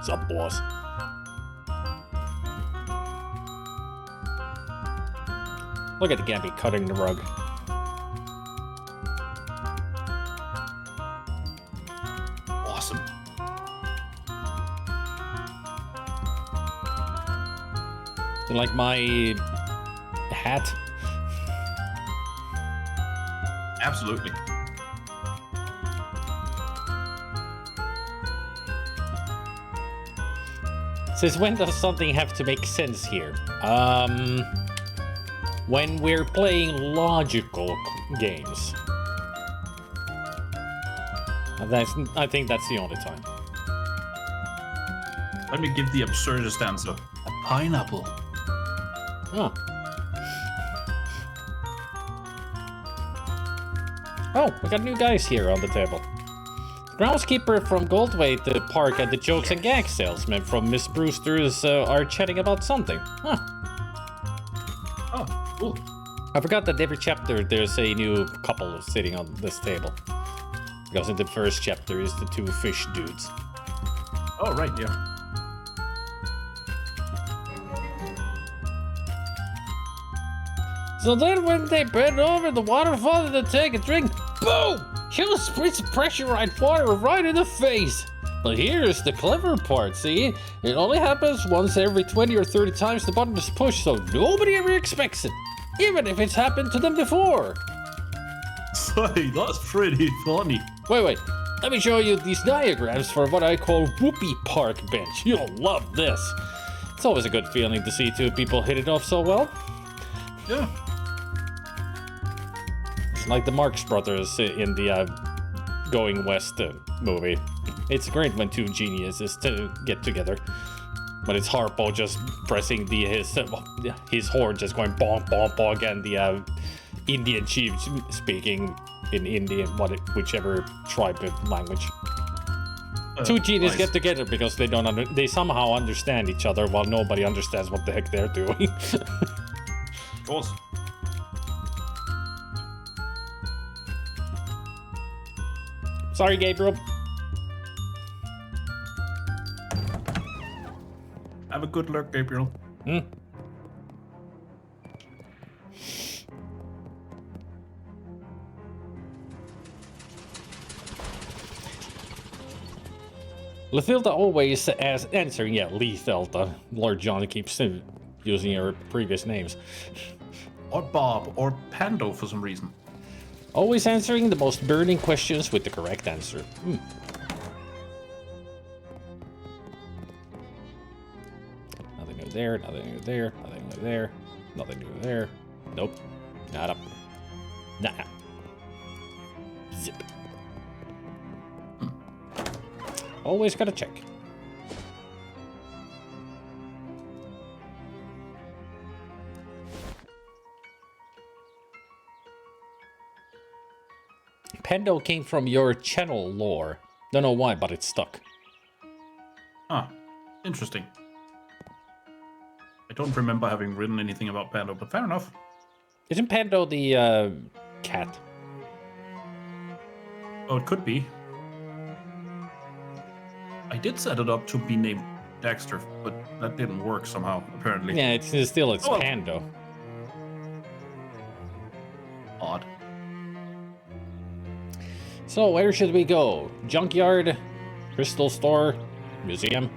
What's up, boss? Look at the Gambit cutting the rug. Awesome. You like my hat? Absolutely. Since when does something have to make sense here? When we're playing logical games. I think that's the only time. Let me give the absurdist answer. A pineapple. Oh. Oh, we got new guys here on the table. Groundskeeper from Goldway the Park and the Jokes and Gag salesman from Miss Brewster's are chatting about something. Huh. Oh, cool. I forgot that every chapter there's a new couple sitting on this table. Because in the first chapter is the two fish dudes. Oh, right, yeah. So then when they bend over the waterfall to take a drink, boom! He'll spritz pressurized water right in the face. But here's the clever part, see? It only happens once every 20 or 30 times the button is pushed, so nobody ever expects it. Even if it's happened to them before. Sorry, that's pretty funny. Wait. Let me show you these diagrams for what I call Whoopee Park Bench. You'll love this. It's always a good feeling to see two people hit it off so well. Yeah. It's like the Marx Brothers in the Going West movie. It's great when two geniuses to get together. But it's Harpo just pressing his horn just going bonk, bonk, bonk, and the Indian chief speaking in Indian, whichever tribe language. Two geniuses get together because they somehow understand each other while nobody understands what the heck they're doing. Of course. Sorry, Gabriel. Have a good luck, Gabriel. Lethilda always answering, yeah, Lethelda. Lord John keeps using her previous names. Or Bob, or Pando for some reason. Always answering the most burning questions with the correct answer. Nothing new there, nothing new there, nothing new there, nothing new there. Nope. Nada. Nah. Zip. Always gotta check. Pendo came from your channel lore. Don't know why, but it's stuck. Ah, interesting. I don't remember having written anything about Pando, but fair enough. Isn't Pando the cat? Oh, it could be. I did set it up to be named Dexter, but that didn't work somehow, apparently. Yeah, it's Pando. Odd. So, where should we go? Junkyard? Crystal store? Museum?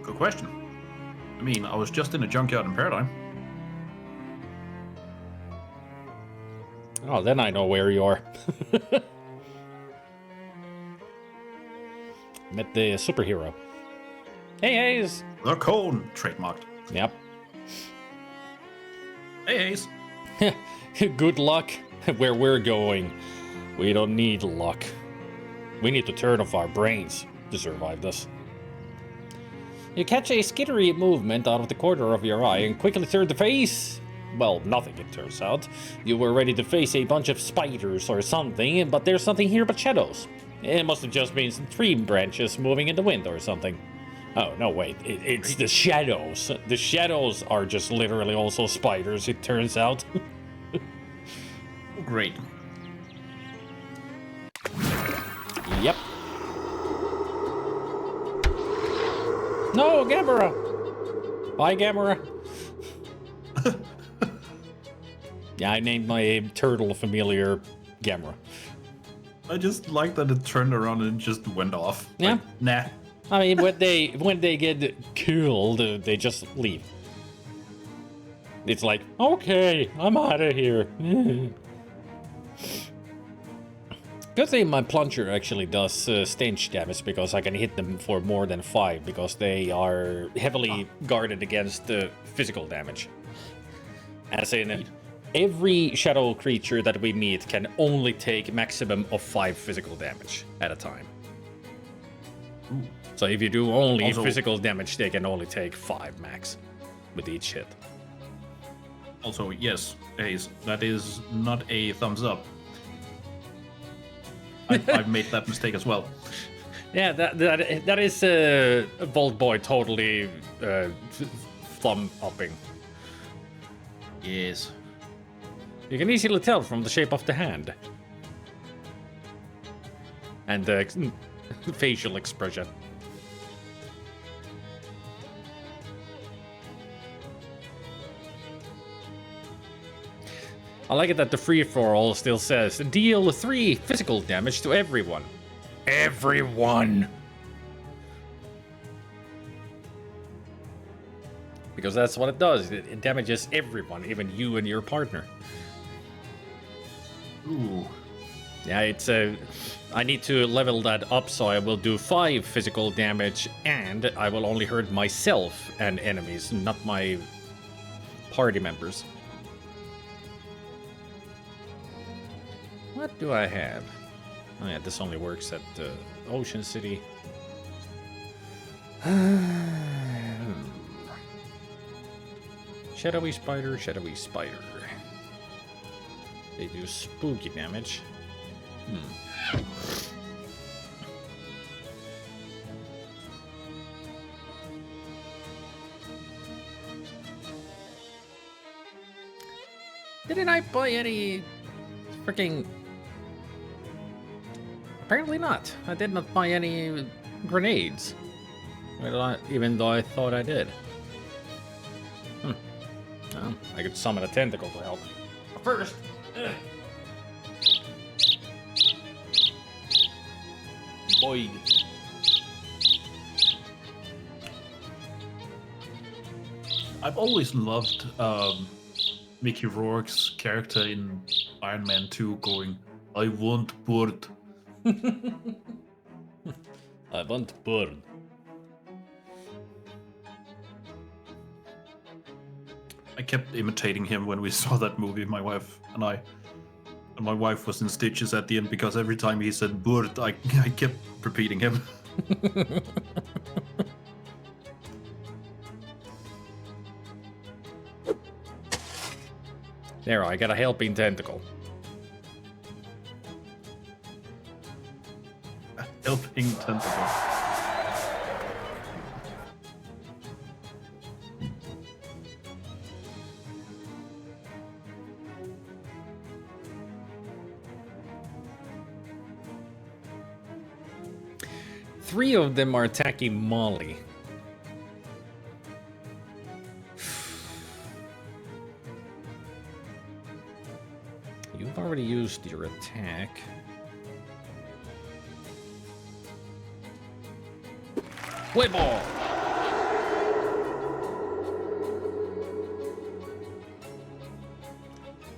Good question. I mean, I was just in a junkyard in Paradigm. Oh, then I know where you are. Met the superhero. Hey, Hayes! The cone, trademarked. Yep. Hey, Hayes. Good luck where we're going. We don't need luck. We need to turn off our brains to survive this. You catch a skittery movement out of the corner of your eye and quickly turn to face. Well, nothing, it turns out. You were ready to face a bunch of spiders or something, but there's something here but shadows. It must have just been some tree branches moving in the wind or something. Oh, no, wait. It's the shadows. The shadows are just literally also spiders, it turns out. Great. Yep. No, Gamera! Bye, Gamera. Yeah, I named my turtle familiar Gamera. I just like that it turned around and just went off. Yeah. Like, nah. I mean, when they get killed, they just leave. It's like, okay, I'm out of here. Good thing my plunger actually does stench damage, because I can hit them for more than 5, because they are heavily guarded against physical damage. As in, every shadow creature that we meet can only take maximum of 5 physical damage at a time. Ooh. So if you do only Also, physical damage, they can only take 5 max with each hit. Also, yes, Ace, that is not a thumbs up. I've made that mistake as well. Yeah, that is Vault Boy totally thumb upping. Yes. You can easily tell from the shape of the hand and the facial expression. I like it that the free-for-all still says, deal 3 physical damage to everyone. Everyone! Because that's what it does. It damages everyone, even you and your partner. Ooh. Yeah, it's I need to level that up, so I will do 5 physical damage, and I will only hurt myself and enemies, not my party members. What do I have? Oh yeah, this only works at Ocean City. Shadowy spider, shadowy spider. They do spooky damage. Didn't I buy any freaking... Apparently not. I did not buy any grenades. Even though I thought I did. Well, I could summon a tentacle to help. But first... Boy. I've always loved Mickey Rourke's character in Iron Man 2 going, I want bird. I want bird. I kept imitating him when we saw that movie, my wife and I. And my wife was in stitches at the end because every time he said bird, I kept repeating him. There, I got a helping tentacle. Helping tentacle. Three of them are attacking Molly. You've already used your attack. Play ball!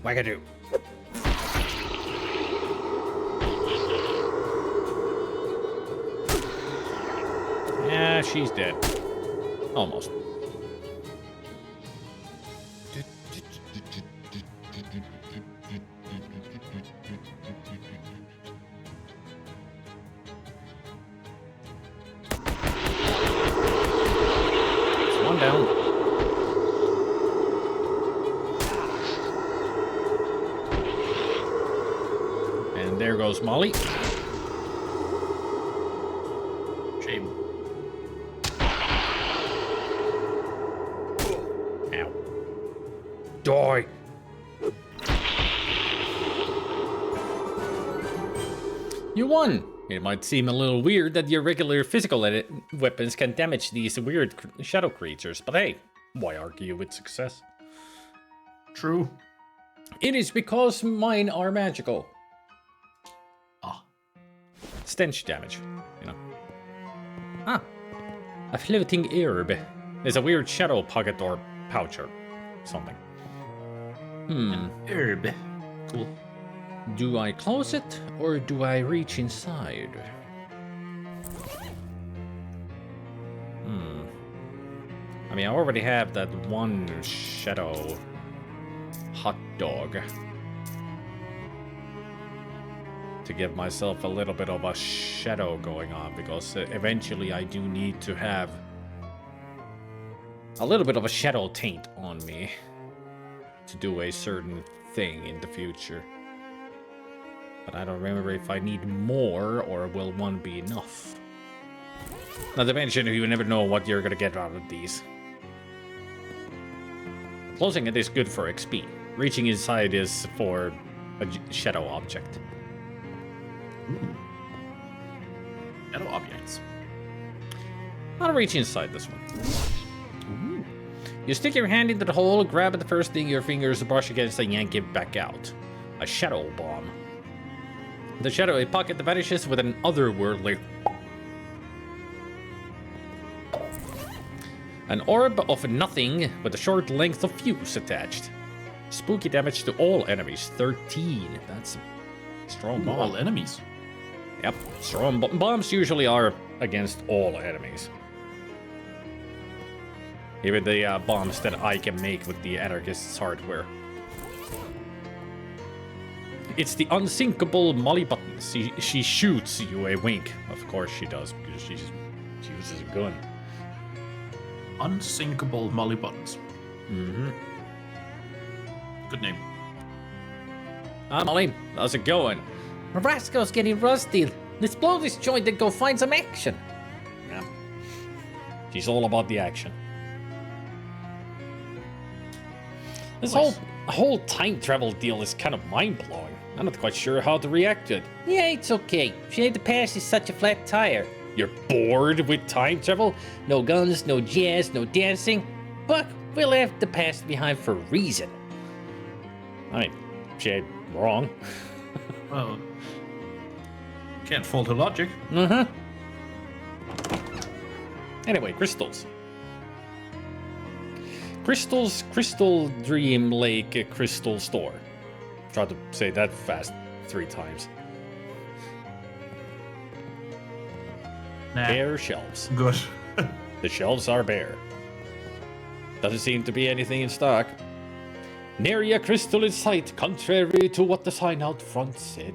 Wagadoo. Yeah, she's dead. Almost. One down. And there goes Molly. Shame. Ow. Die. You won. It might seem a little weird that your regular physical weapons can damage these weird shadow creatures, but hey, why argue with success? True. It is because mine are magical. Ah. Stench damage, you know. Ah, a floating herb. There's a weird shadow pocket or pouch or something. Herb. Cool. Do I close it or do I reach inside? I mean, I already have that one shadow hot dog to give myself a little bit of a shadow going on, because eventually I do need to have a little bit of a shadow taint on me to do a certain thing in the future. But I don't remember if I need more or will one be enough. Not to mention, you never know what you're gonna get out of these. Closing it is good for XP. Reaching inside is for a shadow object. Ooh. Shadow objects. I'll reach inside this one. Ooh. You stick your hand into the hole, grab at the first thing your fingers brush against, and yank it back out. A shadow bomb. The shadowy pocket vanishes with an otherworldly... An orb of nothing with a short length of fuse attached. Spooky damage to all enemies, 13. That's a strong bomb. All enemies? Yep, strong bombs usually are against all enemies. Even the bombs that I can make with the anarchist's hardware. It's the unsinkable Molly Buttons. She shoots you a wink. Of course she does, because she uses a gun. Unsinkable Molly Buttons. Mm-hmm. Good name. Ah, Molly, how's it going? Rasco's getting rusty. Let's blow this joint and go find some action. Yeah. She's all about the action. This whole time travel deal is kind of mind-blowing. I'm not quite sure how to react to it. Yeah, it's okay. She ain't the past is such a flat tire. You're bored with time travel? No guns, no jazz, no dancing. But we left the past behind for a reason. I mean, she ain't wrong. Well, can't fault her logic. Uh-huh. Anyway, crystals. Crystals, Crystal Dream Lake Crystal Store. Tried to say that fast 3 times. Nah. Bare shelves. Good. The shelves are bare. Doesn't seem to be anything in stock. Nary a crystal in sight, contrary to what the sign out front said.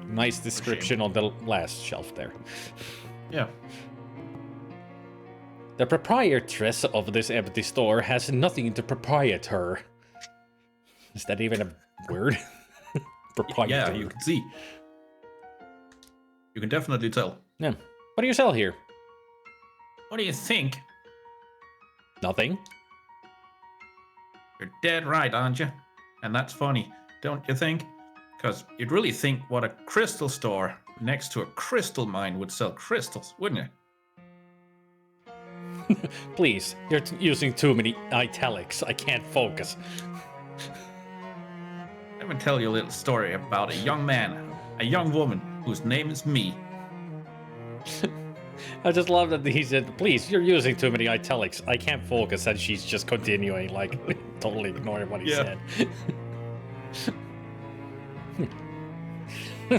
Nice description on the last shelf there. Yeah. The proprietress of this empty store has nothing to proprietor. Is that even a word? Proprietor. Yeah, you can see. You can definitely tell. Yeah. What do you sell here? What do you think? Nothing. You're dead right, aren't you? And that's funny, don't you think? Because you'd really think what a crystal store next to a crystal mine would sell crystals, wouldn't you? Please, you're using too many italics. I can't focus. Let me tell you a little story about a young man, a young woman, whose name is me. I just love that he said, please, you're using too many italics. I can't focus, and she's just continuing, like, totally ignoring what he said.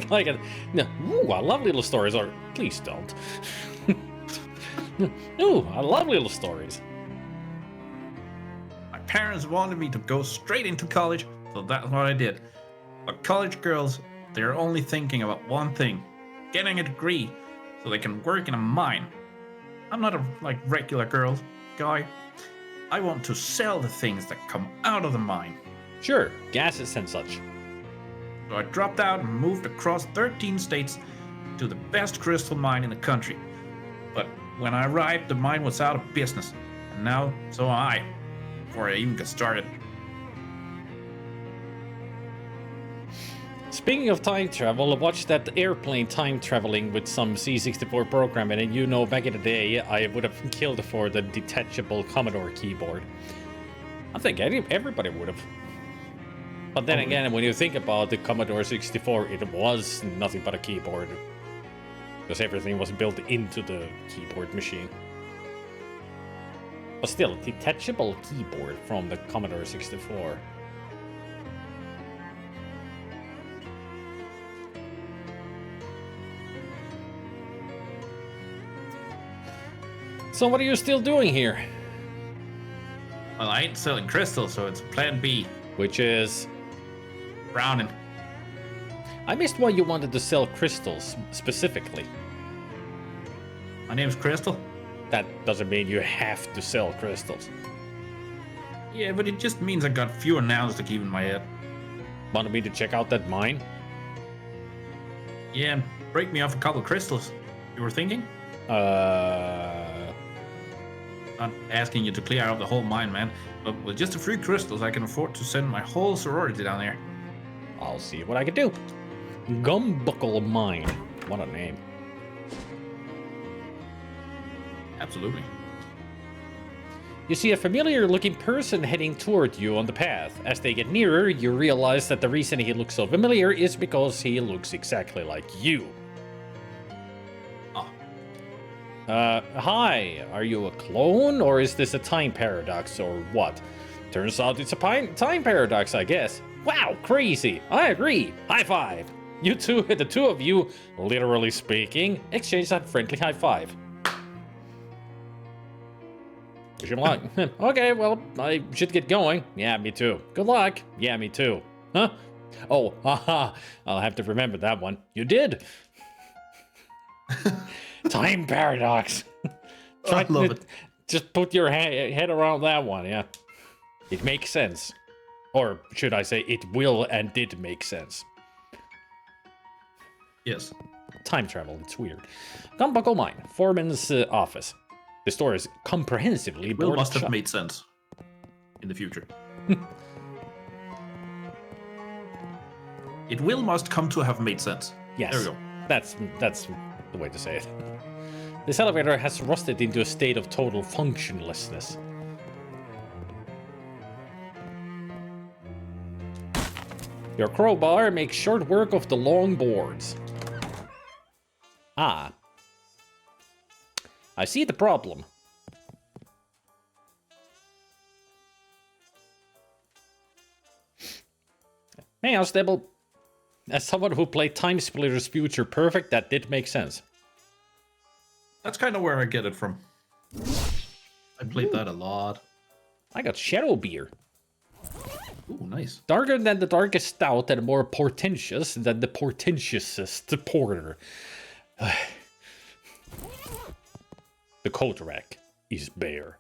Like, ooh, I love little stories, or please don't. Ooh, I love little stories. My parents wanted me to go straight into college, so that's what I did. But college girls, they're only thinking about one thing, getting a degree so they can work in a mine. I'm not a regular girl guy. I want to sell the things that come out of the mine. Sure, gases and such. So I dropped out and moved across 13 states to the best crystal mine in the country. But when I arrived, the mine was out of business. And now, so am I, before I even got started. Speaking of time travel, watch that airplane time traveling with some C64 programming, and you know, back in the day, I would have killed for the detachable Commodore keyboard. I think everybody would have. But then again, when you think about the Commodore 64, it was nothing but a keyboard. Because everything was built into the keyboard machine. But still, a detachable keyboard from the Commodore 64. So what are you still doing here? Well, I ain't selling crystals, so it's plan B. Which is... Browning. I missed why you wanted to sell crystals, specifically. My name's Crystal. That doesn't mean you have to sell crystals. Yeah, but it just means I got fewer nouns to keep in my head. Wanted me to check out that mine? Yeah, break me off a couple crystals. You were thinking? Not asking you to clear out the whole mine, man. But with just a few crystals, I can afford to send my whole sorority down there. I'll see what I can do. Gumbuckle Mine. What a name. Absolutely. You see a familiar-looking person heading toward you on the path. As they get nearer, you realize that the reason he looks so familiar is because he looks exactly like you. Hi, are you a clone, or is this a time paradox, or what? Turns out it's a time paradox, I guess. Wow, crazy. I agree. High five. You two, the two of you, literally speaking, exchange that friendly high five. Wish him luck. Okay, well, I should get going. Yeah, me too. Good luck. Yeah, me too. Huh? Oh, haha. I'll have to remember that one. You did. Time paradox. I love it. Just put your head around that one, yeah. It makes sense. Or should I say, it will and did make sense. Yes. Time travel, it's weird. Gumbuckle Mine, Foreman's office. The store is comprehensively Will boarded must have shut. made sense in the future. It will must come to have made sense. Yes, There we go. that's the way to say it. This elevator has rusted into a state of total functionlessness. Your crowbar makes short work of the long boards. Ah. I see the problem. Hey, Unstable. As someone who played Time Splitter's Future Perfect, that did make sense. That's kind of where I get it from. I played that a lot. I got Shadow Beer. Ooh, nice. Darker than the darkest stout and more portentous than the portentousest porter. The coat rack is bare.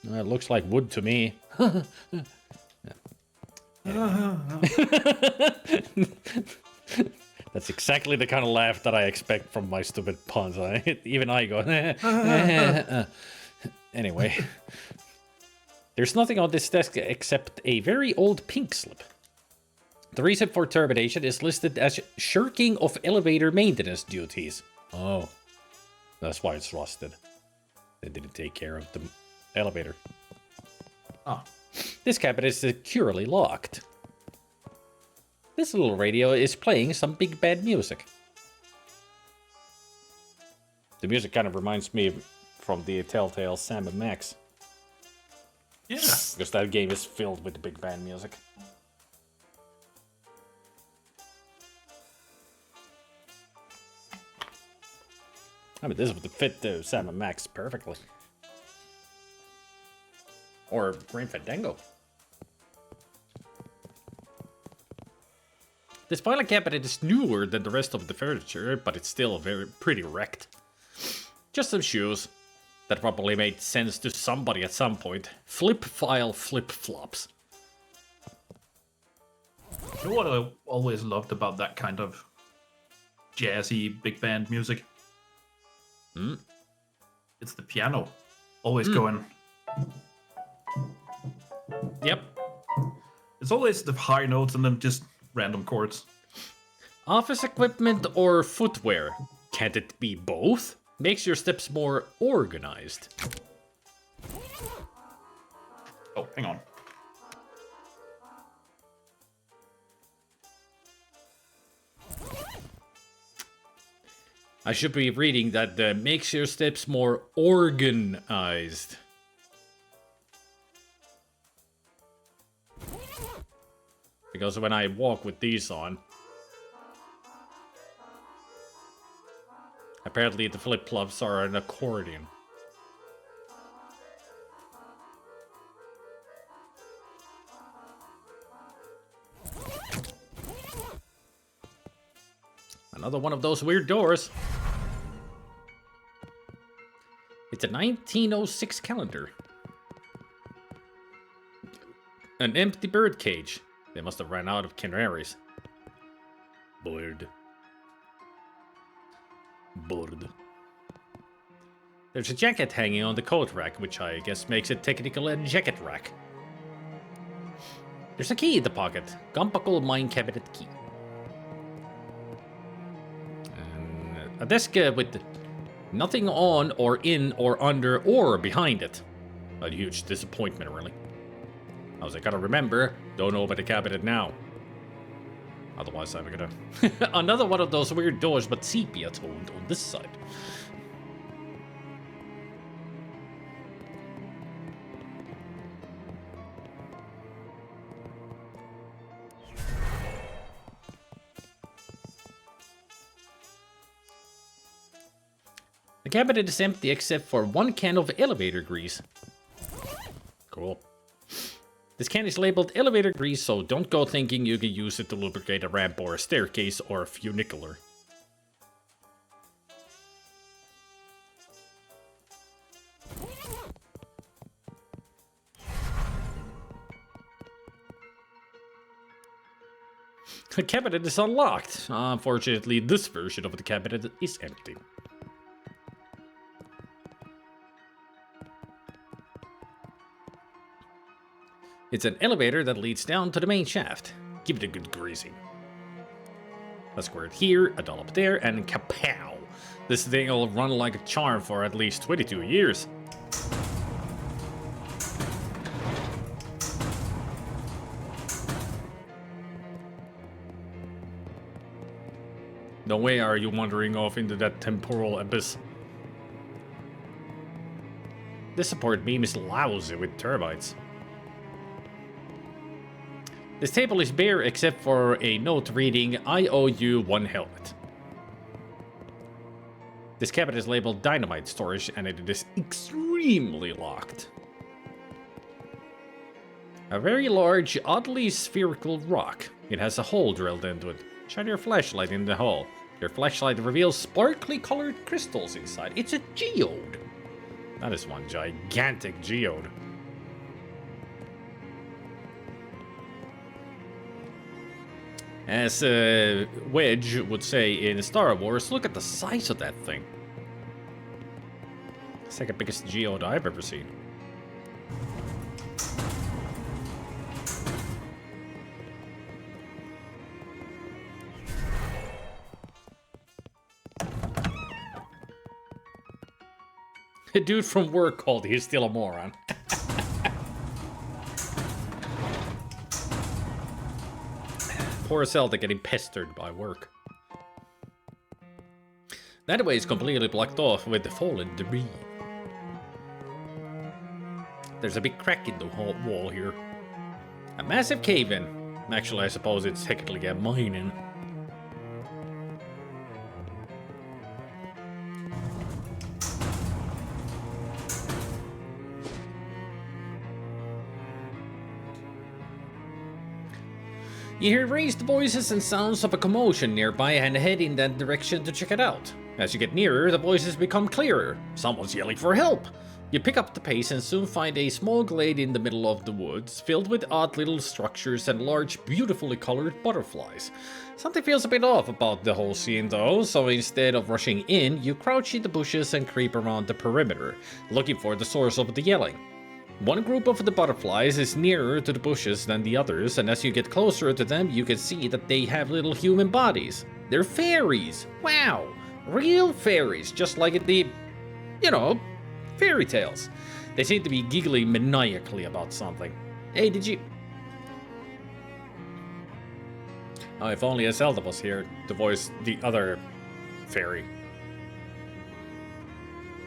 It looks like wood to me. That's exactly the kind of laugh that I expect from my stupid puns. Even I go. Anyway. There's nothing on this desk except a very old pink slip. The reason for termination is listed as shirking of elevator maintenance duties. Oh, that's why it's rusted. They didn't take care of the elevator. Oh. This cabinet is securely locked. This little radio is playing some big bad music. The music kind of reminds me from the Telltale Sam & Max. Yeah. Because that game is filled with big band music. I mean, this would fit Sam & Max perfectly. Or Grim Fandango. This filing cabinet is newer than the rest of the furniture, but it's still pretty wrecked. Just some shoes. That probably made sense to somebody at some point. Flip file flip-flops. You know what I always loved about that kind of jazzy big band music? Hmm? It's the piano. Always going. Yep. It's always the high notes and then just random chords. Office equipment or footwear? Can't it be both? Makes your steps more organized. Oh, hang on. I should be reading that makes your steps more organized. Because when I walk with these on, apparently the flip-flops are an accordion. Another one of those weird doors. It's a 1906 calendar. An empty bird cage. They must have ran out of canaries. Bird. Bird. There's a jacket hanging on the coat rack, which I guess makes it technically a jacket rack. There's a key in the pocket. Gumbuckle mine cabinet key. And a desk with nothing on or in or under or behind it. A huge disappointment, really. I was like, gotta remember, don't open the cabinet now. Otherwise, I'm gonna... Another one of those weird doors, but sepia toned on this side. The cabinet is empty except for one can of elevator grease. Cool. This can is labeled elevator grease, so don't go thinking you can use it to lubricate a ramp or a staircase or a funicular. The cabinet is unlocked. Unfortunately, this version of the cabinet is empty. It's an elevator that leads down to the main shaft. Give it a good greasing. A squirt here, a dollop there, and kapow! This thing will run like a charm for at least 22 years. No way are you wandering off into that temporal abyss. This support beam is lousy with termites. This table is bare except for a note reading, I owe you one helmet. This cabinet is labeled dynamite storage and it is extremely locked. A very large, oddly spherical rock. It has a hole drilled into it. Shine your flashlight in the hole. Your flashlight reveals sparkly colored crystals inside. It's a geode. That is one gigantic geode. As Wedge would say in Star Wars, look at the size of that thing. It's like the biggest geode I've ever seen. A dude from work called he's still a moron. Poor Zelda getting pestered by work. That way is completely blocked off with the fallen debris. There's a big crack in the wall here. A massive cave-in. Actually, I suppose it's technically a mine-in. You hear raised voices and sounds of a commotion nearby and head in that direction to check it out. As you get nearer, the voices become clearer. Someone's yelling for help! You pick up the pace and soon find a small glade in the middle of the woods, filled with odd little structures and large, beautifully colored butterflies. Something feels a bit off about the whole scene though, so instead of rushing in, you crouch in the bushes and creep around the perimeter, looking for the source of the yelling. One group of the butterflies is nearer to the bushes than the others, and as you get closer to them, you can see that they have little human bodies. They're fairies. Wow. Real fairies, just like in the, fairy tales. They seem to be giggling maniacally about something. Hey, did you... Oh, if only Zelda was here to voice the other fairy.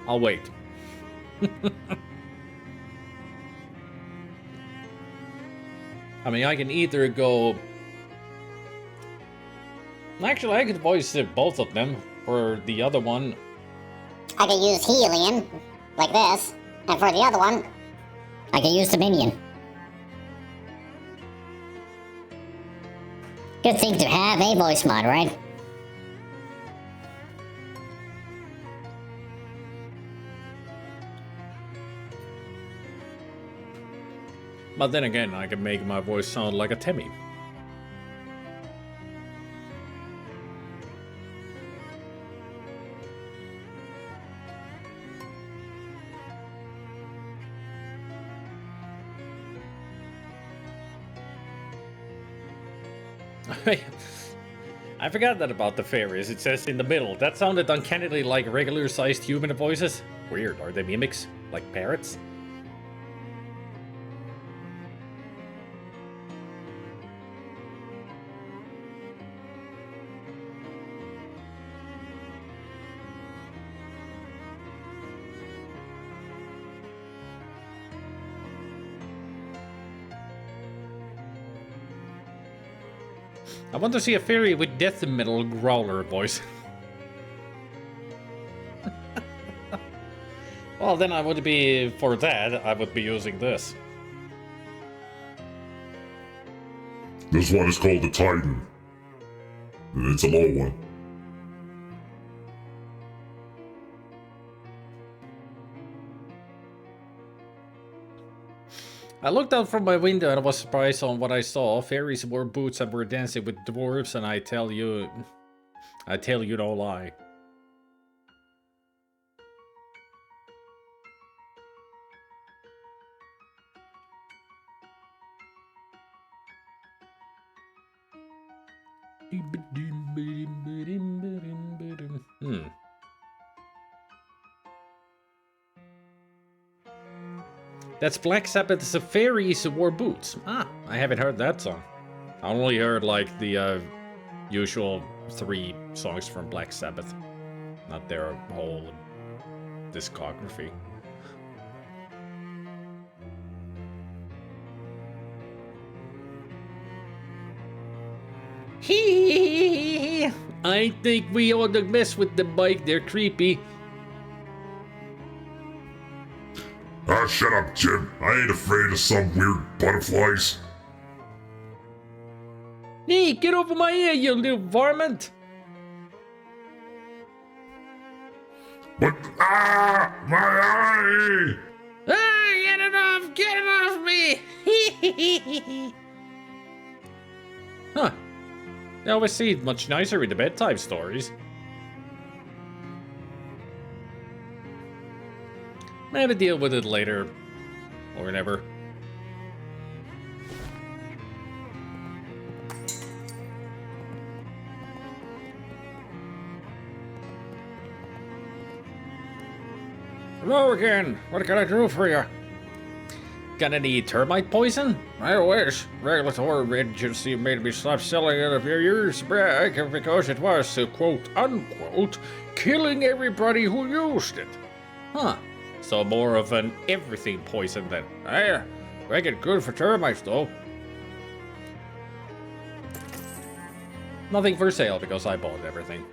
I'll wait. I mean, I can either go... Actually, I could voice both of them. For the other one... I could use Helium, like this. And for the other one, I could use Dominion. Good thing to have a voice mod, right? But then again, I can make my voice sound like a Temmie. I forgot that about the fairies. It says in the middle. That sounded uncannily like regular-sized human voices. Weird. Are they mimics? Like parrots? I want to see a fairy with death metal growler voice. Well, then I would be, for that, I would be using this. This one is called the Titan. And it's a low one. I looked out from my window and I was surprised on what I saw. Fairies wore boots and were dancing with dwarves, and I tell you no lie. That's Black Sabbath's Fairies Who Wore Boots. Ah, I haven't heard that song. I only heard like the usual 3 songs from Black Sabbath, not their whole discography. Hee! I think we ought to mess with the bike. They're creepy. Ah, shut up, Jim. I ain't afraid of some weird butterflies. Hey, get over my ear, you little varmint! What? Ah! My eye! Ah, get it off! Get it off me! Huh. They always seem much nicer in the bedtime stories. Maybe deal with it later. Or never. Hello again. What can I do for you? Got any termite poison? I wish. Regulatory agency made me stop selling it a few years back because it was, quote unquote, killing everybody who used it. Huh. So more of an everything poison then. Hey, make it good for termites though. Nothing for sale because I bought everything.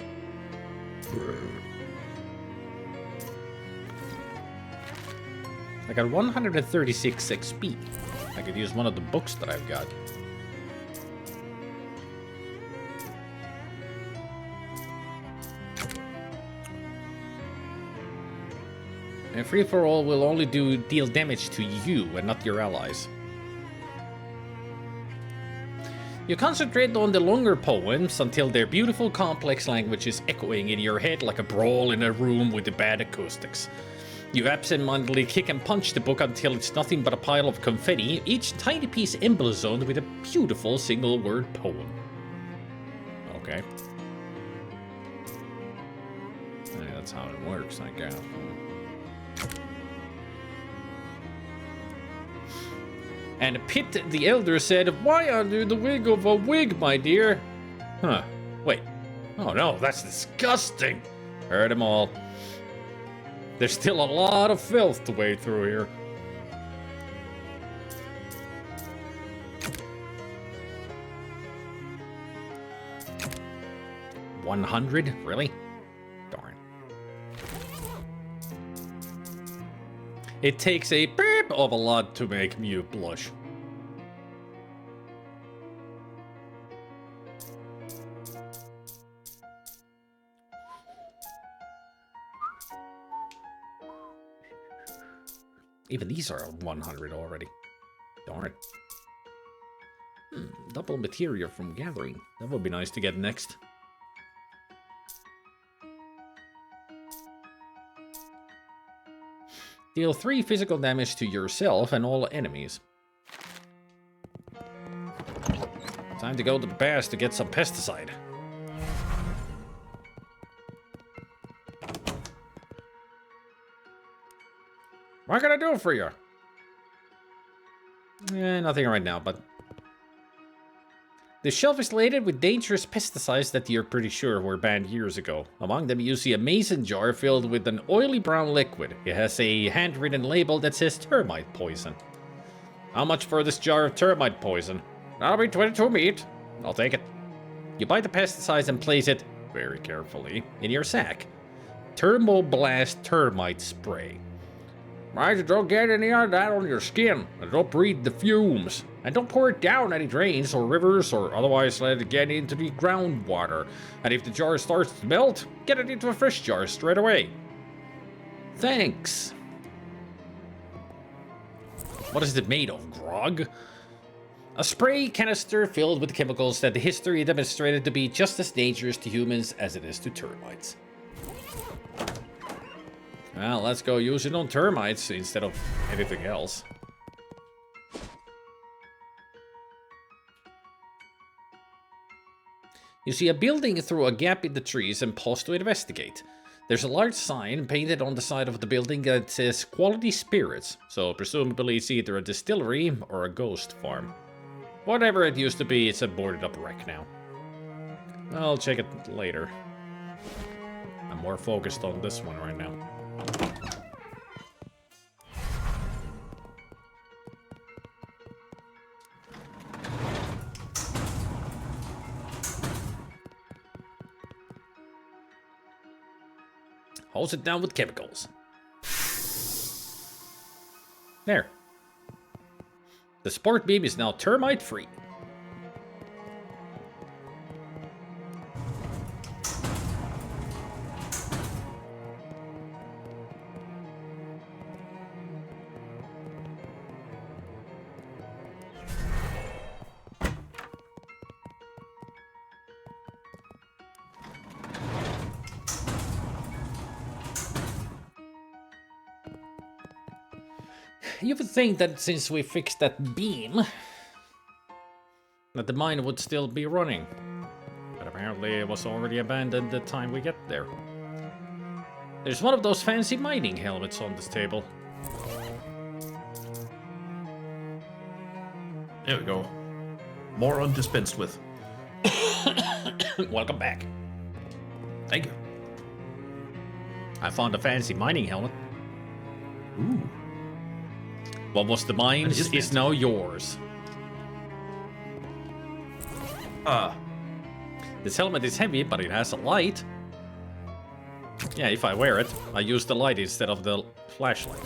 I got 136 XP. I could use one of the books that I've got. And free for all will only deal damage to you and not your allies. You concentrate on the longer poems until their beautiful complex language is echoing in your head like a brawl in a room with the bad acoustics. You absentmindedly kick and punch the book until it's nothing but a pile of confetti, each tiny piece emblazoned with a beautiful single-word poem. Okay. Yeah, that's how it works, I guess. And Pitt the Elder said, "Why under the wig of a wig, my dear?" Huh. Wait. Oh no, that's disgusting. Heard them all. There's still a lot of filth to wade through here. $100? Really? Darn. It takes a beep of a lot to make me blush. Even these are 100 already. Darn. Double material from gathering. That would be nice to get next. Deal 3 physical damage to yourself and all enemies. Time to go to the past to get some pesticide. What can I do for you? Nothing right now, but... The shelf is laden with dangerous pesticides that you're pretty sure were banned years ago. Among them you see a mason jar filled with an oily brown liquid. It has a handwritten label that says termite poison. How much for this jar of termite poison? That'll be 22 meat. I'll take it. You buy the pesticides and place it, very carefully, in your sack. Thermoblast termite spray. Right, don't get any of that on your skin, and don't breathe the fumes. And don't pour it down any drains or rivers, or otherwise let it get into the groundwater. And if the jar starts to melt, get it into a fresh jar straight away. Thanks. What is it made of, grog? A spray canister filled with chemicals that the history demonstrated to be just as dangerous to humans as it is to termites. Well, let's go use it on termites instead of anything else. You see a building through a gap in the trees and pause to investigate. There's a large sign painted on the side of the building that says Quality Spirits, so presumably it's either a distillery or a ghost farm. Whatever it used to be, it's a boarded up wreck now. I'll check it later. I'm more focused on this one right now. Hose it down with chemicals. There. The sport beam is now termite free. You would think that since we fixed that beam, that the mine would still be running. But apparently it was already abandoned the time we get there. There's one of those fancy mining helmets on this table. There we go. More undispensed with. Welcome back. Thank you. I found a fancy mining helmet. Ooh. What was the mine's is now yours. This helmet is heavy, but it has a light. Yeah, if I wear it, I use the light instead of the flashlight.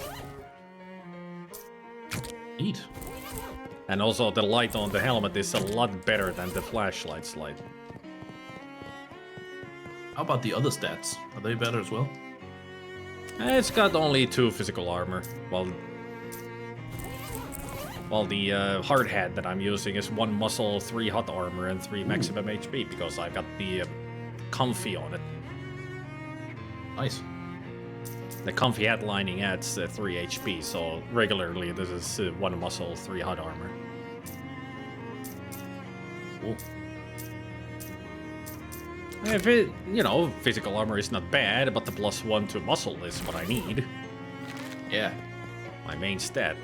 Neat. And also the light on the helmet is a lot better than the flashlight's light. How about the other stats? Are they better as well? It's got only 2 physical armor, while the hard hat that I'm using is 1 muscle, 3 hot armor, and 3 maximum HP, because I've got the comfy on it. Nice. The comfy headlining adds 3 HP, so regularly this is 1 muscle, 3 hot armor. Cool. If it, you know, physical armor is not bad, but the +1 to muscle is what I need. Yeah. My main stat.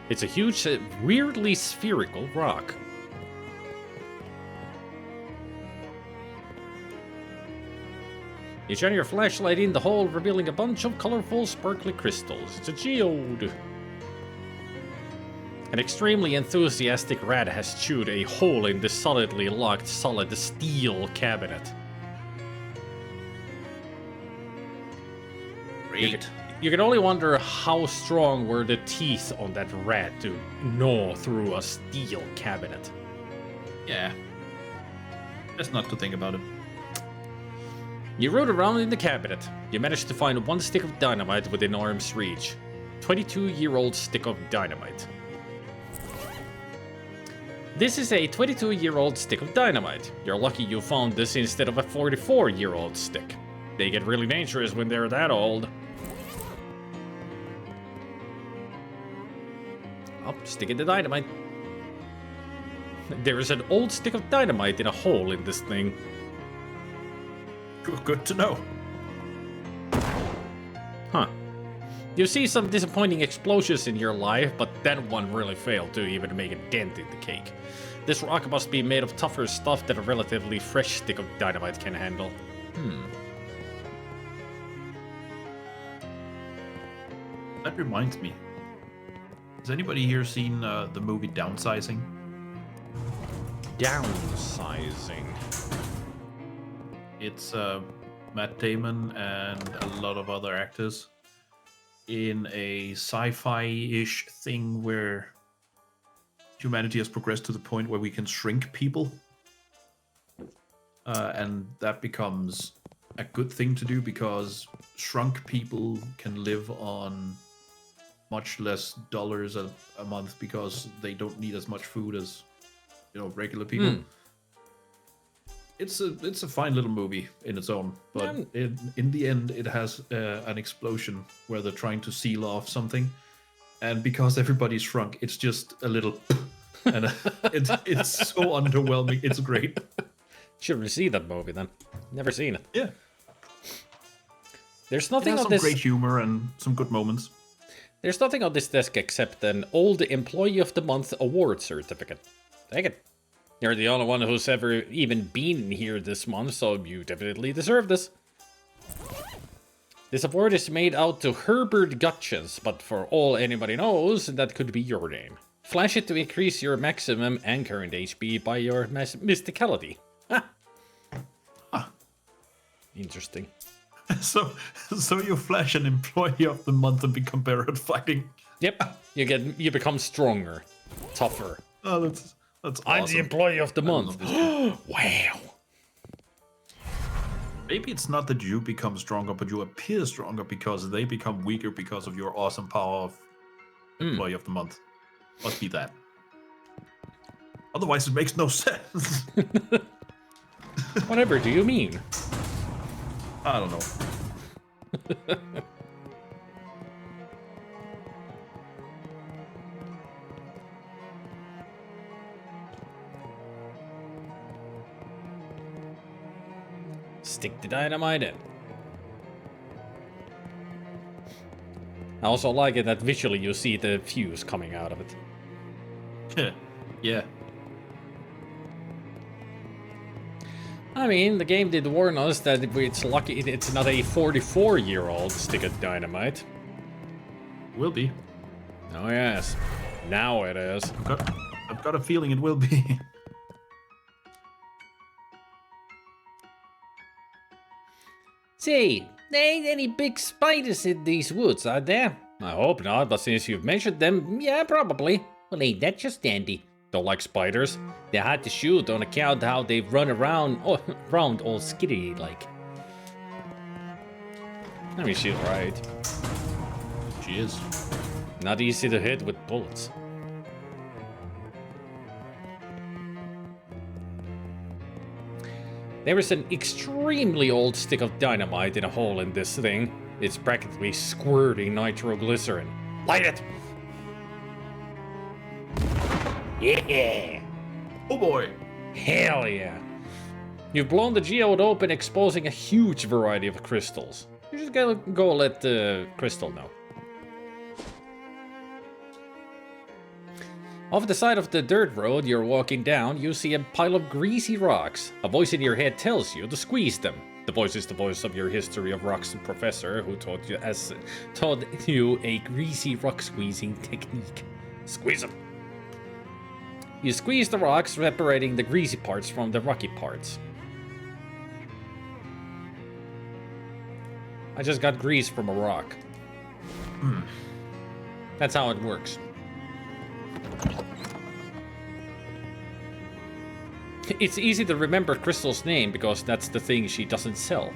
It's a huge, weirdly spherical rock. You shine your flashlight in the hole, revealing a bunch of colorful, sparkly crystals. It's a geode. An extremely enthusiastic rat has chewed a hole in the solidly locked solid steel cabinet. Great. You can only wonder how strong were the teeth on that rat to gnaw through a steel cabinet. Yeah. Best not to think about it. You rode around in the cabinet. You managed to find 1 stick of dynamite within arm's reach. 22-year-old stick of dynamite. This is a 22-year-old stick of dynamite. You're lucky you found this instead of a 44-year-old stick. They get really dangerous when they're that old. Oh, stick in the dynamite. There is an old stick of dynamite in a hole in this thing. Good to know. Huh. You see some disappointing explosions in your life, but that one really failed to even make a dent in the cake. This rock must be made of tougher stuff that a relatively fresh stick of dynamite can handle. That reminds me. Has anybody here seen the movie Downsizing? Downsizing. It's Matt Damon and a lot of other actors in a sci-fi-ish thing where humanity has progressed to the point where we can shrink people. And that becomes a good thing to do because shrunk people can live on much less dollars a month because they don't need as much food as, you know, regular people. It's a fine little movie in its own, but in the end it has an explosion where they're trying to seal off something, and because everybody's shrunk, it's just a little and it's so underwhelming. It's great. Should have seen that movie then. Never seen it. Yeah. There's It nothing has on some this. great humor and some good moments. There's nothing on this desk except an old Employee of the Month award certificate. Take it. You're the only one who's ever even been here this month, so you definitely deserve this. This award is made out to Herbert Gutchins, but for all anybody knows, that could be your name. Flash it to increase your maximum and current HP by your mysticality. Interesting. So you flash an Employee of the Month and become better at fighting. Yep, you become stronger, tougher. Oh, that's awesome. I'm the Employee of the I Month. love this. Wow. Maybe it's not that you become stronger, but you appear stronger because they become weaker because of your awesome power of Employee of the Month. Must be that. Otherwise, it makes no sense. Whatever do you mean? I don't know. Stick the dynamite in. I also like it that visually you see the fuse coming out of it. Yeah. I mean, the game did warn us that it's lucky it's not a 44-year-old stick of dynamite. Will be. Oh yes, now it is. I've got a feeling it will be. Say, there ain't any big spiders in these woods, are there? I hope not, but since you've mentioned them, yeah, probably. Well, ain't that just dandy? Don't like spiders. They're hard to shoot on account of how they run around all skittery like. I mean, she's right. She is. Not easy to hit with bullets. There is an extremely old stick of dynamite in a hole in this thing. It's practically squirting nitroglycerin. Light it! Yeah! Oh boy. Hell yeah! You've blown the geode open, exposing a huge variety of crystals. You just gotta go let the crystal know. Off the side of the dirt road you're walking down, you see a pile of greasy rocks. A voice in your head tells you to squeeze them. The voice is the voice of your history of rocks professor who taught you a greasy rock squeezing technique. Squeeze them. You squeeze the rocks, separating the greasy parts from the rocky parts. I just got grease from a rock. That's how it works. It's easy to remember Crystal's name because that's the thing she doesn't sell.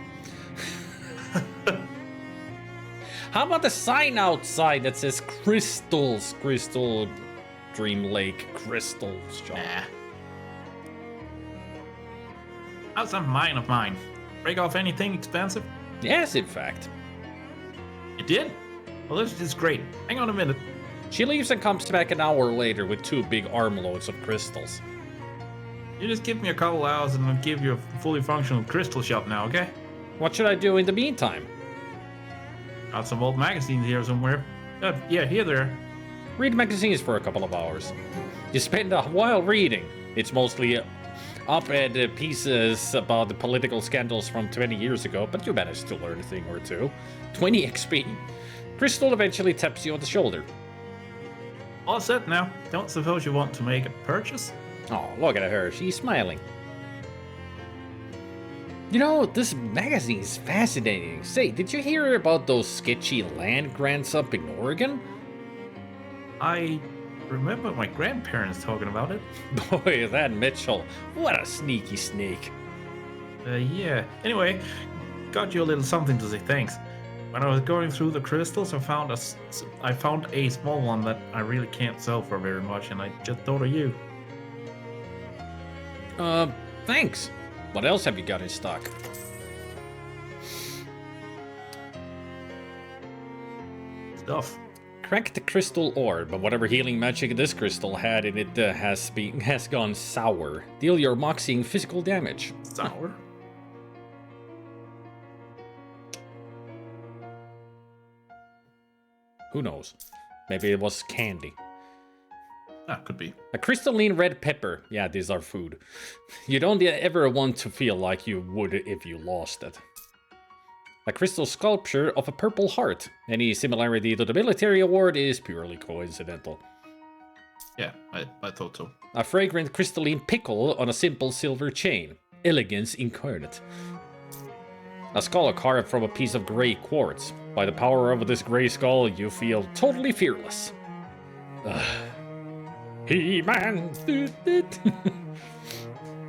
How about the sign outside that says Crystals? Crystal Dream Lake Crystals shop. Nah. How's that mine of mine? Break off anything expensive? Yes, in fact. You did? Well, this is great. Hang on a minute. She leaves and comes back an hour later with 2 big armloads of crystals. You just give me a couple hours and I'll give you a fully functional crystal shop now, okay? What should I do in the meantime? Got some old magazines here somewhere. Yeah, here they are. Read magazines for a couple of hours. You spend a while reading. It's mostly op-ed pieces about the political scandals from 20 years ago, but you managed to learn a thing or two. 20 XP. Crystal eventually taps you on the shoulder. All set now. Don't suppose you want to make a purchase? Oh, look at her. She's smiling. You know, this magazine is fascinating. Say, did you hear about those sketchy land grants up in Oregon? I remember my grandparents talking about it. Boy, that Mitchell. What a sneaky snake. Yeah. Anyway, got you a little something to say thanks. When I was going through the crystals, I found a small one that I really can't sell for very much, and I just thought of you. Thanks. What else have you got in stock? Stuff. Crack the crystal orb, but whatever healing magic this crystal had in it has gone sour. Deal your moxing physical damage. Sour? Who knows? Maybe it was candy. That could be. A crystalline red pepper. Yeah, these are food. You don't ever want to feel like you would if you lost it. A crystal sculpture of a purple heart. Any similarity to the military award is purely coincidental. Yeah, I thought so. A fragrant crystalline pickle on a simple silver chain. Elegance incarnate. A skull carved from a piece of gray quartz. By the power of this gray skull, you feel totally fearless. He-Man!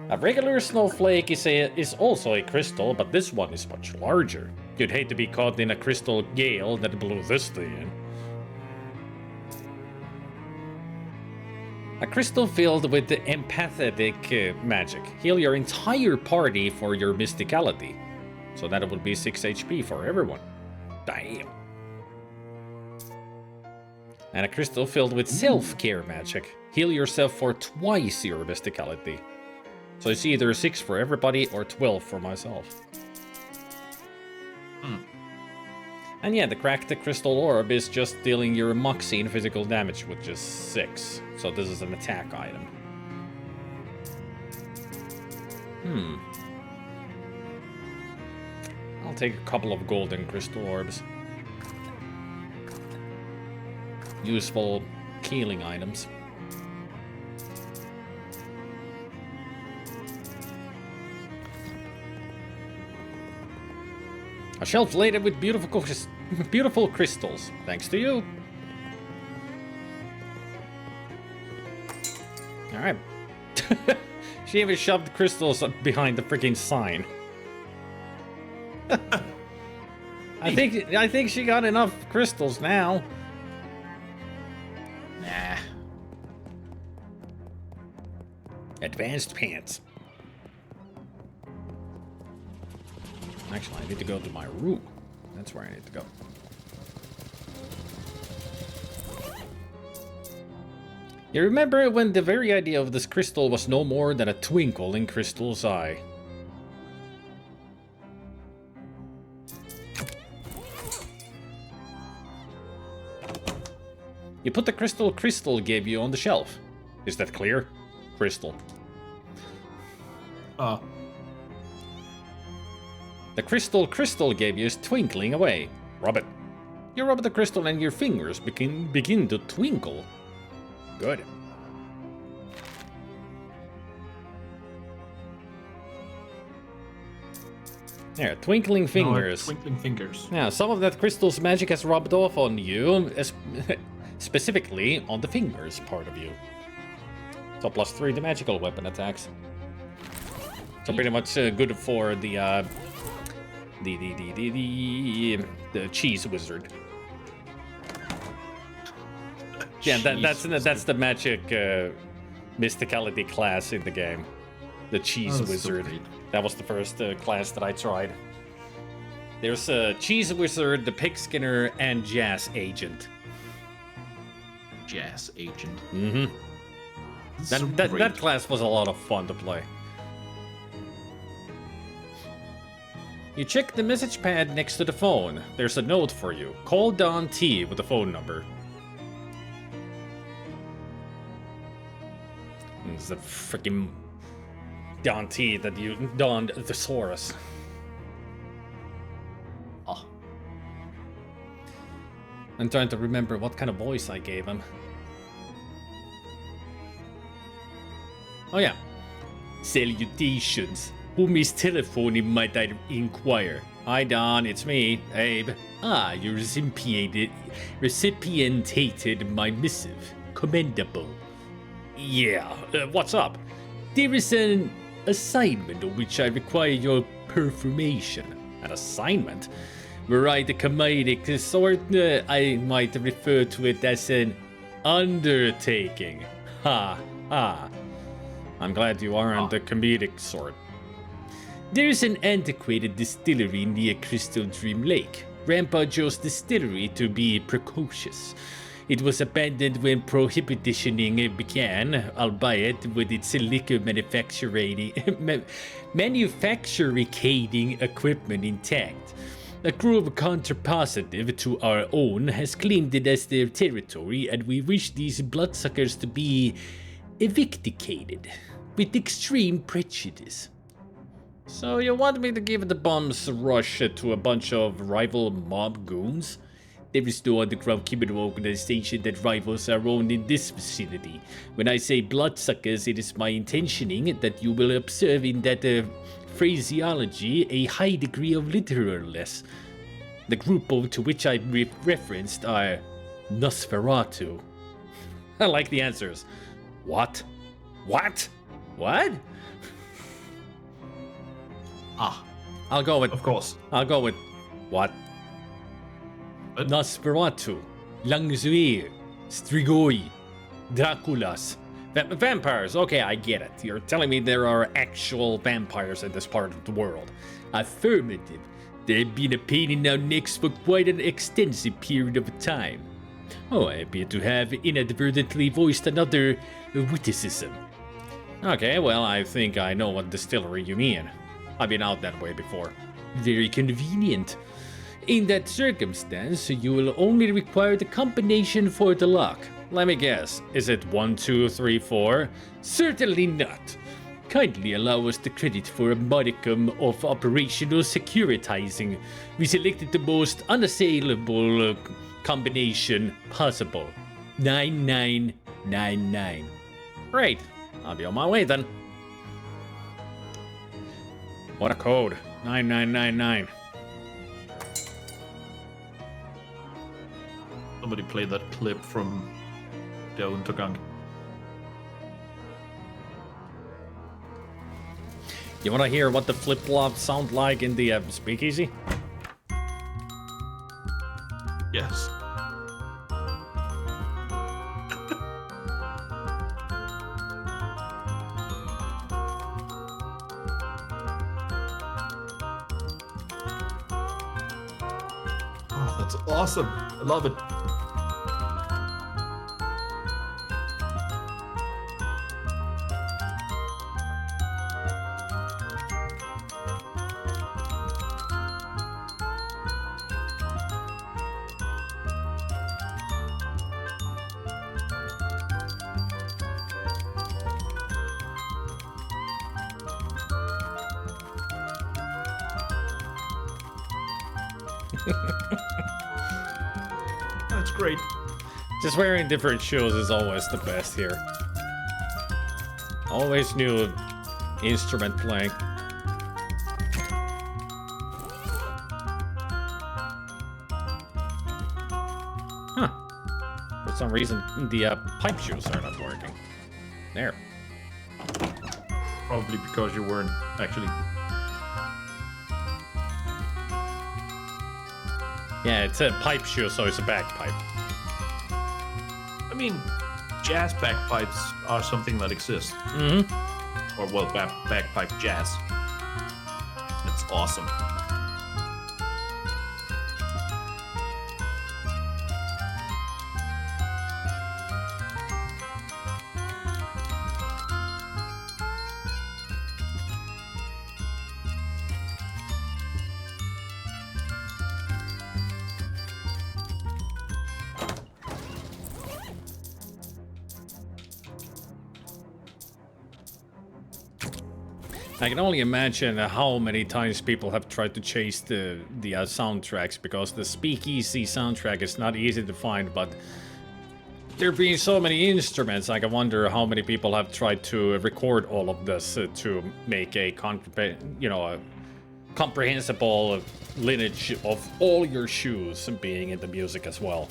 A regular snowflake is also a crystal, but this one is much larger. You'd hate to be caught in a crystal gale that blew this thing in. A crystal filled with the empathetic magic. Heal your entire party for your mysticality. So that would be 6 HP for everyone. Damn. And a crystal filled with self-care magic. Heal yourself for twice your mysticality. So it's either 6 for everybody or 12 for myself. And yeah, the crack the crystal orb is just dealing your moxine physical damage with just 6. So this is an attack item. I'll take a couple of golden crystal orbs. Useful healing items. A shelf laden with beautiful crystals. Thanks to you. Alright. She even shoved crystals behind the freaking sign. I think she got enough crystals now. Nah. Advanced pants. Actually, I need to go to my room. That's where I need to go. You remember when the very idea of this crystal was no more than a twinkle in Crystal's eye? You put the crystal gave you on the shelf. Is that clear? Crystal. The crystal gave you is twinkling away. Rub it. You rub the crystal and your fingers begin to twinkle. Good. There, twinkling fingers. Twinkling fingers. Yeah, some of that crystal's magic has rubbed off on you, specifically on the fingers part of you. So +3 to magical weapon attacks. So pretty much good for the cheese wizard. Yeah, that's the magic mysticality class in the game. The cheese wizard. That was the first class that I tried. There's a cheese wizard, the pig skinner, and jazz agent. Jazz agent. Mm-hmm. That class was a lot of fun to play. You check the message pad next to the phone. There's a note for you. Call Don T with the phone number. It's the freaking Don T that you donned the Thesaurus. Oh. I'm trying to remember what kind of voice I gave him. Oh yeah. Salutations. Whom is telephoning might I inquire? Hi Don, it's me, Abe. Ah, you recipiented my missive. Commendable. Yeah, what's up? There is an assignment on which I require your performation. An assignment? Were I the comedic sort, I might refer to it as an undertaking. Ha ha. I'm glad you aren't the comedic sort. There is an antiquated distillery near Crystal Dream Lake. Grandpa Joe's distillery, to be precocious. It was abandoned when prohibitioning began, albeit with its liquor manufacturing equipment intact. A group contrapositive to our own has claimed it as their territory, and we wish these bloodsuckers to be evicticated with extreme prejudice. So you want me to give the bombs a rush to a bunch of rival mob goons? There is no underground criminal organization that rivals our own in this vicinity. When I say bloodsuckers, it is my intentioning that you will observe in that phraseology a high degree of literalness. The group to which I referenced are Nosferatu. I like the answers. What? What? What? I'll go with... Of course. I'll go with... What? Nosferatu, Langzuir, Strigoi, Draculas. Vampires, okay, I get it. You're telling me there are actual vampires in this part of the world. Affirmative. They've been a pain in our necks for quite an extensive period of time. Oh, I appear to have inadvertently voiced another witticism. Okay, well, I think I know what distillery you mean. I've been out that way before. Very convenient. In that circumstance, you will only require the combination for the lock. Let me guess, is it 1, 2, 3, 4? Certainly not. Kindly allow us the credit for a modicum of operational securitizing. We selected the most unassailable combination possible. 9999. Great. I'll be on my way then. What a code. 9999. Somebody played that clip from Down to Gang. You want to hear what the flip-flops sound like in the speakeasy? Yes. Oh, that's awesome. I love it. That's great. Just wearing different shoes is always the best here. Always new instrument playing. Huh. For some reason, the pipe shoes are not working. There. Probably because you weren't actually. Yeah, it's a pipe shoe, so it's a bagpipe. I mean, jazz bagpipes are something that exists. Mm-hmm. Or, well, bagpipe jazz. It's awesome. I can only imagine how many times people have tried to chase the soundtracks, because the Speakeasy soundtrack is not easy to find, but there being so many instruments, I can wonder how many people have tried to record all of this to make a comprehensible lineage of all your shoes being in the music as well.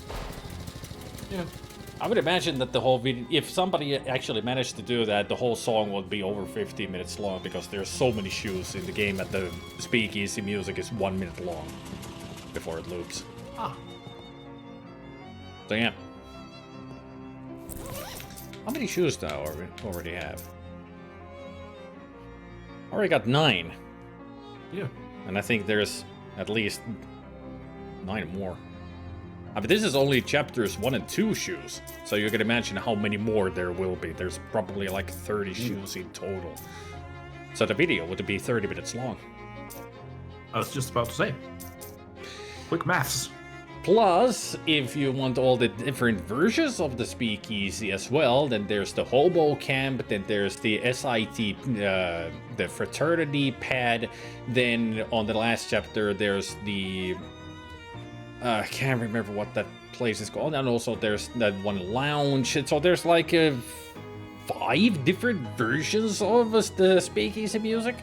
Yeah. I would imagine that the whole video, if somebody actually managed to do that, the whole song would be over 15 minutes long, because there's so many shoes in the game that the Speakeasy music is 1 minute long before it loops. Ah. So yeah. How many shoes do I already have? I already got 9. Yeah. And I think there's at least 9 more. I mean, this is only chapters 1 and 2 shoes, so you can imagine how many more there will be. There's probably like 30 shoes in total. So the video would be 30 minutes long. I was just about to say. Quick maths. Plus, if you want all the different versions of the Speakeasy as well, then there's the Hobo Camp, then there's the SIT, the Fraternity Pad, then on the last chapter there's the... I can't remember what that place is called, and also there's that one lounge, so there's like 5 different versions of the Speakeasy music.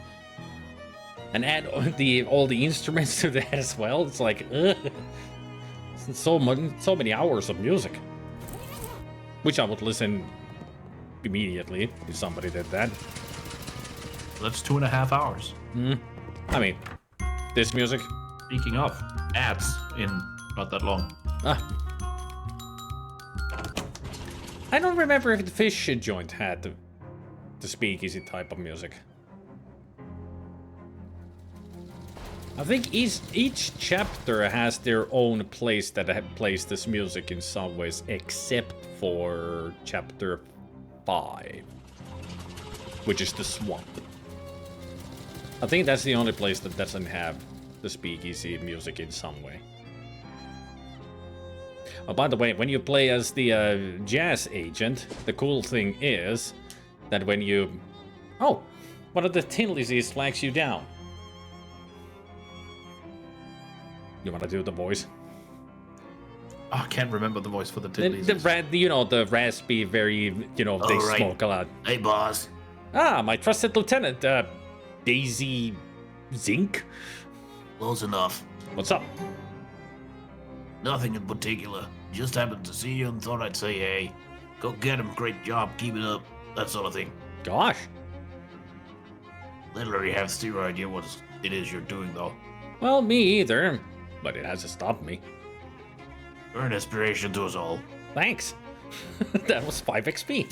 And add all the instruments to that as well, it's like, so many hours of music. Which I would listen immediately if somebody did that. That's 2.5 hours. I mean, this music. Speaking of, ads in not that long. I don't remember if the Fish joint had the Speakeasy type of music. I think each chapter has their own place that plays this music in some ways, except for chapter 5, which is the swamp. I think that's the only place that doesn't have the Speakeasy music in some way. Oh, by the way, when you play as the jazz agent, the cool thing is that when you... Oh, one of the tin lizards flags you down. You wanna do the voice? Oh, I can't remember the voice for the tin The raspy, very, they right. smoke a lot. Hey, boss. Ah, my trusted lieutenant, Daisy Zink? Close enough. What's up? Nothing in particular. Just happened to see you and thought I'd say hey. Go get him. Great job. Keep it up. That sort of thing. Gosh. Literally have zero idea what it is you're doing, though. Well, me either, but it hasn't stopped me. You're an inspiration to us all. Thanks. That was 5 XP.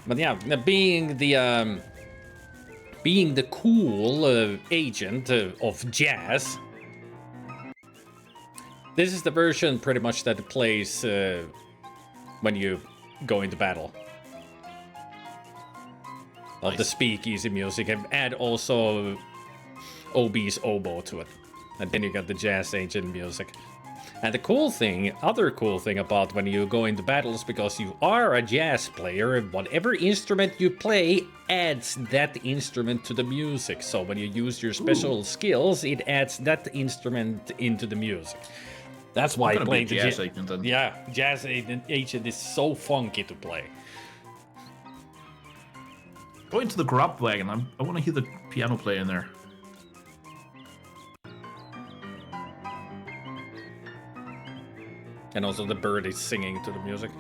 But yeah, being being the cool agent of jazz. This is the version pretty much that plays when you go into battle. Of the speakeasy music, and add also OB's oboe to it. And then you got the jazz agent music. And the other cool thing about when you go into battles, because you are a jazz player, whatever instrument you play adds that instrument to the music. So when you use your special skills, it adds that instrument into the music. That's why playing the jazz agent then. Yeah, jazz agent is so funky to play. Go into the grub wagon. I want to hear the piano play in there. And also the bird is singing to the music.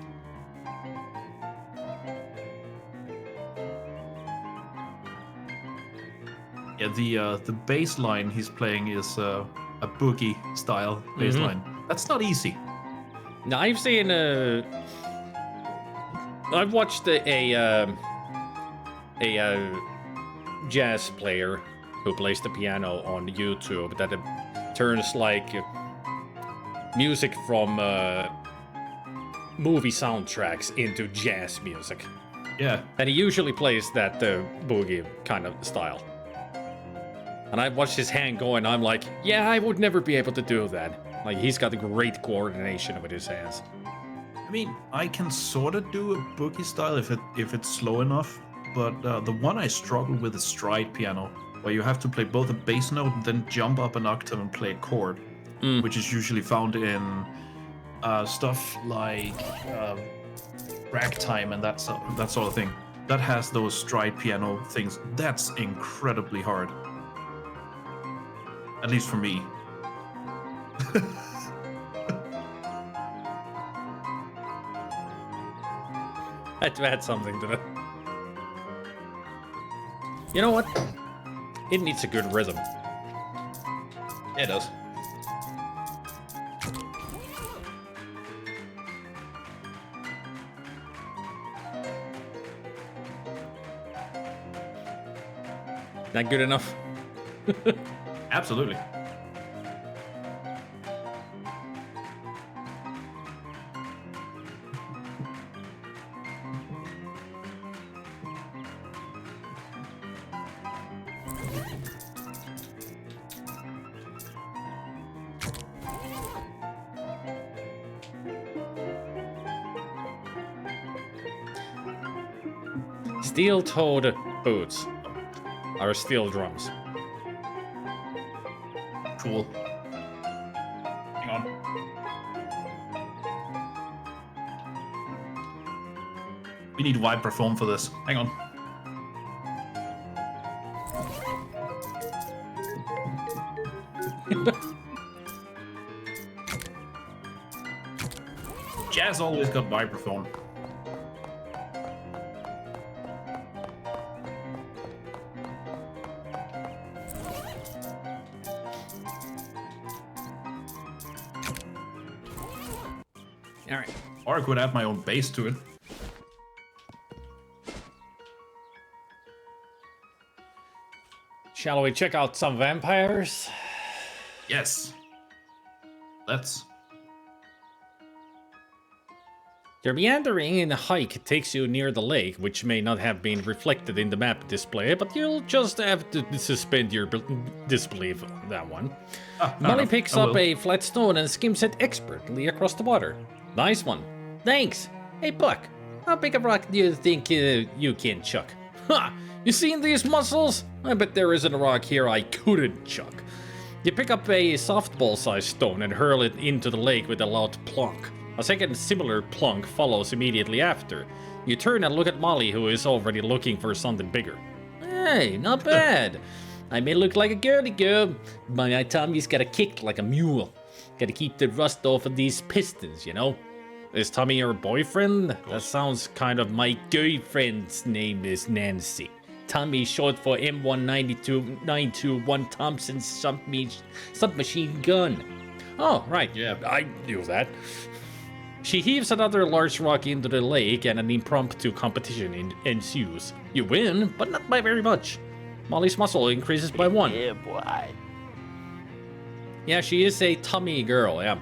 Yeah, the bass line he's playing is a boogie style bass line. That's not easy. Now I've seen I've watched a jazz player who plays the piano on YouTube that turns like music from movie soundtracks into jazz music. Yeah. And he usually plays that boogie kind of style. And I watched his hand go, and I'm like, yeah, I would never be able to do that. Like, he's got a great coordination with his hands. I mean, I can sort of do a boogie style if it's slow enough, but the one I struggle with is stride piano, where you have to play both a bass note and then jump up an octave and play a chord, which is usually found in stuff like ragtime and that sort of thing. That has those stride piano things. That's incredibly hard. At least for me. Had to add something to that. You know what? It needs a good rhythm. Yeah, it does. Not good enough? Absolutely. Steel-toed boots are steel drums. Cool. Hang on. We need vibraphone for this. Hang on. Jazz always got vibraphone. Alright. Or I could add my own bass to it. Shall we check out some vampires? Yes. Let's. Your meandering in a hike takes you near the lake, which may not have been reflected in the map display, but you'll just have to suspend your disbelief on that one. Molly picks up a flat stone and skims it expertly across the water. Nice one. Thanks. Hey, Buck, how big a rock do you think you can chuck? Ha! You seen these muscles? I bet there isn't a rock here I couldn't chuck. You pick up a softball-sized stone and hurl it into the lake with a loud plunk. A second similar plunk follows immediately after. You turn and look at Molly, who is already looking for something bigger. Hey, not bad. I may look like a girly girl, but my tummy's got a kick like a mule. Gotta keep the rust off of these pistons, you know? Is Tommy your boyfriend? That sounds kind of. My girlfriend's name is Nancy. Tommy short for M1921 Thompson submachine gun. Oh, right. Yeah, I knew that. She heaves another large rock into the lake and an impromptu competition ensues. You win, but not by very much. Molly's muscle increases by 1. Yeah, boy. Yeah, she is a tummy girl, yeah.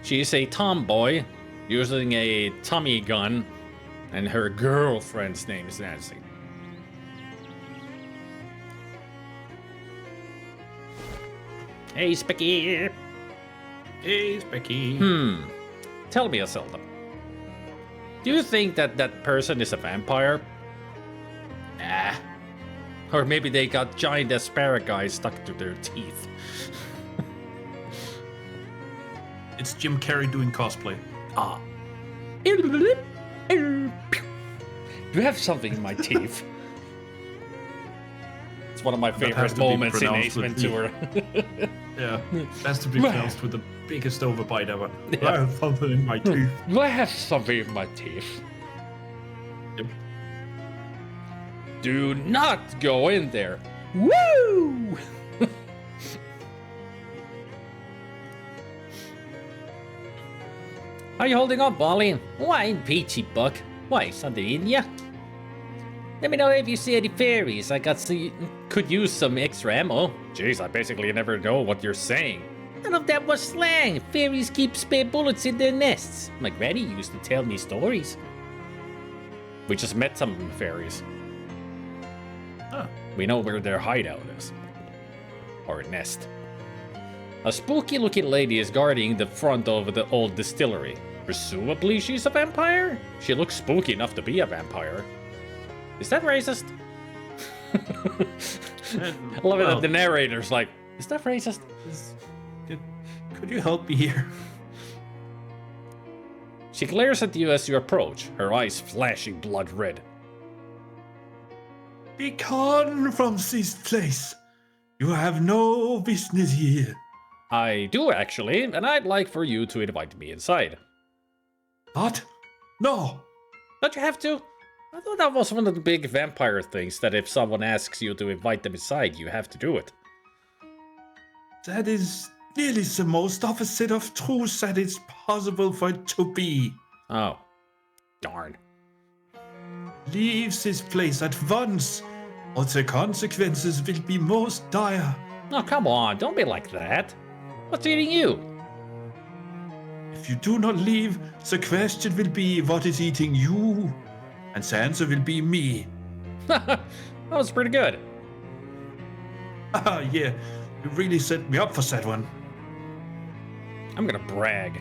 She is a tomboy using a tummy gun, and her girlfriend's name is Nancy. Hey, Specky. Hey, Specky. Tell me, Zelda. Do you think that that person is a vampire? Nah. Or maybe they got giant asparagus stuck to their teeth. It's Jim Carrey doing cosplay. Ah. You have something in my teeth. It's one of my has favorite to be moments in pronounced Ace with Ventura. Yeah. Has to be pronounced with the biggest overbite ever. Yeah. I have something in my teeth. I have something in my teeth. Yep. Do not go in there. Woo! How you holding up, Molly? Why, peachy buck? Why, something in ya? Let me know if you see any fairies. I could use some extra ammo. Jeez, I basically never know what you're saying. None of that was slang. Fairies keep spare bullets in their nests. My granny used to tell me stories. We just met some fairies. Huh. We know where their hideout is. Or nest. A spooky looking lady is guarding the front of the old distillery. Presumably she's a vampire? She looks spooky enough to be a vampire. Is that racist? I love it that the narrator's like, is that racist? Could you help me here? She glares at you as you approach, her eyes flashing blood red. Be gone from this place. You have no business here. I do actually, and I'd like for you to invite me inside. What? No. Don't you have to? I thought that was one of the big vampire things, that if someone asks you to invite them inside, you have to do it. That is nearly the most opposite of truth that is possible for it to be. Oh. Darn. Leave this place at once, or the consequences will be most dire. Oh, come on, don't be like that. What's eating you? If you do not leave, the question will be what is eating you, and the answer will be me. That was pretty good. Ah, yeah, you really set me up for that one. I'm gonna brag.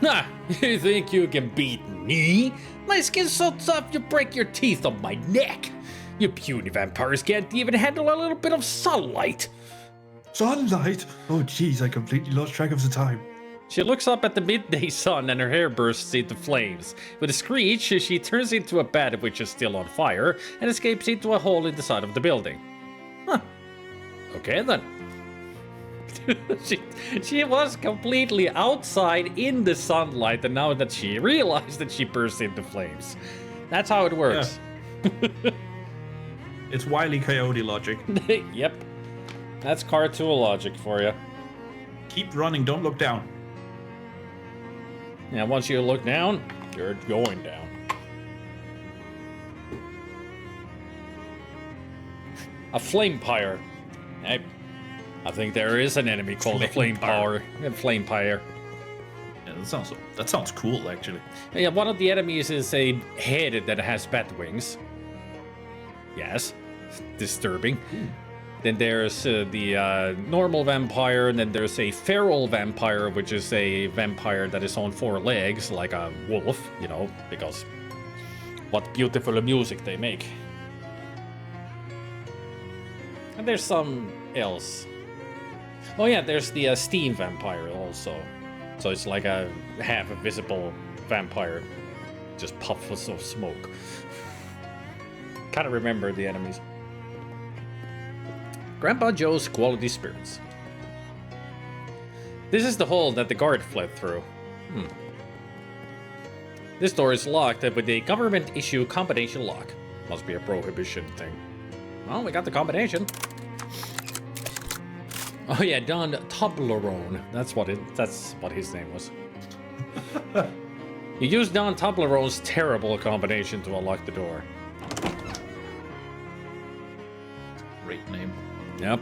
Nah, you think you can beat me? My skin's so tough you break your teeth on my neck. You puny vampires can't even handle a little bit of sunlight. Sunlight? Oh, jeez, I completely lost track of the time. She looks up at the midday sun and her hair bursts into flames. With a screech, she turns into a bat which is still on fire and escapes into a hole in the side of the building. Huh. Okay then. she was completely outside in the sunlight, and now that she realized that she burst into flames. That's how it works. Yeah. It's Wile E. Coyote logic. Yep. That's cartoon logic for you. Keep running, don't look down. Yeah, once you look down, you're going down. A flame pyre. I think there is an enemy called a flame pyre. A flame pyre. Yeah, that sounds cool, actually. Yeah, one of the enemies is a head that has bat wings. Yes, disturbing. Then there's the normal vampire, and then there's a feral vampire, which is a vampire that is on 4 legs, like a wolf, you know, because what beautiful music they make. And there's some else. Oh yeah, there's the steam vampire also. So it's like a half invisible vampire, just puffs of smoke. Kind of remember the enemies. Grandpa Joe's quality spirits. This is the hole that the guard fled through. This door is locked with a government-issue combination lock. Must be a prohibition thing. Well, we got the combination. Oh yeah, Don Toblerone. That's what his name was. You use Don Toblerone's terrible combination to unlock the door. Great name. Yep.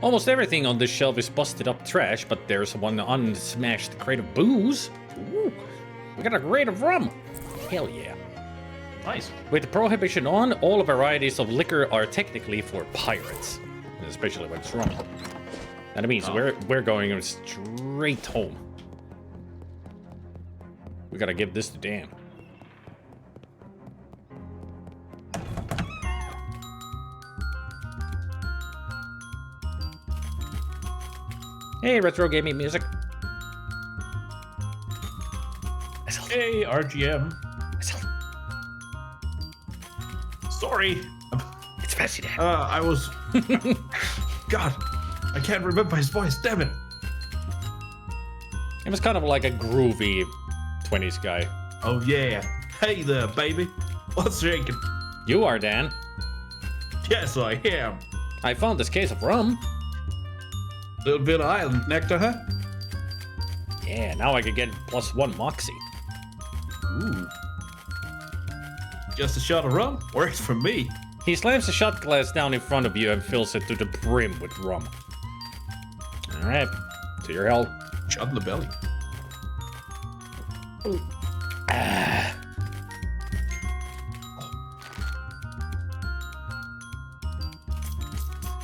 Almost everything on this shelf is busted up trash, but there's one unsmashed crate of booze. Ooh, we got a crate of rum. Hell yeah. Nice. With the prohibition on, all varieties of liquor are technically for pirates, especially when it's rum. That means we're going straight home. We gotta give this to Dan. Hey, retro gaming music. Hey, RGM. Sorry. It's fancy, Dan. I was... God, I can't remember his voice, damn it. It was kind of like a groovy 20s guy. Oh yeah. Hey there, baby. What's shaking? You are, Dan. Yes, I am. I found this case of rum. Little bit of island nectar, huh? Yeah, now I could get +1 moxie. Ooh. Just a shot of rum? Works for me. He slams the shot glass down in front of you and fills it to the brim with rum. Alright, to your health. Shot in the belly.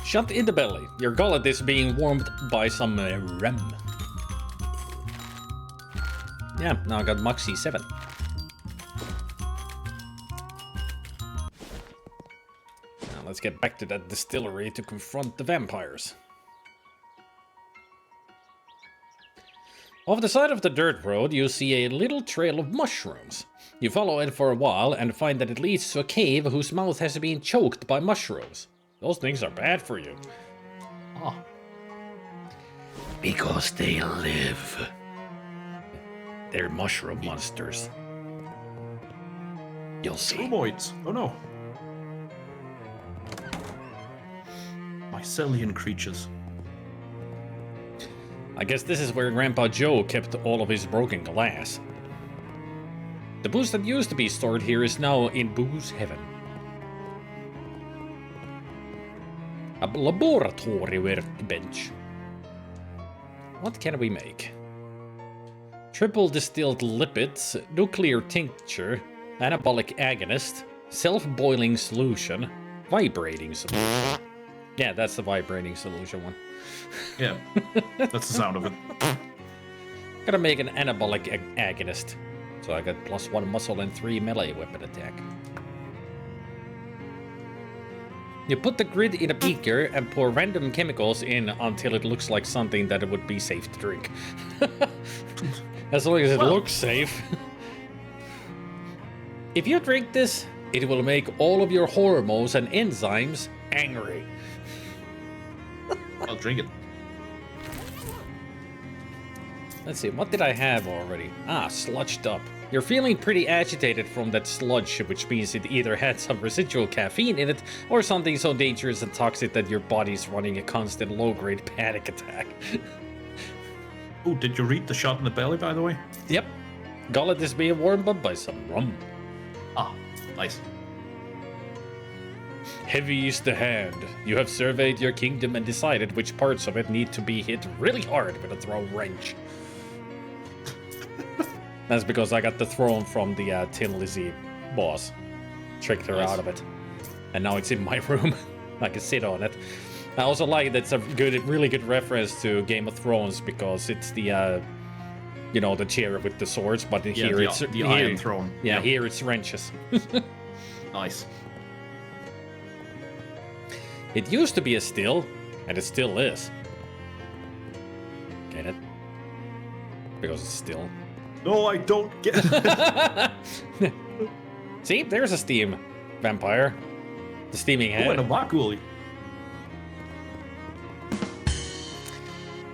Shot in the belly. Your gullet is being warmed by some rum. Yeah, now I got Moxie 7. Now let's get back to that distillery to confront the vampires. Off the side of the dirt road, you see a little trail of mushrooms. You follow it for a while and find that it leads to a cave whose mouth has been choked by mushrooms. Those things are bad for you. Oh. Because they live. They're mushroom monsters. You'll see. Rumoids. Oh no. Mycelian creatures. I guess this is where Grandpa Joe kept all of his broken glass. The booze that used to be stored here is now in booze heaven. A laboratory workbench. What can we make? Triple distilled lipids, nuclear tincture, anabolic agonist, self-boiling solution, vibrating solution. Yeah, that's the vibrating solution one. Yeah, that's the sound of it. Gotta make an anabolic agonist. So I got +1 muscle and 3 melee weapon attack. You put the grid in a beaker and pour random chemicals in until it looks like something that it would be safe to drink. As long as it looks safe. If you drink this, it will make all of your hormones and enzymes angry. I'll drink it. Let's see, what did I have already? Ah, sludged up. You're feeling pretty agitated from that sludge, which means it either had some residual caffeine in it, or something so dangerous and toxic that your body's running a constant low-grade panic attack. Oh, did you read the shot in the belly, by the way? Yep. Gullet is being warmed up by some rum. Ah, nice. Heavy is the hand. You have surveyed your kingdom and decided which parts of it need to be hit really hard with a throw wrench. That's because I got the throne from the Tin Lizzie boss. Tricked her out of it. And now it's in my room. I can sit on it. I also like that's a really good reference to Game of Thrones because it's the, you know, the chair with the swords, but here it's the Iron Throne. Yeah, here it's wrenches. Nice. It used to be a still, and it still is. Get it? Because it's still. No, I don't get it. See, there's a steam vampire. The steaming head. Oh, and a Makuli.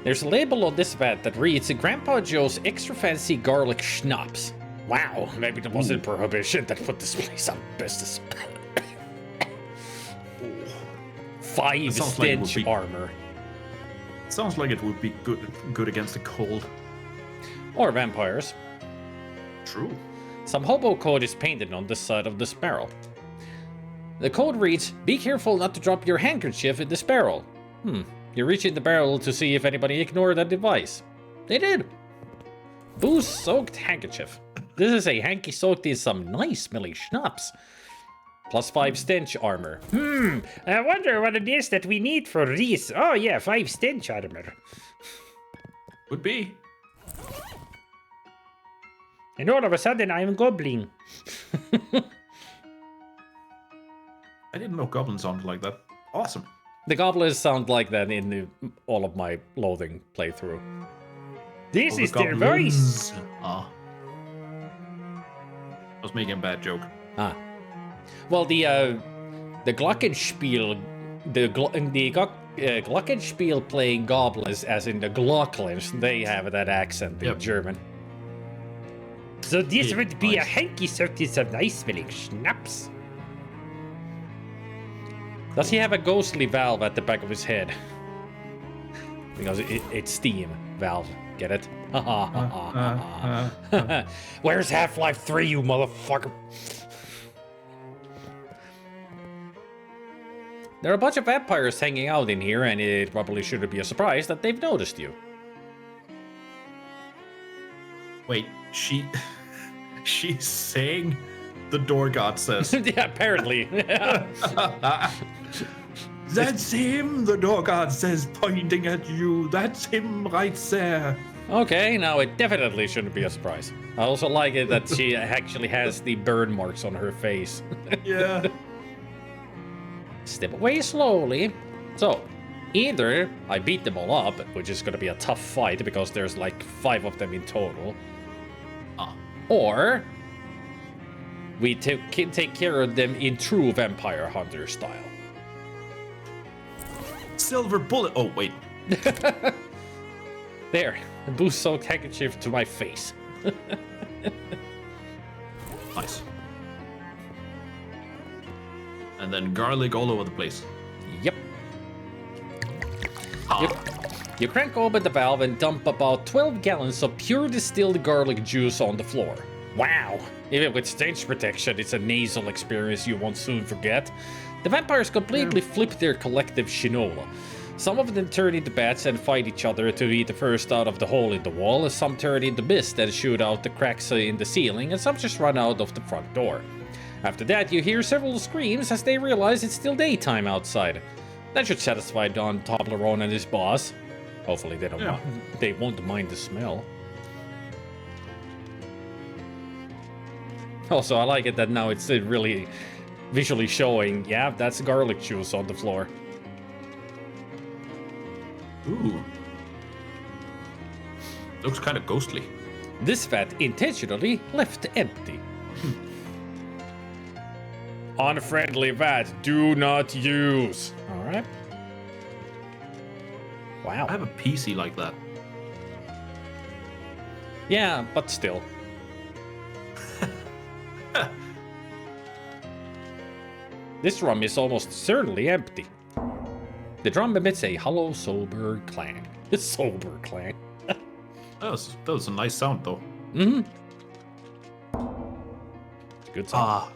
There's a label on this vat that reads Grandpa Joe's extra fancy garlic schnapps. Wow, maybe it wasn't prohibition that put this place out of business. 5 stench armor. Sounds like it would be good against the cold. Or vampires. True. Some hobo code is painted on the side of this barrel. The code reads, "Be careful not to drop your handkerchief in this barrel." You reach in the barrel to see if anybody ignored that device. They did. Booze-soaked handkerchief. This is a hanky soaked in some nice smelling schnapps. +5 stench armor. I wonder what it is that we need for Reese. Oh yeah, 5 stench armor. Would be. And all of a sudden I'm gobbling. I didn't know goblins sounded like that. Awesome. The goblins sound like that in all of my Loathing playthrough. This Oh, is the their voice. goblins. Ah. I was making a bad joke. Well, the Glockenspiel, Glockenspiel playing goblins, as in the Glocklins, they have that accent in Yep. German. So this Yeah, would be a nice. hanky soaked in some nice smelling schnapps. Does he have a ghostly valve at the back of his head? Because it's steam valve. Get it? Where's Half-Life 3, you motherfucker? There are a bunch of vampires hanging out in here, and it probably shouldn't be a surprise that they've noticed you. Wait, she's saying the door god says. Yeah, apparently. That's him, the door god says, pointing at you. That's him right there. Okay, now it definitely shouldn't be a surprise. I also like it that she actually has the burn marks on her face. Yeah. Step away slowly. So, either I beat them all up, which is gonna be a tough fight because there's like 5 of them in total, or we can take care of them in true vampire hunter style. Silver bullet. Oh, wait. There, a booze-soaked handkerchief to my face. Nice. And then garlic all over the place. Yep. You crank open the valve and dump about 12 gallons of pure distilled garlic juice on the floor. Wow! Even with stench protection, it's a nasal experience you won't soon forget. The vampires completely flip their collective shinola. Some of them turn into bats and fight each other to be the first out of the hole in the wall, some turn into mist and shoot out the cracks in the ceiling, and some just run out of the front door. After that, you hear several screams as they realize it's still daytime outside. That should satisfy Don Toblerone and his boss. Hopefully they won't mind the smell. Also, I like it that now it's really visually showing, yeah, that's garlic juice on the floor. Ooh. Looks kind of ghostly. This vat intentionally left empty. Unfriendly vat, do not use. Alright. Wow. I have a PC like that. Yeah, but still. This drum is almost certainly empty. The drum emits a hollow, sober clang. It's sober clang. That was a nice sound, though. Mm-hmm. Good sound.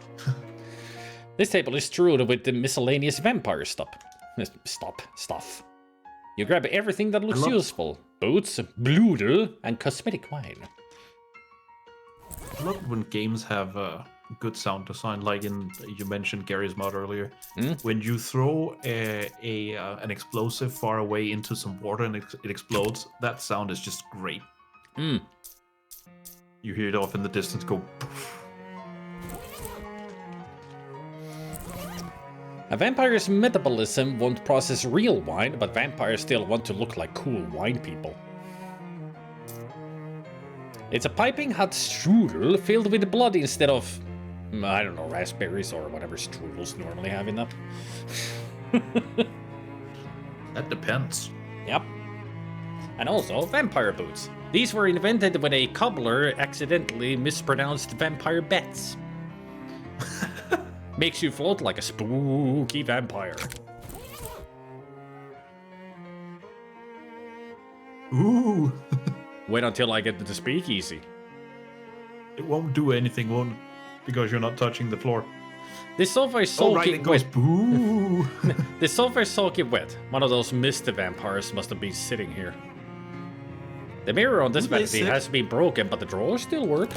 This table is strewn with the miscellaneous vampire stuff. You grab everything that looks useful. Boots, bloodel, and cosmetic wine. I love it when games have good sound design, like you mentioned Gary's mod earlier. When you throw an explosive far away into some water and it explodes, that sound is just great. You hear it off in the distance go poof. A vampire's metabolism won't process real wine, but vampires still want to look like cool wine people. It's a piping hot strudel filled with blood instead of, I don't know, raspberries or whatever strudels normally have in them. That depends. Yep. And also, vampire boots. These were invented when a cobbler accidentally mispronounced vampire bats. Makes you float like a spooky vampire. Ooh. Wait until I get to the speakeasy. It won't do anything, won't, because you're not touching the floor. This sofa is Oh, right, soaking it goes wet. boo. This sofa is soaking wet. One of those misty vampires must have been sitting here. The mirror on this Do they vanity sit? has been broken, but the drawers still work.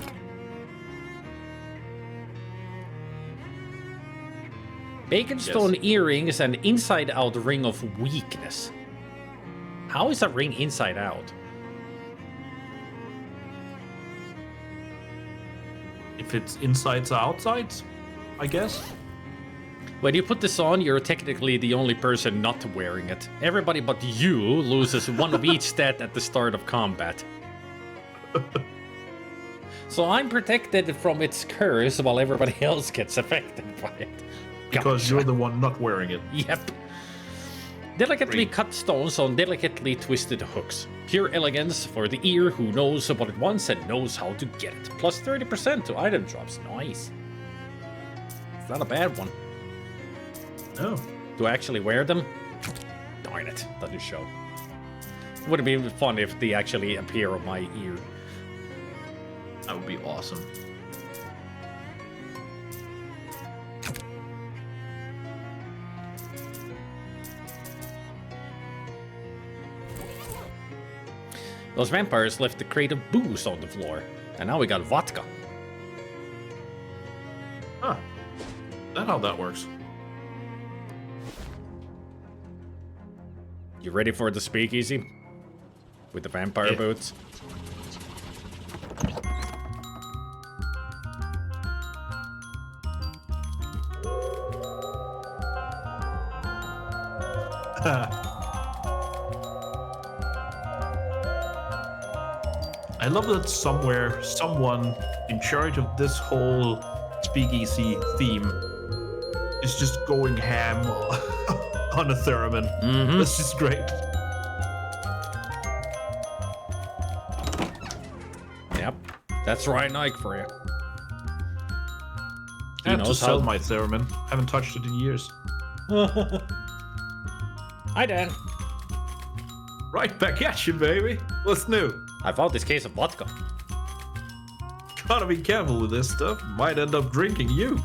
Baconstone earrings and inside-out ring of weakness. How is a ring inside out? If it's insides or outsides, I guess. When you put this on, you're technically the only person not wearing it. Everybody but you loses one of each stat at the start of combat. So I'm protected from its curse while everybody else gets affected by it. Because Gotcha. you're the one not wearing it. Yep. Delicately Great. cut stones on delicately twisted hooks. Pure elegance for the ear who knows what it wants and knows how to get it. Plus 30% to item drops. Nice. It's not a bad one. No. Do I actually wear them? Darn it, doesn't show. Would it be fun if they actually appear on my ear? That would be awesome. Those vampires left the crate of booze on the floor, and now we got vodka. Huh. That's how that works. You ready for the speakeasy? With the vampire Yeah. boots? I love that somewhere, someone in charge of this whole speakeasy theme is just going ham on a theremin. Mm-hmm. That's just great. Yep. That's Ryan Ike for you. I have to knows sell how- my theremin. Haven't touched it in years. Hi, Dan. Right back at you, baby. What's new? I found this case of vodka. Gotta be careful with this stuff. Might end up drinking you.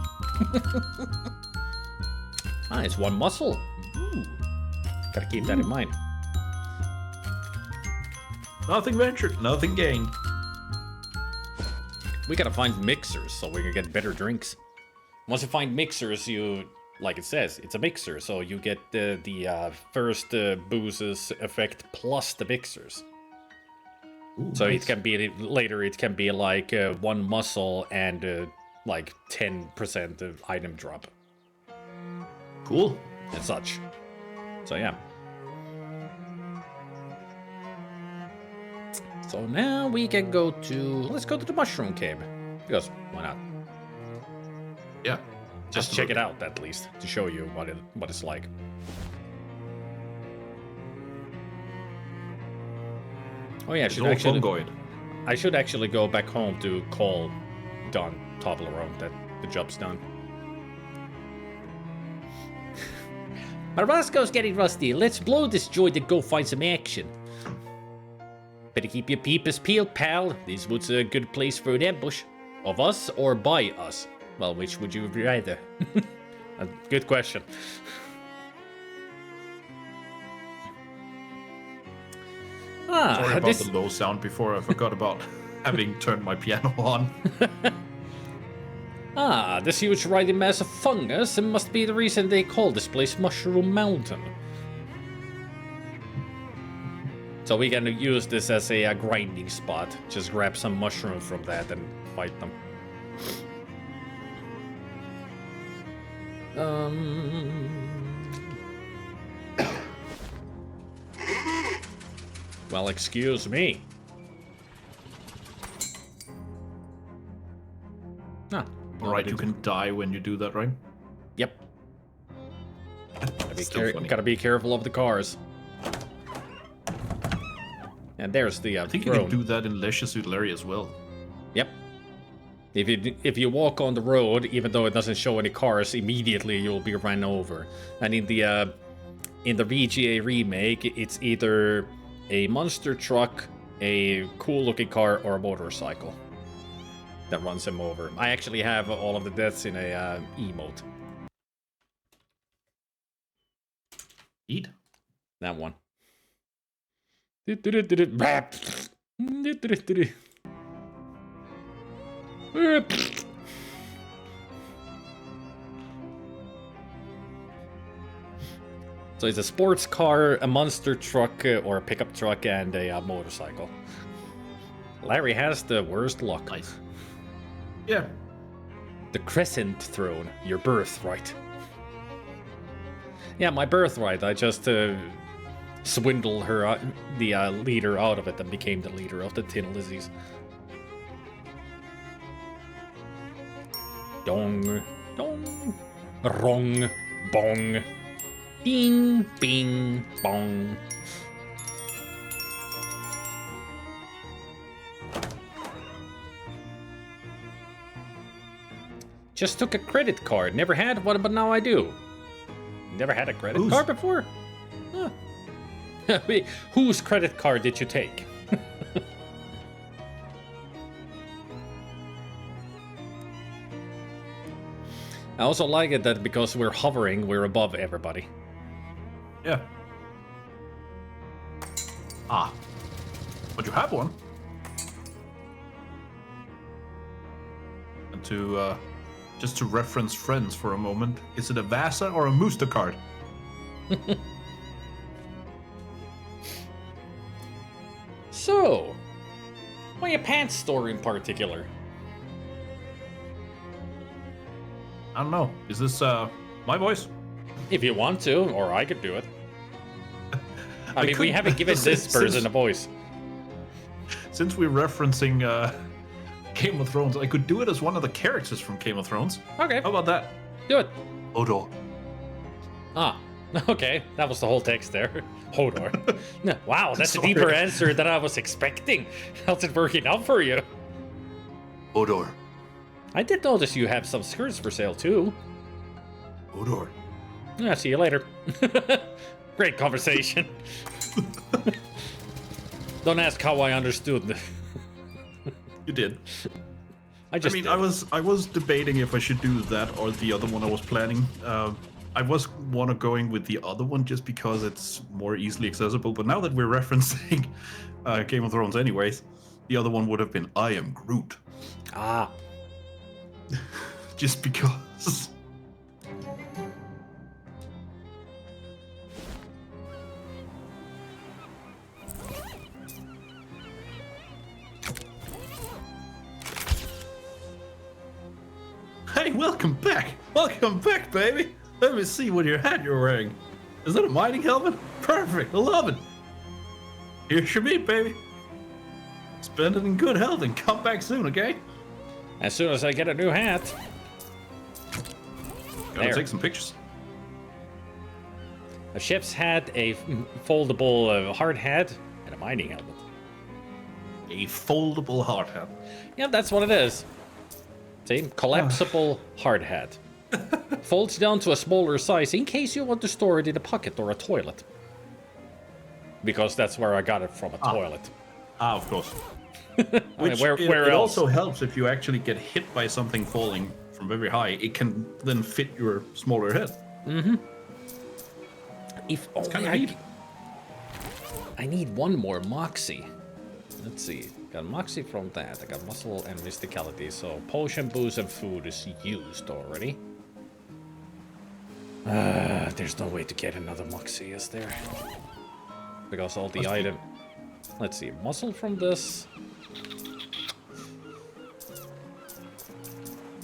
Ah, it's one muscle. Ooh. Gotta keep that in mind. Nothing ventured, nothing gained. We gotta find mixers so we can get better drinks. Once you find mixers, you, like it says, it's a mixer, so you get the first boozes effect plus the mixers. Ooh, So nice. it can be later. It can be like one muscle and like 10% of item drop Cool. and such. So yeah. So now we can go to, let's go to the mushroom cave, because why not? Yeah. Just check it out at least to show you what it's like. Oh yeah, I should actually go back home to call Don Toblerone that the job's done. My Roscoe's getting rusty. Let's blow this joint and go find some action. Better keep your peepers peeled, pal. This was a good place for an ambush. Of us or by us? Well, which would you rather? A good question. Sorry about this... the low sound before. I forgot about having turned my piano on. This huge riding mass of fungus must be the reason they call this place Mushroom Mountain. So we can use this as a grinding spot. Just grab some mushroom from that and fight them. Well, excuse me. Ah, Alright, you can die when you do that, right? Yep. Still funny. Gotta be careful of the cars. And there's the I think you throne. can do that in Leisure Suit Larry as well. Yep. If you walk on the road, even though it doesn't show any cars, immediately you'll be run over. And in the VGA remake, it's either a monster truck, a cool-looking car, or a motorcycle. that runs him over. I actually have all of the deaths in a emote. Eat. That one. So it's a sports car, a monster truck, or a pickup truck, and a motorcycle. Larry has the worst luck. Nice. Yeah. The Crescent Throne, your birthright. Yeah, my birthright. I just swindled her, the leader, out of it and became the leader of the Tin Lizzies. Dong, dong, rong, bong, bing, bing, bong. Just took a credit card. Never had one, but now I do. Never had a credit card before? Huh. Wait, whose credit card did you take? I also like it that because we're hovering, we're above everybody. Yeah. Ah. But you have one. And to, just to reference Friends for a moment, is it a Vasa or a Mooster card? So, why a pants store in particular? I don't know. Is this, my voice? If you want to, or I could do it. I mean, we couldn't- haven't given this since- person a voice. Since we're referencing, Game of Thrones, I could do it as one of the characters from Game of Thrones. Okay, How about that? do it. Hodor. Ah, okay, that was the whole text there. Hodor. No, wow, that's a Sorry. deeper answer than I was expecting. How's it working out for you? Hodor. I did notice you have some skirts for sale too. Hodor. Yeah, see you later. Great conversation. Don't ask how I understood. You did. I just I mean, did. I was debating if I should do that or the other one I was planning. I was going with the other one just because it's more easily accessible. But now that we're referencing Game of Thrones, anyways, the other one would have been I Am Groot, Ah, just because. Hey, welcome back! Welcome back, baby! Let me see what your hat you're wearing. Is that a mining helmet? Perfect, I love it! Here's your meat, baby! Spend it in good health and come back soon, okay? as soon as I get a new hat. Gotta There. take some pictures. A ship's hat, a foldable hard hat, and a mining helmet. A foldable hard hat. Yeah, that's what it is. See, collapsible hard hat. Folds down to a smaller size in case you want to store it in a pocket or a toilet. Because that's where I got it from, a toilet. Ah, of course. I mean, Which where it else? also helps if you actually get hit by something falling from very high. It can then fit your smaller head. If Kind only of neat. I need one more Moxie. Let's see. Got Moxie from that. I got Muscle and Mysticality. So Potion, Booze, and Food is used already. There's no way to get another Moxie, is there? Because all the item... Let's see. Muscle from this.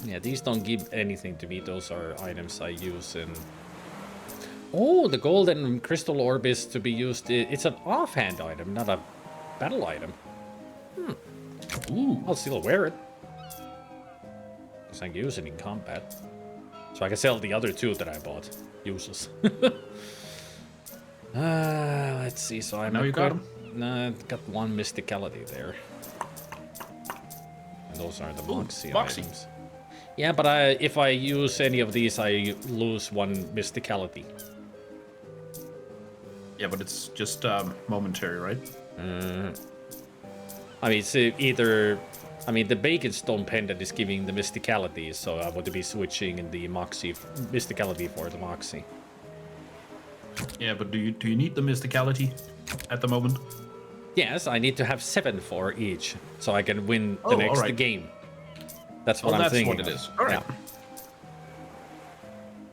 Yeah, these don't give anything to me. Those are items I use in... Oh, the golden crystal orb is to be used. It's an offhand item, not a battle item. Ooh, I'll still wear it. Because I can use it in combat. So I can sell the other two that I bought. Useless. Let's see. So I'm Now you got Nah, got one mysticality there. And those are the Moxie Moxie. items. Yeah, but if I use any of these, I lose one mysticality. Yeah, but it's just momentary, right? I mean, it's either I mean, the Bacon Stone pendant is giving the mysticality, so I would be switching in the Moxie mysticality for the Moxie. Yeah, but do you need the mysticality at the moment? Yes, I need to have 7 for each, so I can win the next alright. game. That's what I'm that's thinking. what it is. All right. Yeah.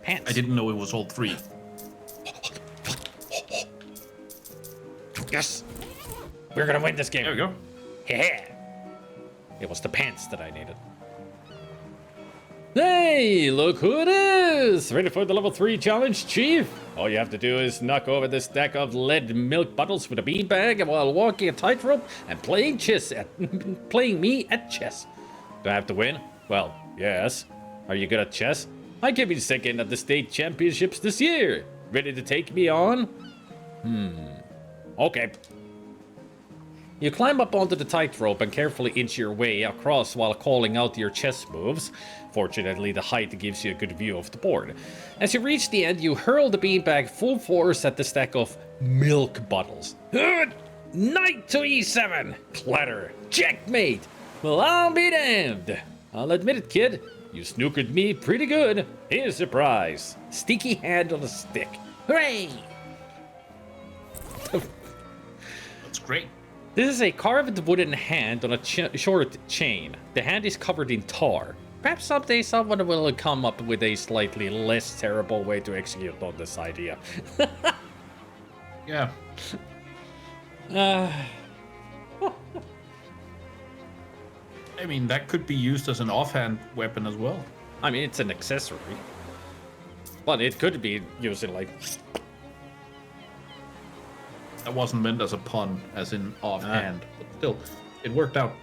Pants. I didn't know it was all 3. Yes! We're gonna win this game. There we go. Yeah. It was the pants that I needed. Hey, look who it is! Ready for the level 3 challenge, Chief? All you have to do is knock over this stack of lead milk bottles with a beanbag while walking a tightrope and playing me at chess. Do I have to win? Well, yes. Are you good at chess? I came in second at the state championships this year. Ready to take me on? Okay. You climb up onto the tightrope and carefully inch your way across while calling out your chess moves. Fortunately, the height gives you a good view of the board. As you reach the end, you hurl the beanbag full force at the stack of milk bottles. Knight to e7! Clatter! Checkmate! Well, I'll be damned! I'll admit it, kid. You snookered me pretty good. Here's a prize. Sticky hand on a stick. Hooray! That's great. This is a carved wooden hand on a short chain. The hand is covered in tar. Perhaps someday someone will come up with a slightly less terrible way to execute on this idea. Yeah. I mean, that could be used as an offhand weapon as well. I mean, it's an accessory. But it could be used in like... That wasn't meant as a pun, as in offhand. But still, it worked out.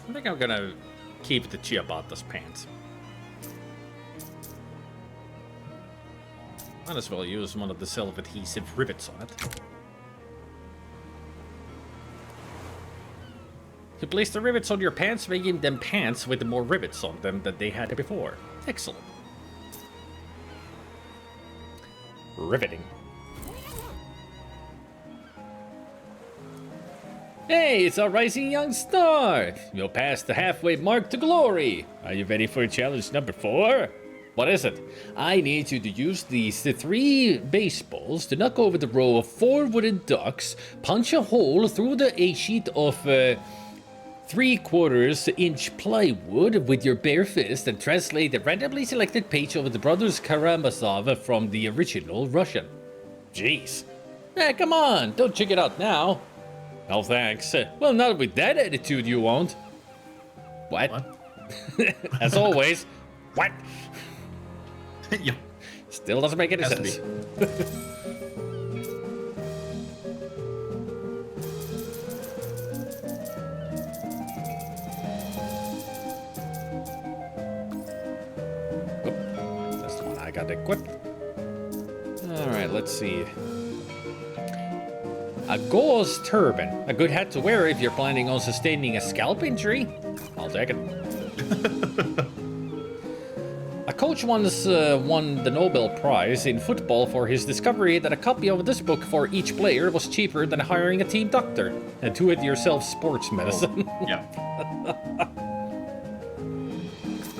I think I'm gonna keep the Ciabatta's pants. Might as well use one of the self-adhesive rivets on it. To place the rivets on your pants, making them pants with more rivets on them than they had before. Excellent. Riveting. Hey, it's our rising young star! You'll pass the halfway mark to glory! Are you ready for challenge number 4? What is it? I need you to use these 3 baseballs to knock over the row of 4 wooden ducks, punch a hole through a sheet of 3/4-inch plywood with your bare fist, and translate the randomly selected page of the Brothers Karamazov from the original Russian. Jeez. Hey, come on, don't check it out now. No thanks. Well, not with that attitude you won't. What? As always. What? Yeah. Still doesn't make any Has to sense. Oop, that's the one I got equipped. Alright, let's see. A gauze turban. A good hat to wear if you're planning on sustaining a scalp injury. I'll take it. A coach once won the Nobel Prize in football for his discovery that a copy of this book for each player was cheaper than hiring a team doctor. And do-it-yourself sports medicine. Yeah.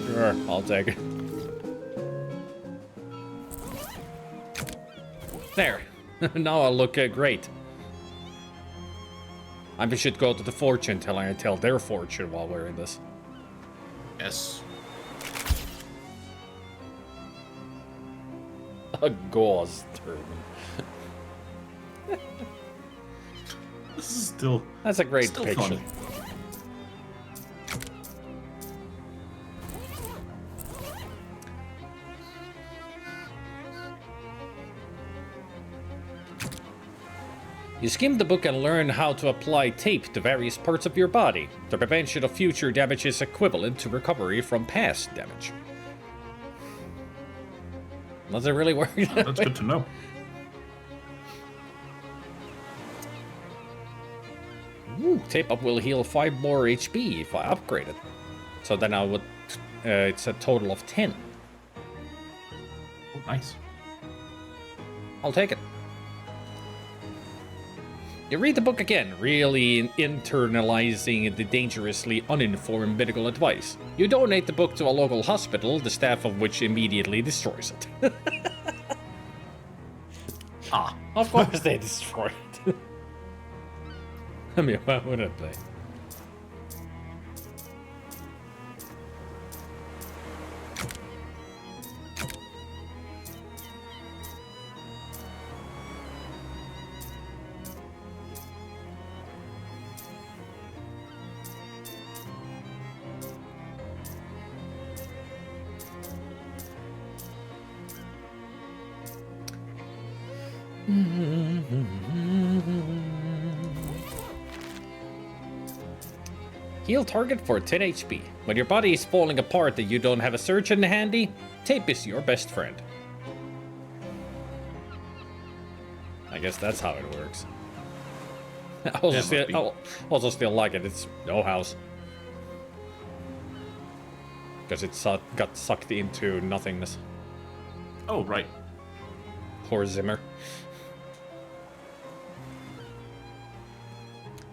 Sure, I'll take it. There. Now I'll look great. I should go to the fortune teller and tell their fortune while we're in this. Yes. A gauze turban. This is still. That's a great Still picture. fun. You skim the book and learn how to apply tape to various parts of your body. The prevention of future damage is equivalent to recovery from past damage. Does it really work? That's good to know. Ooh, tape up will heal 5 more HP if I upgrade it. So then I would... it's a total of 10. Oh, nice. I'll take it. You read the book again, really internalizing the dangerously uninformed medical advice. You donate the book to a local hospital, the staff of which immediately destroys it. Ah. Of course they destroy it. I mean, why wouldn't they? Heal target for 10 HP. When your body is falling apart and you don't have a surgeon handy, tape is your best friend. I guess that's how it works. I also still like it. It's no house. Because it got sucked into nothingness. Oh, right. Poor Zimmer.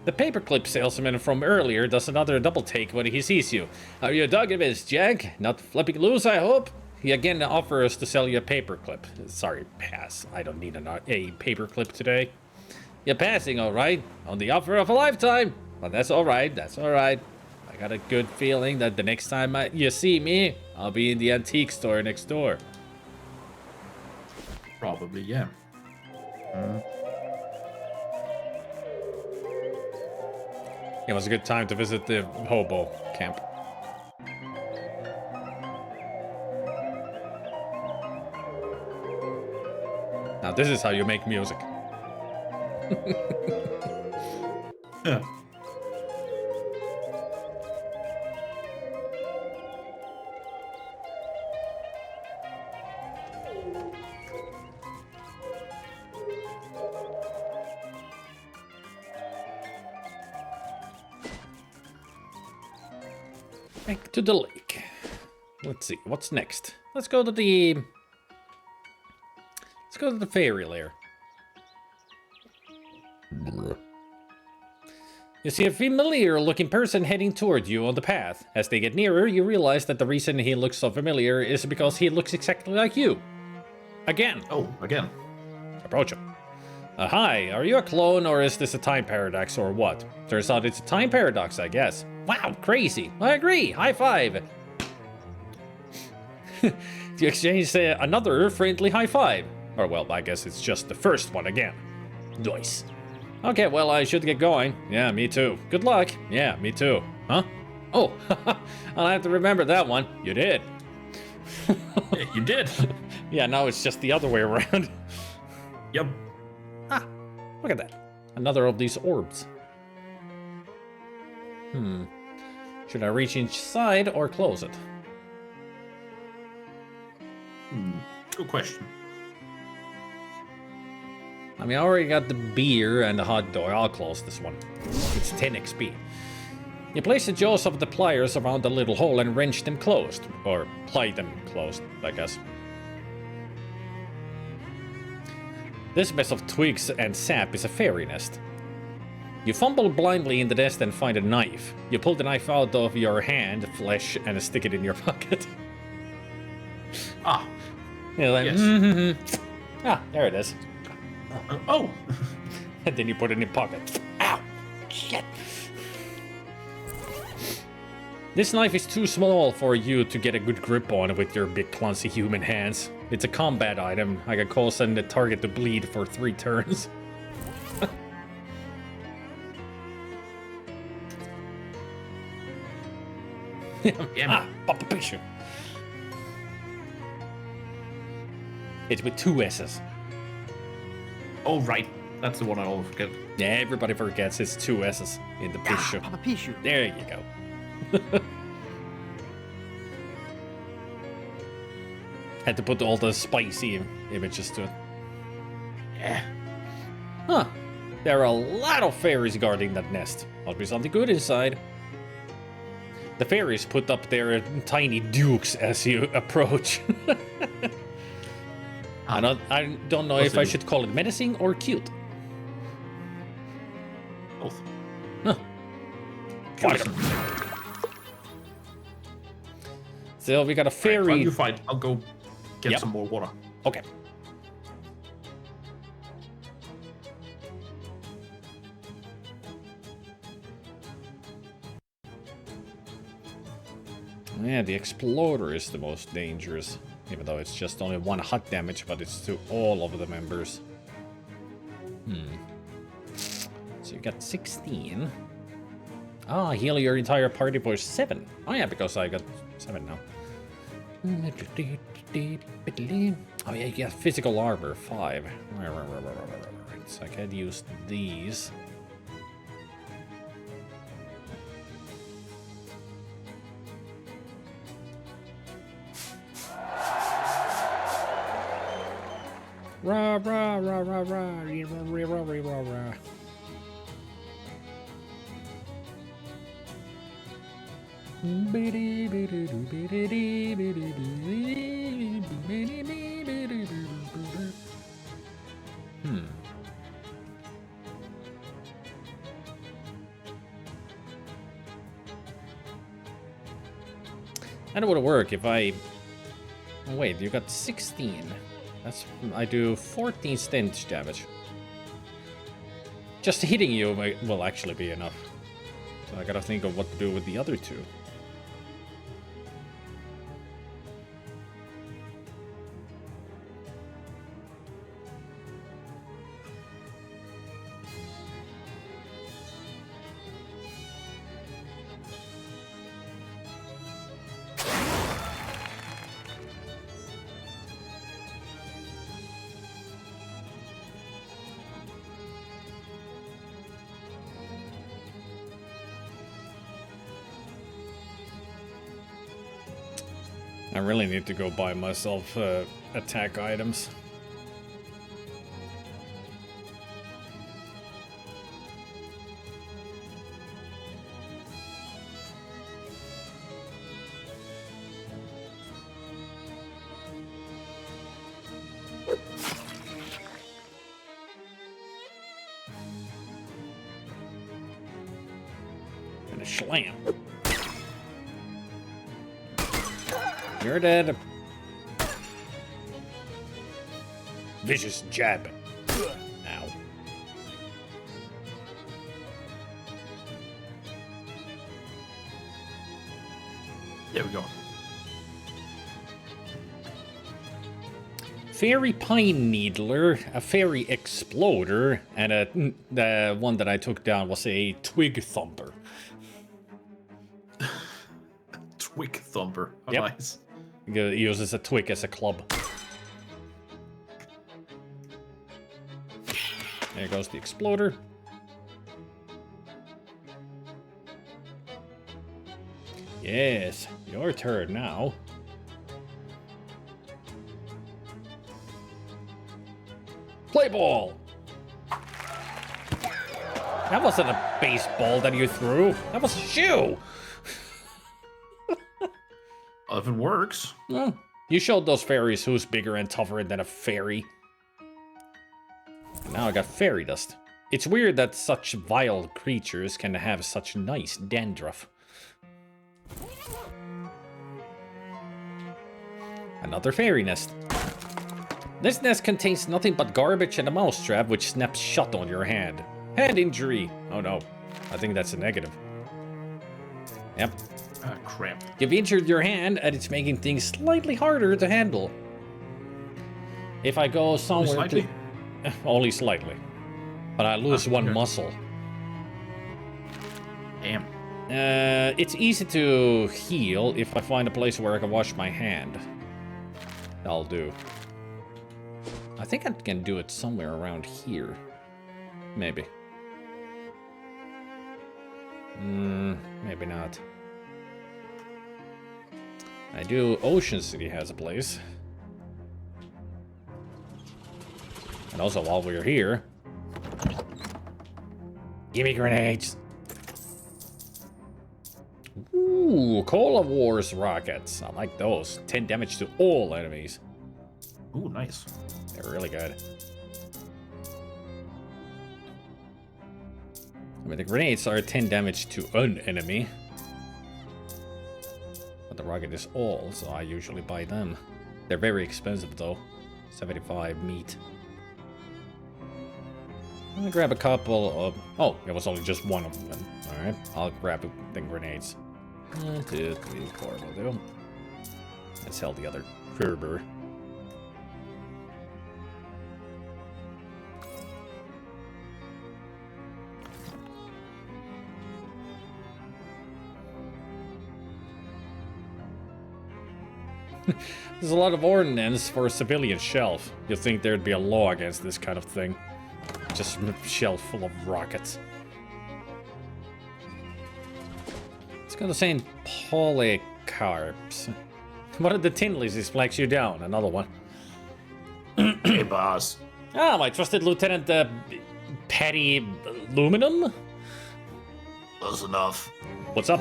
The paperclip salesman from earlier does another double take when he sees you. Are you a dog of his, Jack? Not flipping loose, I hope? He again offers to sell you a paperclip. Sorry, pass. I don't need a paperclip today. You're passing, all right. On the offer of a lifetime. But that's all right. That's all right. I got a good feeling that the next time you see me, I'll be in the antique store next door. Probably, yeah. It was a good time to visit the hobo camp. Now this is how you make music. Yeah. Back to the lake. Let's see, what's next? Let's go to the fairy lair. You see a familiar looking person heading toward you on the path. As they get nearer, you realize that the reason he looks so familiar is because he looks exactly like you. Again. Oh, again. Approach him. Hi, are you a clone or is this a time paradox or what? Turns out it's a time paradox, I guess. Wow, crazy. I agree. High five. You exchange another friendly high five. Or well, I guess it's just the first one again. Nice. Okay, well, I should get going. Yeah, me too. Good luck. Yeah, me too. Huh? Oh, I'll have to remember that one. You did. Yeah, you did. Yeah, now it's just the other way around. Yep. Ah, look at that. Another of these orbs. Should I reach inside or close it? Good question. I mean, I already got the beer and the hot dog. I'll close this one. It's 10 XP. You place the jaws of the pliers around the little hole and wrench them closed. Or ply them closed, I guess. This mess of twigs and sap is a fairy nest. You fumble blindly in the nest and find a knife. You pull the knife out of your hand, flesh, and stick it in your pocket. Ah. You're like, Yes. Ah, there it is. Oh. And then you put it in your pocket. Ow! Shit! This knife is too small for you to get a good grip on with your big clumsy human hands. It's a combat item. I can cause the target to bleed for 3 turns. Yeah. Papa picture. It's with 2 S's. Oh, right. That's the one I always forget. Yeah, everybody forgets it's 2 S's in the picture. Papa Pichu. There you go. Had to put all the spicy images to it. Yeah. Huh. There are a lot of fairies guarding that nest. Must be something good inside. The fairies put up their tiny dukes as you approach. I don't know if I should call it menacing or cute. Both. Huh. Fight 'em. So we got a fairy. While you fight, I'll go get Yep. some more water. Okay. Yeah, the exploder is the most dangerous, even though it's just only 1 hot damage, but it's to all of the members. So you got 16. Ah, heal your entire party for 7. Oh yeah, because I got 7 now. Oh yeah, you got physical armor, 5. Right, so I can use these. Rah, rah, rah, rah, rah, rah, rah, rah, rah, rah. That would work if I... Oh, wait, you got 16. That's... I do 14 stench damage. Just hitting you will actually be enough. So I gotta think of what to do with the other 2. I really need to go buy myself attack items. And a slam. You're dead. Vicious jab. Ow. There we go. Fairy Pine Needler, a Fairy Exploder, and the one that I took down was a Twig Thumper. Twig Thumper. Oh, Yep. nice. It uses a twig as a club. There goes the Exploder. Yes, your turn now. Play ball! That wasn't a baseball that you threw. That was a shoe! Well, if it works. Well, you showed those fairies who's bigger and tougher than a fairy. And now I got fairy dust. It's weird that such vile creatures can have such nice dandruff. Another fairy nest. This nest contains nothing but garbage and a mousetrap which snaps shut on your hand. Hand injury. Oh no, I think that's a negative. Yep. Ah, crap. You've injured your hand and it's making things slightly harder to handle. If I go somewhere slightly? only slightly. But I lose one okay. muscle. Damn. It's easy to heal if I find a place where I can wash my hand. That'll do. I think I can do it somewhere around here. Maybe. Maybe not. I do. Ocean City has a place. And also, while we're here, Gimme grenades. Ooh, Cola Wars rockets. I like those. 10 damage to all enemies. Ooh, nice. They're really good. I mean, the grenades are 10 damage to an enemy. But the rocket is all, so I usually buy them. They're very expensive though. 75 meat. I'm gonna grab a couple of... Oh, it was only just one of them. Alright, I'll grab the grenades. 1, 2, 3, 4 will do. Let's sell the other Kerber. There's a lot of ordnance for a civilian shelf. You'd think there'd be a law against this kind of thing. Just a shelf full of rockets. It's got the same polycarps. What did the tin lizards flags you down? Another one. Hey, boss. Ah, my trusted Lieutenant Patty Aluminum? Close enough. What's up?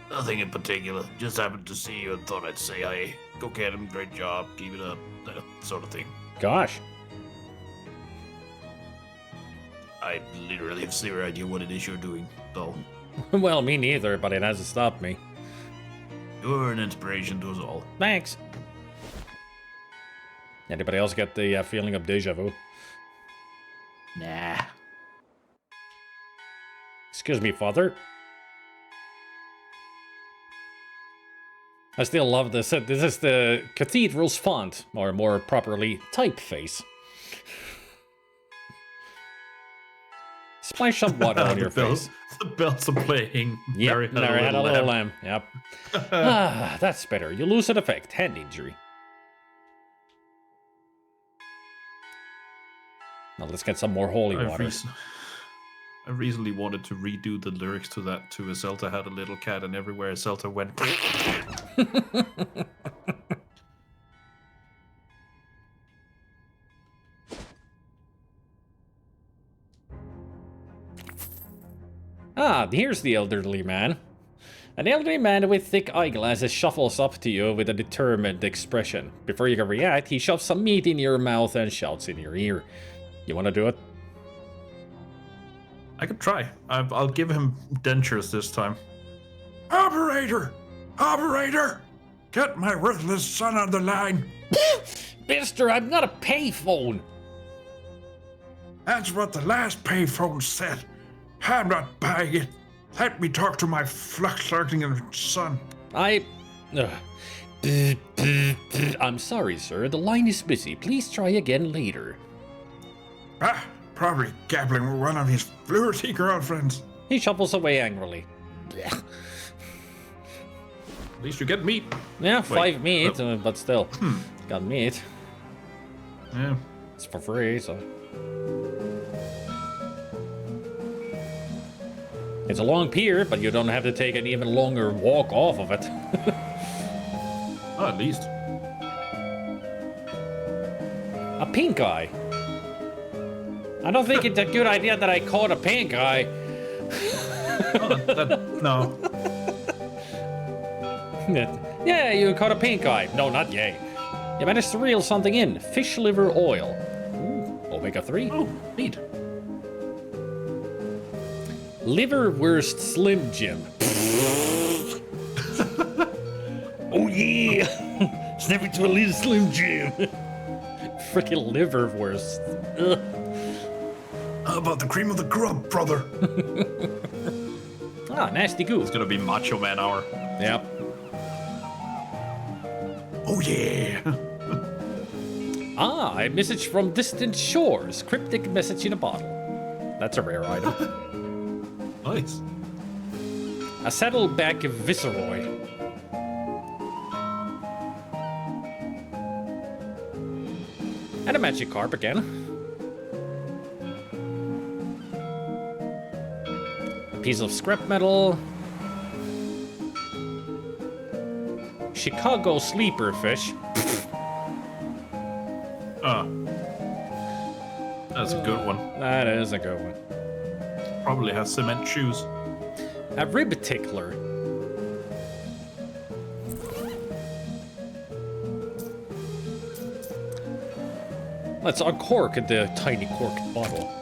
Nothing in particular. Just happened to see you and thought I'd say hi. Go get him. Great job. Keep it up. That sort of thing. Gosh. I literally have zero idea what it is you're doing, though. Well, me neither, but it hasn't stopped me. You're an inspiration to us all. Thanks. Anybody else get the feeling of deja vu? Nah. Excuse me, father. I still love this. This is the cathedral's font, or more properly, typeface. Splash some water on your face. The bells are playing. Yep, Mary Mary had a little lamb. lamb. Yep. Ah, that's better. You lose an effect. Hand injury. Now let's get some more holy water. I recently wanted to redo the lyrics to that to a Zelda had a little cat and everywhere Zelda went. Ah, here's the elderly man. An elderly man with thick eyeglasses shuffles up to you with a determined expression. Before you can react, he shoves some meat in your mouth and shouts in your ear. You wanna do it? I could try. I'll give him dentures this time. Operator! Operator! Get my worthless son on the line! Mister, I'm not a payphone! That's what the last payphone said. I'm not buying it. Let me talk to my flux-flirting son. I'm sorry, sir. The line is busy. Please try again later. Ah, probably gabbling with one of his flirty girlfriends. He shuffles away angrily. At least you get meat. Yeah, 5 meat, oh. but still. Got meat. Yeah. It's for free, so... It's a long pier, but you don't have to take an even longer walk off of it. Oh, at least. A pink eye. I don't think it's a good idea that I caught a pink eye. No. Yeah, you caught a pink eye. No, not yay. You managed to reel something in. Fish liver oil. Ooh, omega-3. Oh, neat. Liverwurst Slim Jim. Oh yeah! Snap it to a little Slim Jim. Freaking liverwurst. Ugh. How about the cream of the crop, brother? Ah, nasty goose. It's gonna be Macho Man hour. Yep. Oh yeah! Ah, a message from distant shores. Cryptic message in a bottle. That's a rare item. Nice. A saddleback viceroy. And a magic carp again. A piece of scrap metal. Chicago sleeper fish. That's a good one. That is a good one. Probably has cement shoes. A rib tickler. Let's uncork the tiny corked bottle.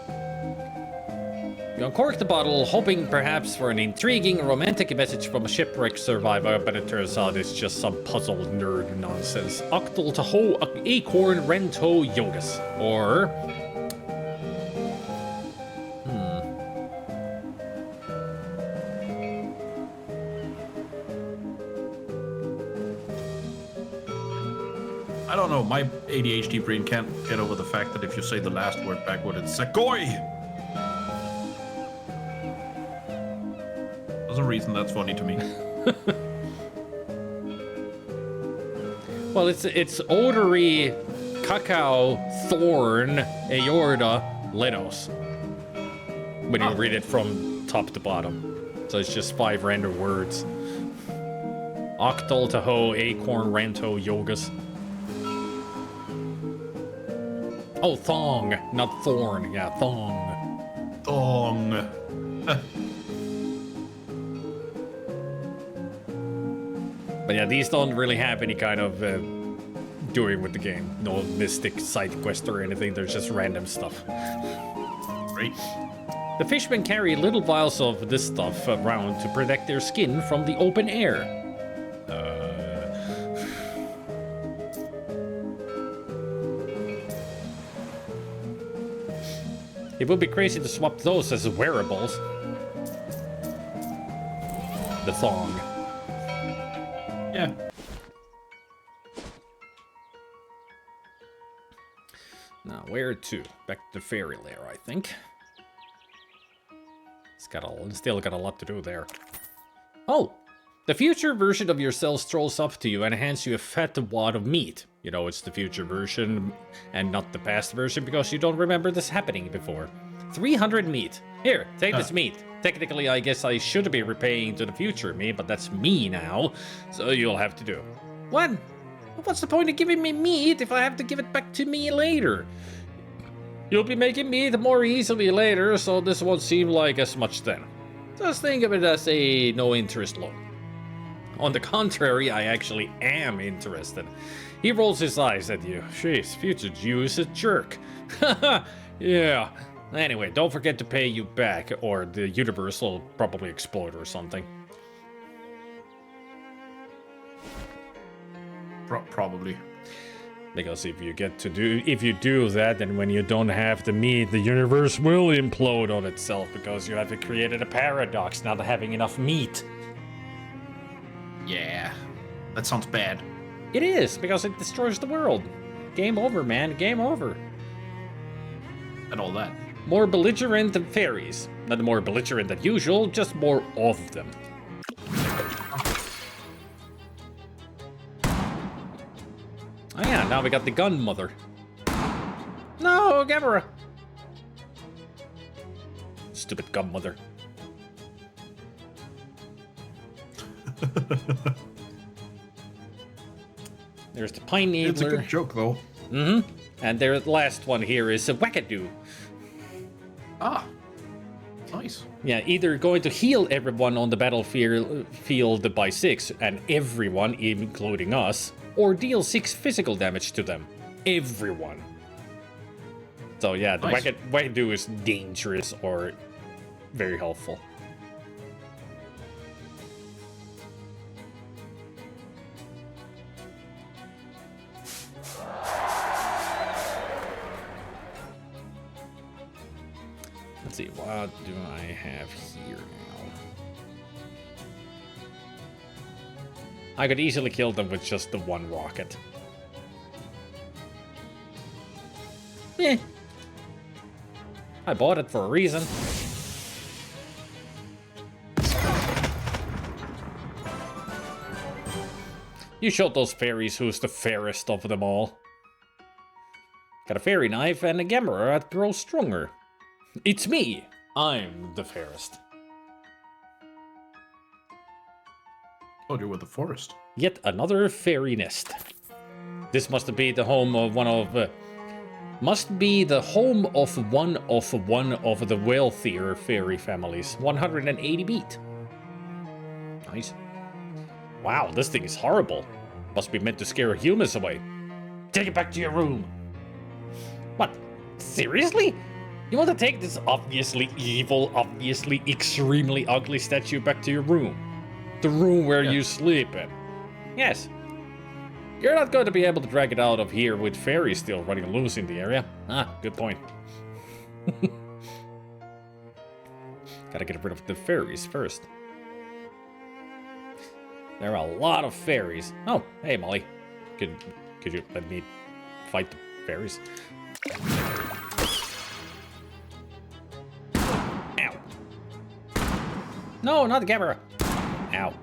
You uncork the bottle, hoping perhaps for an intriguing romantic message from a shipwreck survivor, but it turns out it's just some puzzled nerd nonsense. Octal Taho Acorn Rento Yogus. Or... I don't know, my ADHD brain can't get over the fact that if you say the last word backward, it's Segoy! There's a reason that's funny to me. Well, it's Odory, Cacao, Thorn, Aorta, Letos. When you read it from top to bottom. So it's just 5 random words. Octal Taho Acorn Ranto Yogus. Oh, thong, not thorn. Yeah, thong. Thong. But yeah, these don't really have any kind of doing with the game. No mystic side quest or anything. They're just random stuff. Great. The fishmen carry little vials of this stuff around to protect their skin from the open air. It would be crazy to swap those as wearables. The thong. Yeah. Now, where to? Back to the fairy lair, I think. Still got a lot to do there. Oh! The future version of yourself strolls up to you and hands you a fat wad of meat. You know, it's the future version and not the past version because you don't remember this happening before. 300 meat. Here, take this meat. Technically, I guess I should be repaying to the future me, but that's me now, so you'll have to do. What? What's the point of giving me meat if I have to give it back to me later? You'll be making meat more easily later, so this won't seem like as much then. Just think of it as a no-interest loan. On the contrary, I actually am interested. He rolls his eyes at you. Jeez, future you is a jerk. Haha, yeah. Anyway, don't forget to pay you back, or the universe will probably explode or something. Probably. Because if you do that, then when you don't have the meat, the universe will implode on itself because you have created a paradox not having enough meat. Yeah. That sounds bad. It is, because it destroys the world. Game over, man. Game over. And all that. More belligerent than fairies. Not more belligerent than usual, just more of them. Oh yeah, now we got the gun mother. No, Gamera! Stupid gun mother. There's the pine needler. It's a good joke, though. Mm-hmm. And their last one here is a wackadoo. Ah. Nice. Yeah, either going to heal everyone on the battlefield by 6, and everyone, including us, or deal 6 physical damage to them. Everyone. So yeah, the Nice. wackadoo is dangerous or very helpful. Let's see, what do I have here now? I could easily kill them with just the one rocket. Eh. I bought it for a reason. You showed those fairies who's the fairest of them all. Got a fairy knife and a Gamera that grows stronger. It's me. I'm the fairest. Oh, you're with the forest. Yet another fairy nest. This must be the home of one of Must be the home of one of the wealthier fairy families. 180 beat. Nice. Wow, this thing is horrible. Must be meant to scare humans away. Take it back to your room. What? Seriously? You want to take this obviously evil, obviously extremely ugly statue back to your room? The room where you sleep in? Yes. You're not going to be able to drag it out of here with fairies still running loose in the area. Ah, good point. Gotta get rid of the fairies first. There are a lot of fairies. Oh, hey Molly. Could you let me fight the fairies? Ow. No, not the camera. Ow.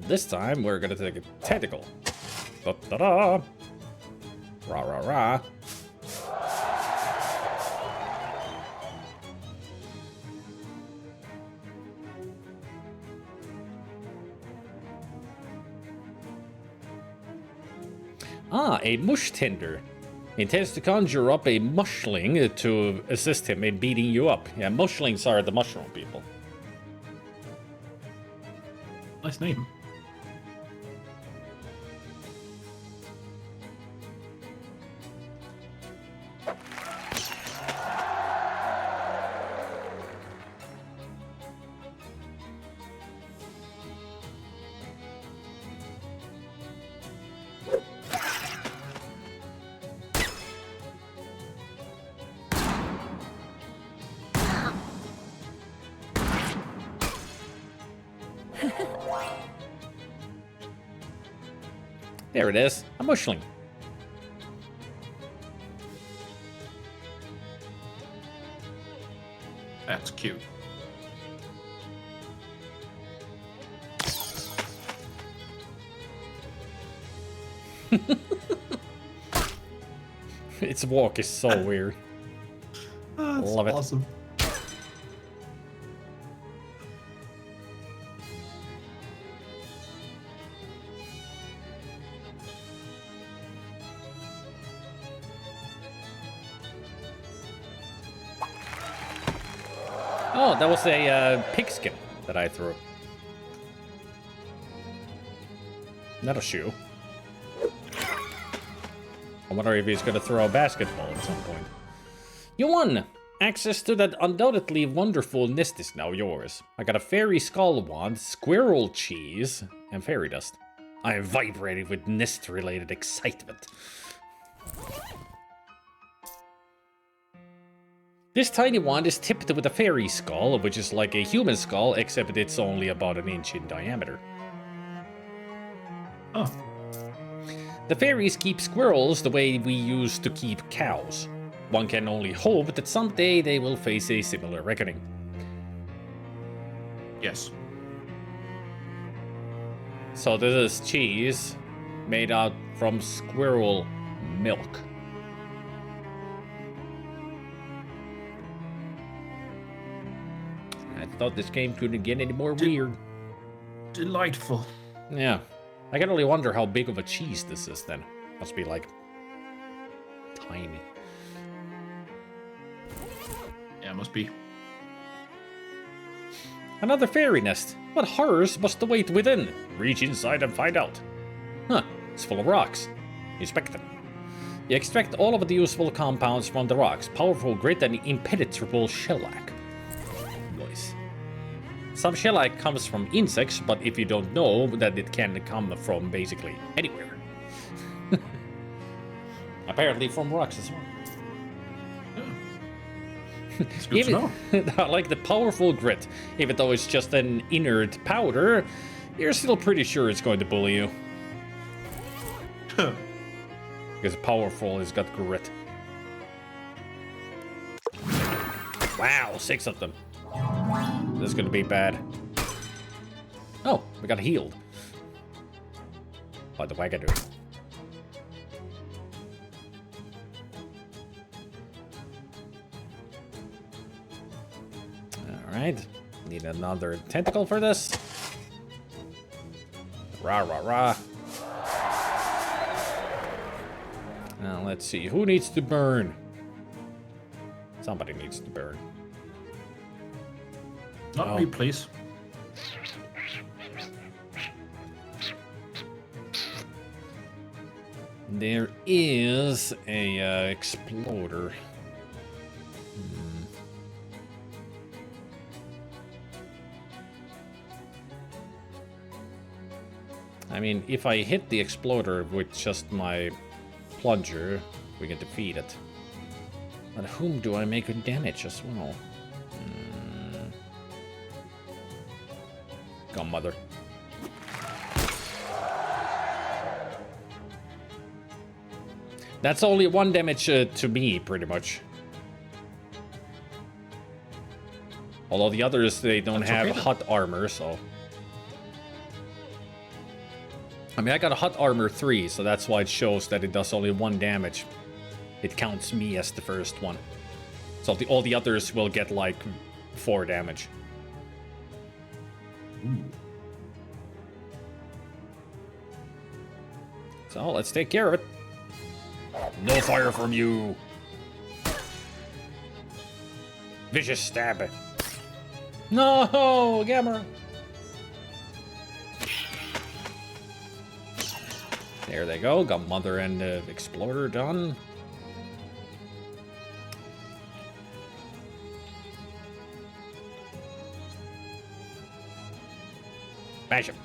This time we're gonna take a tentacle. Da-da-da. Rah-rah-rah. Ah, a mush tender. Intends to conjure up a mushling to assist him in beating you up. Yeah, mushlings are the mushroom people. Nice name. There it is, a mushling. That's cute. Its walk is so weird. Oh, that's Love it. awesome. Oh, that was a pigskin that I threw. Not a shoe. I wonder if he's gonna throw a basketball at some point. You won! Access to that undoubtedly wonderful nest is now yours. I got a fairy skull wand, squirrel cheese, and fairy dust. I am vibrating with nest-related excitement. This tiny wand is tipped with a fairy skull, which is like a human skull, except it's only about an inch in diameter. Oh, The fairies keep squirrels the way we used to keep cows. One can only hope that someday they will face a similar reckoning. yes. So this is cheese made out from squirrel milk. I thought this game couldn't get any more weird. Delightful. Yeah. I can only wonder how big of a cheese this is then. Must be like tiny. Yeah, must be. Another fairy nest. What horrors must await within? Reach inside and find out. Huh, it's full of rocks. Inspect them. You extract all of the useful compounds from the rocks. Powerful grit and impenetrable shellac. Nice. Some shellac comes from insects, but if you don't know, that it can come from basically anywhere. Apparently from rocks as well. It's good to know. Like the powerful grit, even though it's just an inert powder, you're still pretty sure it's going to bully you. Because powerful has got grit. Wow, 6 of them. This is gonna be bad. Oh, we got healed. By the Wagadu. Alright. Need another tentacle for this. Rah, rah, rah. Now, let's see. Who needs to burn? Somebody needs to burn. Not me, please. There is a exploder. I mean, if I hit the exploder with just my plunger, we can defeat it. But whom do I make damage as well? Come, mother. That's only 1 damage to me, pretty much. Although the others, they don't have hot armor, so... I mean, I got a hot armor 3, so that's why it shows that it does only 1 damage. It counts me as the first one. So all the others will get, like, 4 damage. So, let's take care of it. No fire from you. Vicious stab. No, Gamma. There they go. Got Mother and Explorer done. Bash him.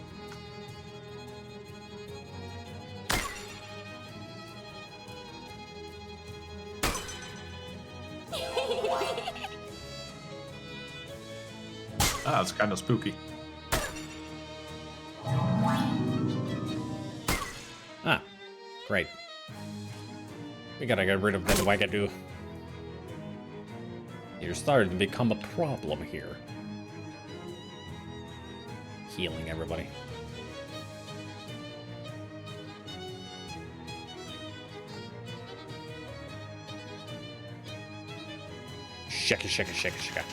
Ah, it's kind of spooky. Ah, great. We gotta get rid of that wagadoo. You're starting to become a problem here. Healing everybody. Shaka, shaka, shaka, shaka.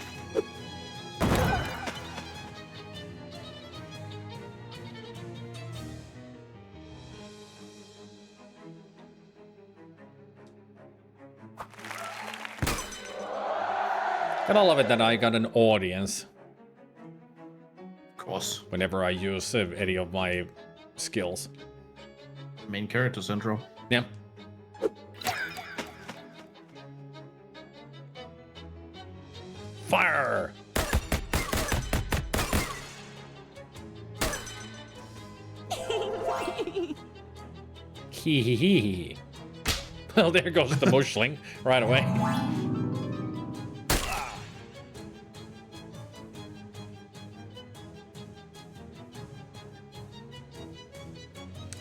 Gotta love it that I got an audience Of course. whenever I use any of my skills. Main character syndrome. Yeah. Fire! Hee hee hee. Well, there goes the bushling right away.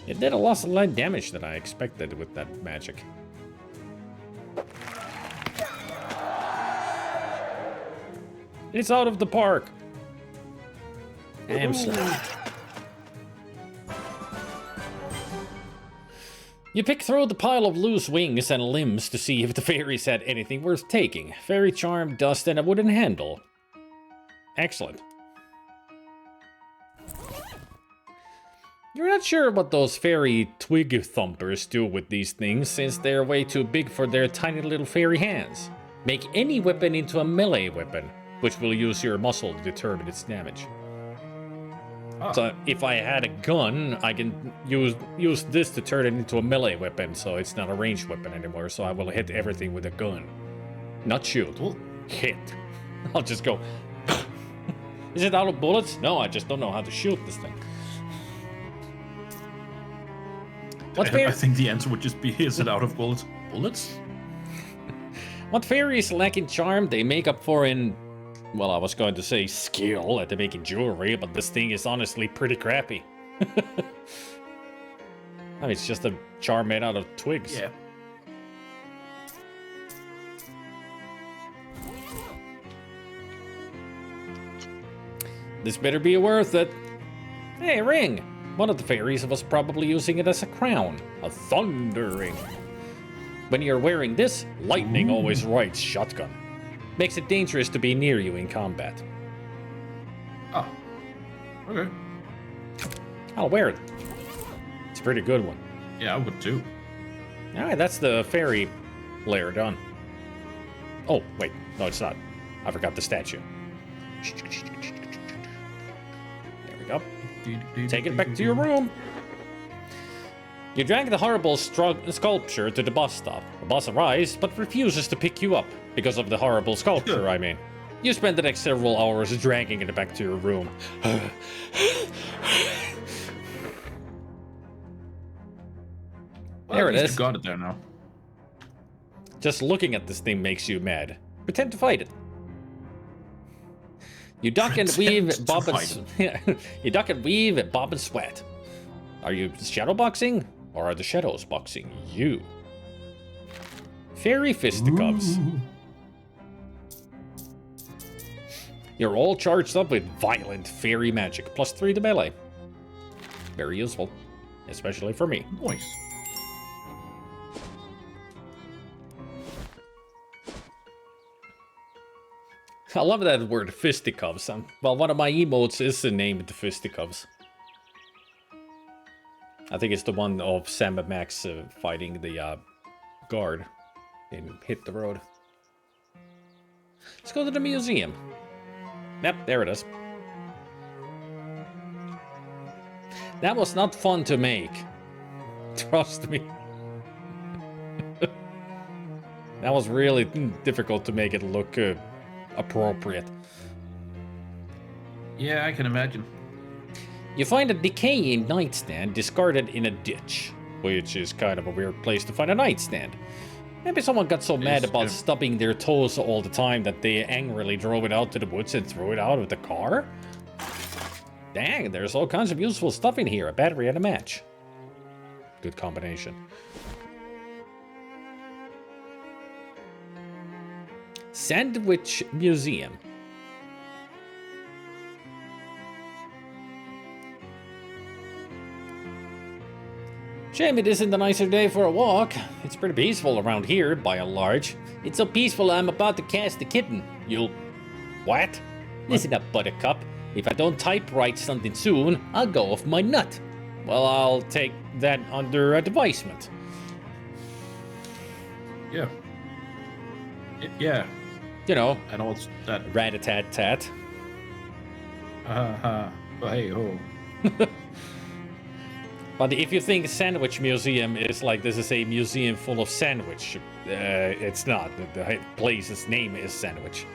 It did a lot of damage than I expected with that magic. It's out of the park. Damn slow. You pick through the pile of loose wings and limbs to see if the fairies had anything worth taking. Fairy charm, dust, and a wooden handle. Excellent. You're not sure what those fairy twig thumpers do with these things, since they're way too big for their tiny little fairy hands. Make any weapon into a melee weapon, which will use your muscle to determine its damage. Oh. So if I had a gun, I can use this to turn it into a melee weapon, so it's not a ranged weapon anymore, so I will hit everything with a gun. Not shoot. Hit. I'll just go... Is it out of bullets? No, I just don't know how to shoot this thing. I think the answer would just be, is it out of bullets? Bullets? What fairies lack in charm, they make up for in... Well, I was going to say skill at making jewelry, but this thing is honestly pretty crappy. I mean, it's just a charm made out of twigs. Yeah. This better be worth it. Hey, ring! One of the fairies was probably using it as a crown. A thunder ring. When you're wearing this, lightning always rides shotgun. Makes it dangerous to be near you in combat. Oh. Okay. I'll wear it. It's a pretty good one. Yeah, I would too. Alright, that's the fairy layer done. Oh, wait. No, it's not. I forgot the statue. There we go. Take it back to your room. You drag the horrible sculpture to the bus stop. The bus arrives, but refuses to pick you up because of the horrible sculpture, I mean. You spend the next several hours dragging it back to your room. There it is. You got it there now. Just looking at this thing makes you mad. Pretend to fight it. You duck and weave, bob and you duck and weave, bob and sweat. Are you shadow boxing, or are the shadows boxing you? Fairy fisticuffs. You're all charged up with violent fairy magic, +3 to melee. Very useful, especially for me. Nice. I love that word, fisticuffs. Well, one of my emotes is named fisticuffs. I think it's the one of Sam and Max fighting the guard in Hit the Road. Let's go to the museum. Yep, there it is. That was not fun to make. Trust me. That was really difficult to make it look appropriate. Yeah, I can imagine. You find a decaying nightstand discarded in a ditch, which is kind of a weird place to find a nightstand. Maybe someone got so mad about stubbing their toes all the time that they angrily drove it out to the woods and threw it out of the car? Dang, there's all kinds of useful stuff in here. A battery and a match. Good combination. Sandwich Museum. Shame it isn't a nicer day for a walk. It's pretty peaceful around here, by and large. It's so peaceful I'm about to cast the kitten. You'll... What? Listen up, Buttercup. If I don't typewrite something soon, I'll go off my nut. Well, I'll take that under advisement. Yeah. Yeah. You know, I know it's that. rat-a-tat-tat. But hey, ho. But if you think Sandwich Museum is like this is a museum full of sandwich, it's not. The place's name is Sandwich.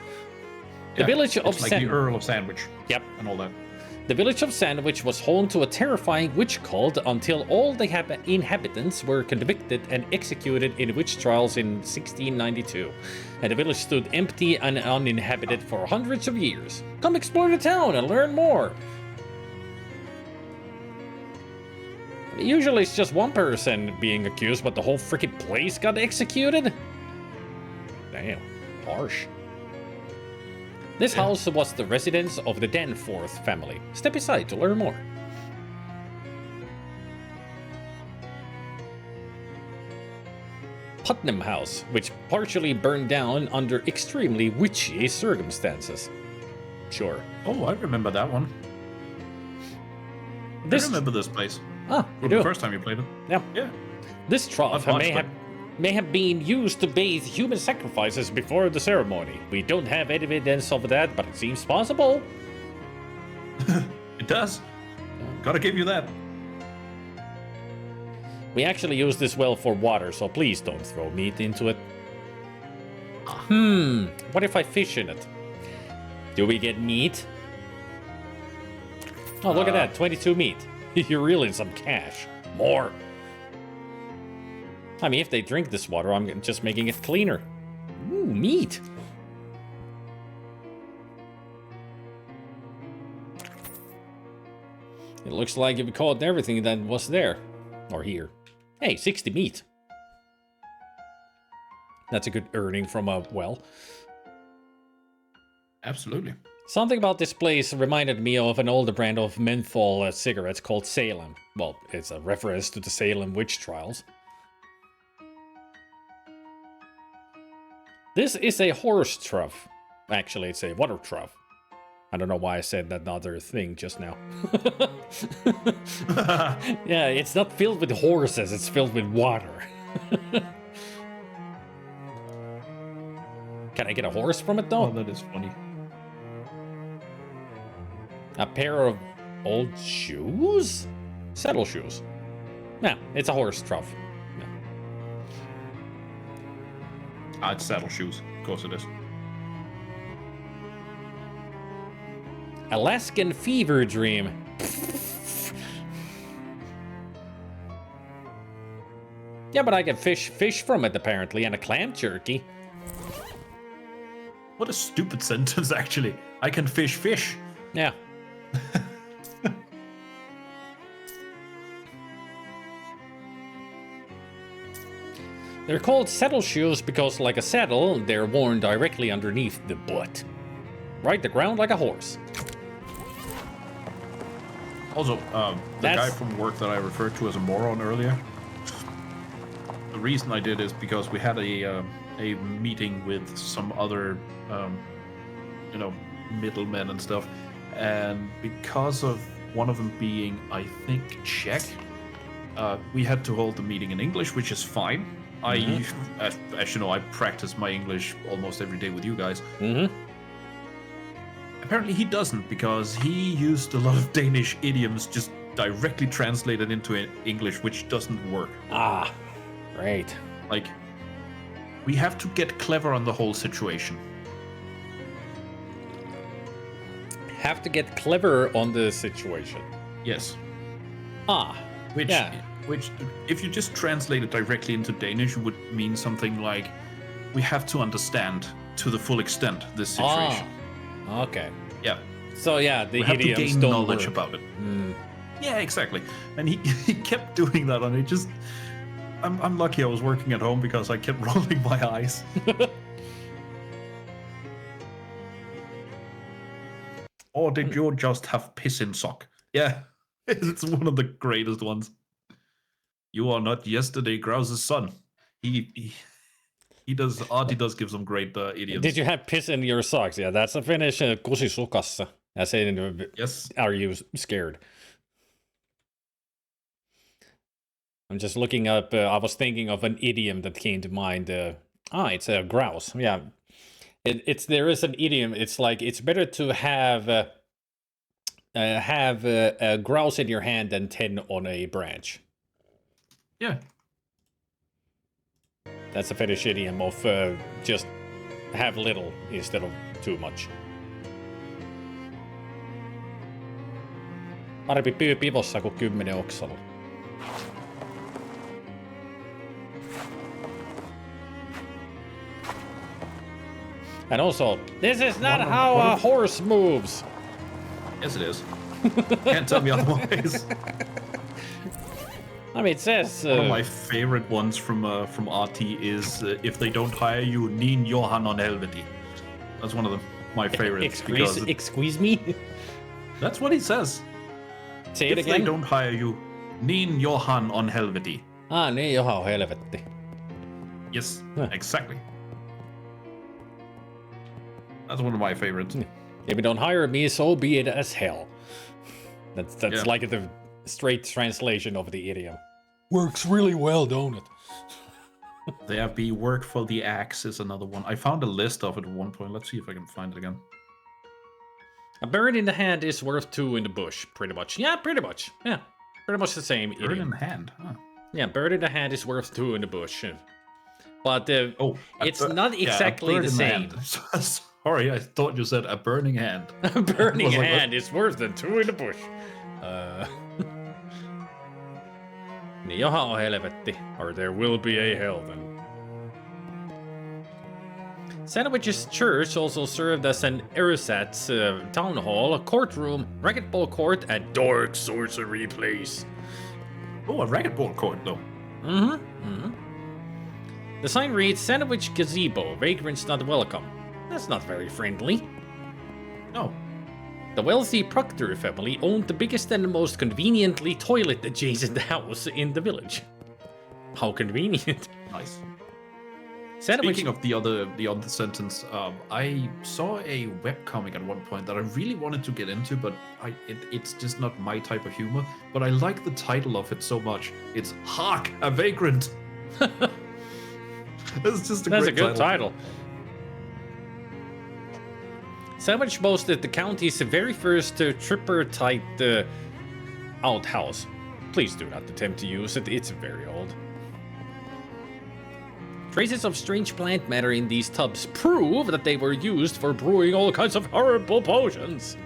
The village of like the Earl of Sandwich. Yep. And all that. The village of Sandwich was home to a terrifying witch cult until all the inhabitants were convicted and executed in witch trials in 1692. And the village stood empty and uninhabited for hundreds of years. Come explore the town and learn more. Usually it's just one person being accused, but the whole freaking place got executed? Damn, harsh. This house was the residence of the Danforth family. Step aside to learn more. Putnam House, which partially burned down under extremely witchy circumstances. Sure. Oh, I remember that one. I remember this place. Ah, you From do? the first time you played it. Yeah. Yeah. This trough may have been used to bathe human sacrifices before the ceremony. We don't have any evidence of that, but it seems possible. It does. Gotta give you that. We actually use this well for water, so please don't throw meat into it. What if I fish in it? Do we get meat? Oh, look at that, 22 meat. You're really some cash. More. I mean, if they drink this water, I'm just making it cleaner. Ooh, meat. It looks like you've caught everything that was there. Or here. Hey, 60 meat. That's a good earning from a well. Absolutely. Something about this place reminded me of an older brand of menthol cigarettes called Salem. Well, it's a reference to the Salem witch trials. This is a horse trough. Actually, it's a water trough. I don't know why I said that other thing just now. Yeah, it's not filled with horses, it's filled with water. Can I get a horse from it though? Oh, that is funny. A pair of old shoes? Saddle shoes. Yeah, it's a horse trough. Yeah. Ah, it's saddle shoes. Of course it is. Alaskan fever dream. Yeah, but I can fish from it apparently, and a clam jerky. What a stupid sentence, actually. I can fish. Yeah. They're called saddle shoes because, like a saddle, they're worn directly underneath the butt. Right the ground like a horse. Also, the That's- guy from work that I referred to as a moron earlier. The reason I did is because we had a meeting with some other, middlemen and stuff, and because of one of them being, I think, Czech, we had to hold the meeting in English, which is fine. As you know, I practice my English almost every day with you guys. Apparently he doesn't, because he used a lot of Danish idioms just directly translated into English, which doesn't work. Ah, right. Like, we have to get clever on the whole situation. Have to get clever on the situation. Yes. Ah, Which, yeah. which, if you just translate it directly into Danish, would mean something like, we have to understand to the full extent this situation. Ah, okay. Yeah. So yeah, the We have to idioms gain don't knowledge work. about it. Yeah, exactly. And he kept doing that, and it just... I'm lucky I was working at home because I kept rolling my eyes. Or did you just have piss in sock? Yeah, it's one of the greatest ones. You are not yesterday Grouse's son. He does. Artie does give some great idioms. Did you have piss in your socks? Yeah, that's a Finnish kusisukassa. I say, Yes. are you scared? I'm just looking up. I was thinking of an idiom that came to mind. It's a grouse. Yeah, there is an idiom. It's like it's better to have a grouse in your hand than 10 on a branch. Yeah. That's a Finnish idiom of just have little instead of too much. Parempi pyy pivossa kuin 10 oksalla. And also, this is not how a horse moves. Yes, it is. Can't tell me otherwise. I mean, it says... One of my favorite ones from RT is if they don't hire you, niin Johan on Helveti. That's one of my favorites. Excuse me? That's what he says. Say it If again. they don't hire you, niin Johan on Helveti. Ah, niin Johan on helvetti. Yes, Huh. exactly. That's one of my favorites. If you don't hire me, so be it as hell. That's Yeah. like the straight translation of the idiom. Works really well, don't it? There be work for the axe is another one. I found a list of it at one point. Let's see if I can find it again. A bird in the hand is worth 2 in the bush, pretty much. Yeah, pretty much. Yeah, pretty much the same Bird idiom. in hand. Huh. Yeah, bird in the hand is worth 2 in the bush. But Oh, it's not exactly the same. Sorry, I thought you said a burning hand. A burning Was like, what? hand is worse than 2 in the bush. Niin Johan on helvetti, or there will be a hell then. Sandwich's church also served as an ersatz town hall, courtroom, racquetball court, and dark sorcery place. Oh, a racquetball court, though. The sign reads, Sandwich Gazebo, vagrants not welcome. That's not very friendly. No. The wealthy Proctor family owned the biggest and most conveniently toilet-adjacent house in the village. How convenient. Nice. Sandwich... Speaking of the other sentence, I saw a webcomic at one point that I really wanted to get into, but it's just not my type of humor. But I like the title of it so much. It's Hark, a Vagrant! It's just That's a great good title. Sandwich boasted the county's very first tripartite outhouse. Please do not attempt to use it, it's very old. Traces of strange plant matter in these tubs prove that they were used for brewing all kinds of horrible potions.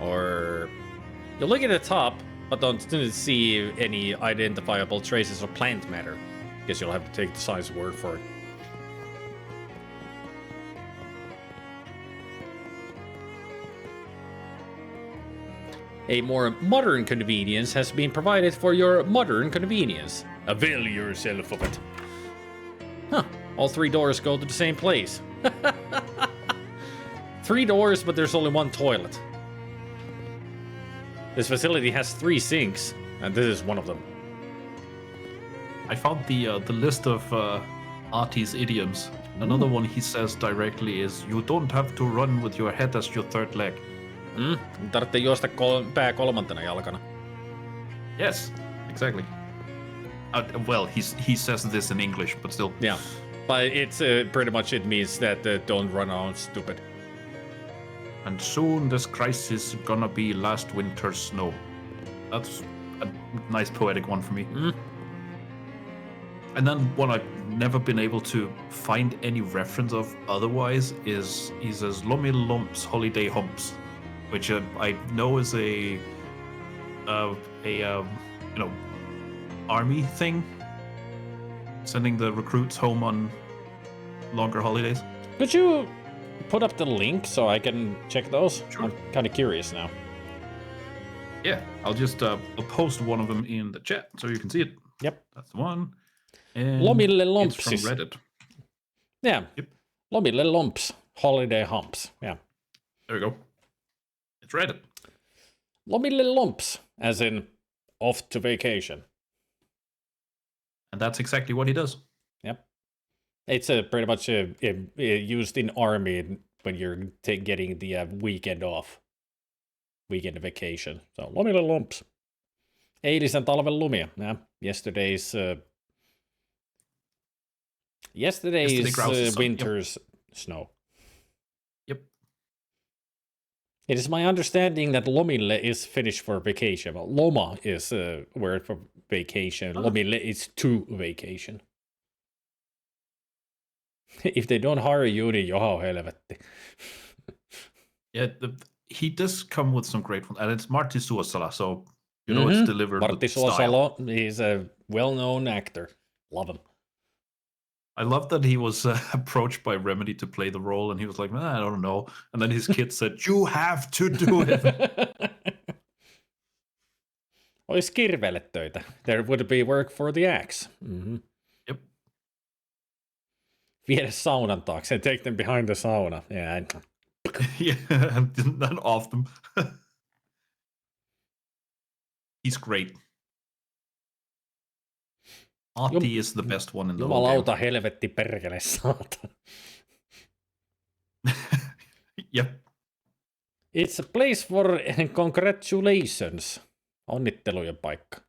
Or... you look at the top, but don't see any identifiable traces of plant matter. Guess you'll have to take the science word for it. A more modern convenience has been provided for your modern convenience. Avail yourself of it. Huh, all 3 doors go to the same place. 3 doors, but there's only 1 toilet. This facility has 3 sinks, and this is one of them. I found the list of Artie's idioms. Another one he says directly is, you don't have to run with your head as your third leg. Tarvitsee juosta pää kolmantena jalkana. Yes, exactly. Well, he says this in English, but still. Yeah, but it's pretty much it means that don't run around stupid. And soon this crisis gonna be last winter's snow. That's a nice poetic one for me. And then what I've never been able to find any reference of otherwise is he says Lummy Lumps Holiday Humps, which I know is a army thing, sending the recruits home on longer holidays. Could you put up the link so I can check those? Sure. I'm kind of curious now. Yeah, I'll just I'll post one of them in the chat so you can see it. Yep. That's the one. And Lomille it's from Lumpsis. Reddit. Yeah. Yep. Lomille Lumps. Holiday humps. Yeah. There we go. It's Reddit. Lomille Lumps, as in off to vacation. And that's exactly what he does. Yep. It's pretty much used in army when you're getting the weekend off. Weekend vacation. So, Lomille Lumps. Eilisen talven lumia. Yeah. Yesterday's grouse's winter's snow. Yep. It is my understanding that lomille is Finnish for vacation. Well, loma is a word for vacation. Lomille is to vacation. If they don't hire you, niin johan helvetti. Yeah, he does come with some great ones. And it's Martti Suosala, so you know it's delivered Martti with style. Suosalo is a well-known actor. Love him. I love that he was approached by Remedy to play the role, and he was like, I don't know. And then his kid said, you have to do it. Ois kirveelle töitä. There would be work for the axe. Mm-hmm. Yep. Viedä saunan taakse and take them behind the sauna. Yeah. Yeah, and then off them. He's great. Artie is the best one in the whole game. Jumalauta helvetti perkele saatana. Yep. It's a place for congratulations. Onnittelujen paikka.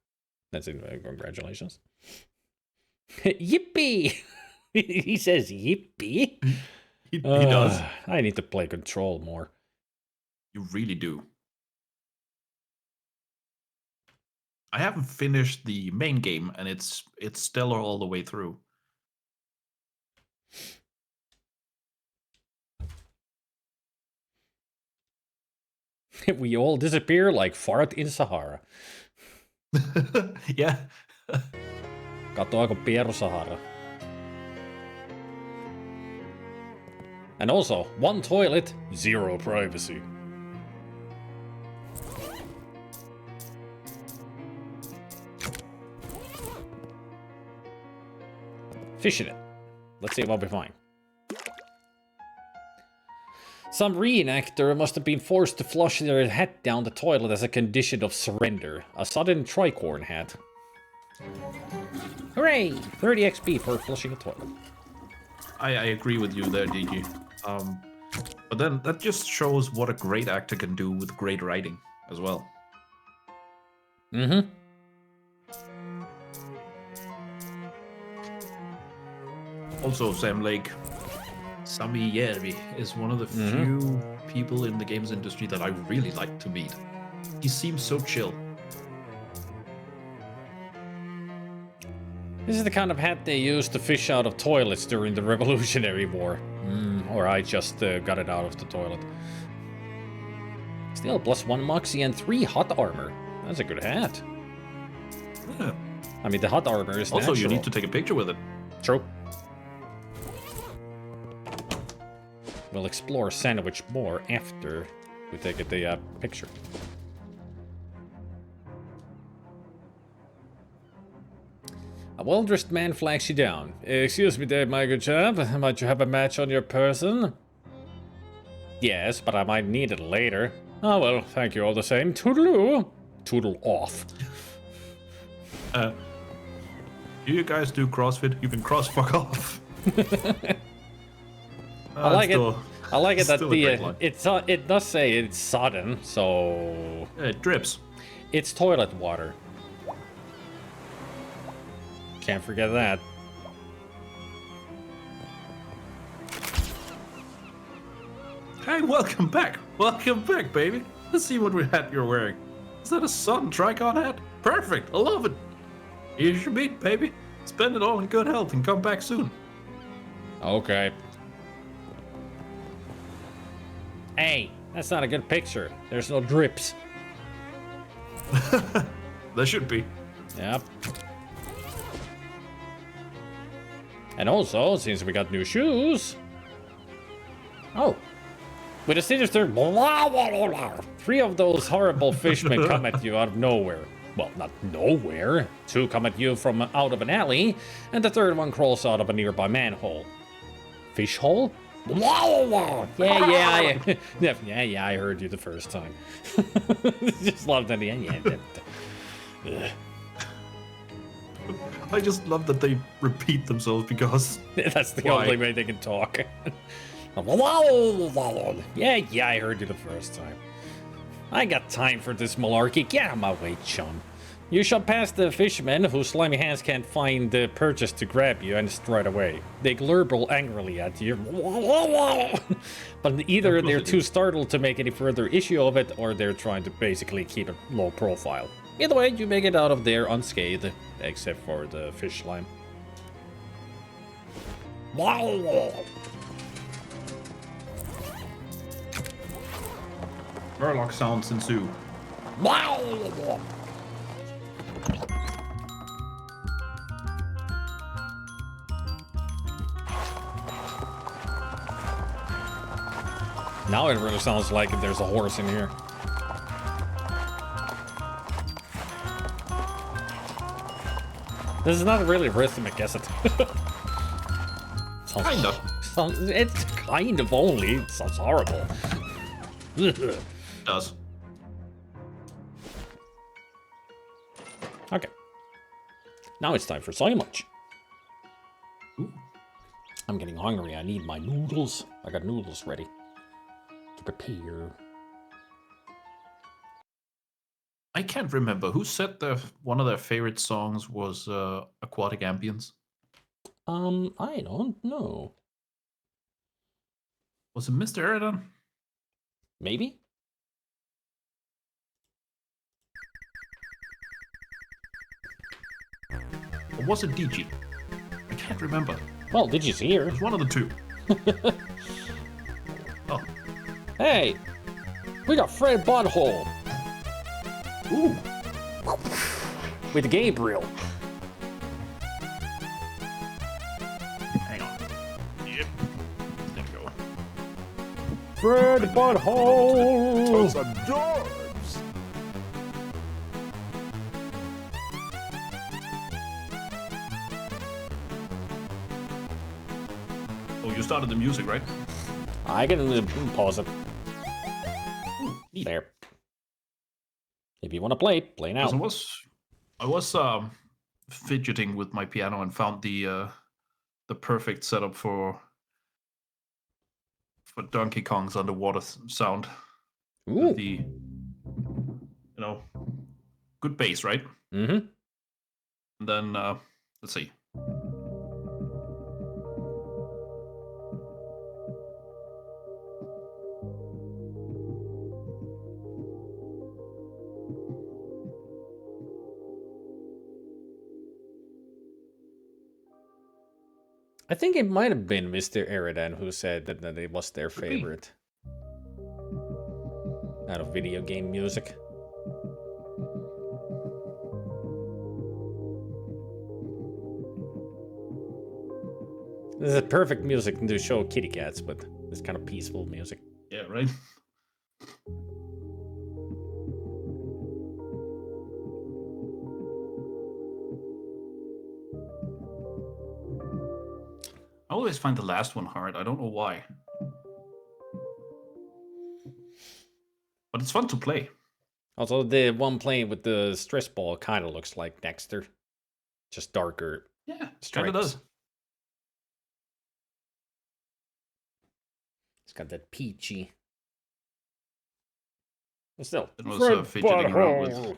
That's in congratulations. Yippee! He says yippee. He does. I need to play Control more. You really do. I haven't finished the main game, and it's stellar all the way through. We all disappear like fart in Sahara. Yeah. Katoako Piero Sahara? And also, 1 toilet, 0 privacy. Fish in it. Let's see what we find. Some reenactor must have been forced to flush their hat down the toilet as a condition of surrender. A sudden tricorn hat. Hooray! 30 XP for flushing a toilet. I agree with you there, DG. But then that just shows what a great actor can do with great writing as well. Also, Sam Lake Samieri is one of the few people in the games industry that I really like to meet. He seems so chill. This is the kind of hat they used to fish out of toilets during the Revolutionary War. Or I just got it out of the toilet. Still, +1 Moxie and 3 hot armor. That's a good hat. Yeah. I mean, the hot armor is Also, natural. you need to take a picture with it. True. We'll explore Sandwich more after we take the picture. A well-dressed man flags you down. Excuse me there, my good chap. Might you have a match on your person? Yes, but I might need it later. Oh well, thank you all the same. Toodaloo. Toodle off. Do you guys do CrossFit? You can cross fuck off. I like it. I like it that still a great line. it does say it's sodden, so It drips. it's toilet water. Can't forget that. Hey, welcome back. Welcome back, baby. Let's see what hat you're wearing. Is that a Sun Tricon hat? Perfect. I love it. Here's your meat, baby. Spend it all in good health and come back soon. Okay. Hey, that's not a good picture. There's no drips. There should be. Yep. And also, since we got new shoes. Oh. With a sinister blah, blah, blah, blah, 3 of those horrible fishmen come at you out of nowhere. Well, not nowhere. 2 come at you from out of an alley, and the 3rd one crawls out of a nearby manhole. Fish hole? Yeah, I heard you the first time. Just loved that. Yeah. I just love that they repeat themselves because That's the Why? only way they can talk. Yeah, I heard you the first time. I got time for this malarkey. Get out of my way, chum. You shall pass the fishermen whose slimy hands can't find the purchase to grab you and stride away. They glurble angrily at you. But either they're too startled to make any further issue of it, or they're trying to basically keep it low profile. Either way, you make it out of there unscathed, except for the fish slime. Murloc sounds ensue. Now it really sounds like there's a horse in here. This is not really rhythmic, is it? Kinda. It's kind of only. It sounds horrible. It does. Okay. Now it's time for sandwich. Ooh. I'm getting hungry. I need my noodles. I got noodles ready to prepare. I can't remember who said one of their favorite songs was Aquatic Ambience. I don't know. Was it Mr. Eridan? Maybe? Or was it DG? I can't remember. Well, did you see her? It was one of the two. Oh. Hey! We got Fred Butthole! Ooh. With Gabriel. Hang on. Yep. There we go. Fred Butthole! Those adorbs! Oh, you started the music, right? I can pause it. Ooh, neat. There. If you want to play now. I was fidgeting with my piano and found the perfect setup for Donkey Kong's underwater sound. Ooh. The good bass, right? Mm-hmm. And then let's see. I think it might have been Mr. Eridan who said that it was their Could be. favorite out of video game music. This is perfect music to show kitty cats, but it's kind of peaceful music. Yeah, right? I always find the last one hard. I don't know why. But it's fun to play. Also, the one playing with the stress ball kind of looks like Dexter, just darker. Yeah, it kind Stripes. of does. It's got that peachy. But still, It was fidgeting around with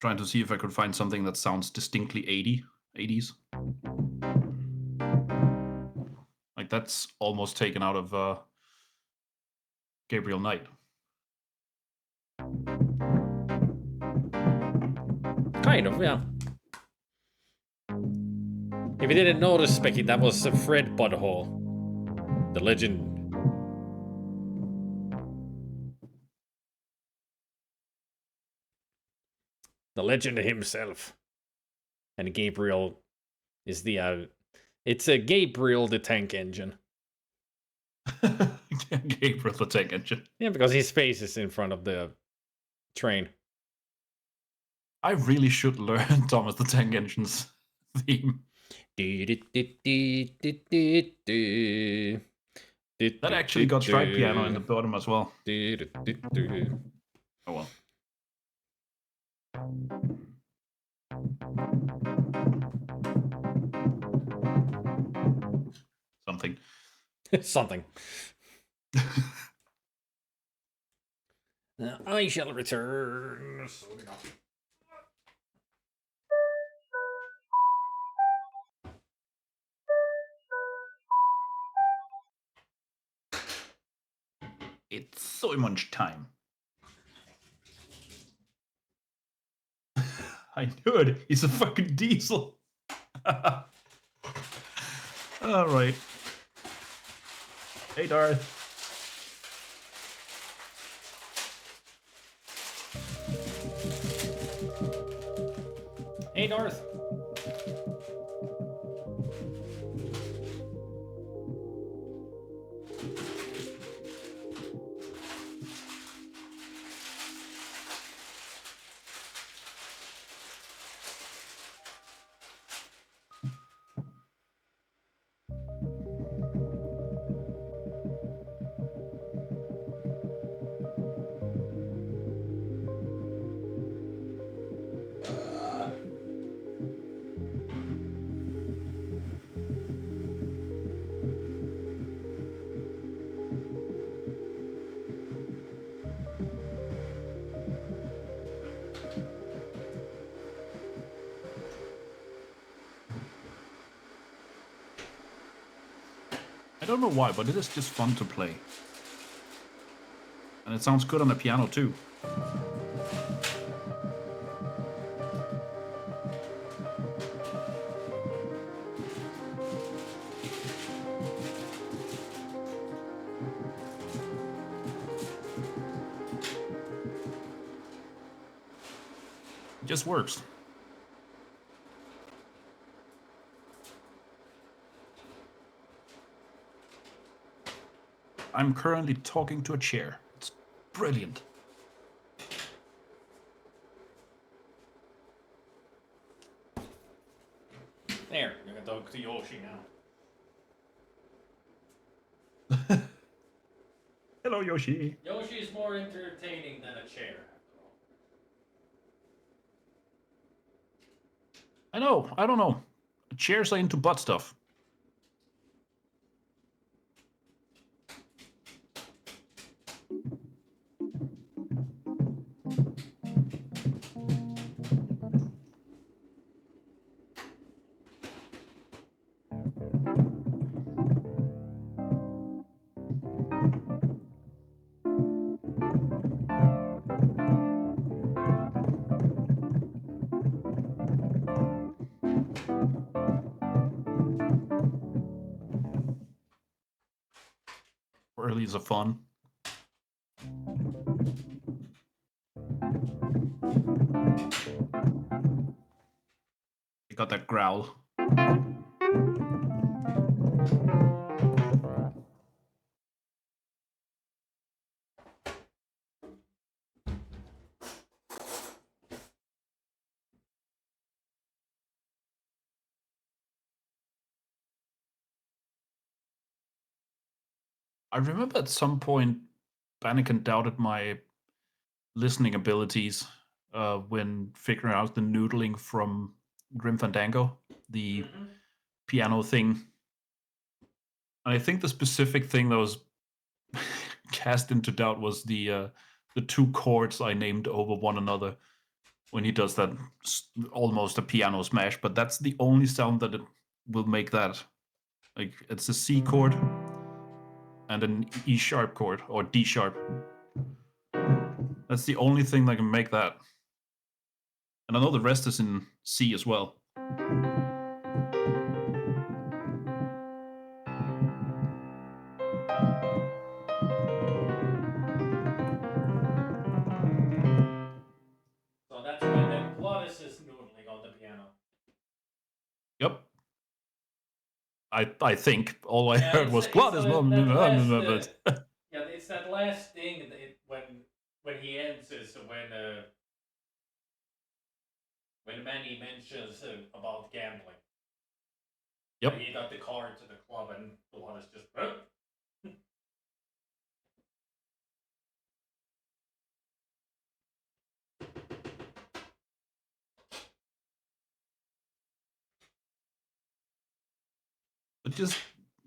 trying to see if I could find something that sounds distinctly 80s. Like that's almost taken out of Gabriel Knight. Kind of, yeah. If you didn't notice, Becky, that was Fred Butthole. The legend. The legend himself. And Gabriel is the, it's a Gabriel the tank engine. Gabriel the tank engine. Yeah, because his face is in front of the train. I really should learn Thomas the Tank Engine's theme. That actually got striped piano in the bottom as well. Oh well. Something. Something. I shall return. It's so much time. I knew it. He's a fucking diesel. All right. Hey, Darth. Hey, Darth. I don't know why, but it is just fun to play. And it sounds good on the piano too. It just works. I'm currently talking to a chair. It's brilliant. There, you can talk to Yoshi now. Hello, Yoshi. Yoshi is more entertaining than a chair. I know. I don't know. Chairs are into butt stuff. melodies are fun. You got that growl. I remember at some point, Banniken doubted my listening abilities when figuring out the noodling from Grim Fandango, the piano thing. And I think the specific thing that was cast into doubt was the two chords I named over one another when he does that almost a piano smash. But that's the only sound that it will make that. Like it's a C chord and an E sharp chord or D sharp. That's the only thing that can make that. And I know the rest is in C as well. So that's when the Glottis is noodling on the piano. Yep. I think all I heard was it's Glottis. yeah, it's that last thing that when he ends is when Manny mentions about gambling. Yep. He got the card to the club and Glottis just. But just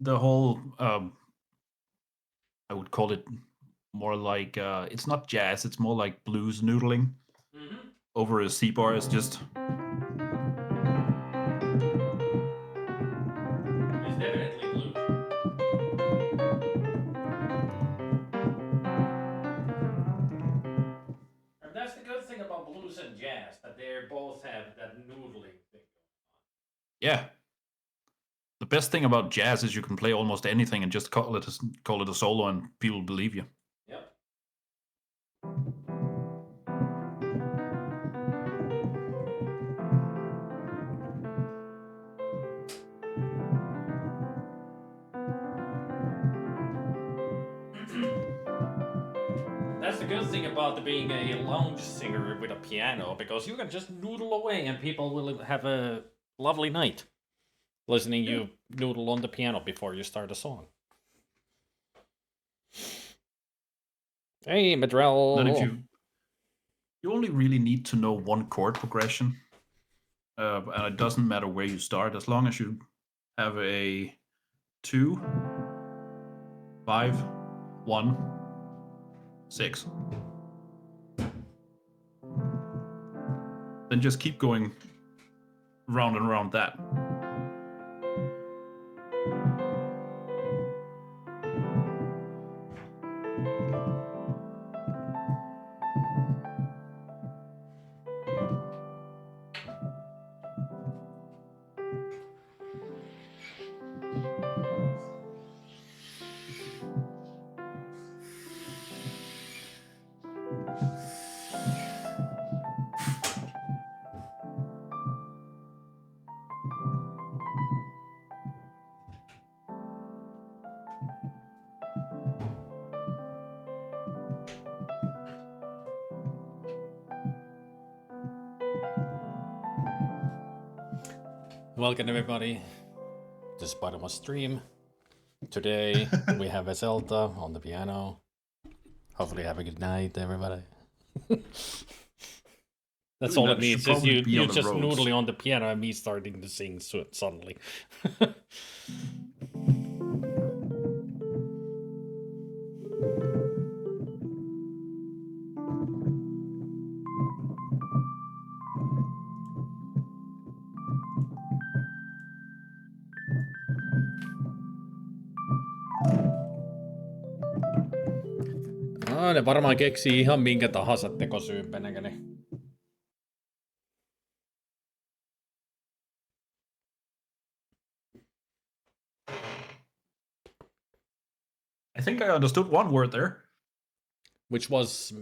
the whole I would call it more like it's not jazz, it's more like blues noodling over a C bar is just It's definitely blues. And that's the good thing about blues and jazz, that they both have that noodling thing. yeah. The best thing about jazz is you can play almost anything and just call it a solo and people believe you. Yep. That's the good thing about being a lounge singer with a piano, because you can just noodle away and people will have a lovely night listening you noodle on the piano before you start a song. Hey, Madrell. Then if you only really need to know one chord progression, and it doesn't matter where you start as long as you have a 2, 5, 1, 6. Then just keep going round and round that. Welcome everybody to Spider-Man stream. Today we have a Zelda on the piano. Hopefully have a good night, everybody. That's all it Should needs is probably be you on the just roads. noodling on the piano and me starting to sing suddenly. Ne varmaan keksii ihan minkä tahansa tekosyyn penäkäni. I think I understood one word there. which was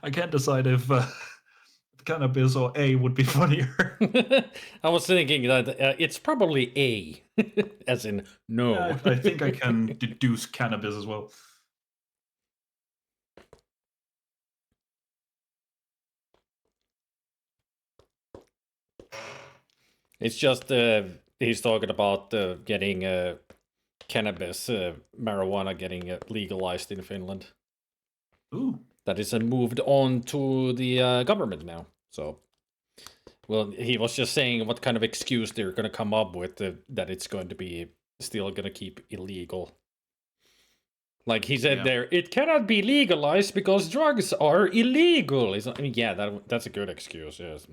I can't decide if cannabis or A would be funnier. I was thinking that it's probably A, as in no. I think I can deduce cannabis as well. It's just he's talking about getting cannabis, marijuana getting legalized in Finland. Ooh. That is moved on to the government now. So, well, he was just saying what kind of excuse they're going to come up with that it's going to be still going to keep illegal. Like he said there, it cannot be legalized because drugs are illegal. That's a good excuse, yes.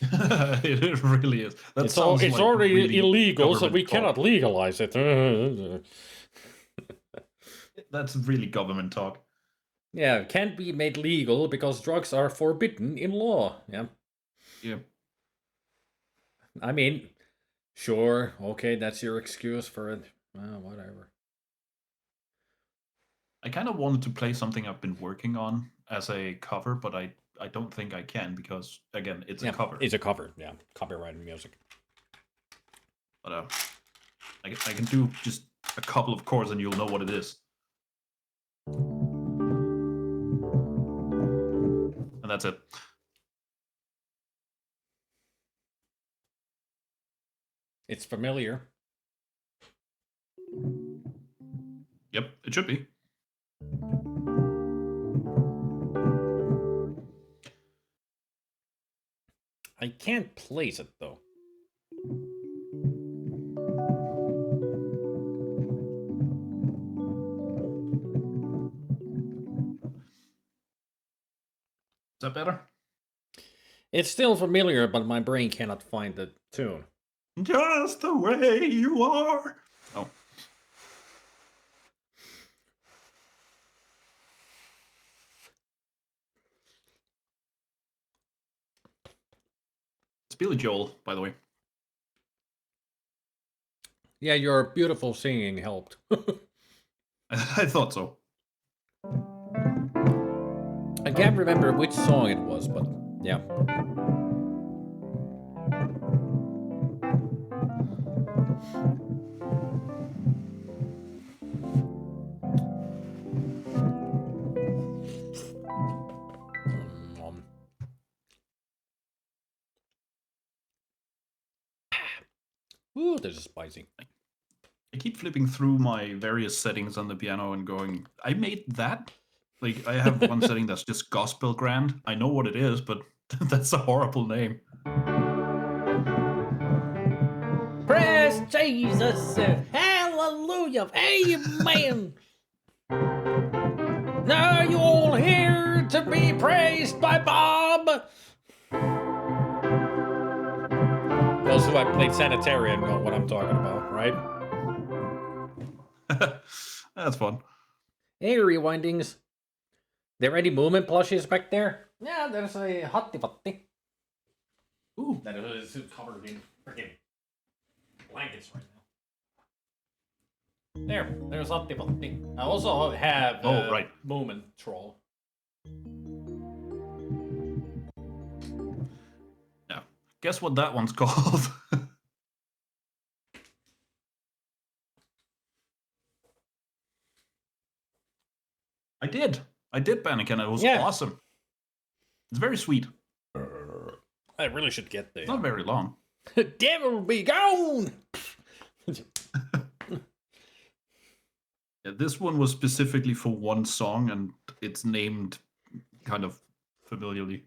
It really is. It's already really illegal, so we government cannot talk. legalize it. That's really government talk. Yeah, it can't be made legal because drugs are forbidden in law. Yeah. Yeah. I mean, sure, okay, that's your excuse for it. Whatever. I kind of wanted to play something I've been working on as a cover, but I don't think I can because, again, it's a cover. It's a cover, yeah. Copyrighted music. But I can do just a couple of chords and you'll know what it is. And that's it. It's familiar. Yep, it should be. I can't place it, though. Is that better? It's still familiar, but my brain cannot find the tune. Just the way you are. Oh. It's Billy Joel, by the way. Yeah, your beautiful singing helped. I thought so. I can't remember which song it was, but yeah. Ooh, this is spicy. I keep flipping through my various settings on the piano and going, I made that? Like, I have one setting that's just gospel grand. I know what it is, but that's a horrible name. Praise Jesus! Hallelujah! Amen! Now you all here to be praised by Bob! Those who have played Sanitarium know what I'm talking about, right? That's fun. Hey, rewindings. There any movement plushies back there? Yeah, there's a Hotty Fotty. Ooh. That is covered in freaking blankets right now. There's Hotty Fotty. I also have right. Movement Troll. Yeah. Guess what that one's called? I did panic and it was awesome. It's very sweet. I really should get there. It's not very long. Devil be gone! Yeah, this one was specifically for one song and it's named kind of familiarly.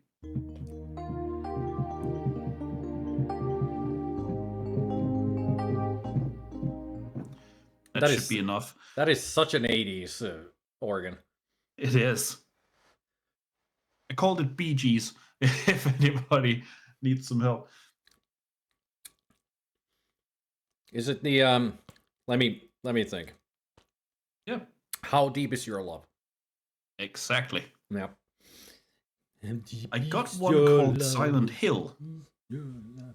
That should be enough. That is such an 80s organ. It is. I called it Bee Gees if anybody needs some help. Is it the let me think. Yeah. How deep is your love? Exactly. Yeah. I got one called Silent Hill. And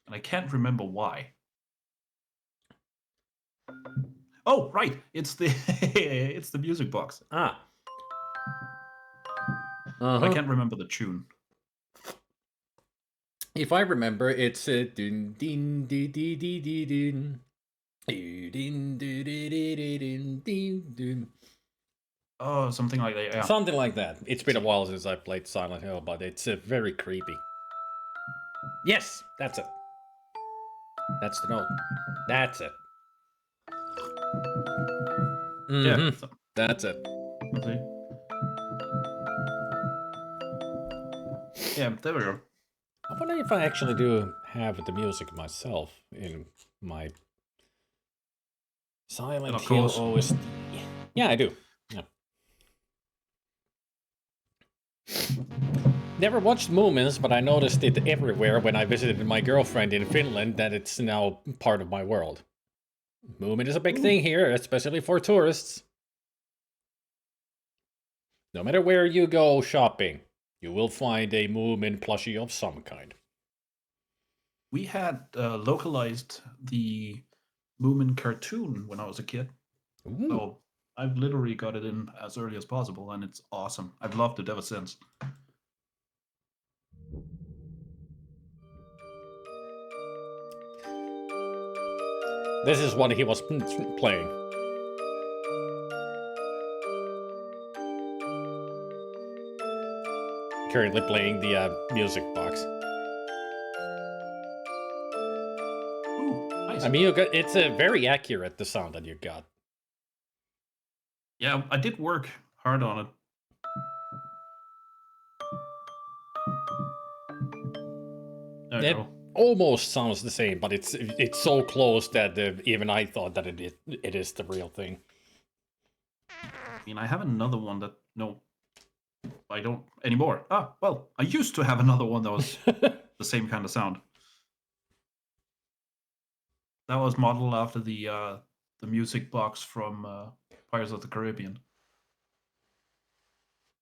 I can't remember why. Oh, right. It's the it's the music box. Ah. But I Uh-huh. can't remember the tune. If I remember, it's dun din di di di di din. Din di di di di din din din. Oh, something like that. Yeah. Something like that. It's been a while since I played Silent Hill, but it's very creepy. Yes, that's it. That's the note. That's it. Yeah. Mhm. So, That's it. okay. Yeah, there we go. I wonder if I actually do have the music myself in my Silent of Hill course. OST. Yeah, I do. Yeah. Never watched Moomins, but I noticed it everywhere when I visited my girlfriend in Finland that it's now part of my world. Moomin is a big thing here, especially for tourists. No matter where you go shopping, you will find a Moomin plushie of some kind. We had localized the Moomin cartoon when I was a kid. Ooh. So I've literally got it in as early as possible, and it's awesome. I've loved it ever since. This is what he was playing. Currently playing the music box. Ooh, nice. I mean, it's very accurate, the sound that you got. Yeah, I did work hard on it. There you It go. almost sounds the same, but it's so close that even I thought that it is the real thing. I mean, I have another one that no, I don't anymore. Ah, well, I used to have another one that was the same kind of sound. That was modeled after the music box from Pirates of the Caribbean.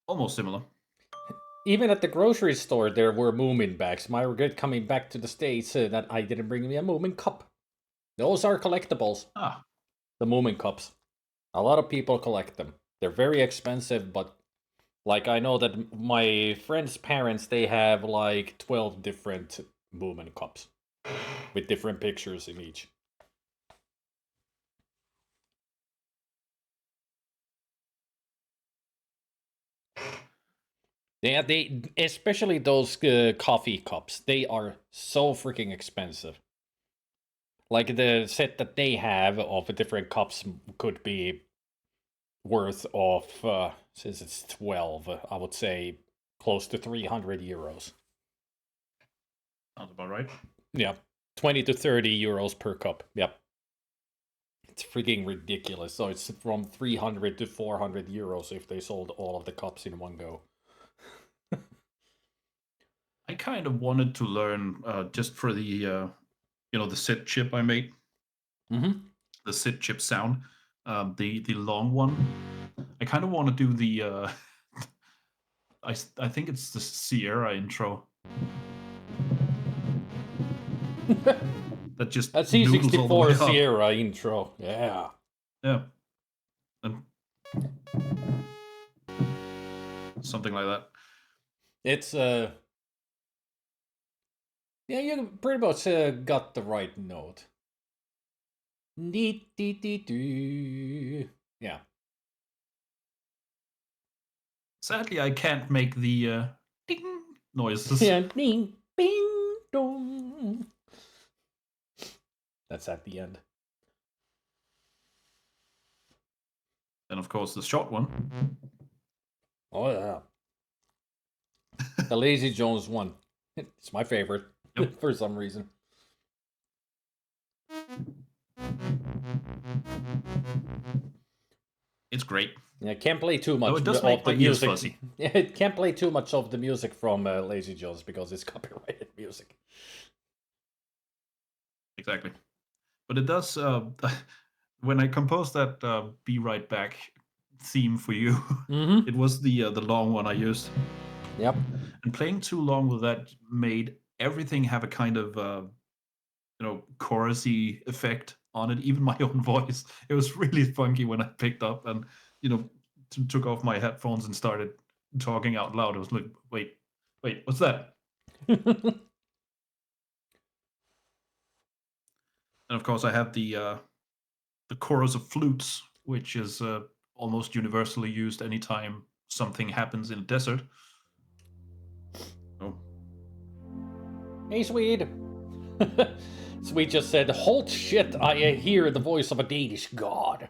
Almost similar. Even at the grocery store, there were Moomin bags. My regret coming back to the States that I didn't bring me a Moomin cup. Those are collectibles. Ah, The Moomin cups. A lot of people collect them. They're very expensive, but like I know that my friend's parents, they have like 12 different Moomin cups with different pictures in each. Yeah, they especially those coffee cups. They are so freaking expensive. Like the set that they have of the different cups could be worth of since it's 12, I would say close to 300 euros. sounds about right. Yeah, 20 to 30 euros per cup. Yep. It's freaking ridiculous. So it's from 300 to 400 euros if they sold all of the cups in one go. I kind of wanted to learn just for the the sit chip I made, Mm-hmm. the sit chip sound, the long one. I kind of want to do the I think it's the Sierra intro. That just That's noodles all the way C64 up. Sierra intro. Yeah. Yeah. And something like that. It's yeah, you pretty much got the right note. Yeah. Sadly, I can't make the ding noises. Yeah. Ding, bing, dong. That's at the end. And of course, the short one. Oh yeah. The Lazy Jones one. It's my favorite. Yep. For some reason. It's great. Yeah, can't play too much Though it does of make the my ears music. fuzzy. Yeah, it can't play too much of the music from Lazy Jones because it's copyrighted music. Exactly. But it does. When I composed that "Be Right Back" theme for you, Mm-hmm. it was the long one I used. Yep. And playing too long with that made everything have a kind of chorusy effect. on it, even my own voice. It was really funky when I picked up and, took off my headphones and started talking out loud. I was like, wait, what's that? And of course, I have the chorus of flutes, which is almost universally used anytime something happens in a desert. Oh, Hey, Swede. Swede just said, "Halt shit, I hear the voice of a Danish god."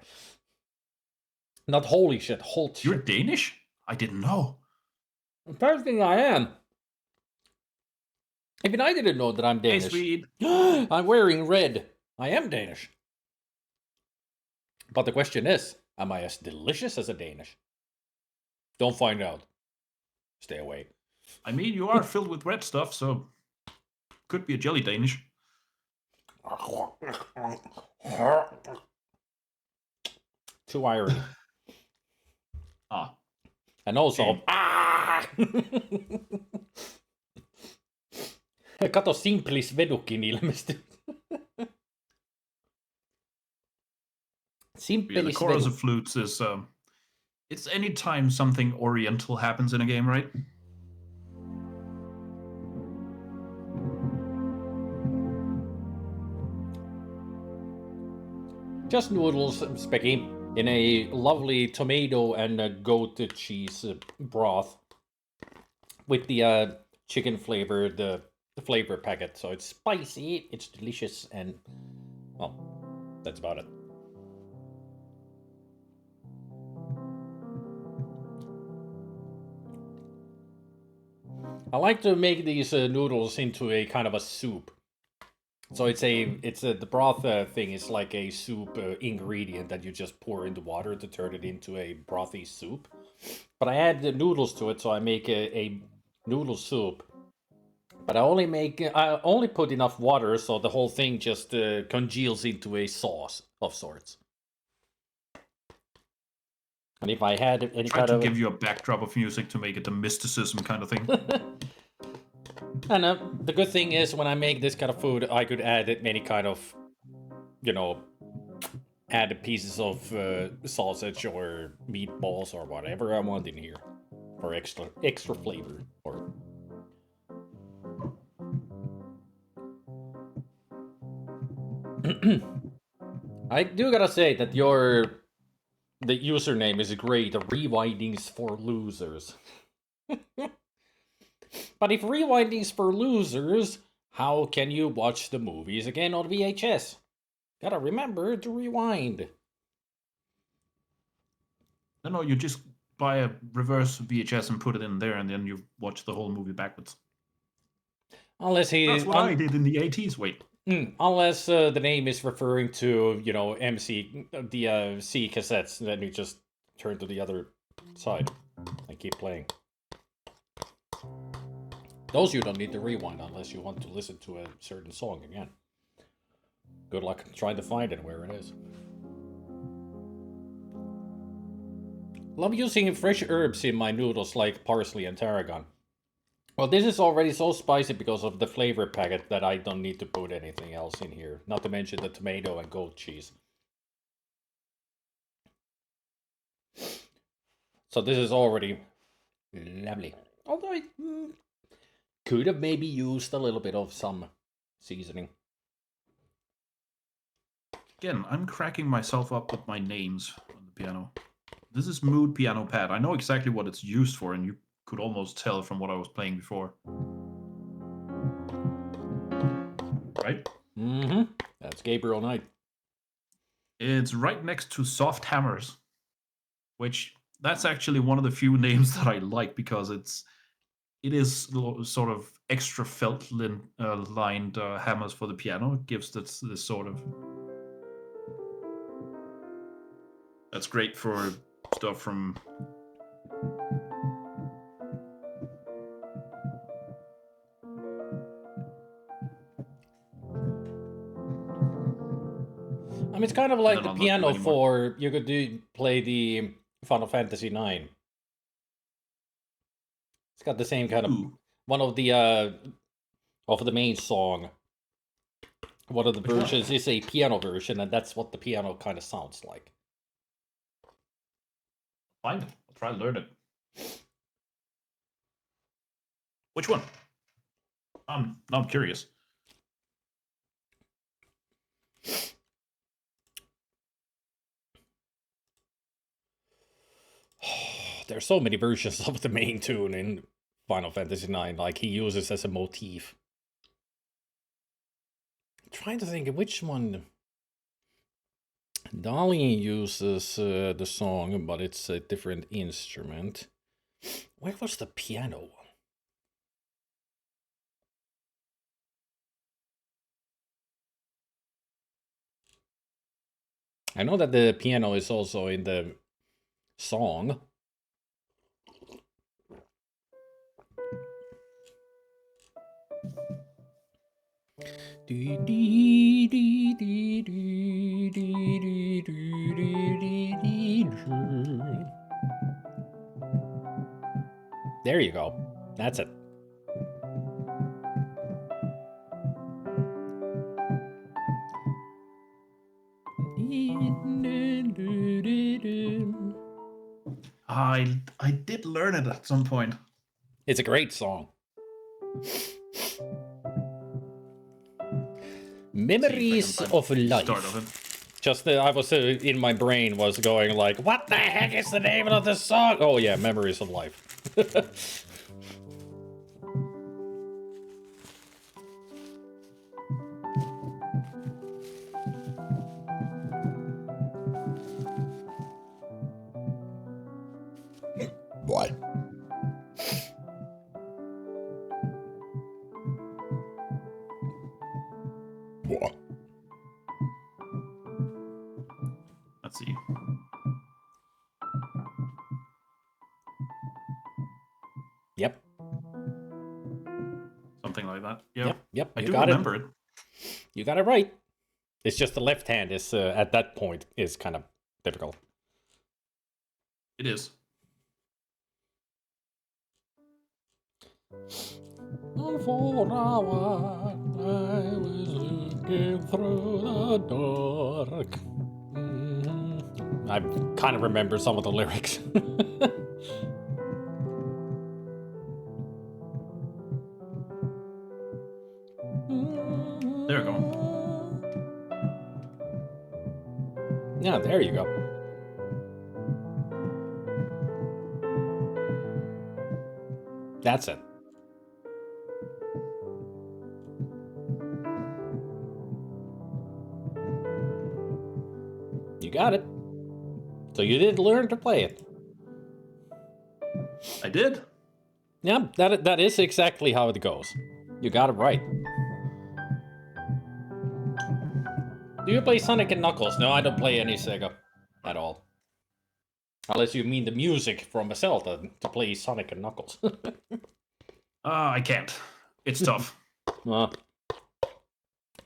Not holy shit, halt shit. you're Danish? I didn't know. Apparently I am. Even I didn't know that I'm Hey, Danish. Swede. I'm wearing red. I am Danish. But the question is, am I as delicious as a Danish? Don't find out. Stay away. I mean, you are filled with red stuff, so could be a jelly Danish. Too irony. Ah. And also... Okay. Kato Simplis Vedukin ilmestyi. Yeah, the Simplis chorus Veduk. of flutes is it's anytime something oriental happens in a game, right? Just noodles, Specky, in a lovely tomato and goat cheese broth with the chicken flavor, the flavor packet. So it's spicy, it's delicious, and well, that's about it. I like to make these noodles into a kind of a soup. So the broth thing is like a soup ingredient that you just pour into water to turn it into a brothy soup. But I add the noodles to it, so I make a noodle soup. But I only put enough water so the whole thing just congeals into a sauce of sorts. And if I had any Try kind to of give you a backdrop of music to make it a mysticism kind of thing. And the good thing is, when I make this kind of food, I could add many kind of, add pieces of sausage or meatballs or whatever I want in here for extra flavor. Or I do gotta say that the username is great. Rewindings for losers. But if rewinding's for losers, how can you watch the movies again on VHS? Gotta remember to rewind. No, you just buy a reverse VHS and put it in there, and then you watch the whole movie backwards. Unless That's what I did in the 80s. Wait. Unless the name is referring to, MC, the C cassettes, then you just turn to the other side and keep playing. Those you don't need to rewind unless you want to listen to a certain song again. Good luck trying to find it where it is. Love using fresh herbs in my noodles like parsley and tarragon. Well, this is already so spicy because of the flavor packet that I don't need to put anything else in here. Not to mention the tomato and goat cheese. So this is already lovely. Although it could have maybe used a little bit of some seasoning. Again, I'm cracking myself up with my names on the piano. This is Mood Piano Pad. I know exactly what it's used for, and you could almost tell from what I was playing before. Right? Mm-hmm. That's Gabriel Knight. It's right next to Soft Hammers, which that's actually one of the few names that I like because it is sort of extra felt lined hammers for the piano. It gives this sort of... That's great for stuff from... I mean, it's kind of like then the I'll not do piano anymore. for... You could play the Final Fantasy IX. It's got the same kind of... Ooh. One of the main song one of the Which one? versions is a piano version, and that's what the piano kind of sounds like. Find it. I'll try to learn it. Which one? Now I'm curious. There's so many versions of the main tune in Final Fantasy IX, like he uses as a motif. I'm trying to think of which one. Dolly uses the song, but it's a different instrument. Where was the piano? I know that the piano is also in the song. There you go. That's it. I did learn it at some point. It's a great song. Memories of life. Start of it. Just I was in my brain was going like, what the heck is the name of this song? Oh yeah, Memories of Life. What? What? Let's see. Yep. Something like that. Yep. Yep. I You do got remember it. it. You got it right. It's just the left hand is at that point is kind of difficult. It is. And for a while I was looking through the dark. I kind of remember some of the lyrics. There we go. Yeah, there you go. That's it. You got it. So you did learn to play it. I did. Yeah, that is exactly how it goes. You got it right. Do you play Sonic and Knuckles? No, I don't play any Sega at all. Unless you mean the music from a Zelda to play Sonic and Knuckles. I can't. It's tough.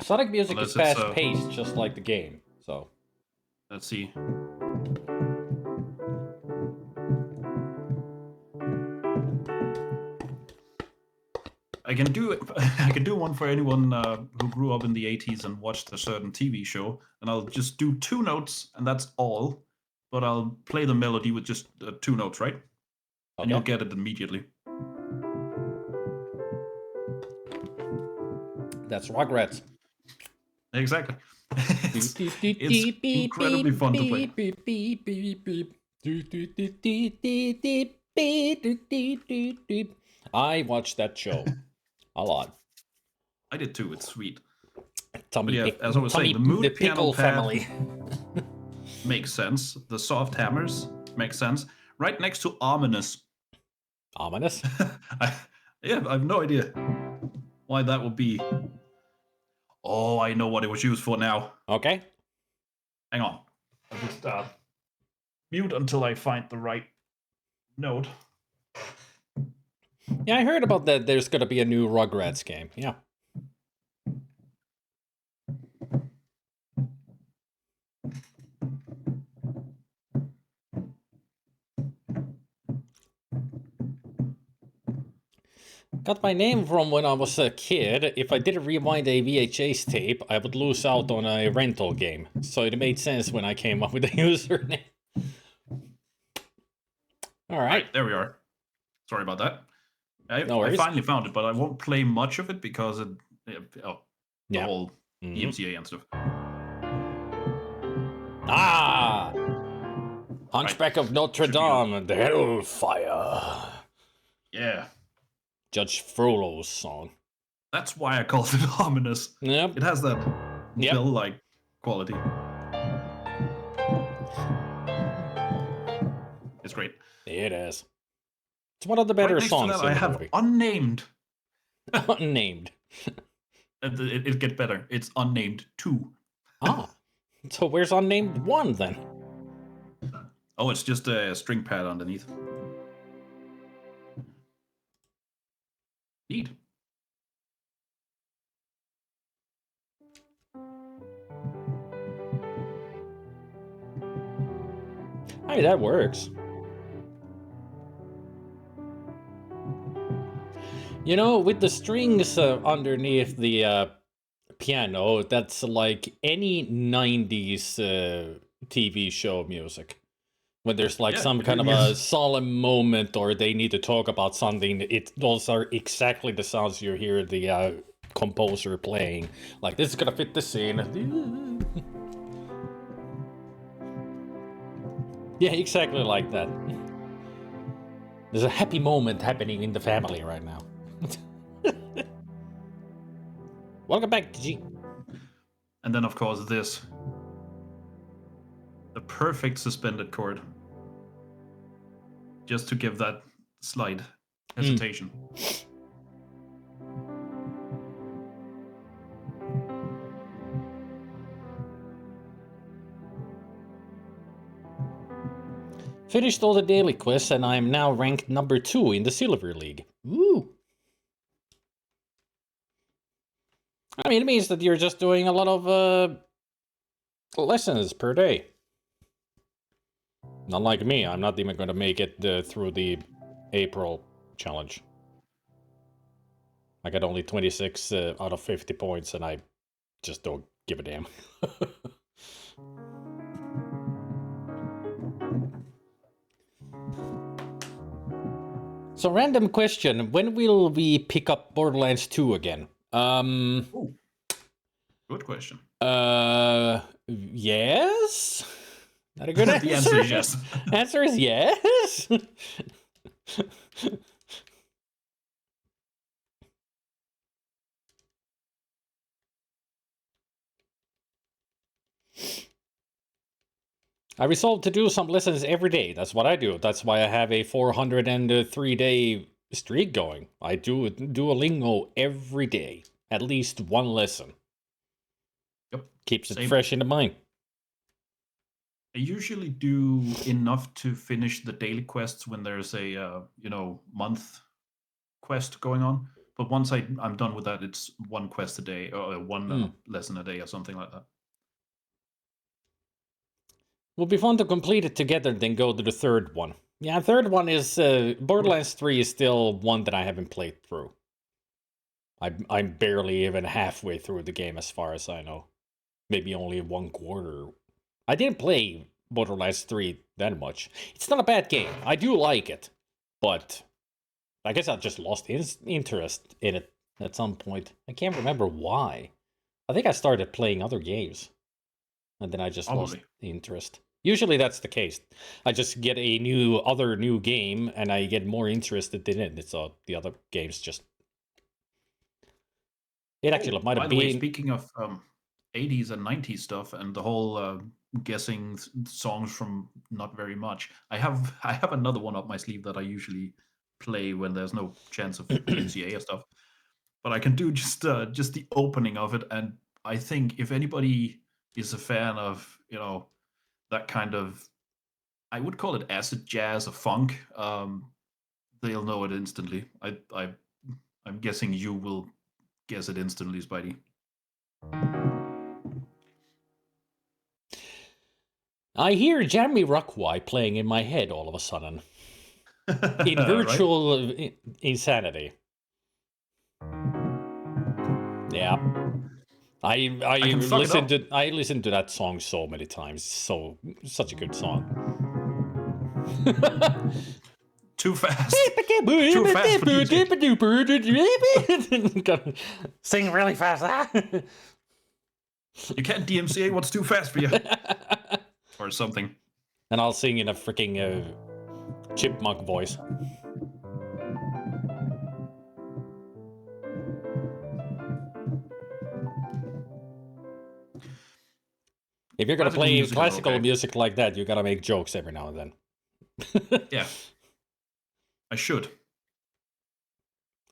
Sonic music Unless is it's, fast paced, just like the game. So Let's see. I can do it. I can do one for anyone who grew up in the 80s and watched a certain TV show, and I'll just do 2 notes, and that's all. But I'll play the melody with just 2 notes, right? And you'll get it immediately. That's Rugrats. Exactly. It's incredibly fun to play. I watched that show a lot. I did too. It's sweet. Tommy, Yeah, as I was saying, the mood piano Pickle pad family. makes sense. The soft hammers makes sense. Right next to ominous. Ominous? I have no idea why that would be. Oh, I know what it was used for now. Okay. Hang on. I'll just mute until I find the right note. Yeah, I heard about that. There's going to be a new Rugrats game. Yeah. Got my name from when I was a kid. If I didn't rewind a VHS tape, I would lose out on a rental game. So it made sense when I came up with the username. All right. Right, there we are. Sorry about that. I worries. finally found it, but I won't play much of it because of the Yeah. whole Mhm. EMCA and stuff. Ah! Hunchback of Notre Should be good. Dame and the Hellfire. Yeah, Judge Frollo's song. that's why I called it ominous. Yep. It has that Yep. bell-like quality. It's great. It is. It's one of the better Right next to songs that, in I the have movie. unnamed. Unnamed. It gets better. It's unnamed 2. Ah. So where's Unnamed 1 then? Oh, it's just a string pad underneath. Neat. Hey, that works. You know, with the strings underneath the piano, that's like any 90s TV show music. When there's like Yeah, some it kind of really a is. solemn moment or they need to talk about something, those are exactly the sounds you hear the composer playing. Like, this is gonna fit the scene. Yeah, exactly like that. There's a happy moment happening in the family right now. Welcome back, G. And then, of course, this. The perfect suspended chord. Just to give that slight hesitation. Finished all the daily quests and I am now ranked number 2 in the Silver League. Woo! I mean, it means that you're just doing a lot of lessons per day. Not like me, I'm not even going to make it through the April challenge. I got only 26 out of 50 points and I just don't give a damn. So, random question, when will we pick up Borderlands 2 again? Oh, good question. Yes? Not a good answer? The answer is yes. Answer is yes? I resolved to do some lessons every day. That's what I do. That's why I have a 403-day streak going. I do Duolingo every day. At least one lesson. Yep. Keeps it Same. fresh in the mind. I usually do enough to finish the daily quests when there's a month quest going on. But once I'm done with that, it's one quest a day or one lesson a day or something like that. Will be fun to complete it together, then go to the third one. Yeah, third one is Borderlands 3 is still one that I haven't played through. I'm barely even halfway through the game as far as I know. Maybe only 1/4. I didn't play Borderlands 3 that much. It's not a bad game. I do like it. But I guess I just lost interest in it at some point. I can't remember why. I think I started playing other games. And then I just lost the interest. Usually that's the case. I just get a other new game and I get more interested in it. So the other games just... It actually might have By the way, been... speaking of 80s and 90s stuff and the whole guessing songs from not very much, I have another one up my sleeve that I usually play when there's no chance of DMCA or stuff. But I can do just the opening of it, and I think if anybody is a fan of that kind of, I would call it acid jazz or funk, they'll know it instantly. I'm guessing you will guess it instantly, Spidey. I hear Jamiroquai playing in my head all of a sudden. In virtual insanity. Yeah. I can fuck it up. listened to that song so many times. Such a good song. Too fast. Too fast for DJ. Sing really fast. You can't DMCA what's too fast for you. Or something. And I'll sing in a freaking chipmunk voice. If you're gonna play classical music like that, you gotta make jokes every now and then. Yeah. I should.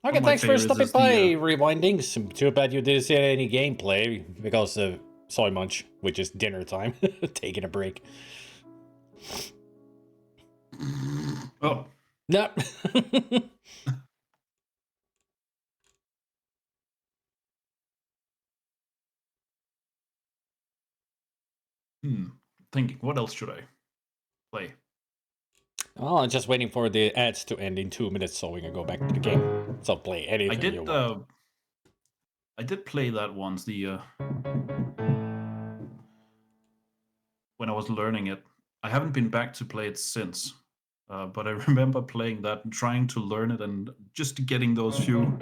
Okay, thanks for stopping by, Rewinding. Too bad you didn't see any gameplay, because of so much, which is dinner time. Taking a break. Oh. No. Thinking, what else should I play? Oh, I'm just waiting for the ads to end in 2 minutes so we can go back to the game. So play anything you want. I did play that once, when I was learning it. I haven't been back to play it since. But I remember playing that and trying to learn it and just getting those few.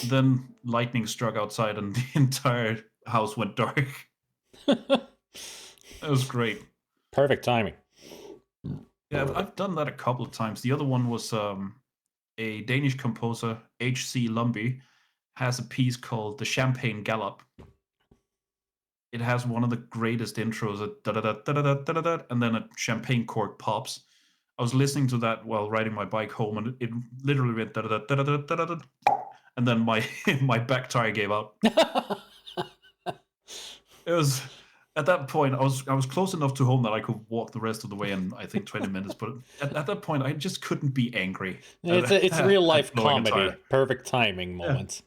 Then lightning struck outside and the entire house went dark. It was great. Perfect timing. Yeah, I've done that a couple of times. The other one was a Danish composer, H.C. Lumbye, has a piece called The Champagne Gallop. It has one of the greatest intros, and then a champagne cork pops. I was listening to that while riding my bike home, and it literally went and then my my back tire gave out. It was at that point I was close enough to home that I could walk the rest of the way in I think 20 minutes. But at that point I just couldn't be angry. It's real life comedy, perfect timing moments.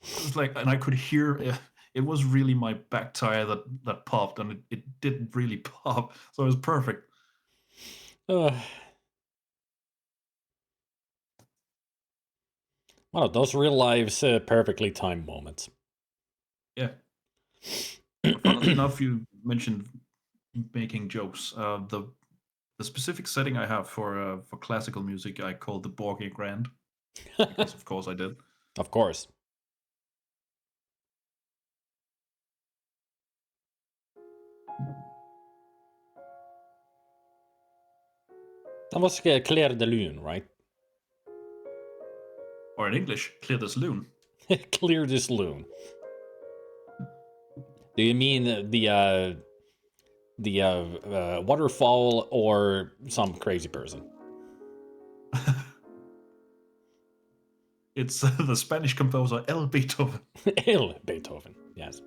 Yeah. It was like, and I could hear. It was really my back tire that popped, and it didn't really pop, so it was perfect. One of those real life's perfectly timed moments. Yeah. Funnily enough, you mentioned making jokes. The specific setting I have for classical music, I call the Borgia Grand, because of course I did. Of course. That was Claire de Lune, right? Or in English, Clear this loon. Clear this loon. Do you mean the waterfall or some crazy person? It's the Spanish composer El Beethoven. El Beethoven, yes.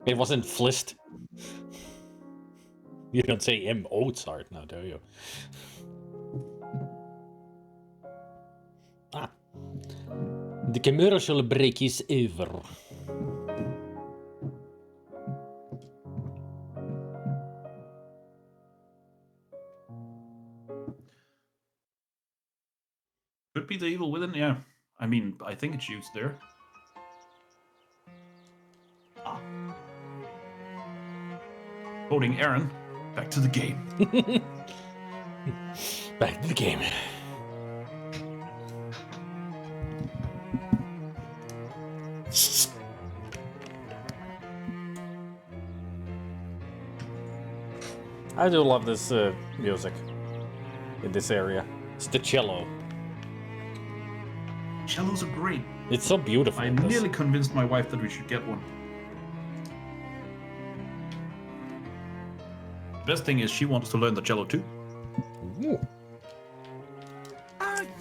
It wasn't Flist. You don't say M. Mozart now, do you? Ah. The commercial break is over. Could be the evil within, yeah. I mean, I think it's used there. Ah. Quoting Aaron, back to the game. Back to the game. I do love this music in this area. It's the cello. Cellos are great. It's so beautiful. I nearly convinced my wife that we should get one. The best thing is she wants to learn the cello too.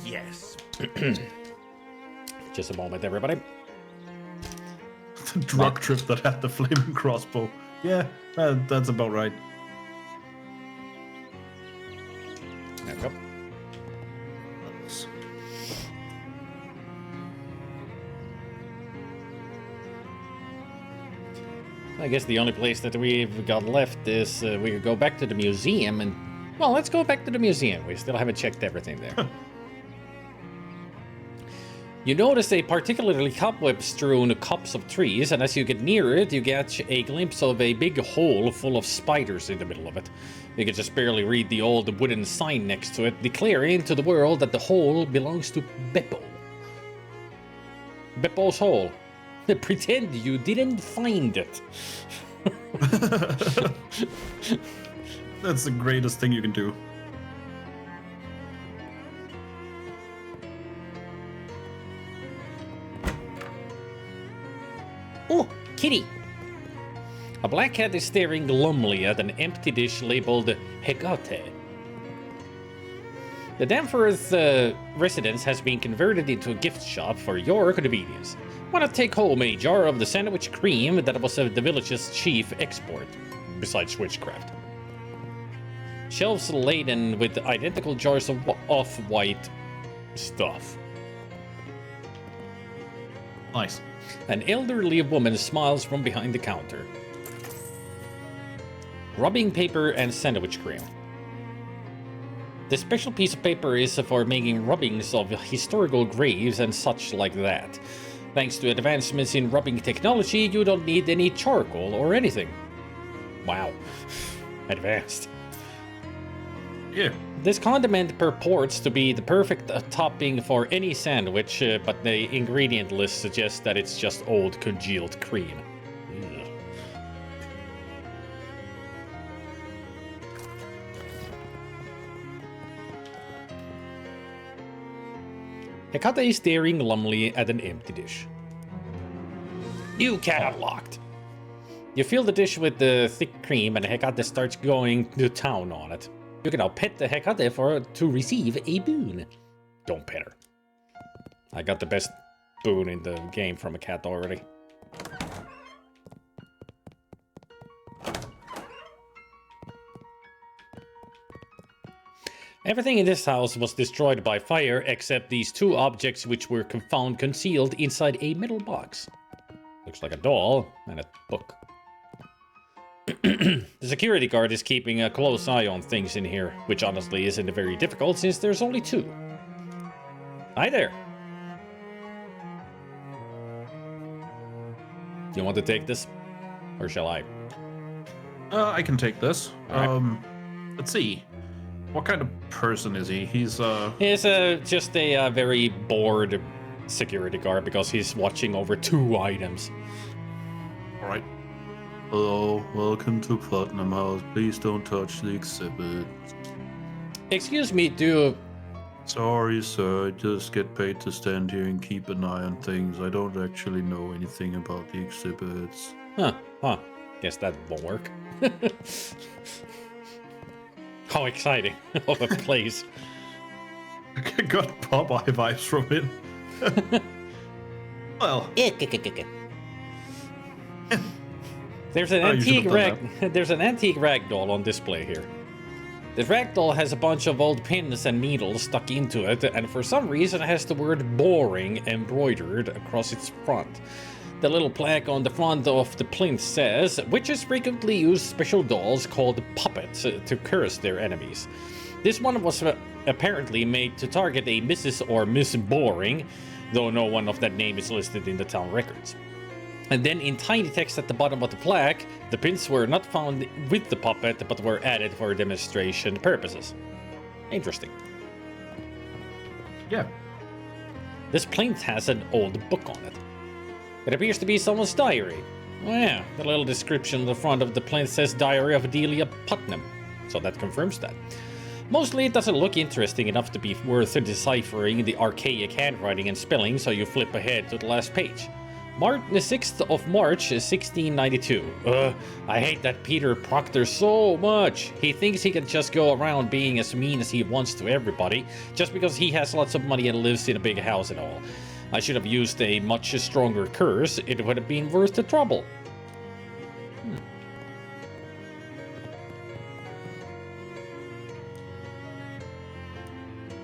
Yes. Just a moment, everybody. The drug trip that had the flaming crossbow. Yeah, that's about right. There we go. I guess the only place that we've got left is we could go back to the museum and... Well, let's go back to the museum. We still haven't checked everything there. You notice a particularly cobweb-strewn copse of trees, and as you get near it, you get a glimpse of a big hole full of spiders in the middle of it. You can just barely read the old wooden sign next to it, declaring to the world that the hole belongs to Beppo. Beppo's hole. Pretend you didn't find it. That's the greatest thing you can do. Oh, kitty. A black cat is staring glumly at an empty dish labeled Hecate. The Danforth residence has been converted into a gift shop for your convenience. Want to take home a jar of the sandwich cream that was the village's chief export, besides witchcraft. Shelves laden with identical jars of off-white stuff. Nice. An elderly woman smiles from behind the counter. Rubbing paper and sandwich cream. This special piece of paper is for making rubbings of historical graves and such like that. Thanks to advancements in rubbing technology, you don't need any charcoal or anything. Wow. Advanced. Yeah. This condiment purports to be the perfect topping for any sandwich, but the ingredient list suggests that it's just old congealed cream. Ugh. Hecate is staring glumly at an empty dish. You cannot locked. You fill the dish with the thick cream and Hecate starts going to town on it. You can now pet the Hecate to receive a boon. Don't pet her. I got the best boon in the game from a cat already. Everything in this house was destroyed by fire except these two objects which were found concealed inside a metal box. Looks like a doll and a book. The security guard is keeping a close eye on things in here, which honestly isn't very difficult since there's only two. Hi there. You want to take this? Or shall I? I can take this. Alright. Let's see. What kind of person is he? He's He's just a very bored security guard because he's watching over two items. Alright. Hello, welcome to Platinum House. Please don't touch the exhibit. Excuse me, do... Sorry, sir. I just get paid to stand here and keep an eye on things. I don't actually know anything about the exhibits. Huh. Guess that won't work. How exciting. Of a place. I got Popeye vibes from it. Well, There's an Oh, you antique should've there's an antique ragdoll on display here. The ragdoll has a bunch of old pins and needles stuck into it, and for some reason it has the word boring embroidered across its front. The little plaque on the front of the plinth says, witches frequently use special dolls called puppets to curse their enemies. This one was apparently made to target a Mrs. or Miss Boring, though no one of that name is listed in the town records. And then in tiny text at the bottom of the plaque, the pins were not found with the puppet, but were added for demonstration purposes. Interesting. yeah. This plinth has an old book on it. It appears to be someone's diary. Oh yeah, the little description on the front of the plinth says Diary of Delia Putnam, so that confirms that. Mostly it doesn't look interesting enough to be worth deciphering the archaic handwriting and spelling, so you flip ahead to the last page. The 6th of March, 1692. I hate that Peter Proctor so much. He thinks he can just go around being as mean as he wants to everybody, just because he has lots of money and lives in a big house and all. I should have used a much stronger curse. It would have been worth the trouble.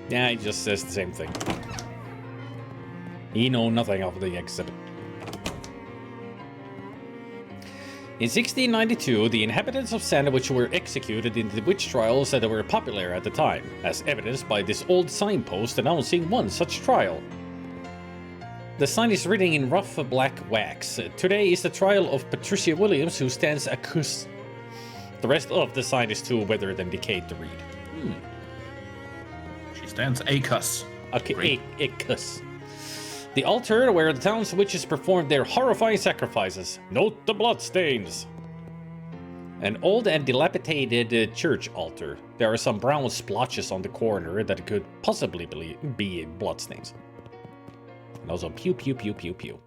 Yeah, he just says the same thing. He knows nothing of the exhibit. In 1692, the inhabitants of Sandwich were executed in the witch trials that were popular at the time, as evidenced by this old signpost announcing one such trial. The sign is written in rough black wax. Today is the trial of Patricia Williams, who stands accused. The rest of the sign is too weathered and decayed to read. She stands ACUS. Okay, accus. The altar where the town's witches performed their horrifying sacrifices. Note the bloodstains. An old and dilapidated church altar. There are some brown splotches on the corner that could possibly be bloodstains. And also pew pew pew pew pew.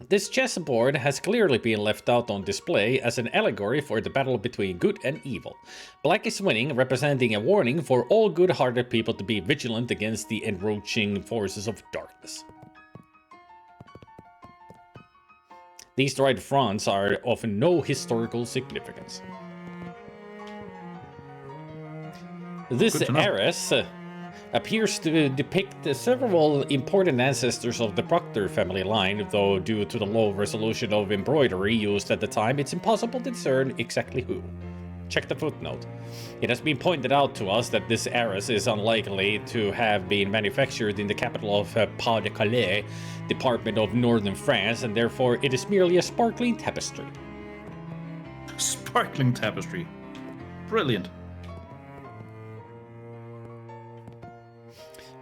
This chessboard has clearly been left out on display as an allegory for the battle between good and evil. Black is winning, representing a warning for all good-hearted people to be vigilant against the encroaching forces of darkness. These dried fronts are of no historical significance. This heiress appears to depict several important ancestors of the Proctor family line, though due to the low resolution of embroidery used at the time, it's impossible to discern exactly who. Check the footnote. It has been pointed out to us that this heiress is unlikely to have been manufactured in the capital of Pas-de-Calais, department of northern France, and therefore it is merely a sparkling tapestry. Sparkling tapestry. Brilliant.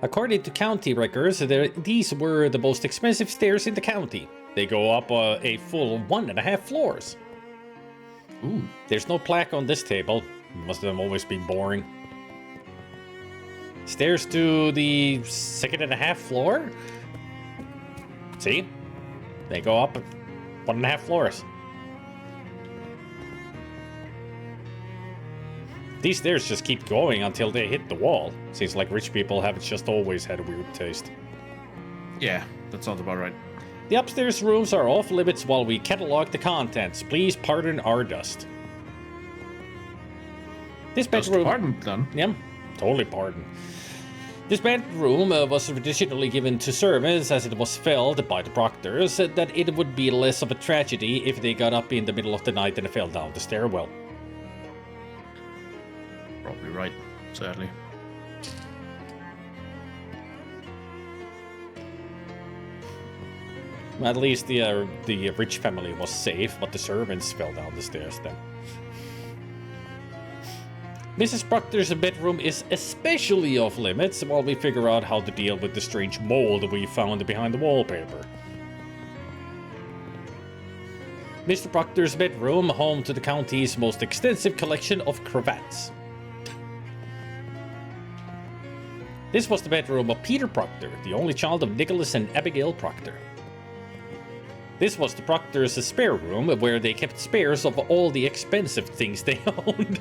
According to county records, these were the most expensive stairs in the county. They go up a full 1.5 floors. Ooh. There's no plaque on this table. Must have always been boring. Stairs to the 2.5 floor? See? They go up 1.5 floors. These stairs just keep going until they hit the wall. Seems like rich people have just always had a weird taste. Yeah, that sounds about right. The upstairs rooms are off limits while we catalog the contents. Please pardon our dust. This bedroom... Pardon, then? Yeah, totally pardon. This bedroom was traditionally given to servants as it was felt by the proctors that it would be less of a tragedy if they got up in the middle of the night and fell down the stairwell. Probably right, sadly. At least the rich family was safe, but the servants fell down the stairs then. Mrs. Proctor's bedroom is especially off limits while we figure out how to deal with the strange mold we found behind the wallpaper. Mr. Proctor's bedroom, home to the county's most extensive collection of cravats. This was the bedroom of Peter Proctor, the only child of Nicholas and Abigail Proctor. This was the Proctor's spare room, where they kept spares of all the expensive things they owned.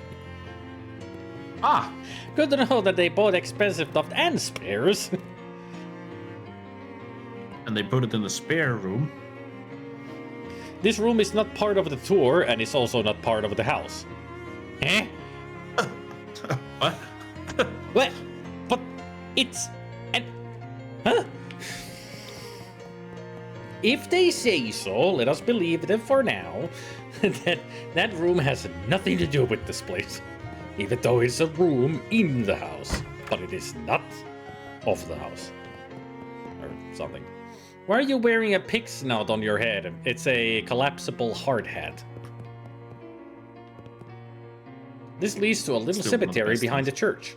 Ah! Good to know that they bought expensive stuff and spares. And they put it in the spare room. This room is not part of the tour, and it's also not part of the house. Eh? What? What? But it's... Huh? If they say so, let us believe them for now that room has nothing to do with this place. Even though it's a room in the house, but it is not of the house. Or something. Why are you wearing a pig snout on your head? It's a collapsible hard hat. This leads to a little cemetery behind the church.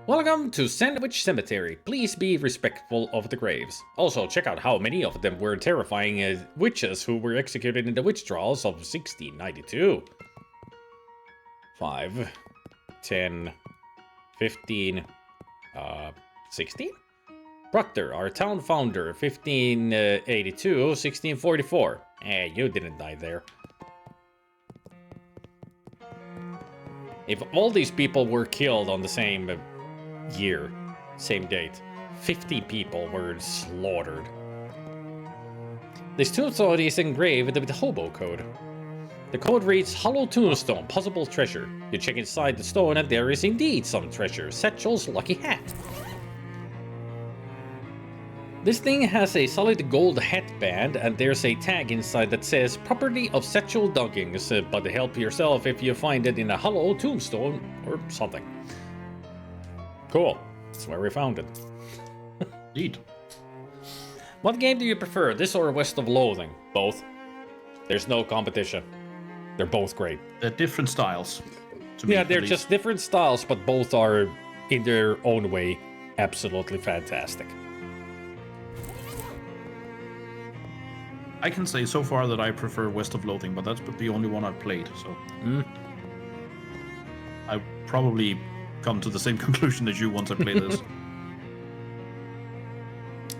Welcome to Sandwich Cemetery. Please be respectful of the graves. Also, check out how many of them were terrifying witches who were executed in the witch trials of 1692. 5, 10, 15, 16? Proctor, our town founder, 1582, 1644. You didn't die there. If all these people were killed on the same year, same date, 50 people were slaughtered. This tombstone is engraved with the hobo code. The code reads, hollow tombstone, possible treasure. You check inside the stone and there is indeed some treasure. Satchel's lucky hat. This thing has a solid gold headband, and there's a tag inside that says property of sexual doggings, but help yourself if you find it in a hollow tombstone or something. Cool. That's where we found it. Indeed. What game do you prefer, this or West of Loathing? Both. There's no competition. They're both great. They're different styles. To me, Yeah, at they're least. just different styles, but both are, in their own way, absolutely fantastic. I can say so far that I prefer West of Loathing, but that's the only one I've played, so. I probably come to the same conclusion as you once I play this.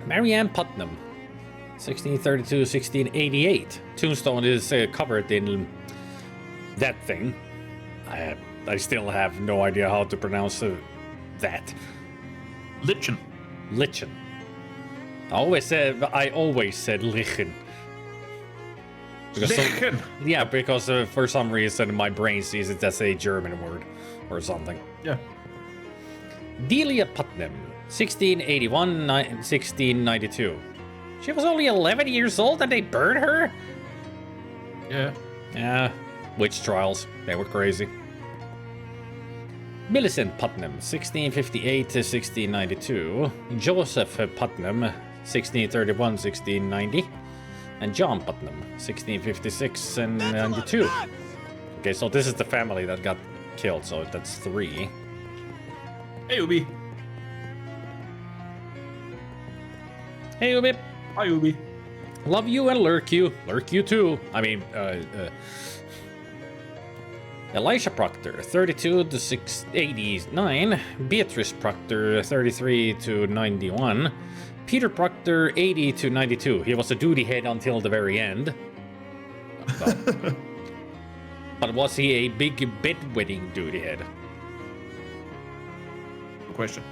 Marianne Putnam, 1632-1688. Tombstone is covered in that thing. I still have no idea how to pronounce that. Lichen. Lichen. I always said Lichen. Lichen. Yeah, because for some reason my brain sees it as a German word or something. Yeah. Delia Putnam, 1681-1692. She was only 11 years old and they burned her? Yeah. Yeah, witch trials. They were crazy. Millicent Putnam, 1658-1692. Joseph Putnam, 1631-1690. And John Putnam, 1656 and 92. Okay, so this is the family that got killed, so that's 3. Hey, Ubi. Hey, Ubi. Hi, Ubi. Love you and lurk you. Lurk you too. I mean, Elisha Proctor, 32-89. Beatrice Proctor, 33-91. Peter Proctor, 80-92. He was a duty head until the very end. But was he a big bedwetting duty head? Good question.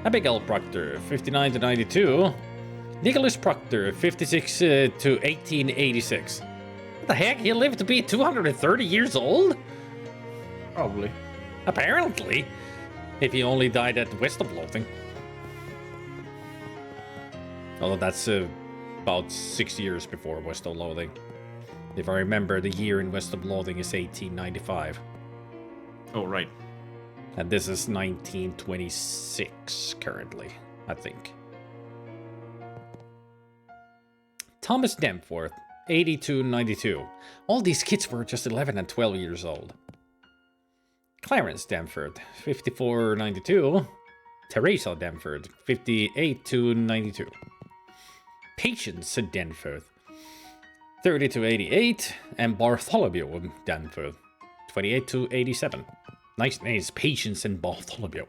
Abigail Proctor, 59-92. Nicholas Proctor, 56-1886. What the heck? He lived to be 230 years old? Probably. Apparently. If he only died at West of Loathing. Although that's about 6 years before West of Loathing. If I remember, the year in West of Loathing is 1895. Oh, right. And this is 1926 currently, I think. Thomas Demforth, 82-92. All these kids were just 11 and 12 years old. Clarence Demford, 54-92. Teresa Demford, 58-92. Patience Denford, 30-88. And Bartholomew Denford, 28-87. Nice names, Patience and Bartholomew.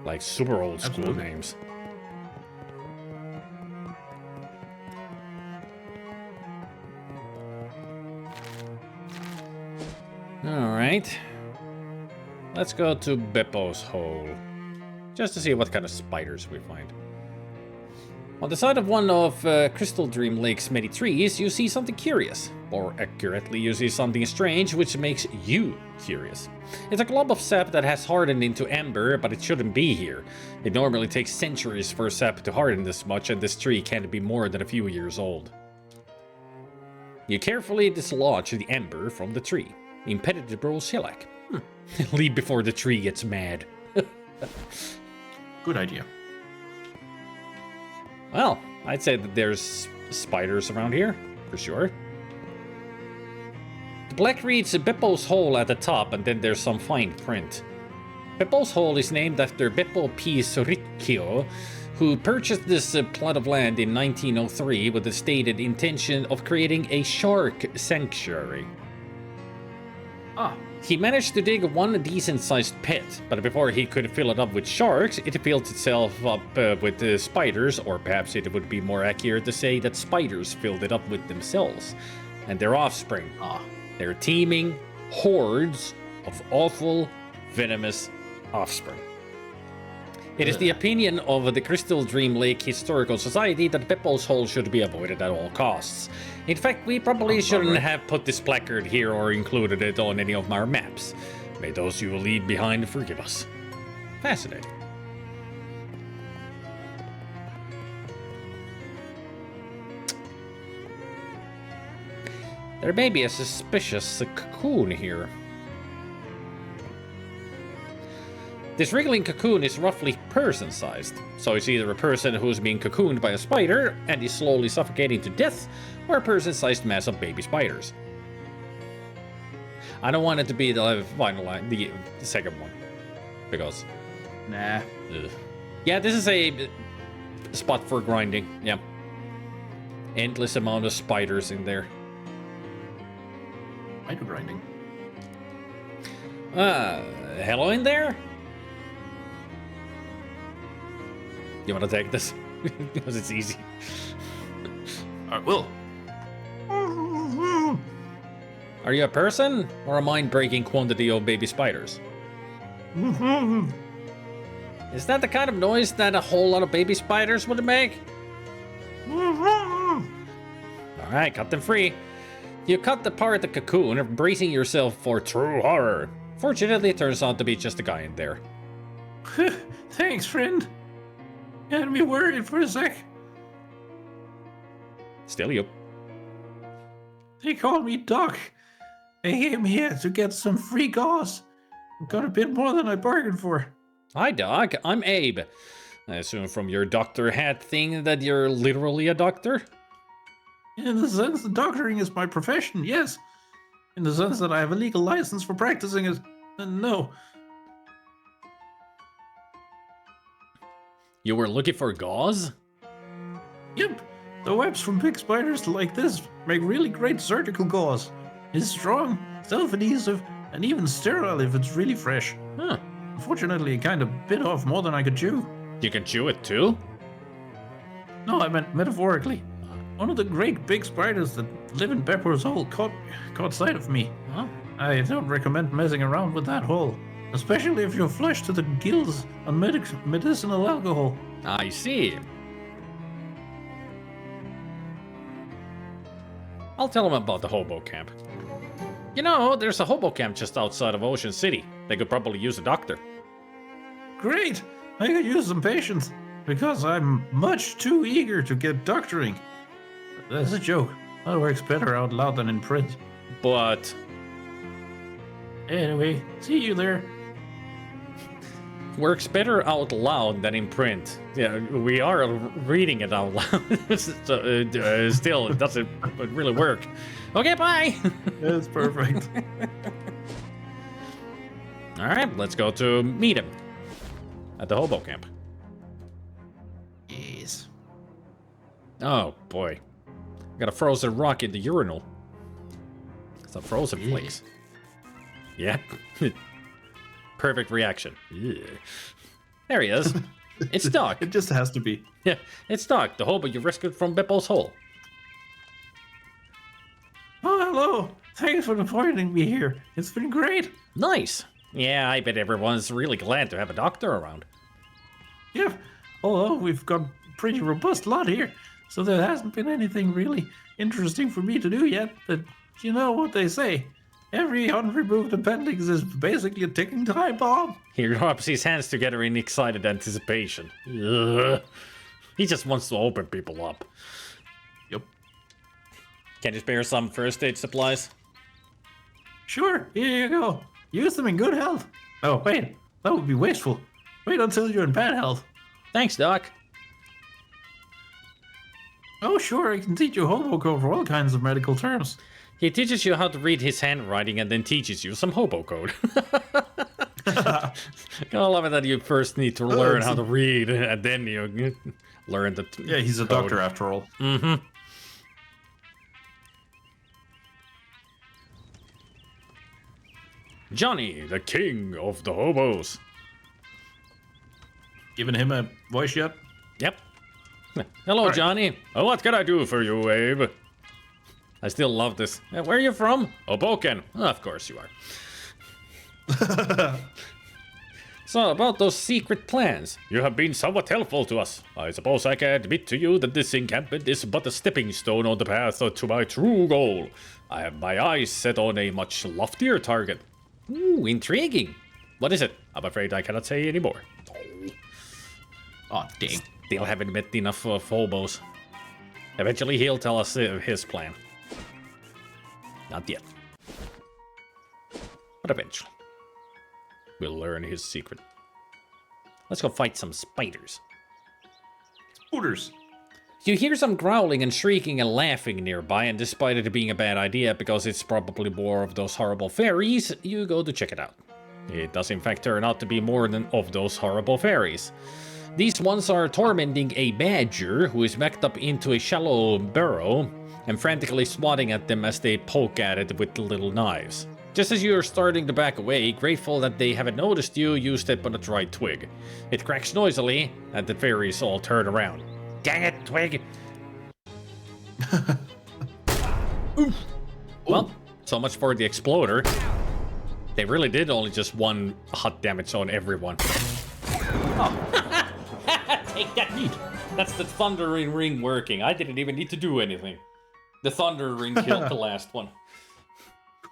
Like super old school Absolutely. names. Alright. Let's go to Beppo's hole. Just to see what kind of spiders we find. On the side of one of Crystal Dream Lake's many trees, you see something curious. Or accurately, you see something strange, which makes you curious. It's a glob of sap that has hardened into amber, but it shouldn't be here. It normally takes centuries for sap to harden this much, and this tree can't be more than a few years old. You carefully dislodge the amber from the tree. Impenetrable shellac. Leave before the tree gets mad. Good idea. Well, I'd say that there's spiders around here, for sure. The black reads Beppo's Hole at the top, and then there's some fine print. Beppo's Hole is named after Beppo P. Soricchio, who purchased this plot of land in 1903 with the stated intention of creating a shark sanctuary. Ah, He managed to dig one decent-sized pit, but before he could fill it up with sharks, it filled itself up with spiders, or perhaps it would be more accurate to say that spiders filled it up with themselves and their offspring. They're teeming hordes of awful, venomous offspring. It is the opinion of the Crystal Dream Lake Historical Society that Beppo's Hole should be avoided at all costs. In fact, we probably shouldn't have put this placard here or included it on any of our maps. May those you leave behind forgive us. Fascinating. There may be a suspicious cocoon here. This wriggling cocoon is roughly person-sized, so it's either a person who's being cocooned by a spider and is slowly suffocating to death, or a person-sized mass of baby spiders. I don't want it to be the final line, the second one, because... Nah. Ugh. Yeah, this is a spot for grinding, yeah. Endless amount of spiders in there. Spider grinding. Hello in there? You want to take this? Because it's easy. I will. Are you a person or a mind-breaking quantity of baby spiders? Is that the kind of noise that a whole lot of baby spiders would make? Alright, cut them free. You cut apart the cocoon, bracing yourself for true horror. Fortunately, it turns out to be just a guy in there. Thanks, friend. Had me worried for a sec. Still you. They called me Doc. They came here to get some free gauze. Got a bit more than I bargained for. Hi, Doc. I'm Abe. I assume from your doctor hat thing that you're literally a doctor? In the sense that doctoring is my profession, yes. In the sense that I have a legal license for practicing it, no. You were looking for gauze? Yep, the webs from big spiders like this make really great surgical gauze. It's strong, self-adhesive, and even sterile if it's really fresh. Huh. Unfortunately, it kind of bit off more than I could chew. You can chew it too? No, I meant metaphorically. One of the great big spiders that live in Pepper's hole caught sight of me. Huh? I don't recommend messing around with that hole, especially if you're flushed to the gills on medicinal alcohol. I see. I'll tell him about the hobo camp. You know, there's a hobo camp just outside of Ocean City. They could probably use a doctor. Great! I could use some patience, because I'm much too eager to get doctoring. That's a joke. That works better out loud than in print. But... Anyway, see you there. works better out loud than in print. Yeah, we are reading it out loud. So, still, it doesn't really work. Okay, bye! That's perfect. Alright, let's go to meet him. At the hobo camp. Yes. Oh, boy. Got a frozen rock in the urinal. It's a frozen flakes. Yeah. Perfect reaction. Yeah. There he is. It's Doc. It just has to be. Yeah, it's Doc, the hobo you rescued from Beppo's hole. Oh, hello. Thanks for appointing me here. It's been great. Nice. Yeah, I bet everyone's really glad to have a doctor around. Yep. Although we've got a pretty robust lot here, so there hasn't been anything really interesting for me to do yet. But you know what they say. Every unremoved appendix is basically a ticking time bomb. He rubs his hands together in excited anticipation. Ugh. He just wants to open people up. Yep. Can you spare some first aid supplies? Sure, here you go. Use them in good health. Oh, wait. That would be wasteful. Wait until you're in bad health. Thanks, Doc. Oh, sure, I can teach you hobo code for all kinds of medical terms. He teaches you how to read his handwriting and then teaches you some hobo code. I love it that you first need to learn how to read and then you learn the Yeah, he's a code. doctor after all. Mm-hmm. Johnny, the king of the hobos. Giving him a voice yet? Yep. Hello, All right. Johnny. What can I do for you, Abe? I still love this. Where are you from? Hoboken. Of course you are. So, about those secret plans. You have been somewhat helpful to us. I suppose I can admit to you that this encampment is but a stepping stone on the path to my true goal. I have my eyes set on a much loftier target. Ooh, intriguing. What is it? I'm afraid I cannot say anymore. Oh, dang. Still haven't met enough hobos. Eventually he'll tell us his plan. Not yet. But eventually. We'll learn his secret. Let's go fight some spiders. Hooters. You hear some growling and shrieking and laughing nearby, and despite it being a bad idea because it's probably more of those horrible fairies, you go to check it out. It does in fact turn out to be more than of those horrible fairies. These ones are tormenting a badger who is backed up into a shallow burrow and frantically swatting at them as they poke at it with little knives. Just as you are starting to back away, grateful that they haven't noticed you, you step on a dry twig. It cracks noisily, and the fairies all turn around. Dang it, twig! Oof. Well, so much for the exploder. They really did only just 1 hot damage on everyone. Oh. Take that, neat. That's the thundering ring working. I didn't even need to do anything. The thunder ring killed the last one.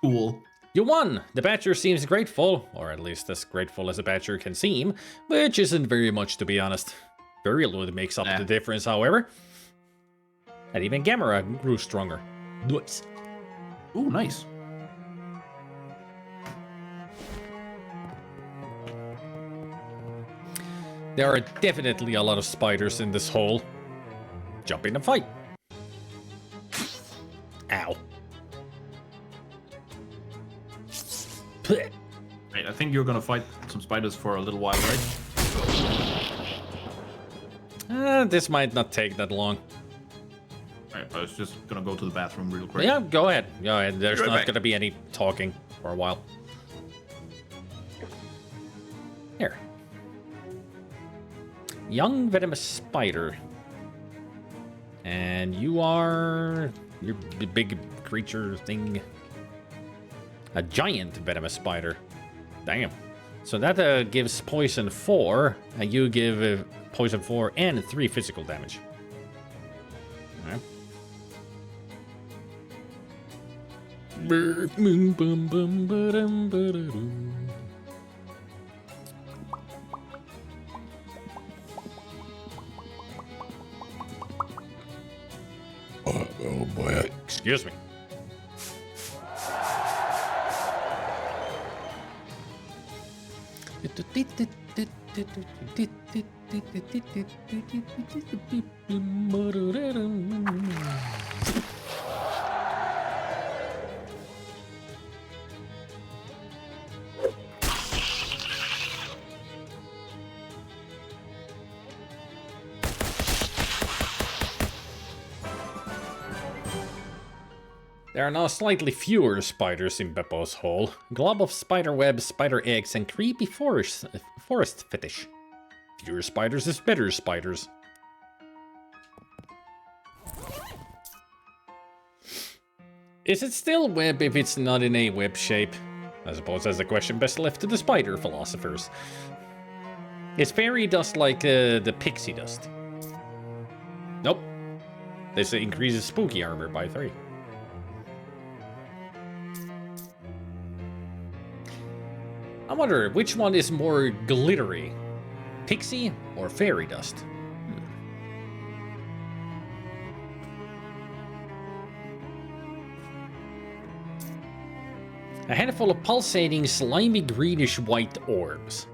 Cool. You won! The badger seems grateful, or at least as grateful as a badger can seem, which isn't very much to be honest. Virulud makes up the difference, however. And even Gamera grew stronger. Nice. Ooh, nice. There are definitely a lot of spiders in this hole. Jump in and fight. Ow. Right, I think you're gonna fight some spiders for a little while, right? This might not take that long. Right, I was just gonna go to the bathroom real quick. Yeah, go ahead. Go ahead. There's Right not back. going to be any talking for a while. Here. Young venomous spider. And you are your big creature thing. A giant venomous spider. Damn. So that gives poison 4, and you give poison 4 and 3 physical damage. Alright. Oh boy. Excuse me. There are now slightly fewer spiders in Beppo's hole. Glob of spider webs, spider eggs, and creepy forest fetish. Fewer spiders is better spiders. Is it still web if it's not in a web shape? I suppose that's a question best left to the spider philosophers. Is fairy dust like the pixie dust? Nope. This increases spooky armor by 3. I wonder which one is more glittery, pixie or fairy dust? A handful of pulsating, slimy greenish-white orbs.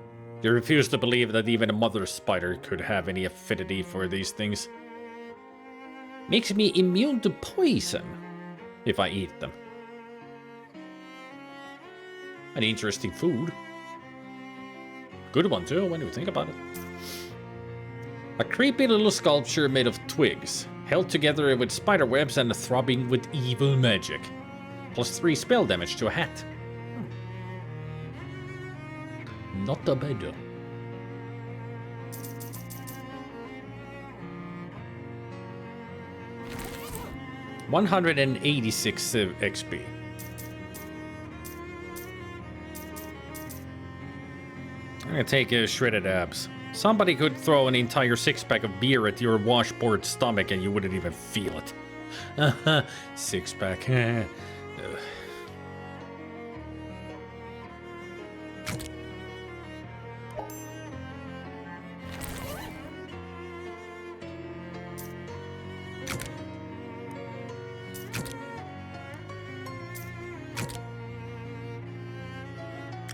You refuse to believe that even a mother spider could have any affinity for these things. Makes me immune to poison if I eat them. An interesting food. Good one too, when you think about it. A creepy little sculpture made of twigs, held together with spider webs and throbbing with evil magic. Plus 3 spell damage to a hat. Not a bad. 186 XP. I'm gonna take shredded abs. Somebody could throw an entire 6-pack of beer at your washboard stomach and you wouldn't even feel it. 6-pack.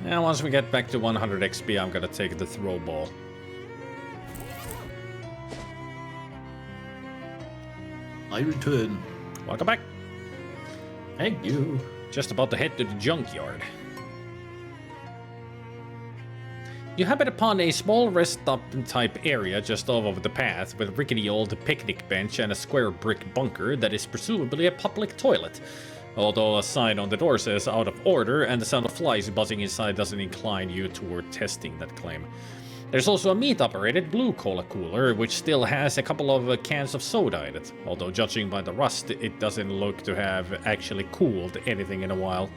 And once we get back to 100 XP, I'm gonna take the throw ball. I return. Welcome back. Thank you. Just about to head to the junkyard. You happen upon a small rest stop type area just off of the path with a rickety old picnic bench and a square brick bunker that is presumably a public toilet. Although a sign on the door says out of order and the sound of flies buzzing inside doesn't incline you toward testing that claim. There's also a meat-operated blue cola cooler, which still has a couple of cans of soda in it, although judging by the rust, it doesn't look to have actually cooled anything in a while.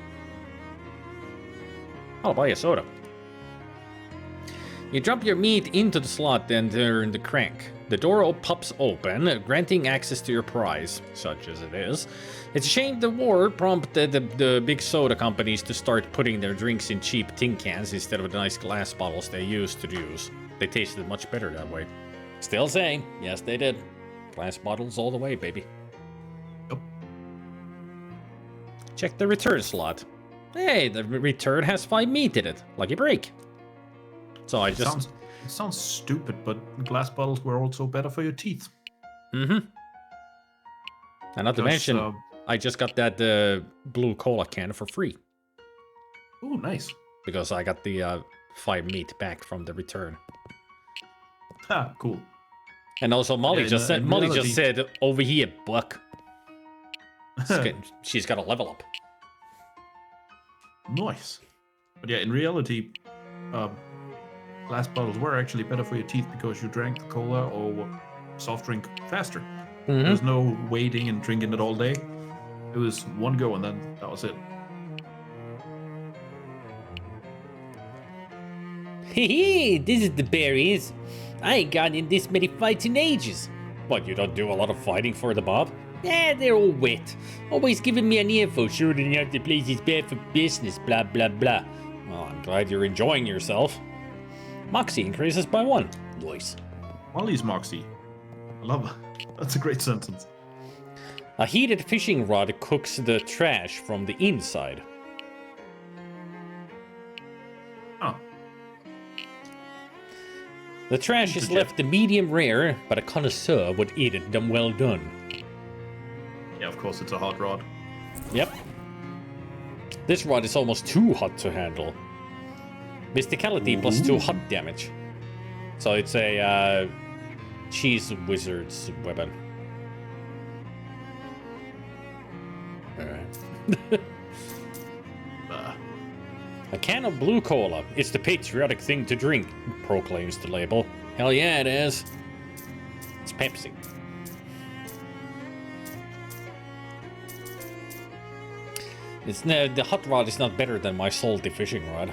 I'll buy a soda. You drop your meat into the slot and turn the crank. The door pops open, granting access to your prize, such as it is. It's a shame the war prompted the big soda companies to start putting their drinks in cheap tin cans instead of the nice glass bottles they used to use. They tasted much better that way. Still saying, yes they did. Glass bottles all the way, baby. Yep. Check the return slot. Hey, the return has 5 meat in it. Lucky break. So I just... It sounds stupid, but glass bottles were also better for your teeth. Mm-hmm. And not to mention, I just got that blue cola can for free. Oh, nice. Because I got the 5 meat back from the return. Ha, cool. And also Molly just said, over here, Buck. She's got to level up. Nice. But yeah, in reality, glass bottles were actually better for your teeth because you drank the cola or soft drink faster. Mm-hmm. There's no waiting and drinking it all day. It was one go and then that was it. Hey, this is the berries. I ain't gotten in this many fights in ages. What, you don't do a lot of fighting for the mob? They're all wet. Always giving me an earful, shooting out the place is bad for business, blah blah blah. Well, I'm glad you're enjoying yourself. Moxie increases by 1. Nice. Molly's Moxie. I love it. That's a great sentence. A heated fishing rod cooks the trash from the inside. Oh. The trash is left medium rare, but a connoisseur would eat it well done. Yeah, of course, it's a hot rod. Yep. This rod is almost too hot to handle. Mysticality plus 2 hot damage. So it's a cheese wizard's weapon. Alright. A can of blue cola. It's the patriotic thing to drink, proclaims the label. Hell yeah, it is. It's Pepsi. The hot rod is not better than my salty fishing rod.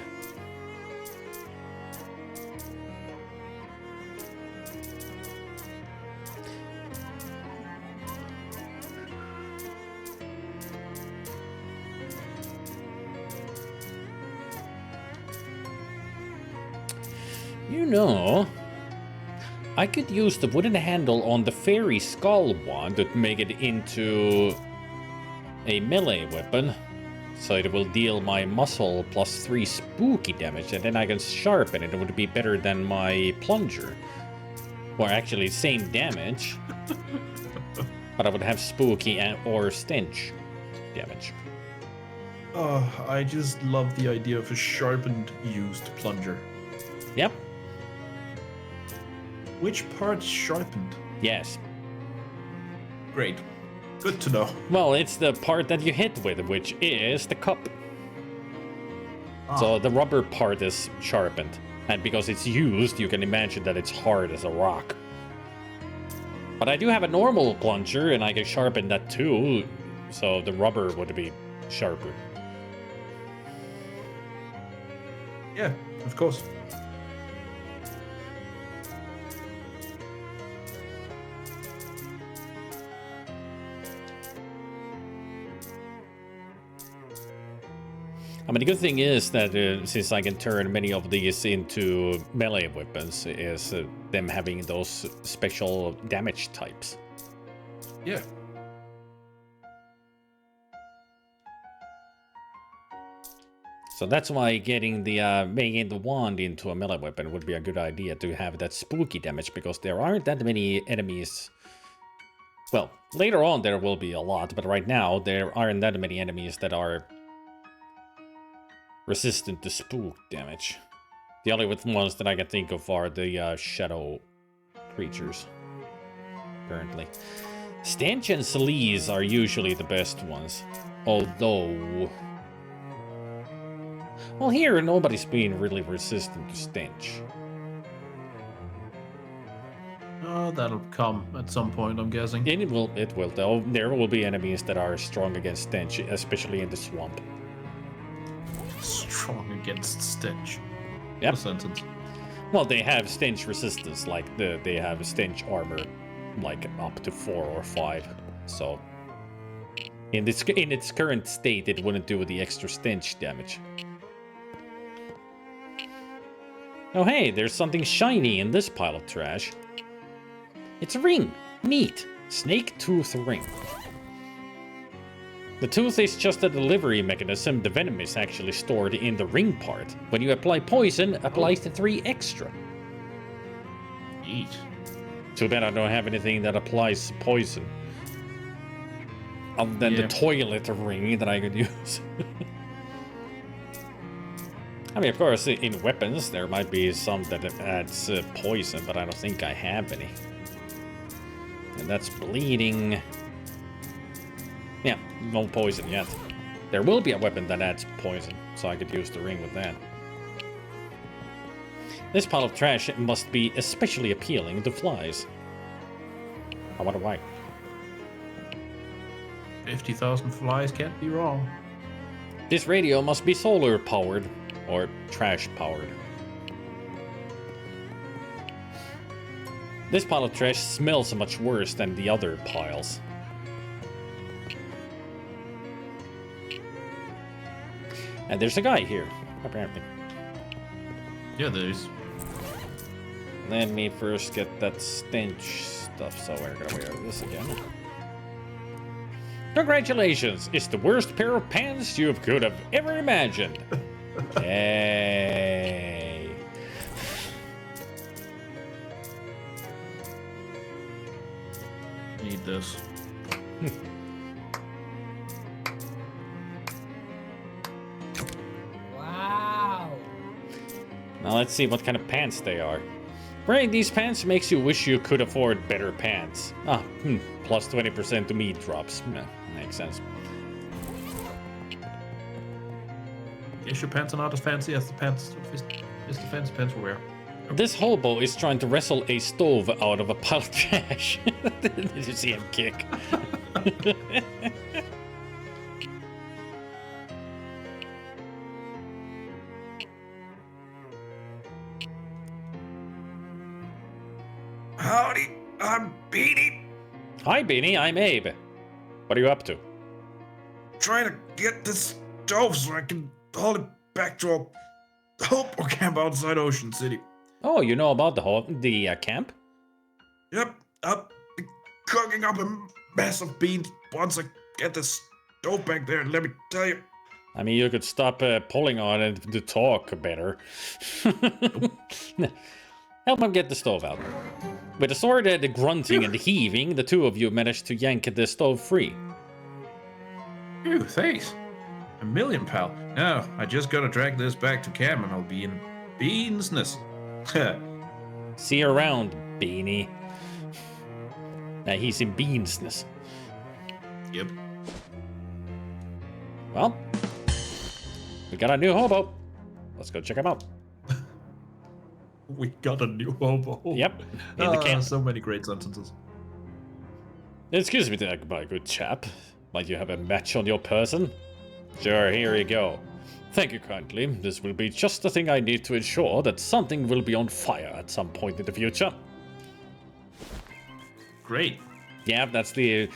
You know, I could use the wooden handle on the fairy skull wand to make it into a melee weapon. So it will deal my muscle plus 3 spooky damage, and then I can sharpen it. It would be better than my plunger. Or actually, same damage. But I would have spooky or stench damage. I just love the idea of a sharpened used plunger. Yep. Which part's sharpened? Yes. Great. Good to know. Well, it's the part that you hit with, which is the cup. So the rubber part is sharpened. And because it's used, you can imagine that it's hard as a rock. But I do have a normal plunger, and I can sharpen that too. So the rubber would be sharper. Yeah, of course. I mean, the good thing is that since I can turn many of these into melee weapons, is them having those special damage types. Yeah. So that's why getting the making the wand into a melee weapon would be a good idea to have that spooky damage, because there aren't that many enemies. Well, later on there will be a lot, but right now there aren't that many enemies that are resistant to spook damage. The only ones that I can think of are the shadow creatures, currently. Stench and Sleaze are usually the best ones, although... Well, here, nobody's been really resistant to Stench. Oh, that'll come at some point, I'm guessing. And it will, though. There will be enemies that are strong against Stench, especially in the swamp. Strong against Stench. Yep. What a sentence. Well, they have Stench resistance, like they have Stench armor, like up to 4 or 5. So, in its current state, it wouldn't do the extra Stench damage. Oh hey, there's something shiny in this pile of trash. It's a ring. Neat. Snake tooth ring. The tooth is just a delivery mechanism. The venom is actually stored in the ring part. When you apply poison, apply the 3 extra. Eat. Too bad I don't have anything that applies poison. Other than the toilet ring that I could use. I mean, of course, in weapons, there might be some that adds poison, but I don't think I have any. And that's bleeding. Yeah, no poison yet. There will be a weapon that adds poison, so I could use the ring with that. This pile of trash must be especially appealing to flies. I wonder why. 50,000 flies can't be wrong. This radio must be solar powered. Or trash powered. This pile of trash smells much worse than the other piles. And there's a guy here, apparently. Yeah, there's. Let me first get that stench stuff, so we're gonna wear this again. Congratulations! It's the worst pair of pants you could have ever imagined. Hey. Need this. Wow. Now let's see what kind of pants they are. Wearing these pants makes you wish you could afford better pants. Plus 20% to meat drops. Makes sense. Guess your pants are not as fancy as the pants. Just the fancy pants we wear. This hobo is trying to wrestle a stove out of a pile of trash. Did you see him kick? Howdy, I'm Beanie. Hi, Beanie. I'm Abe. What are you up to? Trying to get this stove so I can haul it back to a hobo camp outside Ocean City. Oh, you know about the camp? Yep, I'll be cooking up a mess of beans once I get this stove back there, let me tell you. I mean, you could stop pulling on it to talk better. Help him get the stove out. With the sword, the grunting and the heaving, the two of you managed to yank the stove free. Ew, thanks. A million, pal. Now, I just gotta drag this back to camp and I'll be in beansness. See you around, Beanie. Now he's in beansness. Yep. Well, we got a new hobo. Let's go check him out. We got a new hobo. Yep, in the camp. So many great sentences. Excuse me, my good chap. Might you have a match on your person? Sure, here you go. Thank you kindly. This will be just the thing I need to ensure that something will be on fire at some point in the future. Great. Yeah, that's the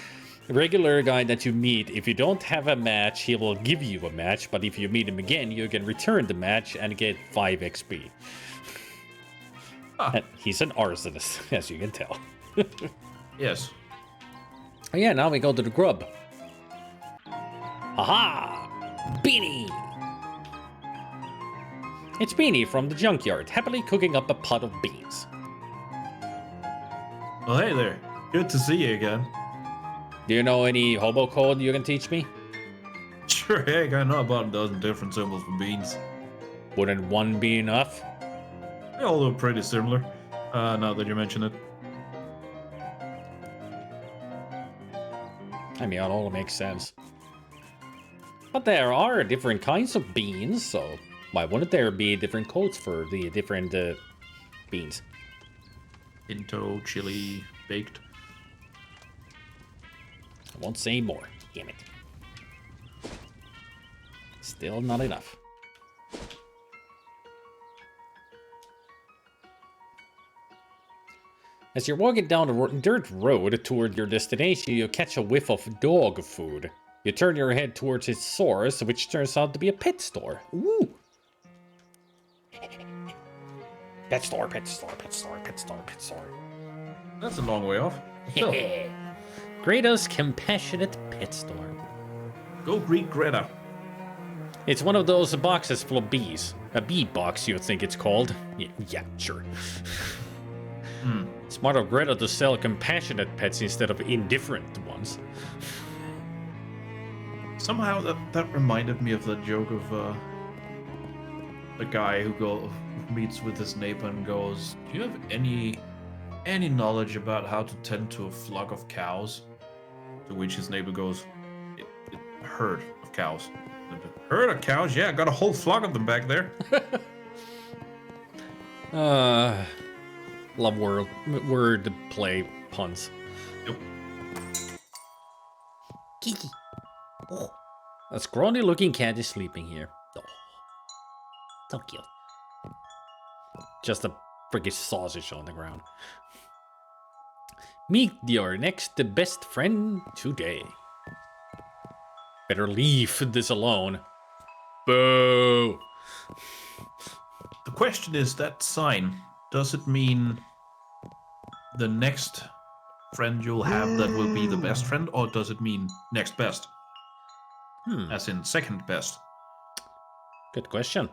regular guy that you meet. If you don't have a match, he will give you a match, but if you meet him again, you can return the match and get 5 XP. And he's an arsonist, as you can tell. Yes. Oh yeah, now we go to the grub. Aha! Beanie! It's Beanie from the junkyard, happily cooking up a pot of beans. Oh, hey there. Good to see you again. Do you know any hobo code you can teach me? Sure, heck, I know about a dozen different symbols for beans. Wouldn't one be enough? They all look pretty similar, now that you mention it. I mean, it all makes sense. But there are different kinds of beans, so why wouldn't there be different codes for the different beans? Pinto, chili, baked. I won't say more. Damn it. Still not enough. As you're walking down the dirt road toward your destination, you catch a whiff of dog food. You turn your head towards its source, which turns out to be a pet store. Ooh! Pet store, pet store, pet store, pet store, pet store. That's a long way off. Still, Greta's Compassionate Pet Store. go greet Greta. It's one of those boxes full of bees. A bee box, you think it's called. Yeah, sure. Smart of Greta to sell compassionate pets instead of indifferent ones. Somehow that reminded me of the joke of the guy who meets with his neighbor and goes, "Do you have any knowledge about how to tend to a flock of cows?" To which his neighbor goes, "A herd of cows." "A herd of cows? Yeah, I got a whole flock of them back there." Love word play puns. Yep. Kiki. Oh, A scrawny looking cat is sleeping here. Oh, so cute. just a freaking sausage on the ground. Meet your next best friend today. Better leave this alone. Boo! The question is, that sign, does it mean the next friend you'll have that will be the best friend, or does it mean next best? As in second best? Good question.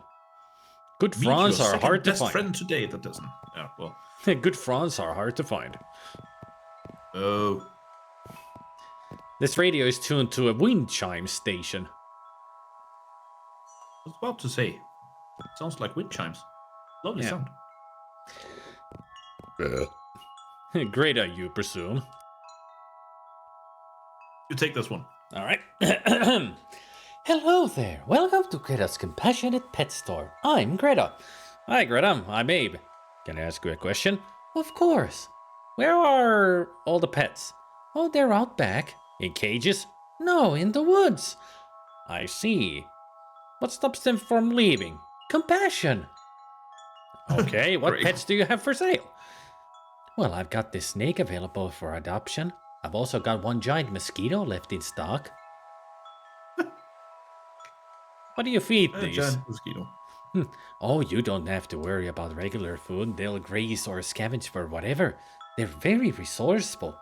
Good Meet fronds your are second hard to best find. friend today. That doesn't. Yeah, well. Good fronds are hard to find. Oh. This radio is tuned to a wind chime station. I was about to say. It sounds like wind chimes. Lovely Yeah. sound. Greta, you presume. You take this one. All right. Hello there. Welcome to Greta's Compassionate Pet Store. I'm Greta. Hi, Greta. I'm Abe. Can I ask you a question? Of course. Where are all the pets? Oh, they're out back. In cages? No, in the woods. I see. What stops them from leaving? Compassion. Okay, what Great. pets do you have for sale? Well, I've got this snake available for adoption. I've also got one giant mosquito left in stock. What do you feed A these? giant mosquito. Oh, you don't have to worry about regular food. They'll graze or scavenge for whatever. They're very resourceful.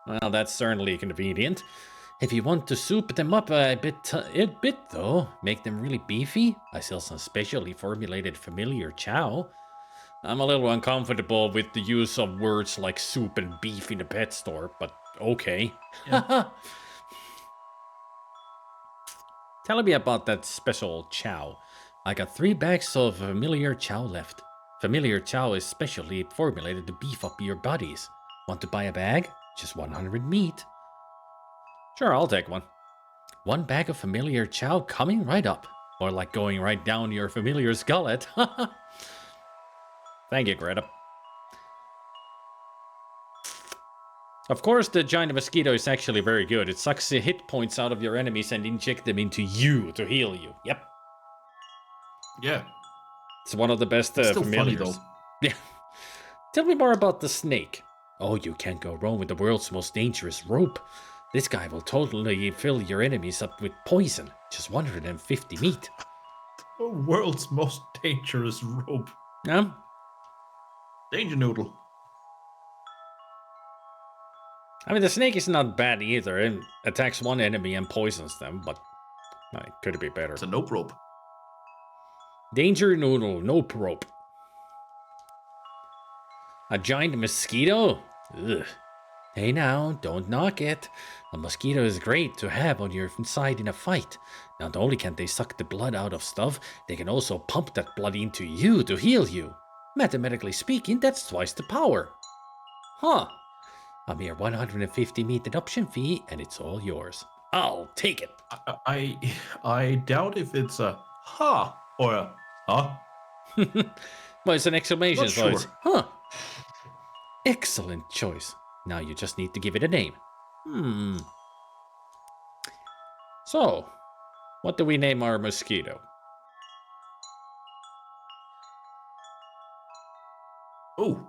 Well, that's certainly convenient. If you want to soup them up a bit though, make them really beefy, I sell some specially formulated familiar chow. I'm a little uncomfortable with the use of words like soup and beef in a pet store, but okay. Tell me about that special chow. I got 3 bags of familiar chow left. Familiar chow is specially formulated to beef up your bodies. Want to buy a bag? Just 100 meat. Sure, I'll take one. 1 bag of familiar chow coming right up. More like going right down your familiar's gullet. Thank you, Greta. Of course, the giant mosquito is actually very good. It sucks the hit points out of your enemies and inject them into you to heal you. Yep. Yeah. It's one of the best It's still familiars. funny, though. Yeah. Tell me more about the snake. Oh, you can't go wrong with the world's most dangerous rope. This guy will totally fill your enemies up with poison. Just 150 meat. The world's most dangerous rope. Yeah? Danger noodle. I mean, the snake is not bad either. It attacks one enemy and poisons them, but it could be better. It's a nope rope. Danger noodle, no rope. A giant mosquito? Ugh. Hey now, don't knock it. A mosquito is great to have on your side in a fight. Not only can they suck the blood out of stuff, they can also pump that blood into you to heal you. Mathematically speaking, that's twice the power. Huh. A mere 150 meat adoption fee, and it's all yours. I'll take it. I doubt if it's a ha or a huh. Well, it's an exclamation, Not so it's, sure. huh. Excellent choice. Now you just need to give it a name. So, what do we name our mosquito? Oh,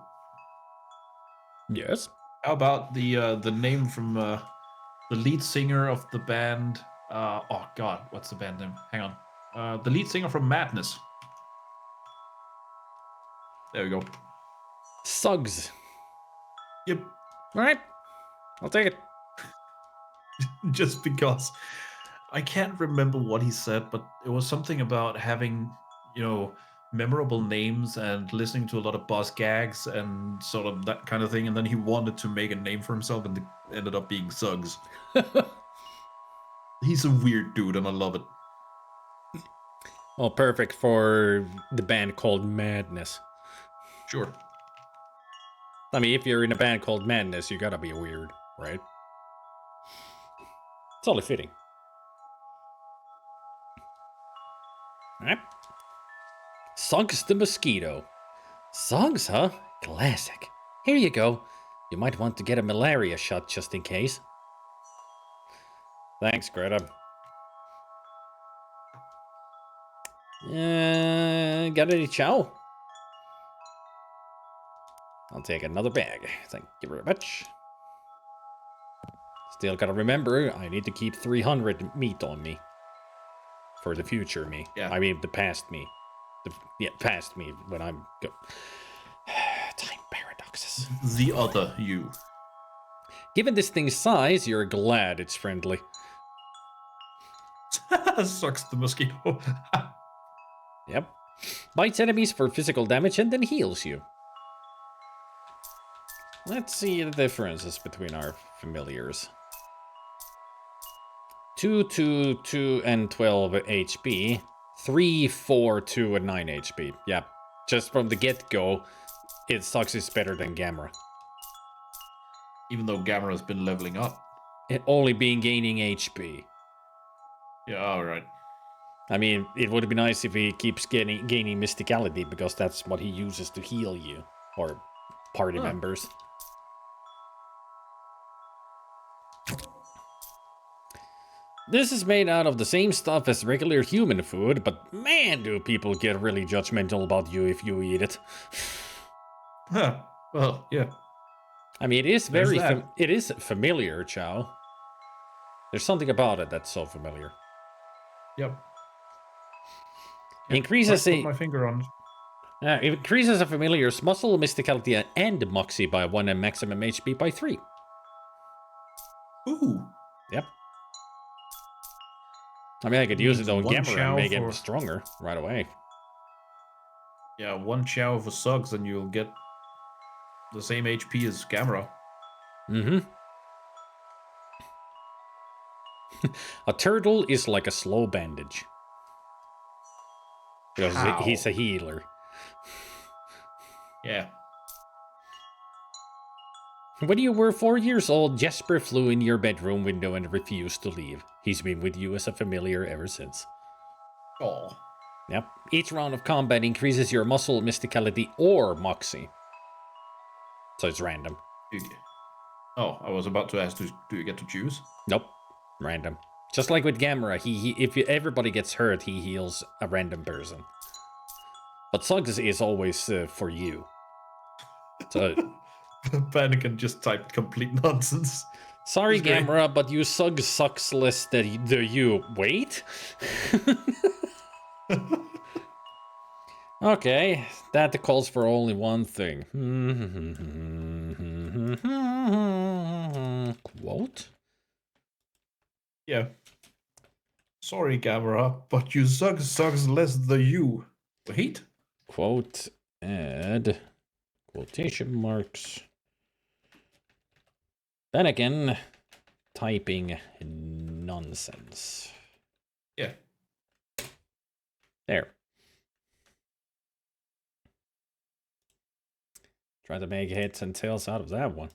Yes? how about the name from the lead singer of the band? Oh God, what's the band name? Hang on. The lead singer from Madness. There we go. Suggs. Yep. Alright. I'll take it. Just because I can't remember what he said, but it was something about having, memorable names and listening to a lot of boss gags and sort of that kind of thing. And then he wanted to make a name for himself and it ended up being Suggs. He's a weird dude and I love it. Well, perfect for the band called Madness. Sure. I mean, if you're in a band called Madness, you gotta be weird, right? It's only fitting. Alright. Suggs the Mosquito. Suggs, huh? Classic. Here you go. You might want to get a malaria shot just in case. Thanks, Greta. Got any chow? I'll take another bag. Thank you very much. Still gotta remember, I need to keep 300 meat on me. For the future me. Yeah. I mean, the past me. Past me when I'm... Time paradoxes. The other you. Given this thing's size, you're glad it's friendly. Sucks the mosquito. Yep. Bites enemies for physical damage and then heals you. Let's see the differences between our familiars. 2, 2, 2, and 12 HP. 3, 4, 2, and 9 HP. Yeah, just from the get-go, it sucks is better than Gamera. Even though Gamera's been leveling up. It only being gaining HP. Yeah, alright. I mean, it would be nice if he keeps gaining mysticality, because that's what he uses to heal you. Or party members. This is made out of the same stuff as regular human food, but man, do people get really judgmental about you if you eat it. Huh. Well, yeah. I mean, it is There's very that. it is familiar, Chow. There's something about it that's so familiar. Yep. Increases Put my finger on it. it increases a familiar's muscle, mysticality, and moxie by 1 and maximum HP by 3. Ooh. Yep. I mean, I could use it on One Gamera and chow make him for- stronger right away. Yeah, one chow for Suggs and you'll get the same HP as Gamera. Mm-hmm. A turtle is like a slow bandage. Because How? he's a healer. Yeah. When you were 4 years old, Jesper flew in your bedroom window and refused to leave. He's been with you as a familiar ever since. Oh. Yep. Each round of combat increases your muscle, mysticality, or moxie. So it's random. Oh, I was about to ask, do you get to choose? Nope. Random. Just like with Gamera, if everybody gets hurt, he heals a random person. But Suggs is always for you. So, Panican just typed complete nonsense. sorry, That's great. Gamera, but you Suggs sucks less than the you. Wait? Okay, that calls for only one thing. Quote? Yeah. Sorry, Gamera, but you sucks less than you. Wait. Quote, add, quotation marks. Then again, typing nonsense. Yeah. There. Try to make heads and tails out of that one.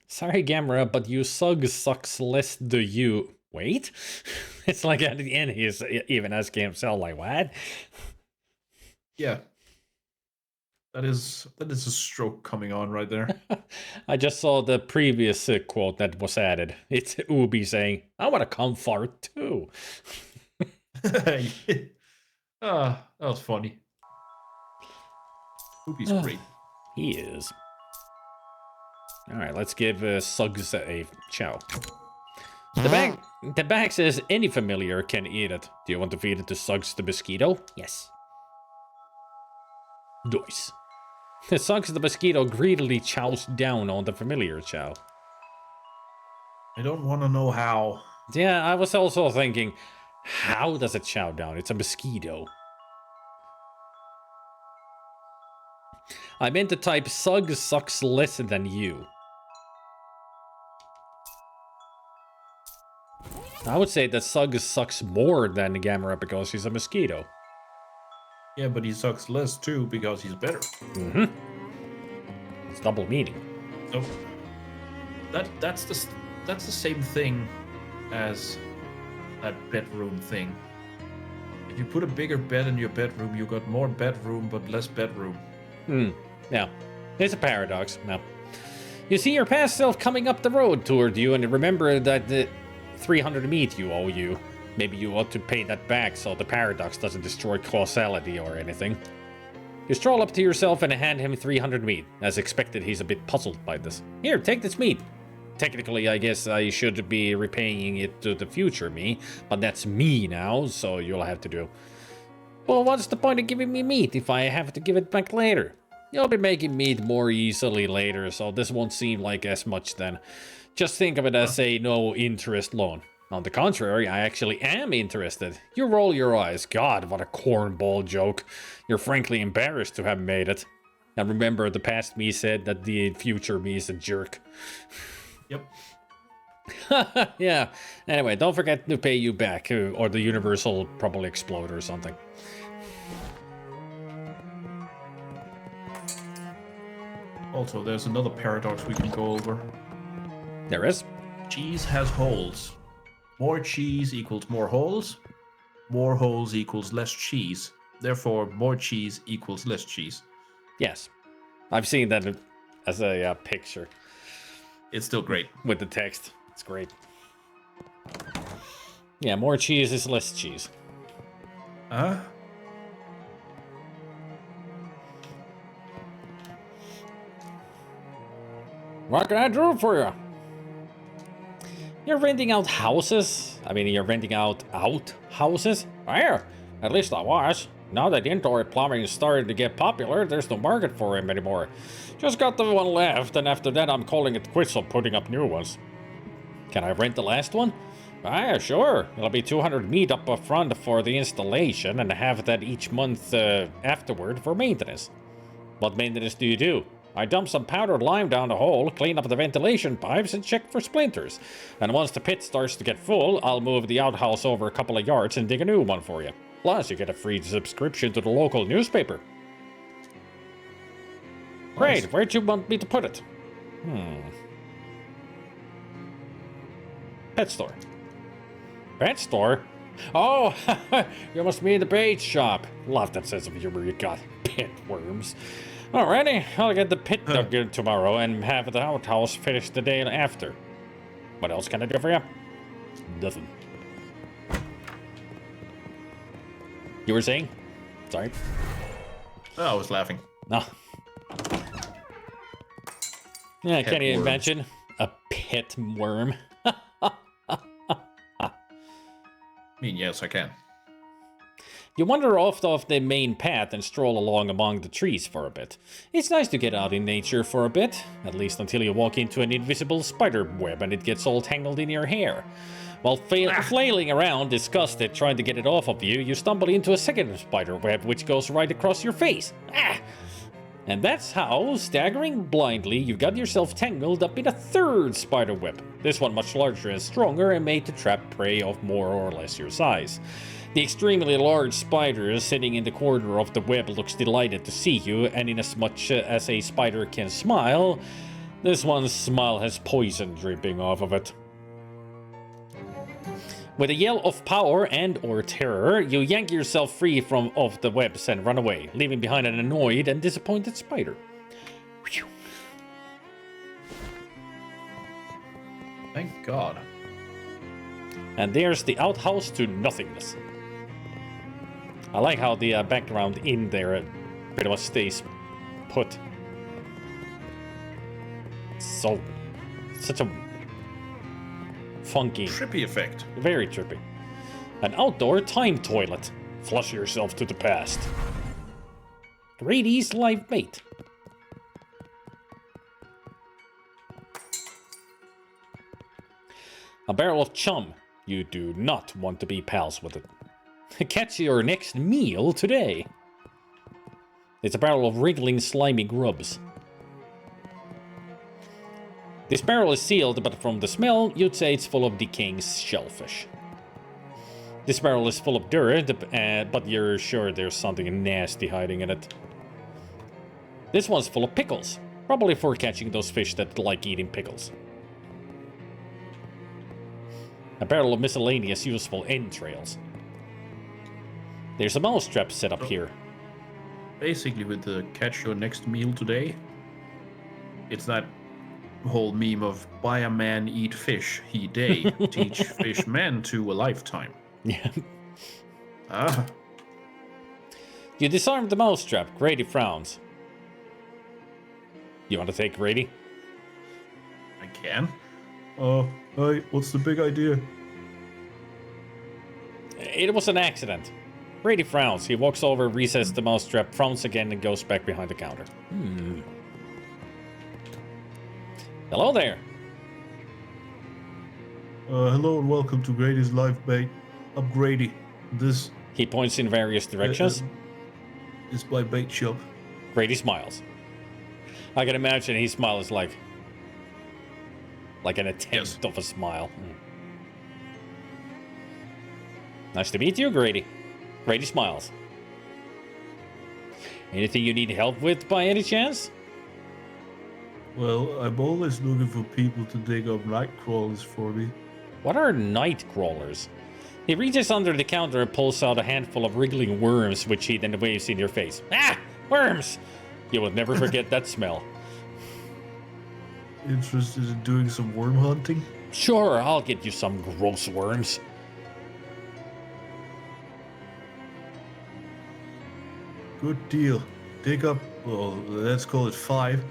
Sorry, Gamera, but you sucks less do you. Wait? It's like at the end he's even asking himself, like, what? Yeah. That is a stroke coming on right there. I just saw the previous quote that was added. It's Ubi saying, I want to come fart too. That was funny. Poopy's great. He is. Alright, let's give Suggs a chow. The bag says any familiar can eat it. Do you want to feed it to Suggs the mosquito? Yes. Nice. Suggs the mosquito greedily chows down on the familiar chow. I don't want to know how. Yeah, I was also thinking, how does it chow down? It's a mosquito. I meant to type Suggs sucks less than you. I would say that Suggs sucks more than Gamera because he's a mosquito. Yeah, but he sucks less too because he's better. Mm-hmm. It's double meaning. So that's the same thing as that bedroom thing. If you put a bigger bed in your bedroom, you got more bedroom but less bedroom. Yeah, it's a paradox. Now, you see your past self coming up the road toward you, and remember that the 300 meat you owe you. Maybe you ought to pay that back so the paradox doesn't destroy causality or anything. You stroll up to yourself and hand him 300 meat. As expected, he's a bit puzzled by this. Here, take this meat. Technically, I guess I should be repaying it to the future me, but that's me now, so you'll have to do. Well, what's the point of giving me meat if I have to give it back later? You'll be making meat more easily later, so this won't seem like as much then. Just think of it as a no-interest loan. On the contrary, I actually am interested. You roll your eyes. God, what a cornball joke. You're frankly embarrassed to have made it. And remember, the past me said that the future me is a jerk. Yep. Yeah. Anyway, don't forget to pay you back, or the universe will probably explode or something. Also, there's another paradox we can go over. There is. Cheese has holes. More cheese equals more holes. More holes equals less cheese. Therefore, more cheese equals less cheese. Yes. I've seen that as a picture. It's still great. With the text. It's great. Yeah, more cheese is less cheese. Huh? What can I do for you? You're renting out houses? I mean, you're renting out houses? Yeah, at least I was. Now that indoor plumbing is starting to get popular, there's no market for him anymore. Just got the one left, and after that I'm calling it quits on putting up new ones. Can I rent the last one? Ah, sure. It'll be 200 meat up front for the installation, and have that each month afterward for maintenance. What maintenance do you do? I dump some powdered lime down the hole, clean up the ventilation pipes, and check for splinters. And once the pit starts to get full, I'll move the outhouse over a couple of yards and dig a new one for you. Plus, you get a free subscription to the local newspaper. Great, where'd you want me to put it? Pet store. Pet store? Oh, you must mean the bait shop. Love that sense of humor you got. Pit worms. Alrighty, I'll get the pit dug in tomorrow and have the outhouse finished the day after. What else can I do for you? Nothing. You were saying? Sorry. Oh, I was laughing. No. Yeah, Pet can you worms. imagine? A pit worm. I mean, yes, I can. You wander off the main path and stroll along among the trees for a bit. It's nice to get out in nature for a bit, at least until you walk into an invisible spider web and it gets all tangled in your hair. While flailing around, disgusted, trying to get it off of you, you stumble into a second spider web which goes right across your face. Ah! And that's how, staggering blindly, you got yourself tangled up in a third spider web. This one much larger and stronger and made to trap prey of more or less your size. The extremely large spider sitting in the corner of the web looks delighted to see you, and inasmuch as a spider can smile, this one's smile has poison dripping off of it. With a yell of power and or terror, you yank yourself free of the webs and run away, leaving behind an annoyed and disappointed spider. Whew. Thank God. And there's the outhouse to nothingness. I like how the background in there pretty much stays put. So, such a funky, Trippy effect. very trippy. An outdoor time toilet. Flush yourself to the past. Grady's live bait. A barrel of chum. You do not want to be pals with it. Catch your next meal today. It's a barrel of wriggling, slimy grubs. This barrel is sealed, but from the smell, you'd say it's full of decaying shellfish. This barrel is full of dirt, but you're sure there's something nasty hiding in it. This one's full of pickles, probably for catching those fish that like eating pickles. A barrel of miscellaneous useful entrails. There's a mousetrap set up here. Basically, with the catch your next meal today, it's that whole meme of buy a man, eat fish, he day, teach fish men to a lifetime. Yeah. Ah, You disarm the mousetrap. Grady frowns. You want to take Grady? I can. Hey, what's the big idea? It was an accident. Grady frowns. He walks over, resets the mousetrap, frowns again, and goes back behind the counter. Hello there. Hello and welcome to Grady's Live Bait. I'm Grady. This He points in various directions. is my bait shop. Grady smiles. I can imagine his smile is like an attempt of a smile. Nice to meet you, Grady. Grady smiles. Anything you need help with by any chance? Well, I'm always looking for people to dig up night crawlers for me. What are night crawlers? He reaches under the counter and pulls out a handful of wriggling worms, which he then waves in your face. Ah! Worms! You will never forget that smell. Interested in doing some worm hunting? Sure, I'll get you some gross worms. Good deal. Dig up, well, let's call it 5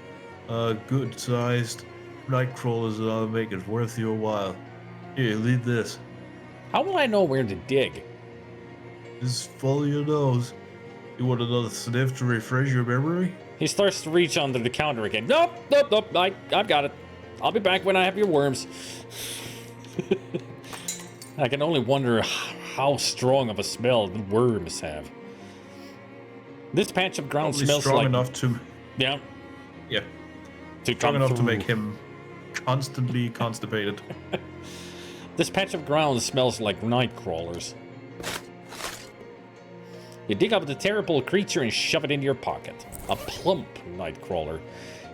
good-sized night crawlers and I'll make it worth your while. Here, leave this. How will I know where to dig? Just follow your nose. You want another sniff to refresh your memory? He starts to reach under the counter again. Nope. I've got it. I'll be back when I have your worms. I can only wonder how strong of a smell the worms have. This patch of ground probably smells strong like... enough to, Yeah. yeah, To strong come enough to through. make him constantly constipated. This patch of ground smells like night crawlers. You dig up the terrible creature and shove it into your pocket. A plump night crawler.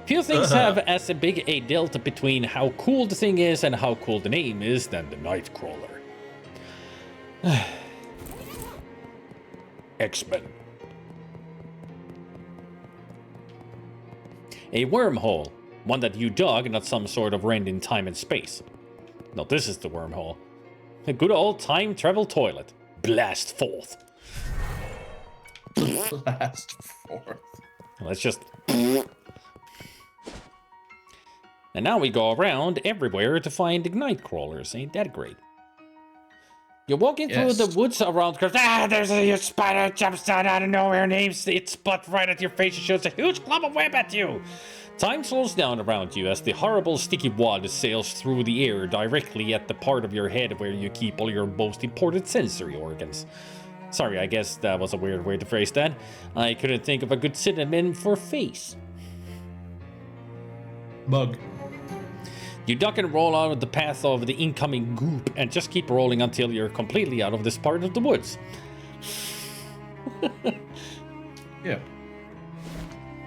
Few things have as a big a delta between how cool the thing is and how cool the name is than the night crawler. X-Men. A wormhole. One that you dug, not some sort of rent in time and space. No, this is the wormhole. A good old time travel toilet. Blast forth. Last fourth. Let's just... And now we go around everywhere to find night crawlers. Ain't that great? You're walking through the woods around... there's a huge spider jumps down out of nowhere and aims its butt right at your face and shoots a huge clump of web at you. Time slows down around you as the horrible sticky wad sails through the air directly at the part of your head where you keep all your most important sensory organs. Sorry, I guess that was a weird way to phrase that. I couldn't think of a good synonym for face. Bug. You duck and roll out of the path of the incoming goop and just keep rolling until you're completely out of this part of the woods. Yeah.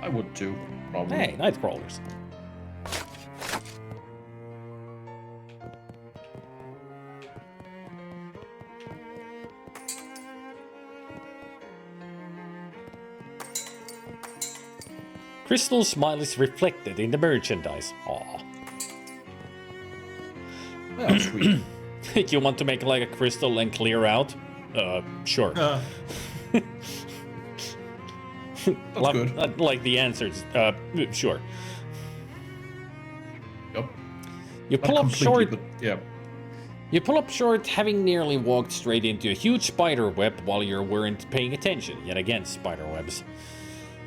I would too, probably. Hey, night crawlers. Crystal's smile is reflected in the merchandise. Aww. Well, sweet. You want to make like a crystal and clear out? Sure. That's good. Like the answers. Sure. Yep. You Not pull up completely, short. but yeah. You pull up short, having nearly walked straight into a huge spider web while you weren't paying attention. Yet again, spider webs.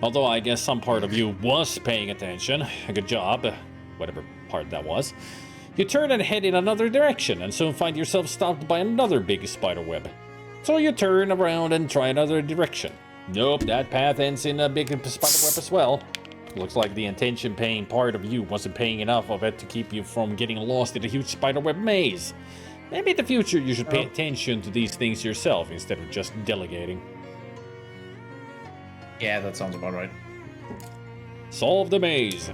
Although I guess some part of you was paying attention. Good job, whatever part that was. You turn and head in another direction, and soon find yourself stopped by another big spider web. So you turn around and try another direction. Nope, that path ends in a big spider web as well. Looks like the attention-paying part of you wasn't paying enough of it to keep you from getting lost in a huge spiderweb maze. Maybe in the future you should pay attention to these things yourself instead of just delegating. Yeah, that sounds about right. Solve the maze.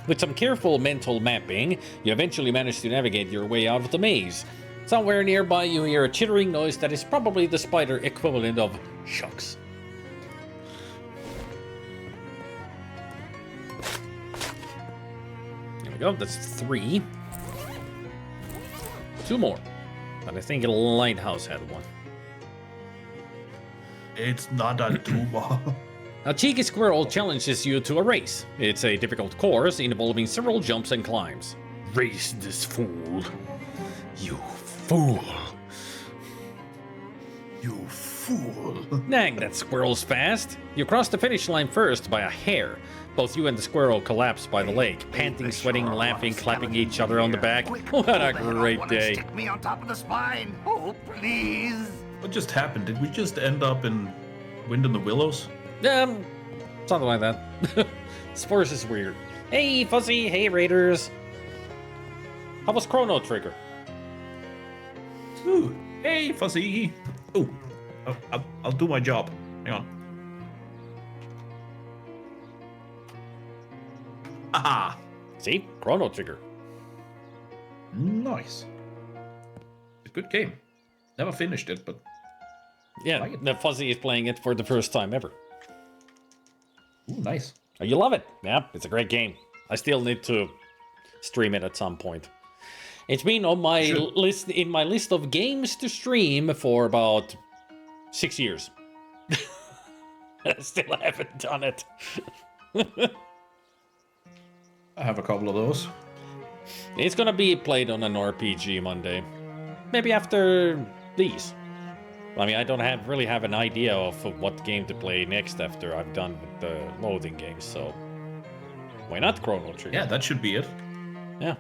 With some careful mental mapping, you eventually manage to navigate your way out of the maze. Somewhere nearby you hear a chittering noise that is probably the spider equivalent of shucks. There we go, that's 3. 2 more. But I think a lighthouse had one. It's not a tumor. A cheeky squirrel challenges you to a race. It's a difficult course involving several jumps and climbs. Race this fool. You fool. You fool. Dang, that squirrel's fast. You cross the finish line first by a hair. Both you and the squirrel collapse by the lake, panting, sweating, laughing, clapping each other on the back. What a great day. Stick me on top of the spine. Oh, please. What just happened? Did we just end up in Wind in the Willows? Something like that. This force is weird. Hey, Fuzzy. Hey, Raiders. How was Chrono Trigger? Ooh, hey, Fuzzy. Ooh, I'll do my job. Hang on. Aha! See? Chrono Trigger. Nice. It's a good game. Never finished it, but Yeah, like it. the Fuzzy is playing it for the first time ever. ooh, nice. Oh, you love it. Yeah, it's a great game. I still need to stream it at some point. It's been on my list in my list of games to stream for about 6 years. I still haven't done it. I have a couple of those. It's gonna be played on an RPG Monday. Maybe after these. I mean, I don't really have an idea of what game to play next after I'm done with the Loathing games, so why not Chrono Trigger? Yeah, that should be it. Yeah.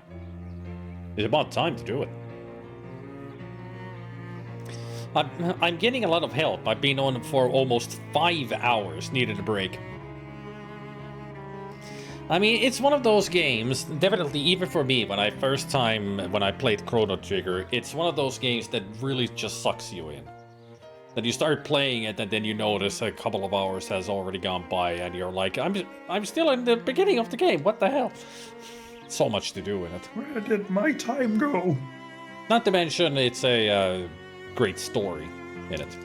It's about time to do it. I'm getting a lot of help. I've been on for almost 5 hours. Needed a break. I mean, it's one of those games, definitely even for me, when I played Chrono Trigger, it's one of those games that really just sucks you in. That you start playing it and then you notice a couple of hours has already gone by and you're like, I'm still in the beginning of the game, what the hell? So much to do in it. Where did my time go? Not to mention, it's a great story in it.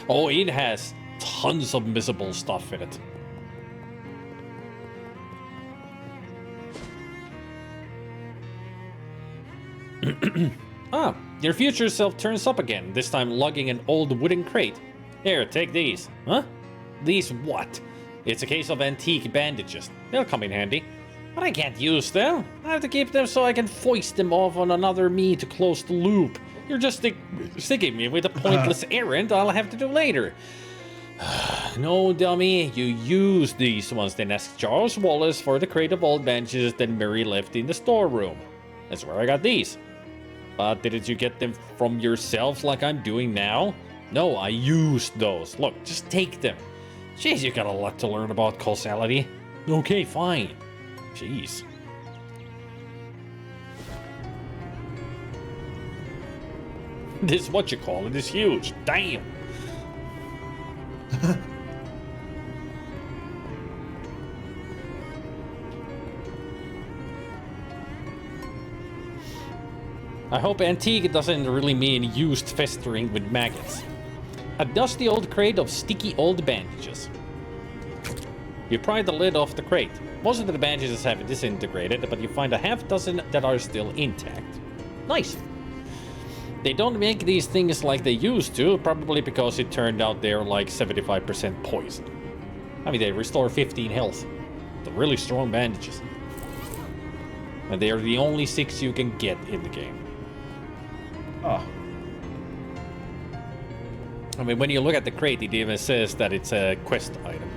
Oh, it has tons of missable stuff in it. Ah, your future self turns up again, this time lugging an old wooden crate. Here, take these. Huh? These what? It's a case of antique bandages. They'll come in handy. But I can't use them. I have to keep them so I can foist them off on another me to close the loop. You're just sticking me with a pointless errand I'll have to do later. No, dummy, you used these ones, then asked Charles Wallace for the crate of old benches that Mary left in the storeroom. That's where I got these. But didn't you get them from yourself like I'm doing now? No, I used those. Look, just take them. Jeez, you got a lot to learn about causality. Okay, fine. Jeez. This whatchamacallit is huge. Damn. I hope antique doesn't really mean used festering with maggots. A dusty old crate of sticky old bandages. You pry the lid off the crate. Most of the bandages have disintegrated, but you find a half dozen that are still intact. Nice. They don't make these things like they used to, probably because it turned out they're like 75% poison. I mean, they restore 15 health. They're really strong bandages. And they are the only 6 you can get in the game. Oh. I mean, when you look at the crate, it even says that it's a quest item.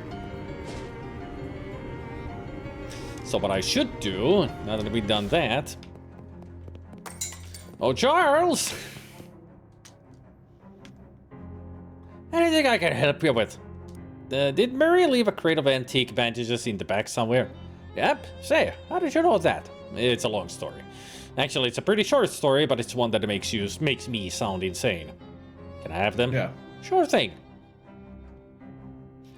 So what I should do, now that we've done that... Oh, Charles! Anything I can help you with? Did Mary leave a crate of antique bandages in the back somewhere? Yep. Say, how did you know that? It's a long story. Actually, it's a pretty short story, but it's one that makes me sound insane. Can I have them? Yeah. Sure thing.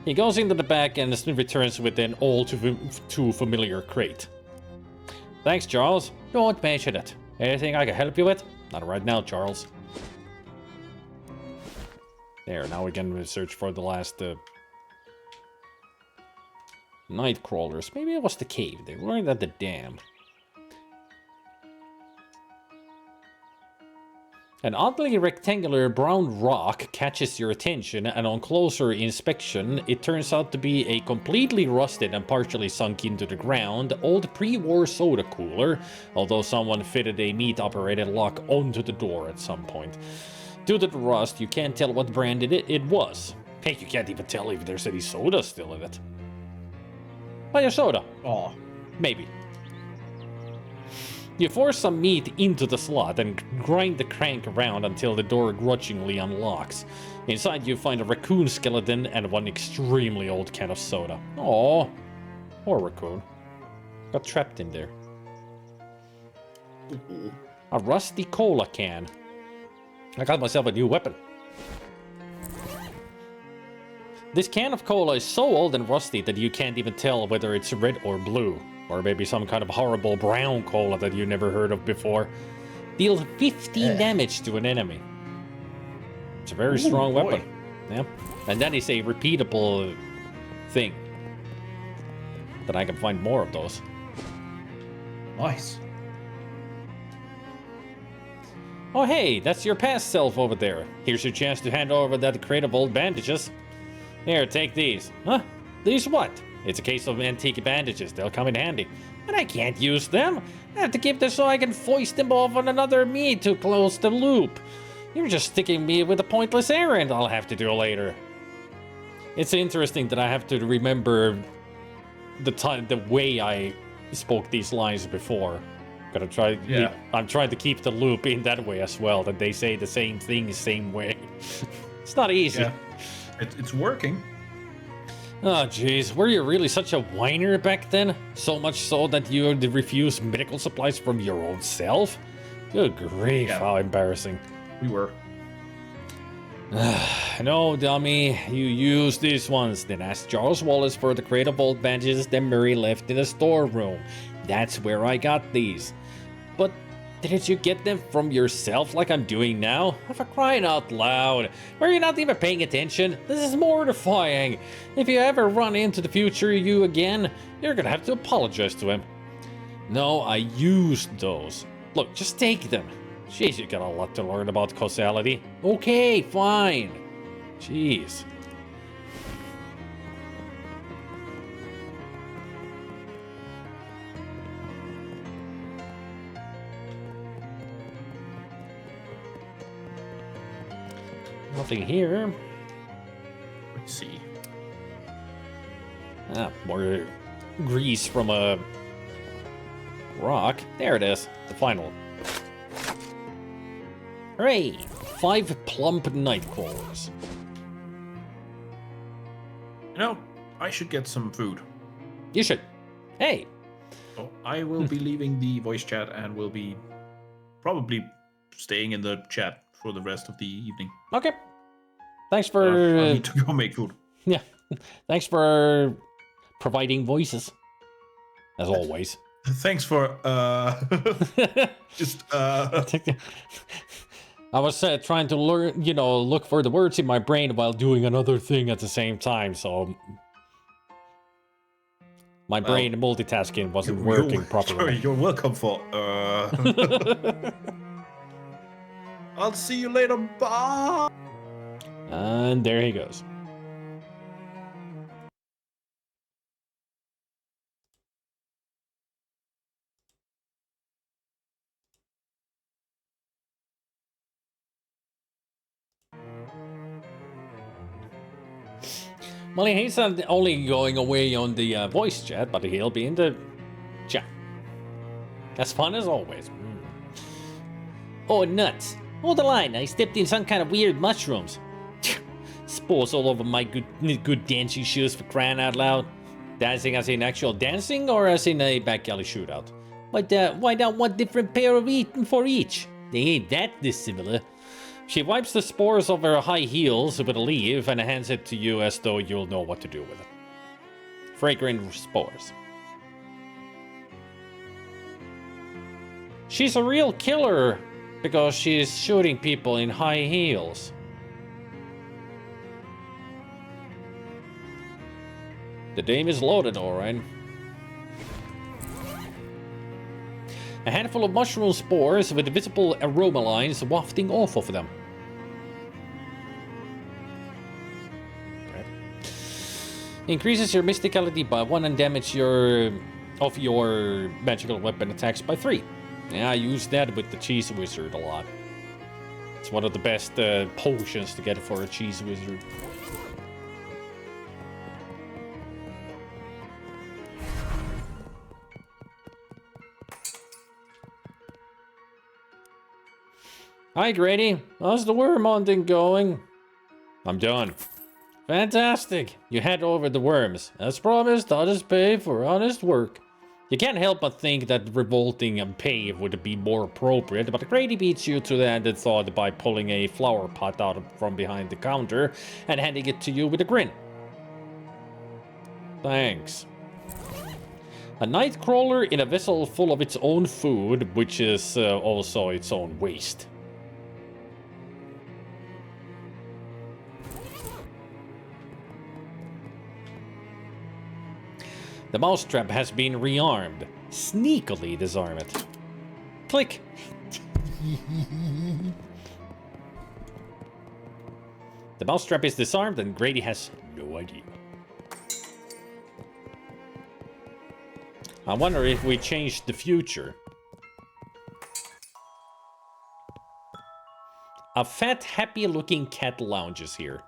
He goes into the back and returns with an all too familiar crate. Thanks, Charles. Don't mention it. Anything I can help you with? Not right now, Charles. There, now we can search for the last night crawlers. Maybe it was the cave. They weren't at the dam. An oddly rectangular brown rock catches your attention, and on closer inspection, it turns out to be a completely rusted and partially sunk into the ground old pre-war soda cooler, although someone fitted a meat-operated lock onto the door at some point. Due to the rust, you can't tell what brand it was. Heck, you can't even tell if there's any soda still in it. Buy a soda. Oh. Maybe. You force some meat into the slot and grind the crank around until the door grudgingly unlocks. Inside you find a raccoon skeleton and one extremely old can of soda. Aww. Poor raccoon. Got trapped in there. A rusty cola can. I got myself a new weapon. This can of cola is so old and rusty that you can't even tell whether it's red or blue. Or maybe some kind of horrible brown cola that you never heard of before. Deals 15 damage to an enemy. It's a very strong weapon. Yeah. And that is a repeatable thing. That I can find more of those. Nice. Oh hey, that's your past self over there. Here's your chance to hand over that crate of old bandages. Here, take these. Huh? These what? It's a case of antique bandages. They'll come in handy. But I can't use them. I have to keep them so I can foist them off on another me to close the loop. You're just sticking me with a pointless errand I'll have to do later. It's interesting that I have to remember the way I spoke these lines before. Gotta try. Yeah. I'm trying to keep the loop in that way as well. That they say the same thing the same way. It's not easy. Yeah. It's working. Oh, jeez. Were you really such a whiner back then? So much so that you had to refuse medical supplies from your own self? Good grief, Yeah. how embarrassing. We were. No, dummy. You used these ones, then asked Charles Wallace for the crate of old bandages that Murray left in the storeroom. That's where I got these. But didn't you get them from yourself like I'm doing now? For crying out loud. Were you not even paying attention? This is mortifying. If you ever run into the future you again, you're gonna have to apologize to him. No, I used those. Look, just take them. Jeez, you got a lot to learn about causality. Okay, fine. Jeez. Nothing here. Let's see. More grease from a rock. There it is. The final. Hooray! 5 plump night crawlers. You know, I should get some food. You should. Hey! So I will be leaving the voice chat and will be probably staying in the chat for the rest of the evening. Okay. Thanks for... I need to go make food. Yeah. Thanks for providing voices. As always. Thanks for, just, I was trying to learn, look for the words in my brain while doing another thing at the same time, so my brain multitasking wasn't working properly. You're welcome for, I'll see you later, bye! And there he goes. Well, he's not only going away on the voice chat, but he'll be in the chat. As fun as always. Oh, nuts. Hold the line. I stepped in some kind of weird mushrooms. Spores all over my good dancing shoes, for crying out loud. Dancing as in actual dancing or as in a back alley shootout? But why not one different pair of for each? They ain't that dissimilar. She wipes the spores off her high heels with a leaf and hands it to you as though you'll know what to do with it. Fragrant spores. She's a real killer because she's shooting people in high heels. The dame is loaded, alright. A handful of mushroom spores with visible aroma lines wafting off of them. Okay. Increases your mysticality by 1 and damage your magical weapon attacks by 3. Yeah, I use that with the cheese wizard a lot. It's one of the best potions to get for a cheese wizard. Hi, Grady. How's the worm hunting going? I'm done. Fantastic. You hand over the worms. As promised, honest pay for honest work. You can't help but think that revolting and pay would be more appropriate, but Grady beats you to the ended thought by pulling a flower pot out from behind the counter and handing it to you with a grin. Thanks. A night crawler in a vessel full of its own food, which is also its own waste. The mousetrap has been rearmed. Sneakily disarm it. Click. The mousetrap is disarmed and Grady has no idea. I wonder if we changed the future. A fat, happy-looking cat lounges here.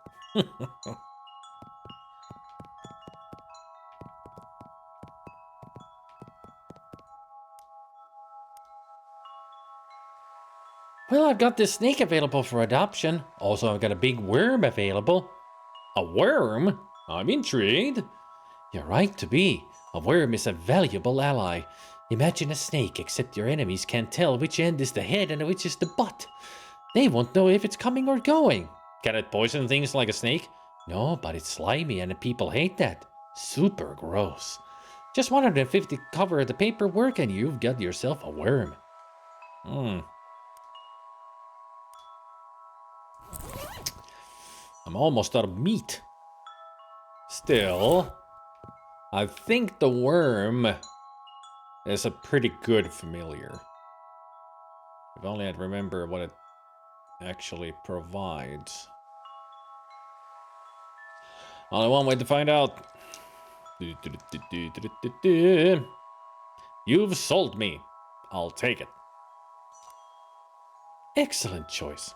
Well, I've got this snake available for adoption. Also, I've got a big worm available. A worm? I'm intrigued. You're right to be. A worm is a valuable ally. Imagine a snake, except your enemies can't tell which end is the head and which is the butt. They won't know if it's coming or going. Can it poison things like a snake? No, but it's slimy and people hate that. Super gross. Just 150 cover the paperwork and you've got yourself a worm. I'm almost out of meat. Still, I think the worm is a pretty good familiar. If only I'd remember what it actually provides. Only one way to find out. You've sold me. I'll take it. Excellent choice.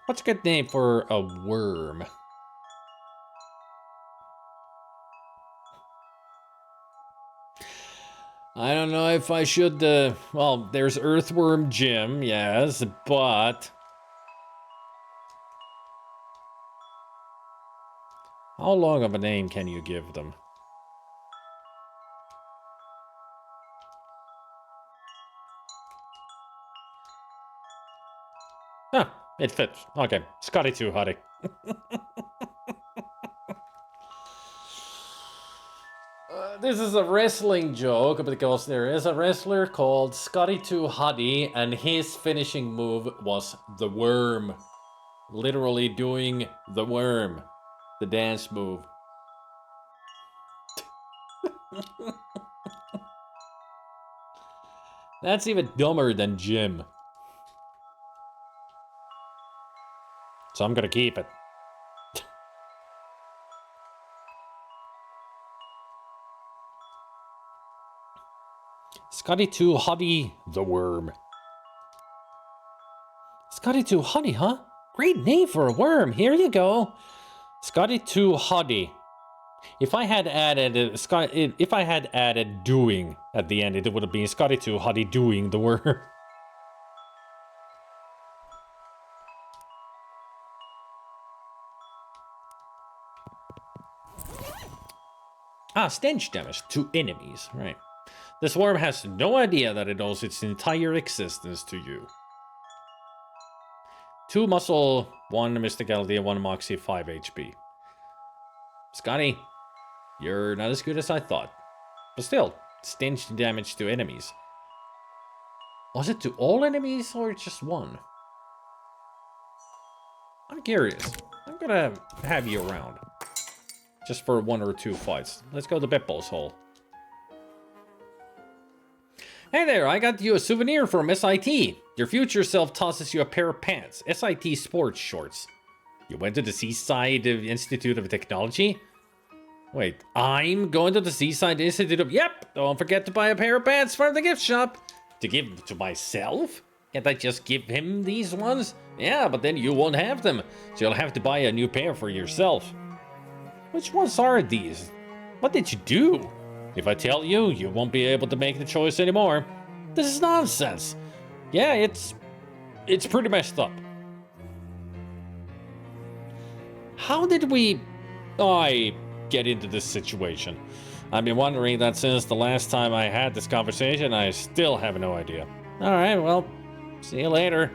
What's a good name for a worm? I don't know if I should, well, there's Earthworm Jim, yes, but... How long of a name can you give them? Ah, it fits. Okay, Scotty too, Huddy. This is a wrestling joke because there is a wrestler called Scotty Too Huddy, and his finishing move was the worm. Literally doing the worm. The dance move. That's even dumber than Jim. So I'm gonna keep it. Scotty Too Huddy, the worm. Scotty Too Huddy, huh? Great name for a worm. Here you go. Scotty Too Huddy. If I had added doing at the end, it would have been Scotty Too Huddy doing the worm. Ah, stench damage to enemies, right. This worm has no idea that it owes its entire existence to you. 2 muscle, 1 mysticality, 1 moxie, 5 HP. Scotty, you're not as good as I thought. But still, stench damage to enemies. Was it to all enemies or just one? I'm curious. I'm gonna have you around. Just for 1 or 2 fights. Let's go to Beppo's hole. Hey there, I got you a souvenir from SIT. Your future self tosses you a pair of pants. SIT sports shorts. You went to the Seaside Institute of Technology? Wait, I'm going to the Seaside Institute of... Yep, don't forget to buy a pair of pants from the gift shop. To give to myself? Can't I just give him these ones? Yeah, but then you won't have them. So you'll have to buy a new pair for yourself. Which ones are these? What did you do? If I tell you, you won't be able to make the choice anymore. This is nonsense. Yeah, it's pretty messed up. How did I get into this situation? I've been wondering that since the last time I had this conversation. I still have no idea. Alright, well, see you later.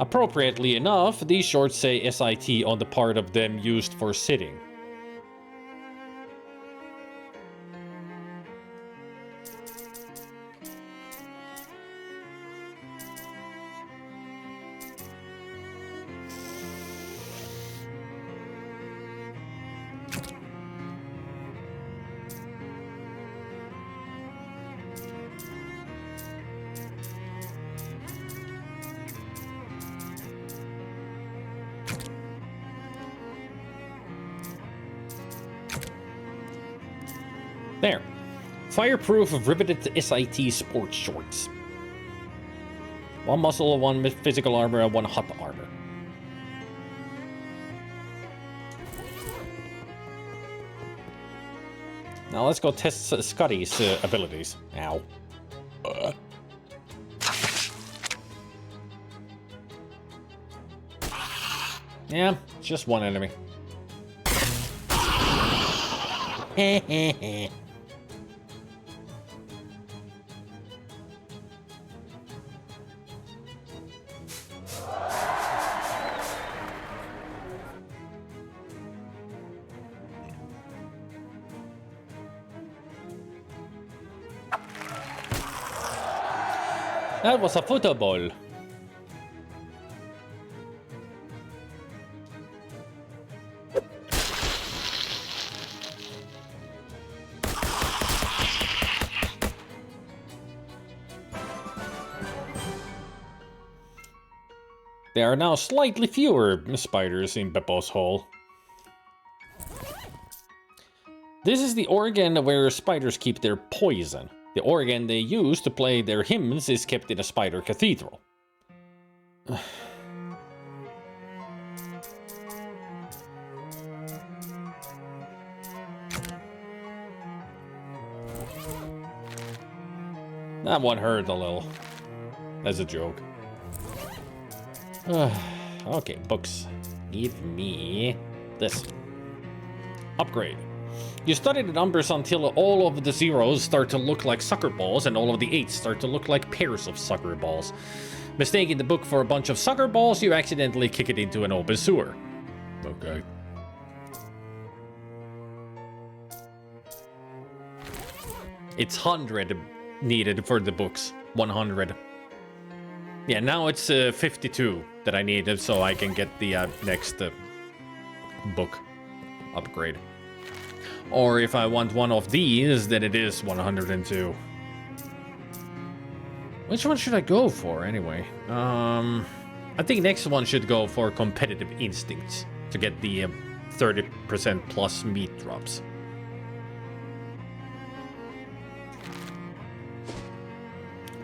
Appropriately enough, these shorts say SIT on the part of them used for sitting. There. Fireproof riveted SIT sports shorts. 1 muscle, 1 physical armor, and 1 hot armor. Now let's go test Scotty's abilities. Ow. Yeah, just 1 enemy. Hehehe. That was a football. There are now slightly fewer spiders in Beppo's hole. This is the organ where spiders keep their poison. The organ they use to play their hymns is kept in a spider cathedral. That one hurt a little. That's a joke. Okay, books. Give me this. Upgrade. You study the numbers until all of the zeros start to look like soccer balls and all of the 8s start to look like pairs of soccer balls. Mistaking the book for a bunch of soccer balls, you accidentally kick it into an open sewer. Okay. It's 100 needed for the books. 100. Yeah, now it's 52 that I need so I can get the next book upgrade. Or if I want one of these, then it is 102. Which one should I go for anyway? I think next one should go for competitive instincts to get the 30% plus meat drops.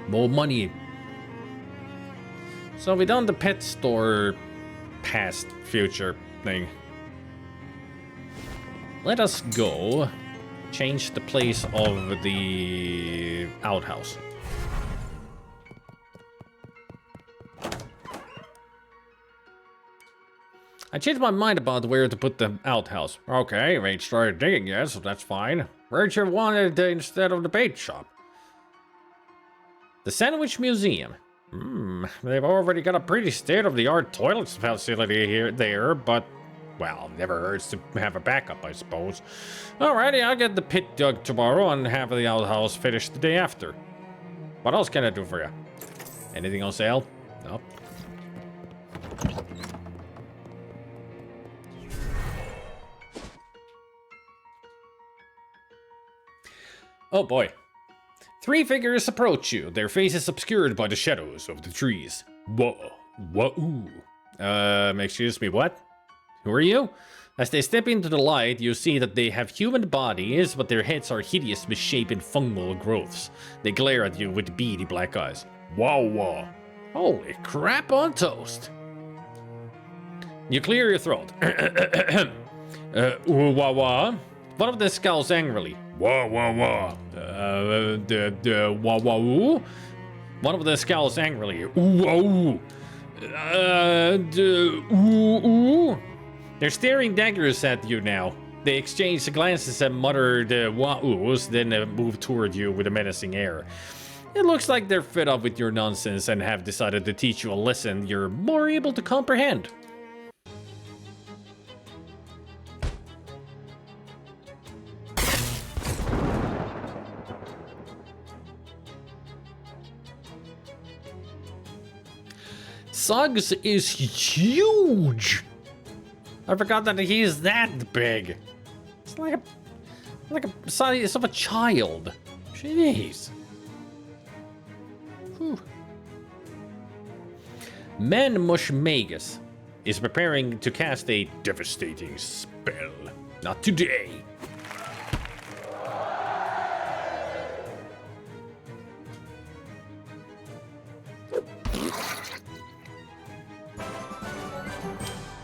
More money. So we done the pet store past future thing. Let us go change the place of the outhouse. I changed my mind about where to put the outhouse. Okay, we started digging, yes, so that's fine. Where'd you want it instead of the bait shop? The Sandwich Museum. They've already got a pretty state-of-the-art toilet facility there, but, well, never hurts to have a backup, I suppose. Alrighty, I'll get the pit dug tomorrow and have the outhouse finished the day after. What else can I do for you? Anything on sale? Nope. Oh boy. 3 figures approach you, their faces obscured by the shadows of the trees. Whoa. Excuse me, what? Who are you? As they step into the light, you see that they have human bodies, but their heads are hideous, misshapen fungal growths. They glare at you with beady black eyes. Wow. Holy crap on toast. You clear your throat. Wah. One of them scowls angrily. Wah. Wah. One of them scowls angrily. Ooh. They're staring daggers at you now. They exchange glances and mutter wah-oos, then move toward you with a menacing air. It looks like they're fed up with your nonsense and have decided to teach you a lesson you're more able to comprehend. Suggs is huge! I forgot that he's that big. It's like a size of a child. Jeez. Whew. Manmushmagus is preparing to cast a devastating spell. Not today.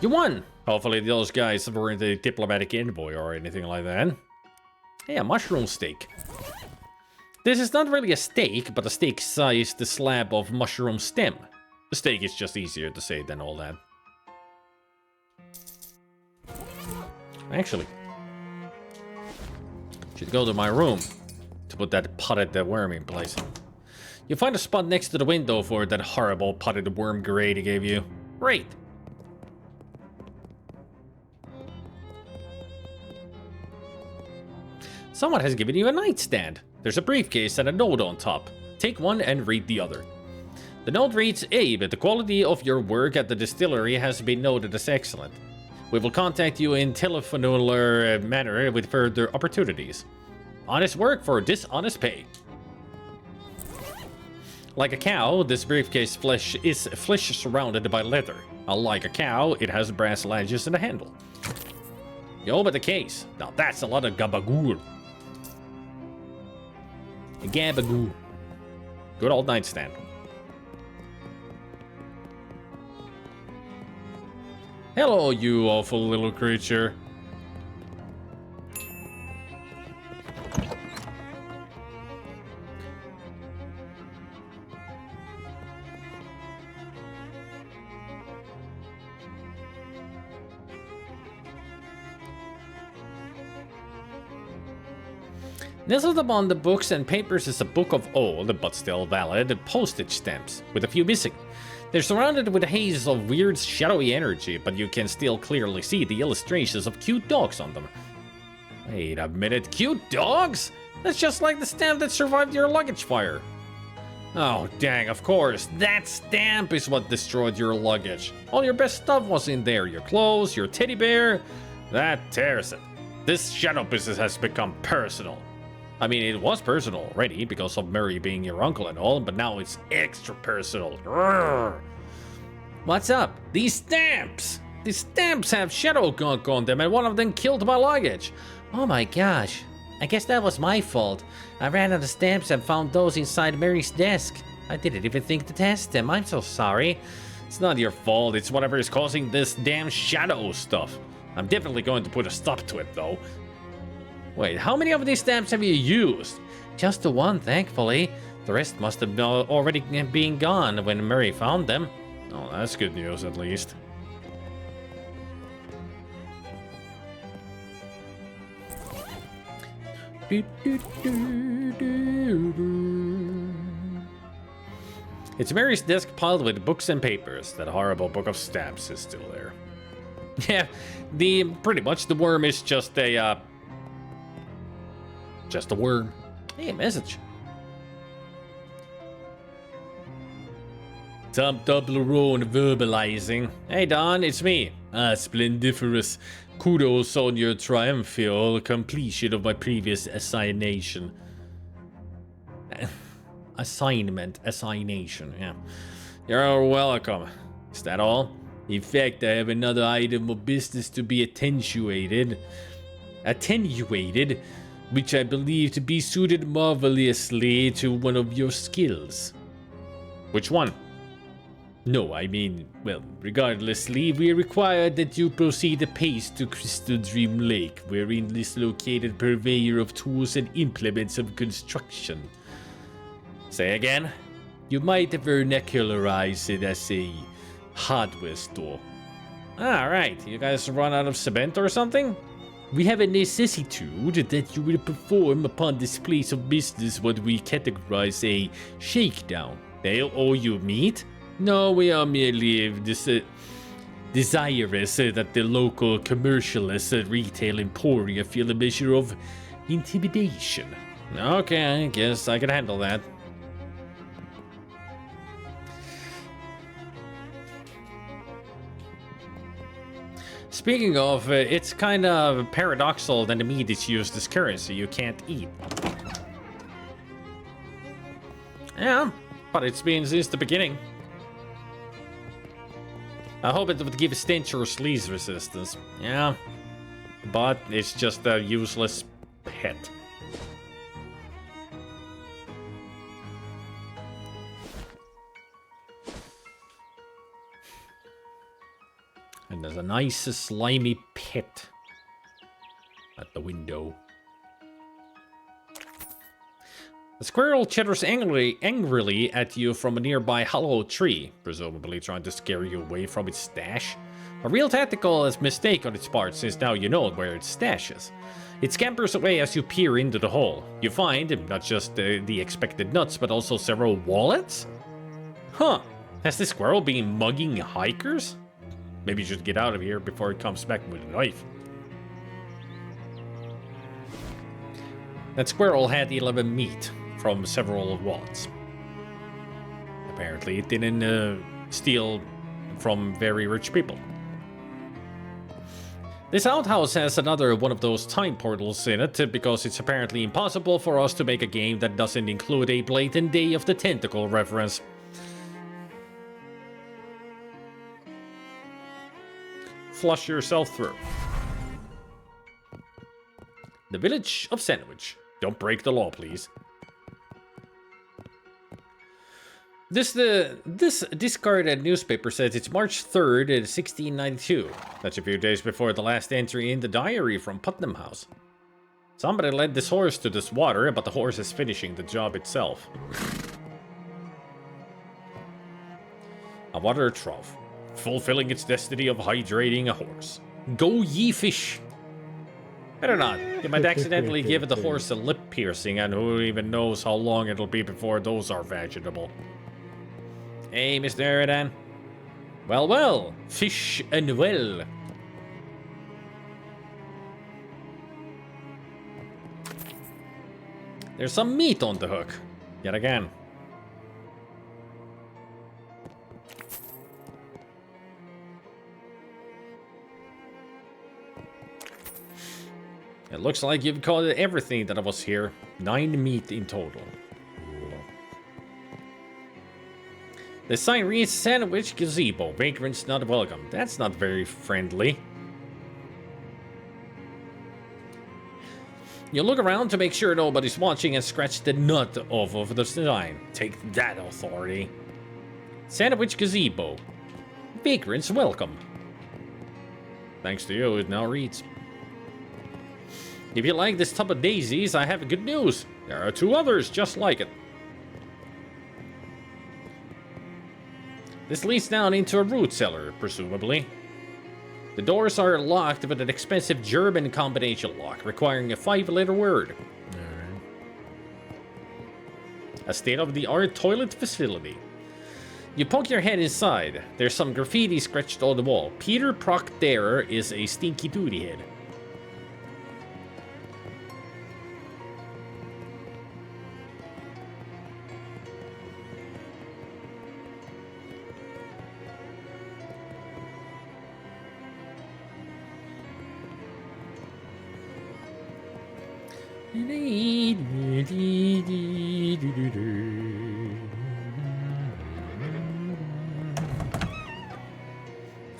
You won! Hopefully those guys weren't a diplomatic envoy or anything like that. Hey, a mushroom steak. This is not really a steak, but a steak-sized slab of mushroom stem. The steak is just easier to say than all that. Actually, should go to my room to put that potted worm in place. You find a spot next to the window for that horrible potted worm grade he gave you. Great! Someone has given you a nightstand. There's a briefcase and a note on top. Take one and read the other. The note reads, Abe, the quality of your work at the distillery has been noted as excellent. We will contact you in telephonular manner with further opportunities. Honest work for dishonest pay. Like a cow, this briefcase is flesh surrounded by leather. Unlike a cow, it has brass latches and a handle. You open the case. Now that's a lot of gabagool. Gabagoo. Good old nightstand. Hello, you awful little creature. Nestled upon the books and papers is a book of old, but still valid, postage stamps, with a few missing. They're surrounded with a haze of weird, shadowy energy, but you can still clearly see the illustrations of cute dogs on them. Wait a minute, cute dogs? That's just like the stamp that survived your luggage fire. Oh, dang, of course. That stamp is what destroyed your luggage. All your best stuff was in there. Your clothes, your teddy bear. That tears it. This shadow business has become personal. I mean, it was personal already because of Murray being your uncle and all, but now it's extra personal. Grrr. What's up? These stamps! These stamps have shadow gunk on them and one of them killed my luggage. Oh my gosh. I guess that was my fault. I ran out of stamps and found those inside Mary's desk. I didn't even think to test them. I'm so sorry. It's not your fault. It's whatever is causing this damn shadow stuff. I'm definitely going to put a stop to it, though. Wait, how many of these stamps have you used? Just the one, thankfully. The rest must have already been gone when Murray found them. Oh, that's good news, at least. It's Mary's desk piled with books and papers. That horrible book of stamps is still there. Yeah, pretty much the worm is just a worm. Hey, a message. Thumped up Larone verbalizing. Hey Don, it's me. Splendiferous. Kudos on your triumphal completion of my previous assignation. Assignation, yeah. You're welcome. Is that all? In fact, I have another item of business to be attenuated, which I believe to be suited marvelously to one of your skills. Which one? No, I mean, well, regardlessly, we require that you proceed apace to Crystal Dream Lake, wherein is located purveyor of tools and implements of construction. Say again? You might vernacularize it as a hardware store. Alright, you guys run out of cement or something? We have a necessitude that you will perform upon this place of business what we categorize a shakedown. They owe you meat? No, we are merely desirous that the local commercialist retail emporia feel a measure of intimidation. Okay, I guess I can handle that. Speaking of, it's kind of paradoxical that the meat is used as currency you can't eat. Yeah, but it's been since the beginning. I hope it would give stench or sleaze resistance. Yeah, but it's just a useless pet. And there's a nice slimy pit at the window. The squirrel chitters angrily at you from a nearby hollow tree, presumably trying to scare you away from its stash. A real tactical mistake on its part, since now you know where its stash is. It scampers away as you peer into the hole. You find not just the expected nuts, but also several wallets? Huh, has this squirrel been mugging hikers? Maybe you should get out of here before it comes back with a knife. That squirrel had 11 meat from several wallets. Apparently it didn't steal from very rich people. This outhouse has another one of those time portals in it because it's apparently impossible for us to make a game that doesn't include a blatant Day of the Tentacle reference. Flush yourself through. The village of Sandwich. Don't break the law, please. This discarded newspaper says it's March 3rd, 1692. That's a few days before the last entry in the diary from Putnam House. Somebody led this horse to this water, but the horse is finishing the job itself. A water trough, fulfilling its destiny of hydrating a horse. Go ye fish! Better not. You might accidentally give the horse a lip piercing, and who even knows how long it'll be before those are fashionable. Hey, Mr. Eridan. Well, well. Fish and well. There's some meat on the hook. Yet again. It looks like you've caught everything that was here. 9 meat in total. The sign reads Sandwich Gazebo. Vagrants not welcome. That's not very friendly. You look around to make sure nobody's watching and scratch the nut off of the sign. Take that, authority. Sandwich Gazebo. Vagrants welcome. Thanks to you, it now reads. If you like this tub of daisies, I have good news. There are 2 others just like it. This leads down into a root cellar, presumably. The doors are locked with an expensive German combination lock, requiring a 5-letter word. A state-of-the-art toilet facility. You poke your head inside. There's some graffiti scratched on the wall. Peter Proctor is a stinky duty head.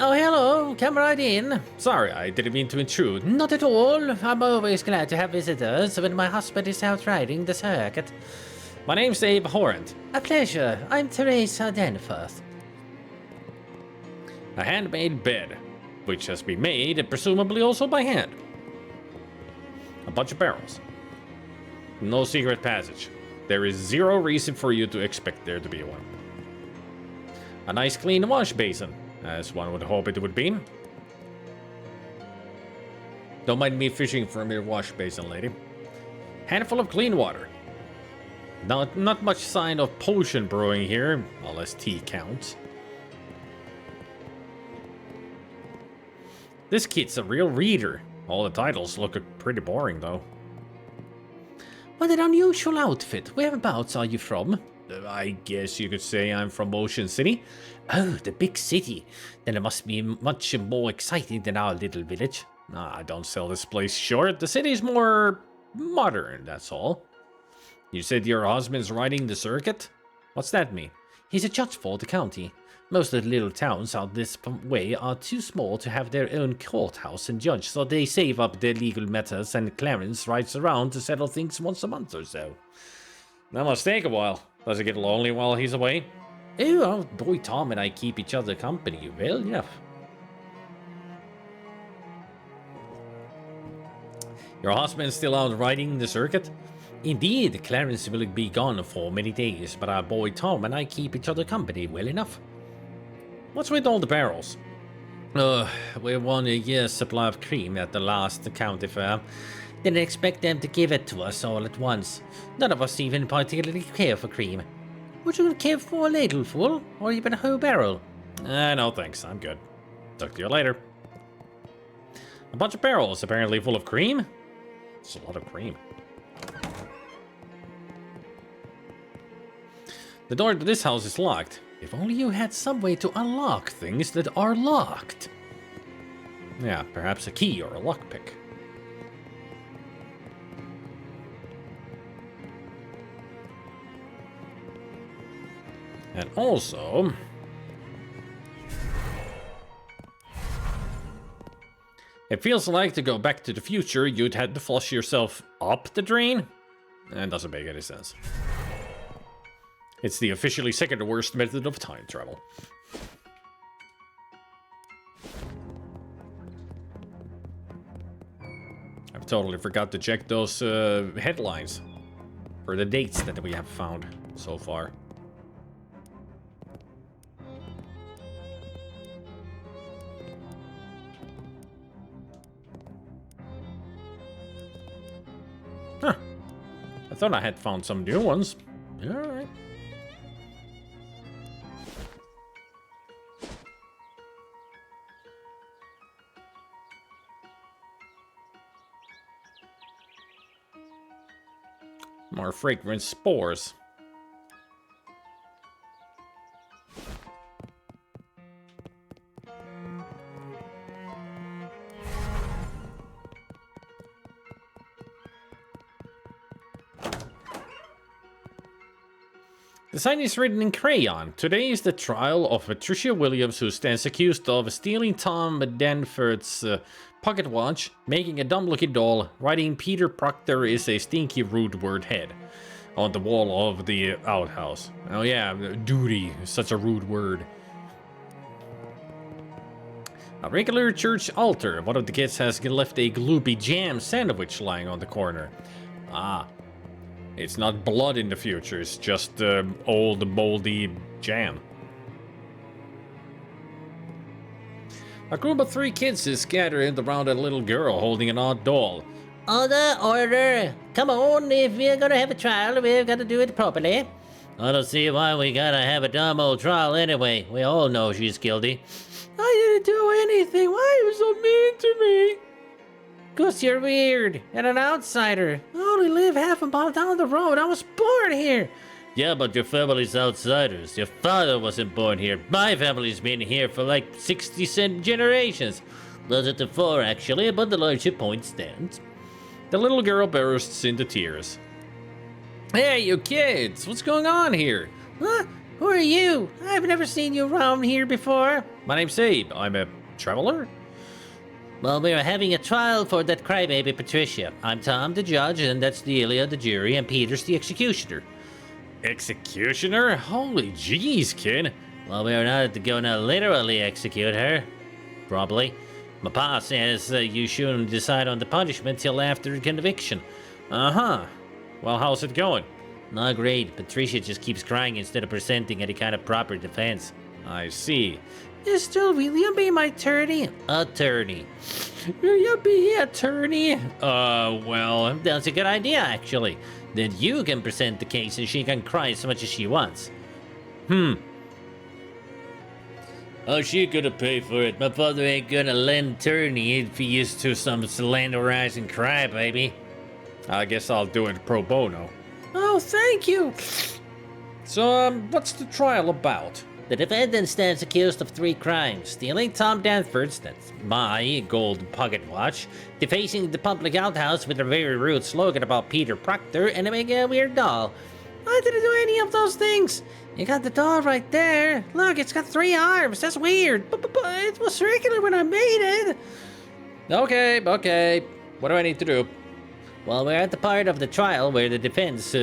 Oh, hello. Come right in. Sorry, I didn't mean to intrude. Not at all. I'm always glad to have visitors when my husband is out riding the circuit. My name's Abe Horrent. A pleasure. I'm Teresa Danforth. A handmade bed, which has been made, presumably also by hand. A bunch of barrels. No secret passage. There is 0 reason for you to expect there to be one. A nice clean wash basin, as one would hope it would be. Don't mind me fishing from your wash basin, lady. Handful of clean water. Not much sign of potion brewing here, unless tea counts. This kid's a real reader. All the titles look pretty boring, though. What an unusual outfit. Whereabouts are you from? I guess you could say I'm from Ocean City. Oh, the big city. Then it must be much more exciting than our little village. I don't sell this place short. The city's more modern, that's all. You said your husband's riding the circuit? What's that mean? He's a judge for the county. Most of the little towns out this way are too small to have their own courthouse and judge, so they save up their legal matters and Clarence rides around to settle things once a month or so. That must take a while. Does it get lonely while he's away? Oh, our boy Tom and I keep each other company well enough. Your husband's still out riding the circuit? Indeed, Clarence will be gone for many days, but our boy Tom and I keep each other company well enough. What's with all the barrels? We won a year's supply of cream at the last county fair. Didn't expect them to give it to us all at once. None of us even particularly care for cream. Would you care for a ladleful, or even a whole barrel? No thanks, I'm good. Talk to you later. A bunch of barrels, apparently full of cream? It's a lot of cream. The door to this house is locked. If only you had some way to unlock things that are locked. Yeah, perhaps a key or a lockpick. And also... it feels like to go back to the future, you'd had to flush yourself up the drain? That doesn't make any sense. It's the officially second worst method of time travel. I've totally forgot to check those headlines for the dates that we have found so far. Thought I had found some new ones. Alright. More fragrant spores. The sign is written in crayon. Today is the trial of Patricia Williams, who stands accused of stealing Tom Danforth's pocket watch, making a dumb-looking doll, writing Peter Proctor is a stinky rude word head on the wall of the outhouse. Oh yeah, duty, such a rude word. A regular church altar. One of the kids has left a gloopy jam sandwich lying on the corner. Ah. It's not blood in the future, it's just old moldy jam. A group of 3 kids is scattered around a little girl holding an odd doll. Order! Come on, if we're gonna have a trial, we've got to do it properly. I don't see why we gotta have a dumb old trial anyway. We all know she's guilty. I didn't do anything. Why are you so mean to me? 'Cause you're weird and an outsider. I only live half a mile down the road. I was born here. Yeah, but your family's outsiders. Your father wasn't born here. My family's been here for like 60 generations. Closer to 4 actually, but the larger point stands. The little girl bursts into tears. Hey, you kids! What's going on here? Huh? Who are you? I've never seen you around here before. My name's Abe. I'm a traveler? Well, we're having a trial for that crybaby Patricia. I'm Tom, the judge, and that's Delia, the jury, and Peter's the executioner. Executioner? Holy jeez, kid. Well, we're not gonna literally execute her. Probably. My pa says you shouldn't decide on the punishment till after conviction. Uh-huh. Well, how's it going? Not great. Patricia just keeps crying instead of presenting any kind of proper defense. I see. Still, will you be my attorney? Attorney. Will you be attorney? Well... That's a good idea, actually. Then you can present the case and she can cry as much as she wants. Oh, she gonna pay for it. My father ain't gonna lend attorney if he used to some slanderizing crybaby. I guess I'll do it pro bono. Oh, thank you. So, what's the trial about? The defendant stands accused of 3 crimes: stealing Tom Danforth's, that's my gold pocket watch, defacing the public outhouse with a very rude slogan about Peter Proctor, and making a weird doll. I didn't do any of those things. You got the doll right there. Look, it's got 3 arms. That's weird. But it was circular when I made it. Okay. What do I need to do? Well, we're at the part of the trial where the defense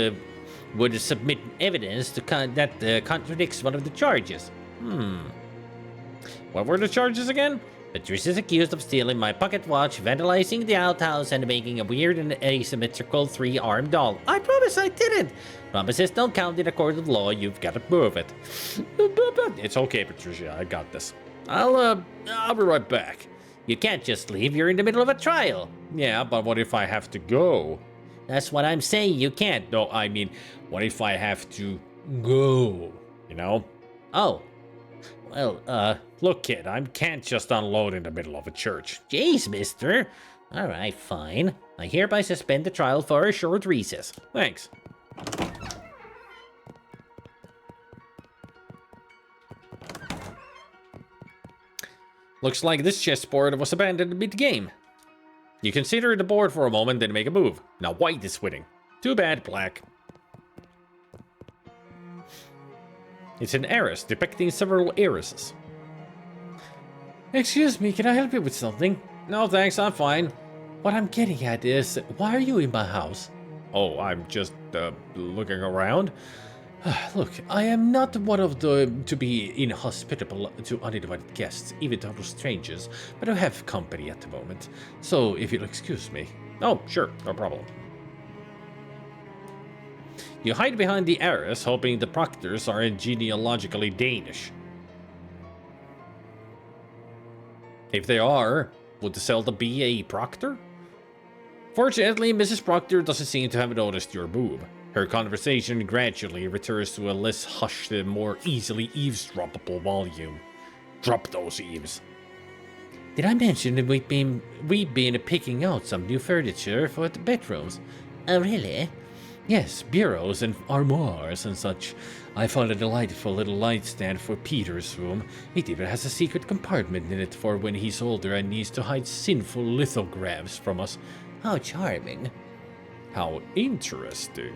would submit evidence that contradicts one of the charges. What were the charges again? Patricia's accused of stealing my pocket watch, vandalizing the outhouse, and making a weird and asymmetrical 3-armed doll. I promise I didn't. Promises don't count in a court of law. You've got to prove it. It's okay, Patricia. I got this. I'll be right back. You can't just leave. You're in the middle of a trial. Yeah, but what if I have to go? That's what I'm saying. You can't. No, I mean, what if I have to go? You know? Oh. Well, Look, kid, I can't just unload in the middle of a church. Jeez, mister. All right, fine. I hereby suspend the trial for a short recess. Thanks. Looks like this chessboard was abandoned mid-game. You consider the board for a moment, then make a move. Now white is winning. Too bad, black. It's an heiress depicting several heiresses. Excuse me, can I help you with something? No, thanks, I'm fine. What I'm getting at is, why are you in my house? Oh, I'm just, looking around. Look, I am not one of the to be inhospitable to uninvited guests, even total strangers, but I have company at the moment. So, if you'll excuse me. Oh, sure, no problem. You hide behind the heiress, hoping the Proctors are genealogically Danish. If they are, would Zelda be a Proctor? Fortunately, Mrs. Proctor doesn't seem to have noticed your move. Her conversation gradually returns to a less hushed and more easily eavesdroppable volume. Drop those eaves. Did I mention that we've been picking out some new furniture for the bedrooms? Oh, really? Yes, bureaus and armoires and such. I found a delightful little nightstand for Peter's room. It even has a secret compartment in it for when he's older and needs to hide sinful lithographs from us. How charming. How interesting.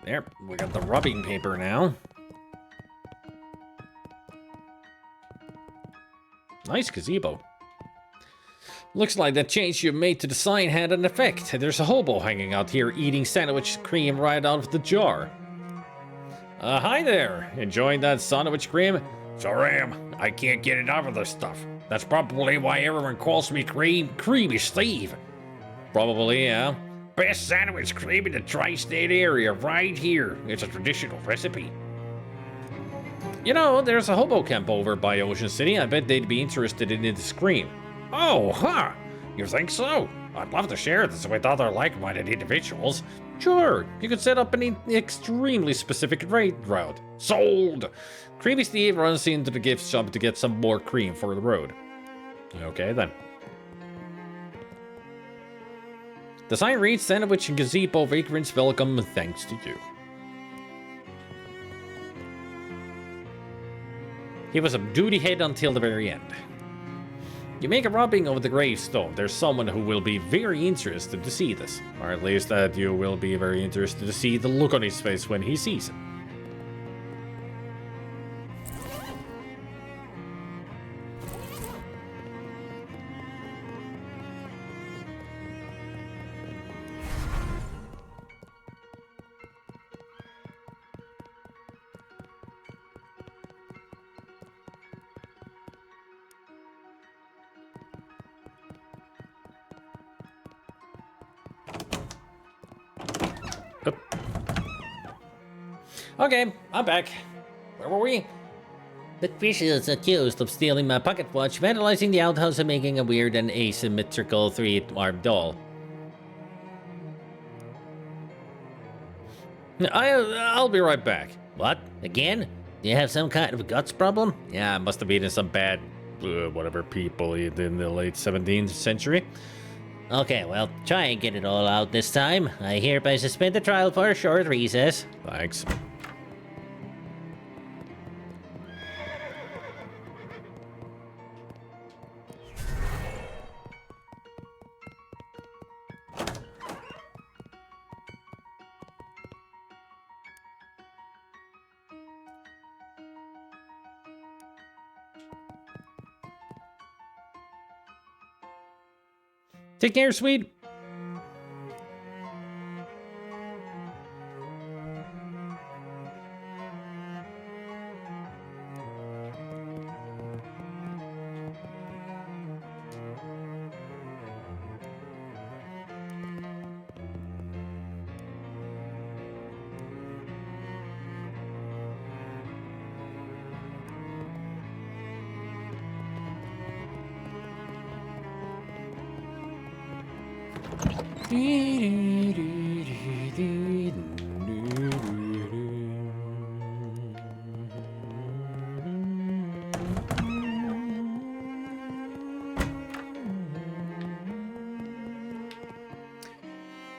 There, we got the rubbing paper now. Nice gazebo. Looks like that change you made to the sign had an effect. There's a hobo hanging out here eating sandwich cream right out of the jar. Hi there. Enjoying that sandwich cream? Sure am. I can't get enough of this stuff. That's probably why everyone calls me Creamy Steve. Probably, yeah. Best sandwich cream in the tri-state area right here. It's a traditional recipe. You know, there's a hobo camp over by Ocean City. I bet they'd be interested in this cream. Oh, huh. You think so? I'd love to share this with other like-minded individuals. Sure, you could set up an extremely specific raid route. Sold! Creamy Steve runs into the gift shop to get some more cream for the road. Okay, then. The sign reads, Sandwich and Gazebo Vagrants welcome, thanks to you. He was a duty head until the very end. You make a rubbing over the gravestone. There's someone who will be very interested to see this. Or at least that you will be very interested to see the look on his face when he sees it. Okay, I'm back. Where were we? Patricia is accused of stealing my pocket watch, vandalizing the outhouse, and making a weird and asymmetrical three-armed doll. I'll be right back. What? Again? Do you have some kind of guts problem? Yeah, I must have been in some bad, whatever people in the late 17th century. Okay, well, try and get it all out this time. I hereby suspend the trial for a short recess. Thanks. Take care, sweet.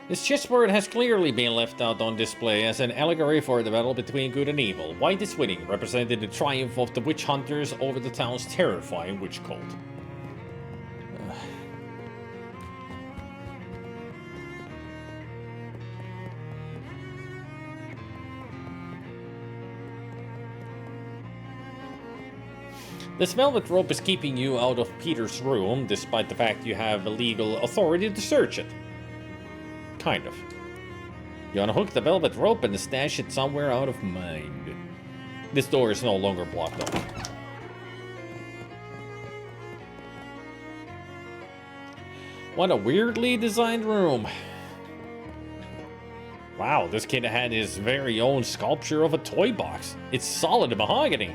This chessboard has clearly been left out on display as an allegory for the battle between good and evil. White is winning, representing the triumph of the witch hunters over the town's terrifying witch cult. This velvet rope is keeping you out of Peter's room, despite the fact you have legal authority to search it. Kind of. You unhook the velvet rope and stash it somewhere out of mind. This door is no longer blocked off. What a weirdly designed room. Wow, this kid had his very own sculpture of a toy box. It's solid mahogany.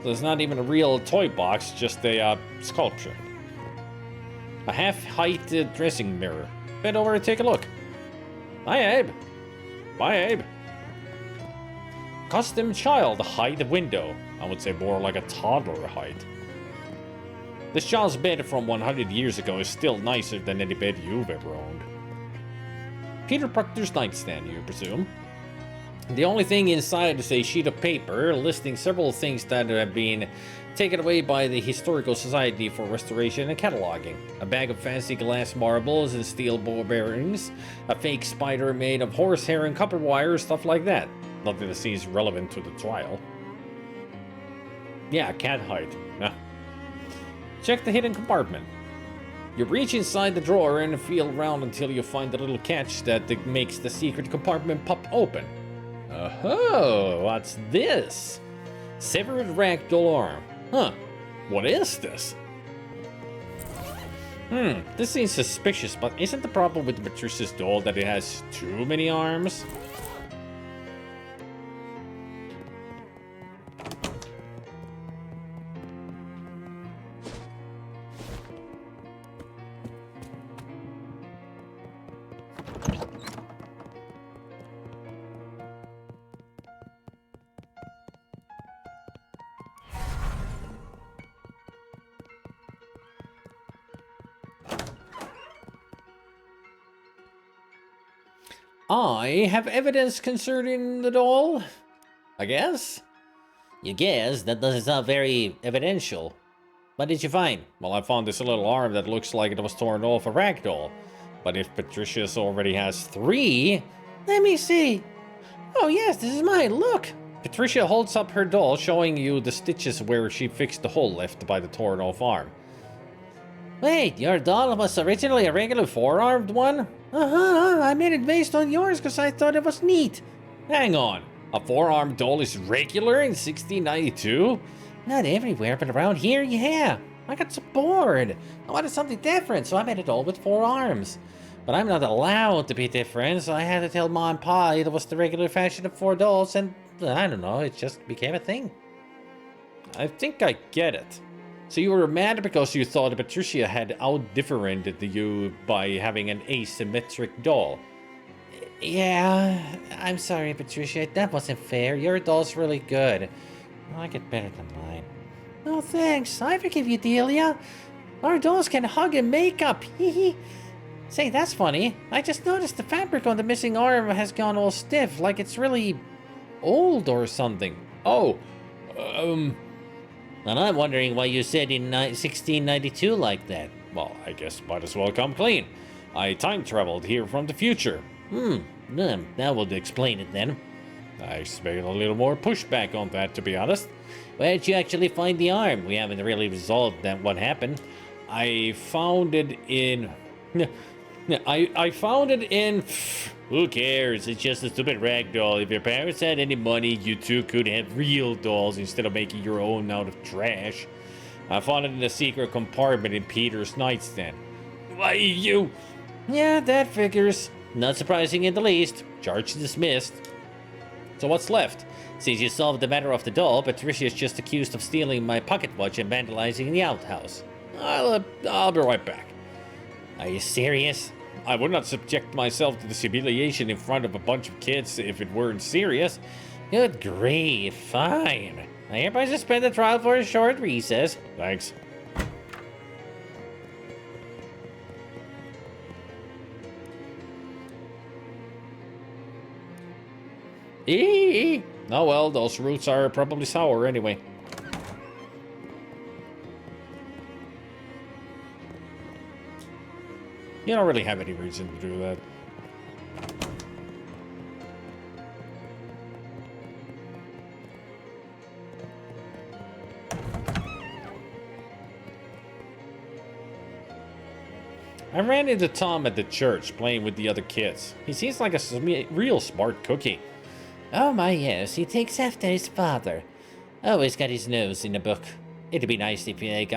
So it's not even a real toy box, just a sculpture. A half-height dressing mirror. Bend over and take a look. Hi, Abe. Bye, Abe. Custom child height window. I would say more like a toddler height. This child's bed from 100 years ago is still nicer than any bed you've ever owned. Peter Proctor's nightstand, you presume? The only thing inside is a sheet of paper listing several things that have been taken away by the Historical Society for Restoration and Cataloging. A bag of fancy glass marbles and steel ball bearings, a fake spider made of horsehair and copper wire, stuff like that. Nothing that seems relevant to the trial. Yeah, cat height. Yeah. Check the hidden compartment. You reach inside the drawer and feel around until you find the little catch that makes the secret compartment pop open. Oh, what's this? Severed ragdoll arm. Huh, what is this? This seems suspicious, but isn't the problem with Patricia's doll that it has too many arms? I have evidence concerning the doll, I guess? You guess? That doesn't sound very evidential. What did you find? Well, I found this little arm that looks like it was torn off a ragdoll. But if Patricia's already has 3... Let me see. Oh yes, this is mine, look! Patricia holds up her doll, showing you the stitches where she fixed the hole left by the torn off arm. Wait, your doll was originally a regular 4-armed one? Uh-huh, I made it based on yours because I thought it was neat. Hang on, a 4-armed doll is regular in 1692? Not everywhere, but around here, yeah. I got so bored. I wanted something different, so I made a doll with 4 arms. But I'm not allowed to be different, so I had to tell Mom and Pa it was the regular fashion of 4 dolls, and I don't know, it just became a thing. I think I get it. So you were mad because you thought Patricia had out-differentiated you by having an asymmetric doll. Yeah, I'm sorry, Patricia. That wasn't fair. Your doll's really good. I like it better than mine. Oh, thanks. I forgive you, Delia. Our dolls can hug and make up. Hee. Say, that's funny. I just noticed the fabric on the missing arm has gone all stiff, like it's really old or something. Oh, And I'm wondering why you said in 1692 like that. Well, I guess might as well come clean. I time-traveled here from the future. That would explain it then. I expect a little more pushback on that, to be honest. Where'd you actually find the arm? We haven't really resolved that what happened. I found it in... I found it in... Who cares? It's just a stupid rag doll. If your parents had any money, you two could have real dolls instead of making your own out of trash. I found it in a secret compartment in Peter's nightstand. Why, you... Yeah, that figures. Not surprising in the least. Charge dismissed. So what's left? Since you solved the matter of the doll, Patricia's just accused of stealing my pocket watch and vandalizing the outhouse. I'll be right back. Are you serious? I would not subject myself to this humiliation in front of a bunch of kids if it weren't serious. Good grief, fine. I hereby suspend the trial for a short recess. Thanks. Oh well, those roots are probably sour anyway. You don't really have any reason to do that. I ran into Tom at the church playing with the other kids. He seems like a real smart cookie. Oh my yes, he takes after his father. Always got his nose in a book. It'd be nice if we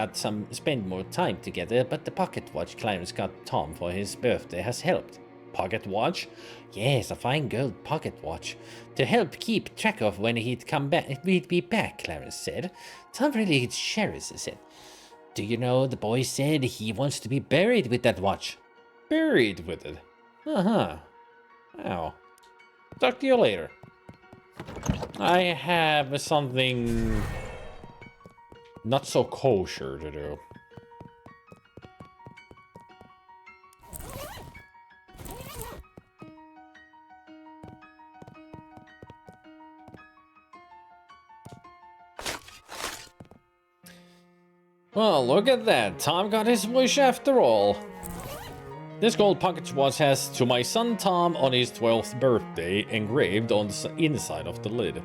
spend more time together, but the pocket watch Clarence got Tom for his birthday has helped. Pocket watch? Yes, a fine gold pocket watch. To help keep track of when he'd come back, we'd be back, Clarence said. Tom really cherishes it. Do you know, the boy said he wants to be buried with that watch. Buried with it. Uh-huh. Oh. Talk to you later. I have something not so kosher to do. Well, look at that. Tom got his wish after all. This gold pocket watch has "To my son Tom on his 12th birthday" engraved on the inside of the lid.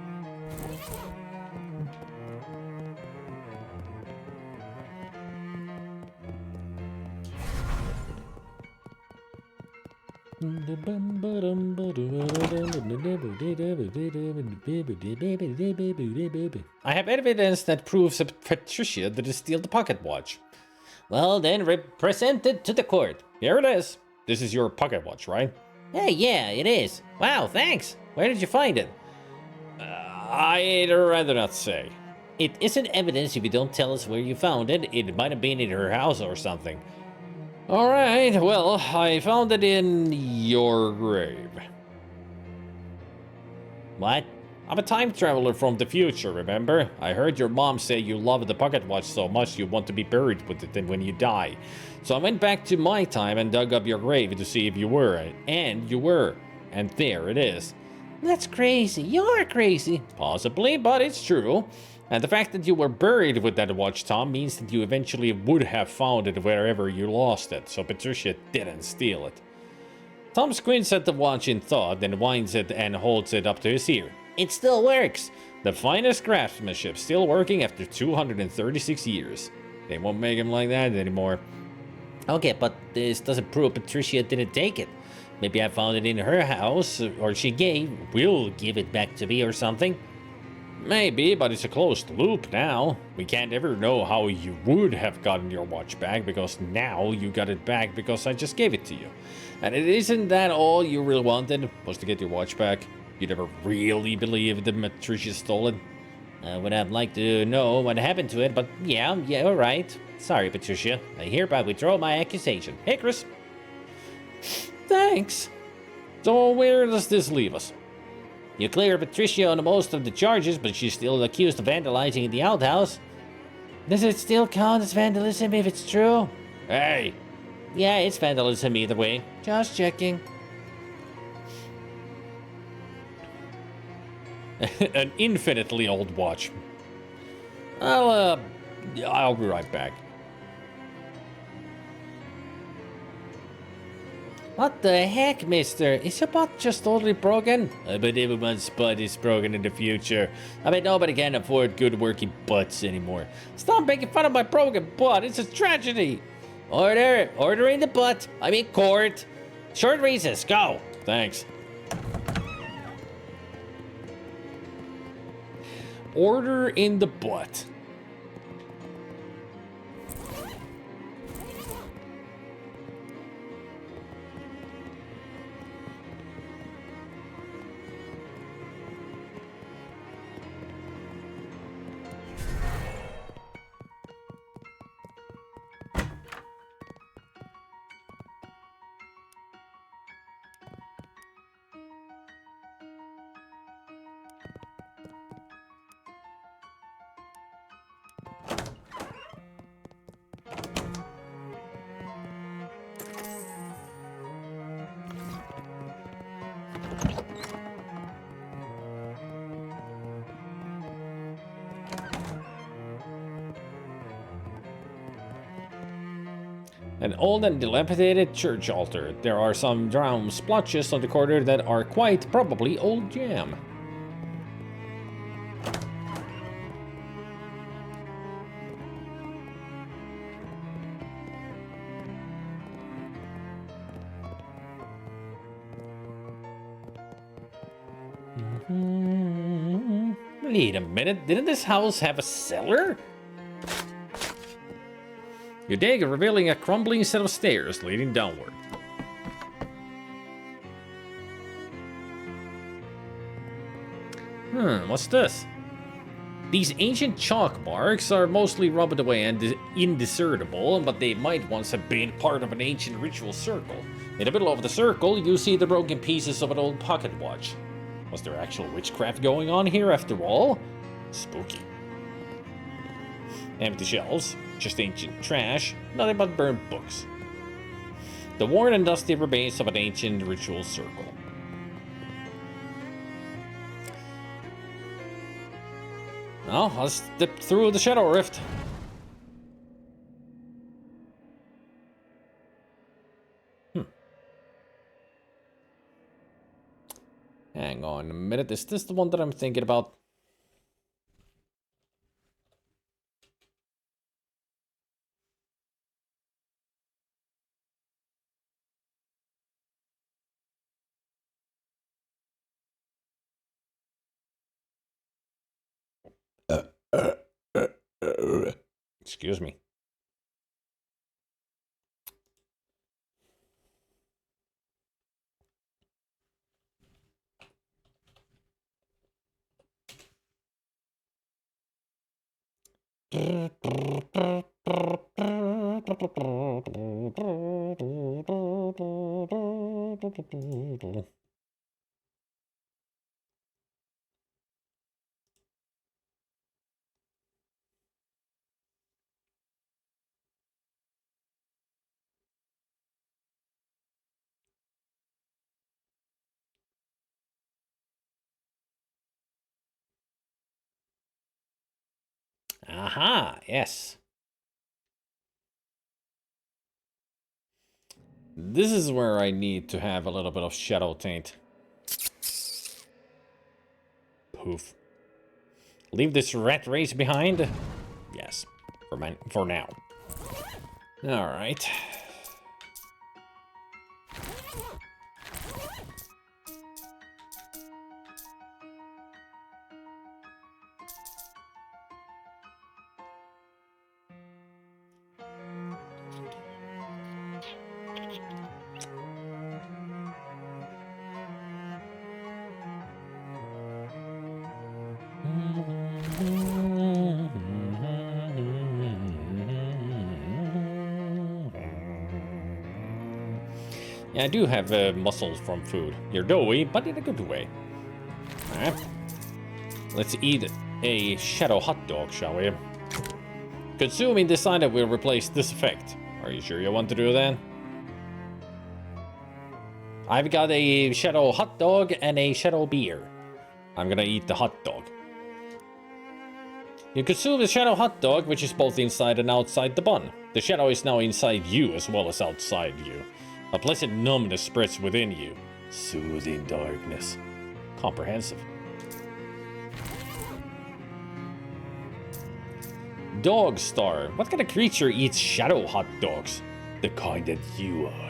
I have evidence that proves that Patricia didn't steal the pocket watch. Well, then present it to the court. Here it is. This is your pocket watch, right? Hey, yeah, it is. Wow, thanks. Where did you find it? I'd rather not say. It isn't evidence if you don't tell us where you found it. It might have been in her house or something. Alright, well, I found it in your grave. What? I'm a time traveler from the future, remember? I heard your mom say you love the pocket watch so much you want to be buried with it when you die. So I went back to my time and dug up your grave to see if you were. And you were. And there it is. That's crazy. You're crazy. Possibly, but it's true. And the fact that you were buried with that watch, Tom, means that you eventually would have found it wherever you lost it, so Patricia didn't steal it. Tom squints at the watch in thought, then winds it and holds it up to his ear. It still works. The finest craftsmanship, still working after 236 years. They won't make him like that anymore. Okay, but this doesn't prove Patricia didn't take it. Maybe I found it in her house, or she will give it back to me or something. Maybe, but it's a closed loop now. We can't ever know how you would have gotten your watch back, because now you got it back because I just gave it to you. And it isn't that all you really wanted, was to get your watch back? You never really believed that Patricia stole it? I would have liked to know what happened to it, but yeah, all right. Sorry, Patricia. I hereby withdraw my accusation. Hey, Chris. Thanks. So where does this leave us? You clear Patricia on most of the charges, but she's still accused of vandalizing the outhouse. Does it still count as vandalism if it's true? Hey! Yeah, it's vandalism either way. Just checking. An infinitely old watch. I'll be right back. What the heck, mister? Is your butt just totally broken? I bet everyone's butt is broken in the future. I bet nobody can afford good working butts anymore. Stop making fun of my broken butt. It's a tragedy. Order in the butt. I mean court. Short recess, go. Thanks. Order in the butt. An old and dilapidated church altar. There are some brown splotches on the corner that are quite probably old jam. Wait a minute, didn't this house have a cellar? You dig, revealing a crumbling set of stairs leading downward. What's this? These ancient chalk marks are mostly rubbed away and indiscernible, but they might once have been part of an ancient ritual circle. In the middle of the circle, you see the broken pieces of an old pocket watch. Was there actual witchcraft going on here after all? Spooky. Empty shelves, just ancient trash, nothing but burned books. The worn and dusty remains of an ancient ritual circle. Well, I'll step through the Shadow Rift. Hang on a minute, is this the one that I'm thinking about? Excuse me. Aha, yes. This is where I need to have a little bit of shadow taint. Poof. Leave this rat race behind? Yes, for now. Alright. Yeah, I do have muscles from food. You're doughy, but in a good way. Alright. Let's eat a shadow hot dog, shall we? Consuming this item will replace this effect. Are you sure you want to do that? I've got a shadow hot dog and a shadow beer. I'm gonna eat the hot dog. You consume the shadow hot dog, which is both inside and outside the bun. The shadow is now inside you as well as outside you. A pleasant numbness spreads within you. Soothing darkness. Comprehensive. Dog Star. What kind of creature eats shadow hot dogs? The kind that you are.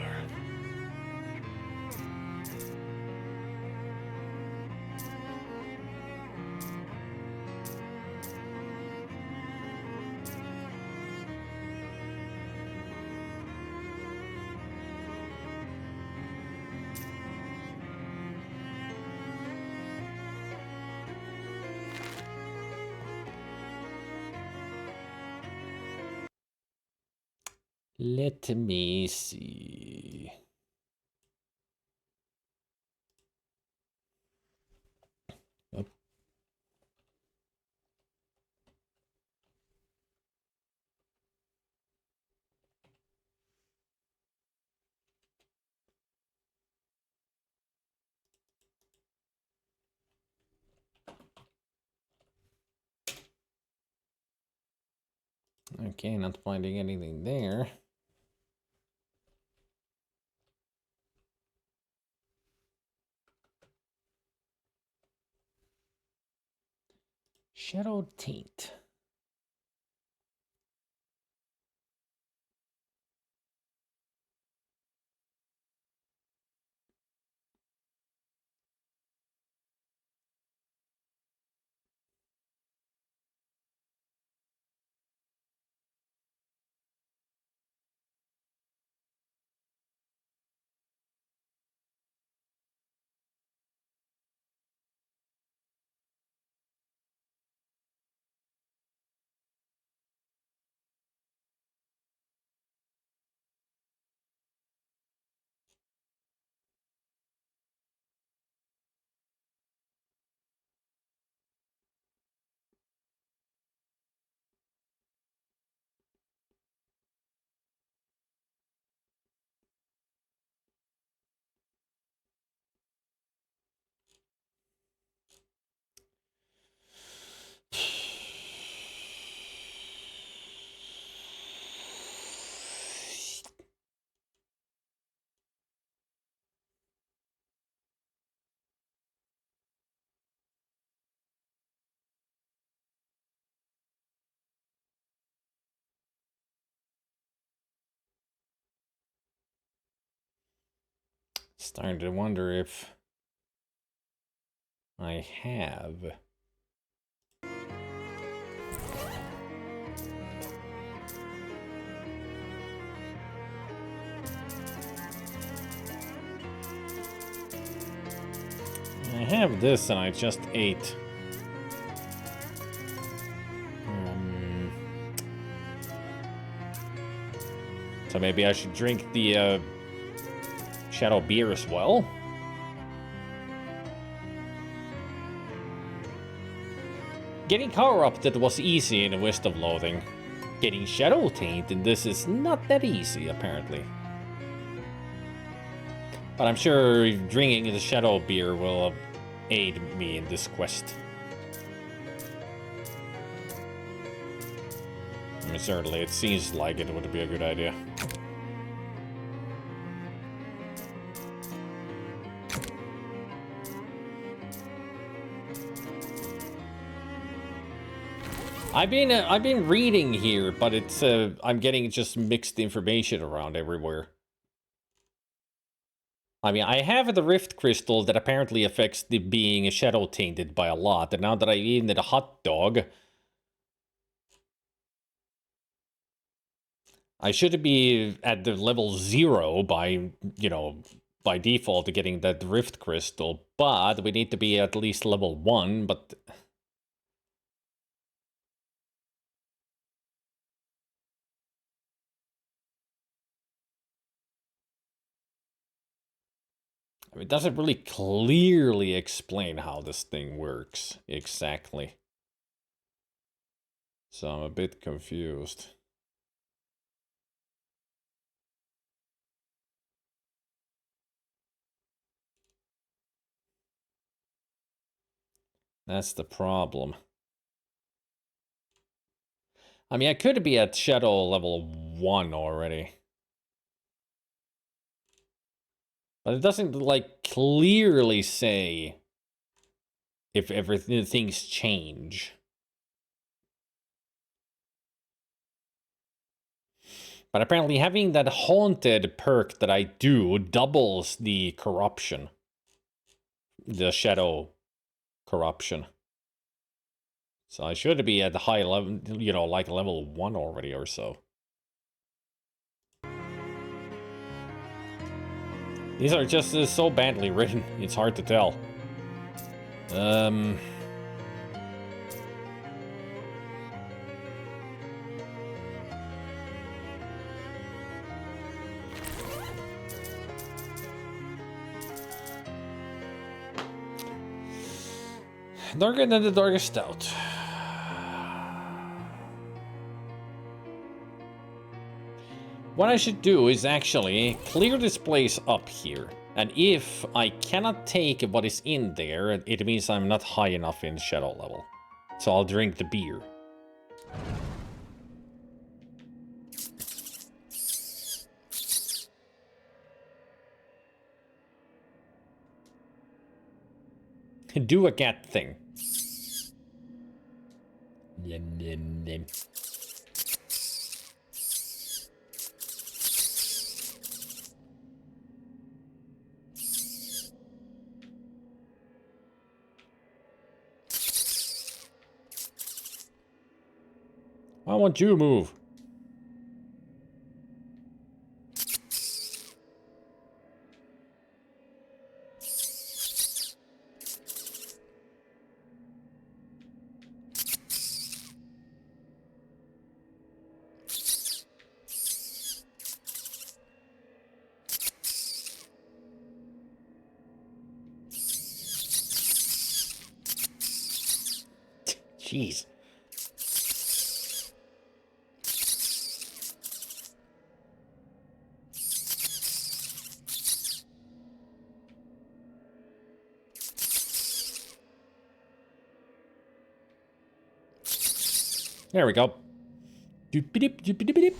Let me see. Oh. Okay, not finding anything there. Shadow Taint. Starting to wonder if I have. I have this and I just ate. So maybe I should drink the shadow beer as well? Getting corrupted was easy in the West of Loathing. Getting shadow tainted, this is not that easy, apparently. But I'm sure drinking the shadow beer will aid me in this quest. I mean, certainly, it seems like it would be a good idea. I've been reading here, but it's I'm getting just mixed information around everywhere. I mean, I have the Rift Crystal that apparently affects the being shadow tainted by a lot, and now that I've eaten the hot dog, I should be at the level 0 by, you know, by default getting that Rift Crystal, but we need to be at least level 1, but... I mean, it doesn't really clearly explain how this thing works, exactly. So I'm a bit confused. That's the problem. I mean, I could be at Shadow level 1 already. But it doesn't, like, clearly say if things change. But apparently having that haunted perk that I do doubles the corruption. The shadow corruption. So I should be at the high level, you know, like level 1 already or so. These are just so badly written, it's hard to tell. Darker than the darkest stout. What I should do is actually clear this place up here. And if I cannot take what is in there, it means I'm not high enough in shadow level. So I'll drink the beer. Do a cat thing. Why won't you move? Jeez. There we go. Doop-a-doop, doop-a-doop-a-doop.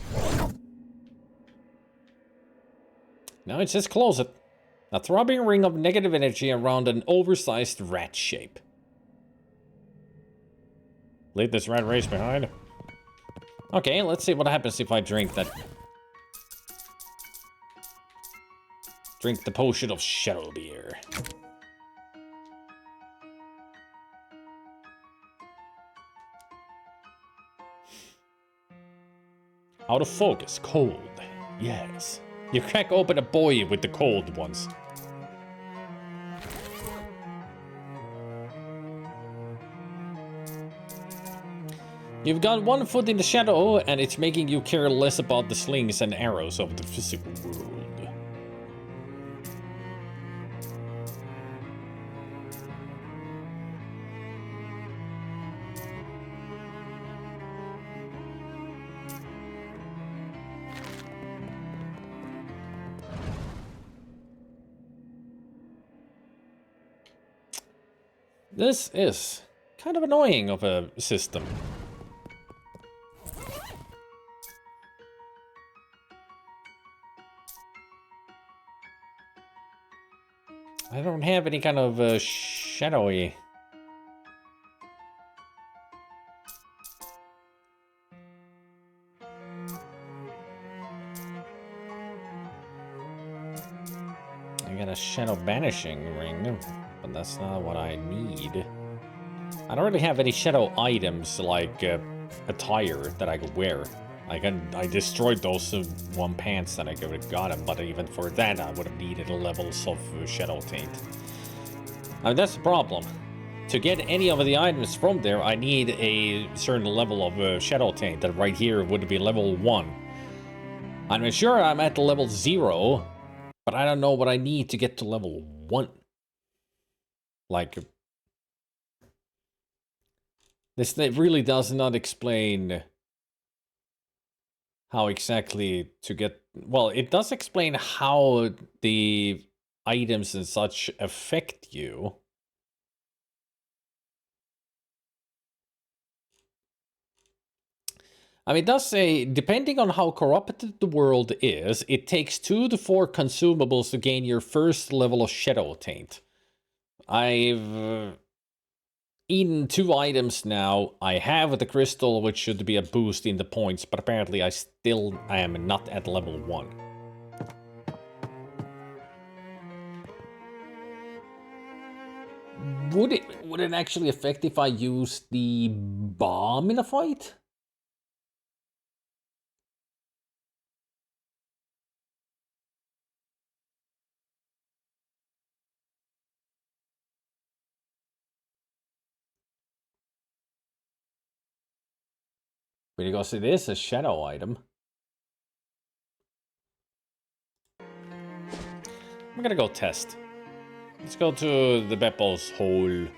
Now it says close it. A throbbing ring of negative energy around an oversized rat shape. Leave this rat race behind. Okay, let's see what happens if I drink that. Drink the potion of shadow beer. Out of focus, cold. Yes. You crack open a boy with the cold ones. You've got one foot in the shadow, and it's making you care less about the slings and arrows of the physical world. This is kind of annoying of a system. I don't have any kind of shadowy... I got a shadow banishing ring, but that's not what I need. I don't really have any shadow items like attire that I could wear. I destroyed those one pants that I could have gotten, but even for that I would have needed levels of shadow taint. I mean, that's the problem. To get any of the items from there, I need a certain level of shadow taint. That right here would be level 1. I'm sure I'm at the level 0, but I don't know what I need to get to level 1. Like, this really does not explain how exactly to get... Well, it does explain how the items and such affect you. I mean, it does say, depending on how corrupted the world is, it takes 2 to 4 consumables to gain your first level of shadow taint. I've eaten 2 items now. I have the crystal, which should be a boost in the points, but apparently I still am not at level 1. Would it actually affect if I use the bomb in a fight? Because it is a shadow item. I'm gonna go test. Let's go to the Beppo's hole.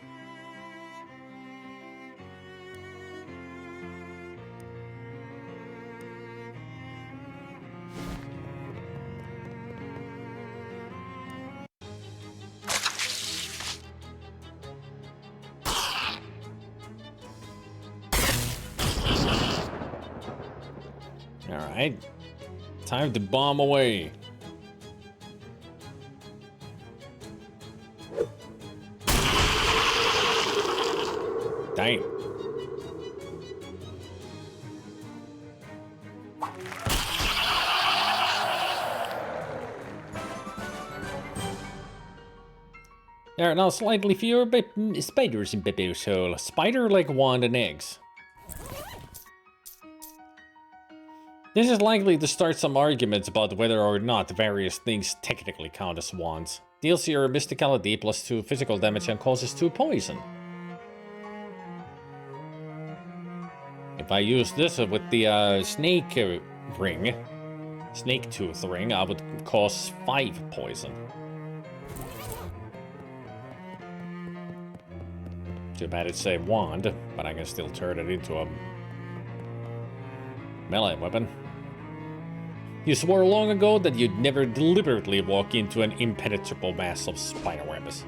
Alright. Time to bomb away. Dang. There are now slightly fewer spiders in Beppo's hole. Spider-like wand and eggs. This is likely to start some arguments about whether or not various things technically count as wands. Deals your mysticality plus 2 physical damage and causes 2 poison. If I use this with the snake tooth ring, I would cause 5 poison. Too bad it's a wand, but I can still turn it into a melee weapon. You swore long ago that you'd never deliberately walk into an impenetrable mass of spiderwebs.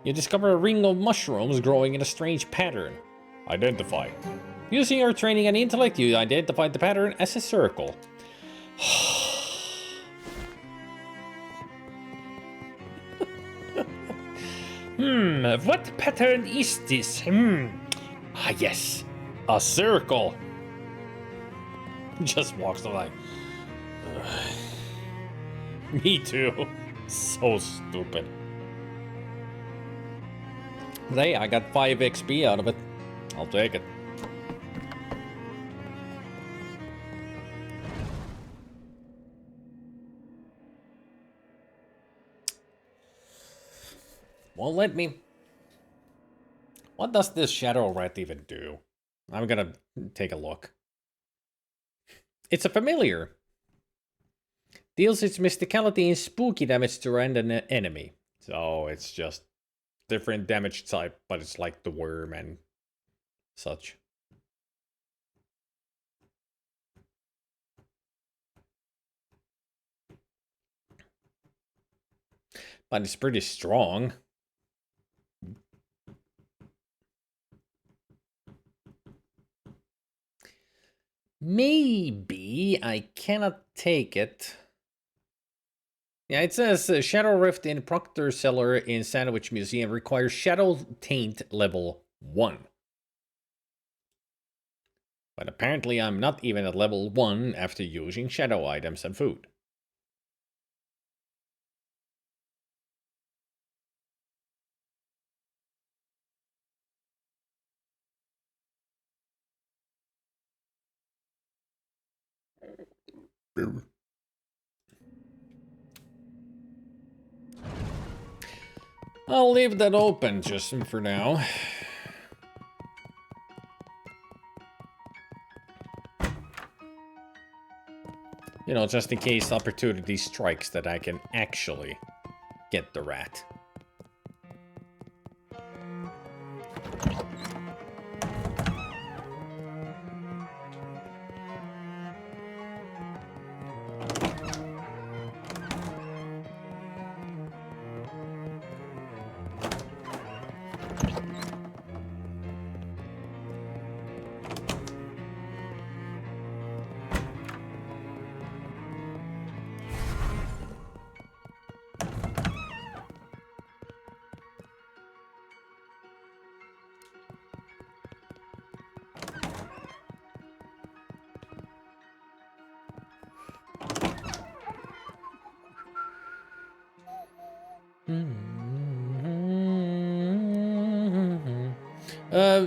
You discover a ring of mushrooms growing in a strange pattern. Identify. Using your training and intellect, you identified the pattern as a circle. What pattern is this? Ah, yes. A circle. Just walks like. Me too. So stupid. But hey, I got 5 XP out of it. I'll take it. Won't let me. What does this Shadow Rat even do? I'm gonna take a look. It's a familiar. Deals its mysticality and spooky damage to random enemy. So it's just different damage type, but it's like the worm and such. But it's pretty strong. Maybe I cannot take it. Yeah, it says Shadow Rift in Proctor Cellar in Sandwich Museum requires Shadow Taint level 1. But apparently I'm not even at level 1 after using shadow items and food. I'll leave that open just for now. You know, just in case opportunity strikes that I can actually get the rat.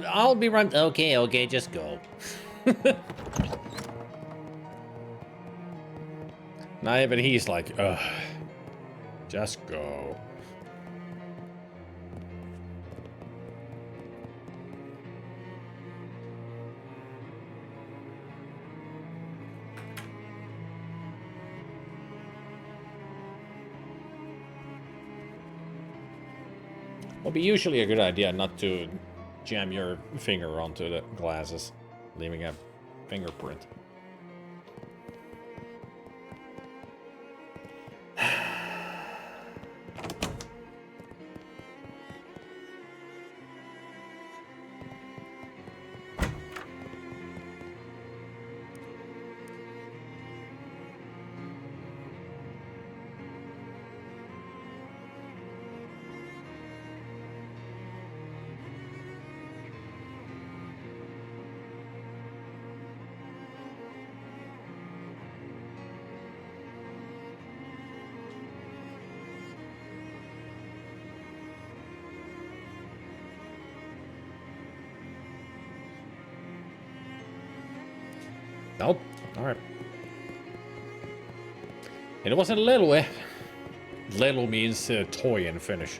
I'll be right. Okay, just go. Not even he's like, ugh. Just go. Would be usually a good idea not to jam your finger onto the glasses, leaving a fingerprint. Nope. Alright. And it wasn't little, eh? Little means toy and finish.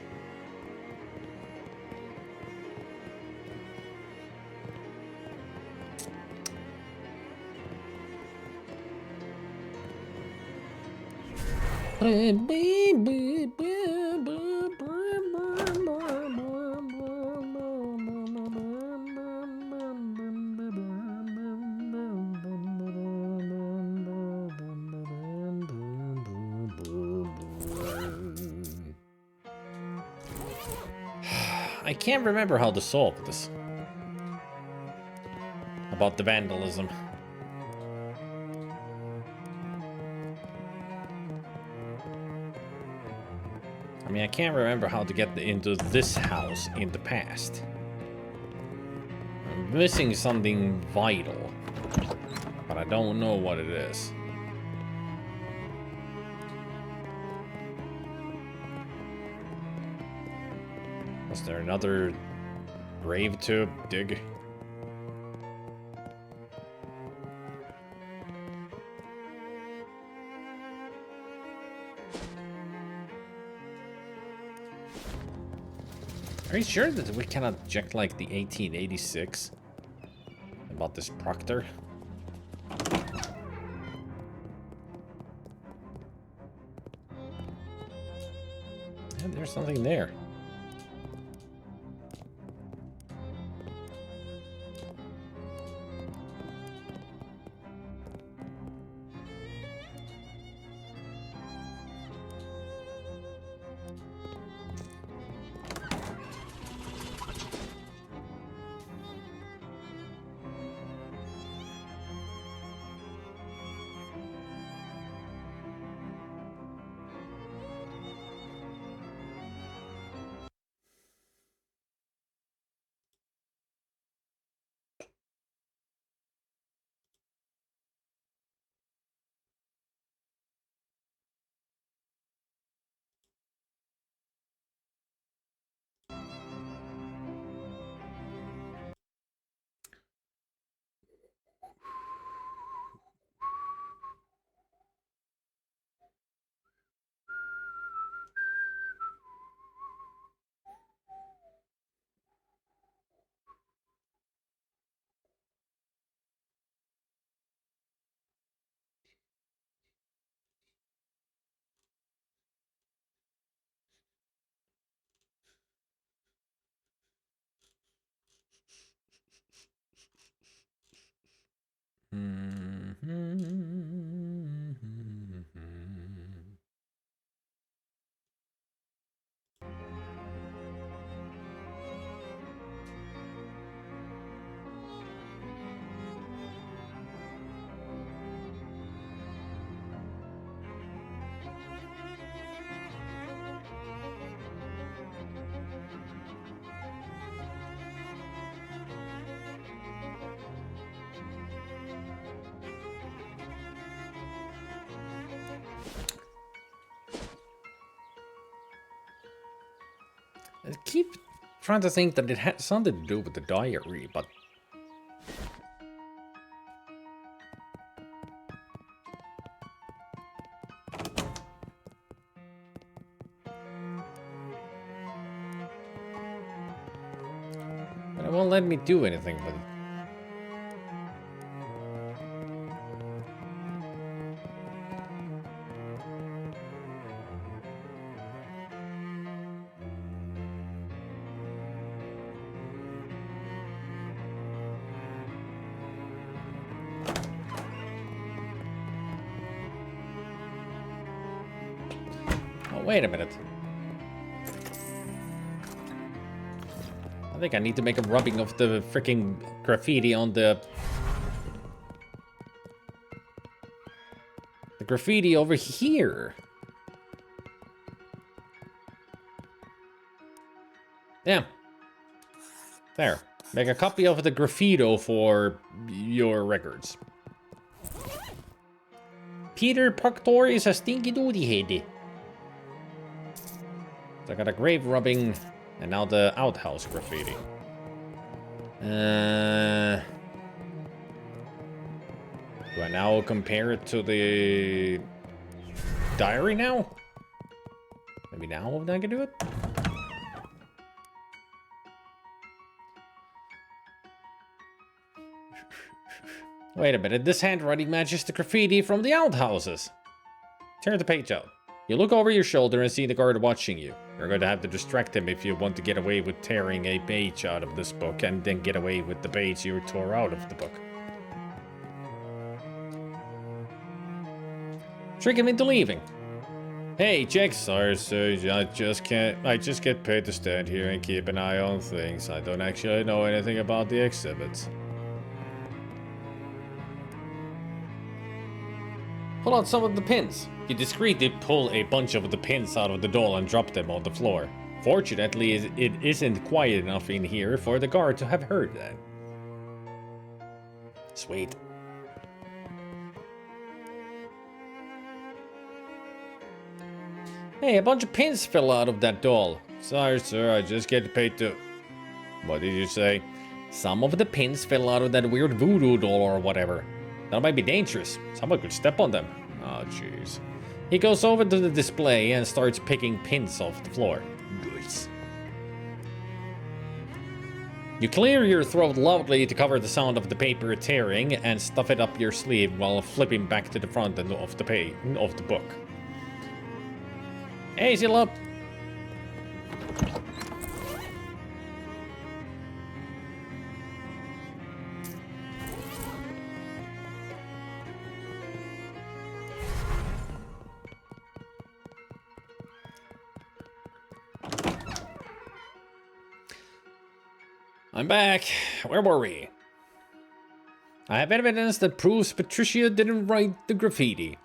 I can't remember how to solve this. About the vandalism. I mean, I can't remember how to get into this house in the past. I'm missing something vital, but I don't know what it is. Was there another grave to dig? Are you sure that we cannot check like the 1886 about this Proctor? Yeah, there's something there. I keep trying to think that it had something to do with the diary, but... But it won't let me do anything with it. Wait a minute. I think I need to make a rubbing of the freaking graffiti on the graffiti over here. Yeah. There. Make a copy of the graffito for your records. Peter Proctor is a stinky duty head. So I got a grave rubbing, and now the outhouse graffiti. Do I now compare it to the diary now? Maybe now I can do it? Wait a minute, this handwriting matches the graffiti from the outhouses. Turn the page out. You look over your shoulder and see the guard watching you. You're going to have to distract him if you want to get away with tearing a page out of this book and then get away with the page you tore out of the book. Trick him into leaving. Hey, Jack, sorry, sir, I just get paid to stand here and keep an eye on things. I don't actually know anything about the exhibits. Pull out some of the pins. You discreetly pull a bunch of the pins out of the doll and drop them on the floor. Fortunately, it isn't quiet enough in here for the guard to have heard that. Sweet. Hey, a bunch of pins fell out of that doll. Sorry, sir, I just get paid to... What did you say? Some of the pins fell out of that weird voodoo doll or whatever. That might be dangerous. Someone could step on them. Oh, jeez. He goes over to the display and starts picking pins off the floor. Nice. You clear your throat loudly to cover the sound of the paper tearing and stuff it up your sleeve while flipping back to the front end of the book. Easy up. I'm back. Where were we? I have evidence that proves Patricia didn't write the graffiti.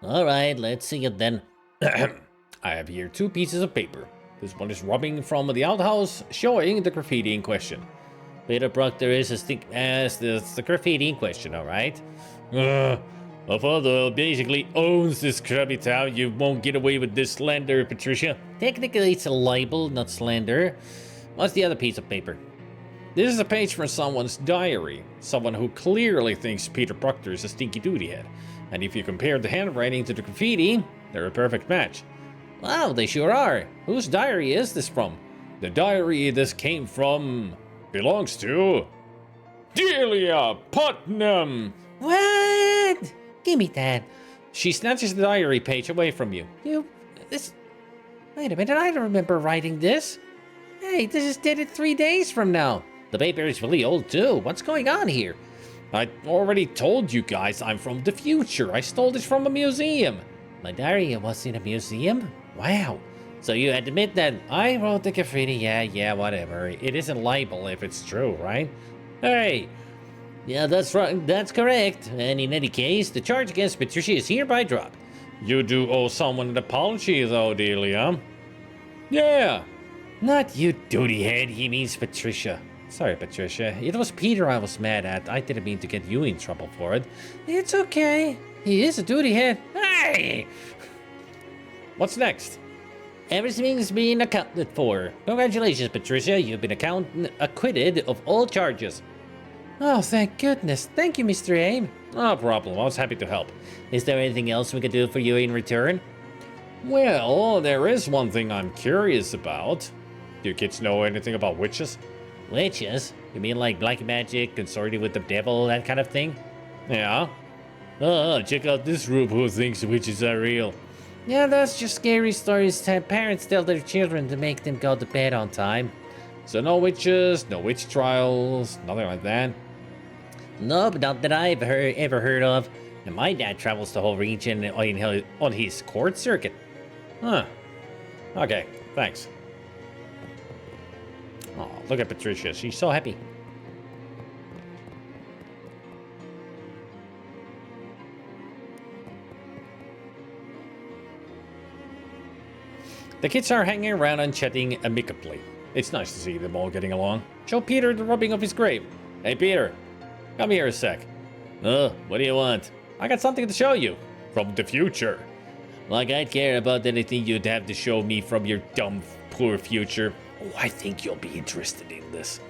Alright, let's see it then. I have here 2 pieces of paper. This one is rubbing from the outhouse, showing the graffiti in question. Peter Proctor is as thick as the graffiti in question, alright? My father basically owns this crabby town. You won't get away with this slander, Patricia. Technically, it's a libel, not slander. What's the other piece of paper? This is a page from someone's diary. Someone who clearly thinks Peter Proctor is a stinky duty head. And if you compare the handwriting to the graffiti, they're a perfect match. Wow, they sure are. Whose diary is this from? The diary this came from belongs to Delia Putnam. What? Give me that. She snatches the diary page away from you. Wait a minute, I don't remember writing this. Hey, this is dated 3 days from now. The paper is really old too. What's going on here? I already told you guys I'm from the future. I stole this from a museum. My diary was in a museum? Wow. So you admit that I wrote the graffiti? Yeah, whatever. It isn't libel if it's true, right? Hey. Yeah, that's right. That's correct. And in any case, the charge against Patricia is hereby dropped. You do owe someone an apology, though, Delia. Yeah. Not you, duty head. He means Patricia. Sorry, Patricia. It was Peter I was mad at. I didn't mean to get you in trouble for it. It's okay. He is a duty head. Hey! What's next? Everything's being accounted for. Congratulations, Patricia. You've been acquitted of all charges. Oh, thank goodness. Thank you, Mr. Abe. No problem. I was happy to help. Is there anything else we can do for you in return? Well, there is one thing I'm curious about. Do you kids know anything about witches? Witches? You mean like black magic, consorting with the devil, that kind of thing? Yeah. Oh, check out this group who thinks witches are real. Yeah, that's just scary stories that parents tell their children to make them go to bed on time. So no witches, no witch trials, nothing like that? Nope, not that I've ever heard of. And my dad travels the whole region on his court circuit. Huh. Okay, thanks. Oh, look at Patricia. She's so happy. The kids are hanging around and chatting amicably. It's nice to see them all getting along. Show Peter the rubbing of his grave. Hey, Peter. Come here a sec. What do you want? I got something to show you. From the future. Like I'd care about anything you'd have to show me from your dumb, poor future. Oh, I think you'll be interested in this.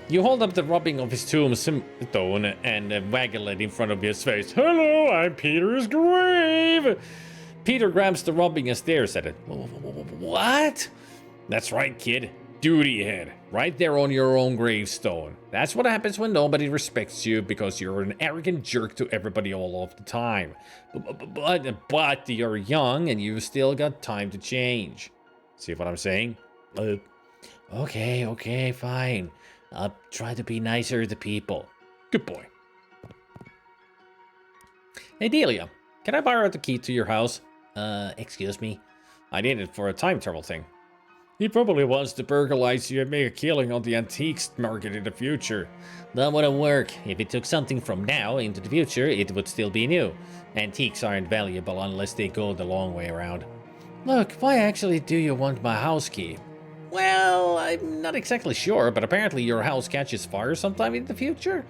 You hold up the rubbing of his tombstone and waggle it in front of his face. Hello, I'm Peter's grave. Peter grabs the rubbing and stares at it. What? That's right, kid. Duty head. Right there on your own gravestone. That's what happens when nobody respects you because you're an arrogant jerk to everybody all of the time. But you're young and you've still got time to change. See what I'm saying? Okay, fine. I'll try to be nicer to people. Good boy. Hey, Delia. Can I borrow the key to your house? Excuse me? I need it for a time travel thing. He probably wants to burglarize you and make a killing on the antiques market in the future. That wouldn't work. If it took something from now into the future, it would still be new. Antiques aren't valuable unless they go the long way around. Look, why actually do you want my house key? Well, I'm not exactly sure, but apparently your house catches fire sometime in the future,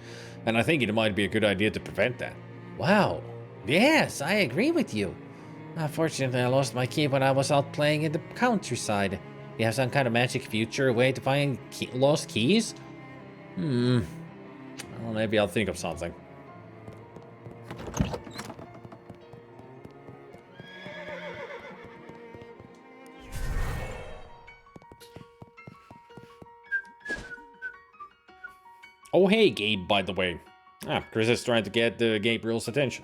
and I think it might be a good idea to prevent that. Wow. Yes, I agree with you. Unfortunately, I lost my key when I was out playing in the countryside. You have some kind of magic future way to find lost keys? Well, maybe I'll think of something. Oh, hey, Gabe, by the way. Chris is trying to get Gabriel's attention.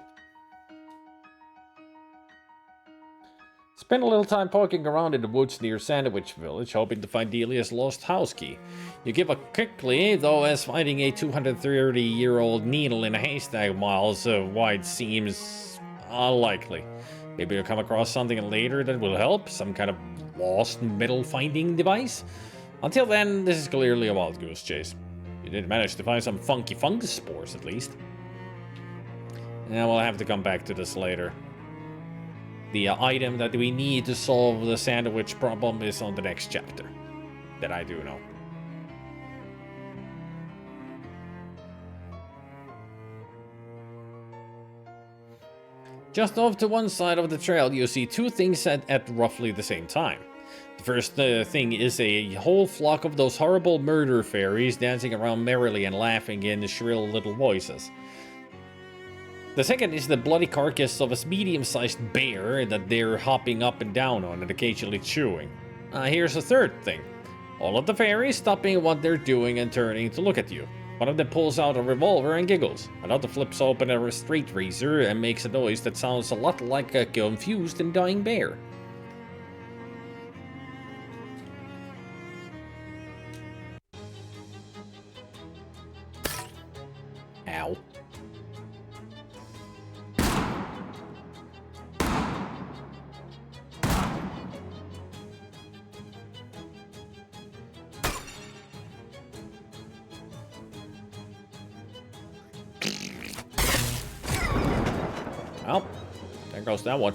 Spend a little time poking around in the woods near Sandwich Village, hoping to find Delia's lost house key. You give up quickly, though, as finding a 230-year-old needle in a haystack miles wide seems unlikely. Maybe you'll come across something later that will help, some kind of lost metal finding device. Until then, this is clearly a wild goose chase. You did manage to find some funky fungus spores, at least. Yeah, we'll have to come back to this later. The item that we need to solve the sandwich problem is on the next chapter. That I do know. Just off to one side of the trail, you see two things at roughly the same time. The first thing is a whole flock of those horrible murder fairies dancing around merrily and laughing in shrill little voices. The second is the bloody carcass of a medium-sized bear that they're hopping up and down on and occasionally chewing. Here's the third thing. All of the fairies stopping what they're doing and turning to look at you. One of them pulls out a revolver and giggles. Another flips open a straight razor and makes a noise that sounds a lot like a confused and dying bear. Ow. Well, there goes that one.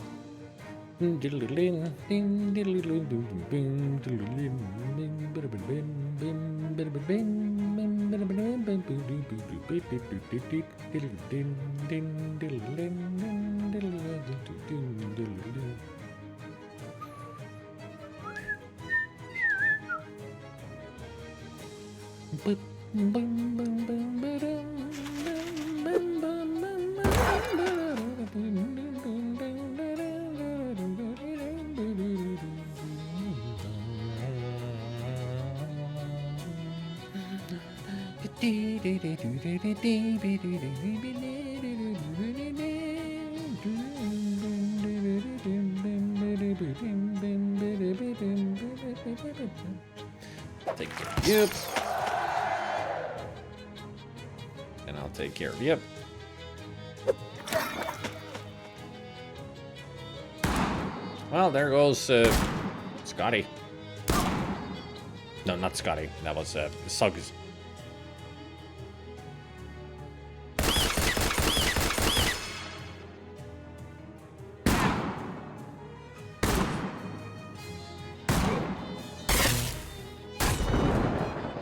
Take care of yep. And I'll take care of yep. Well, there goes Scotty. No, not Scotty. That was Suggs.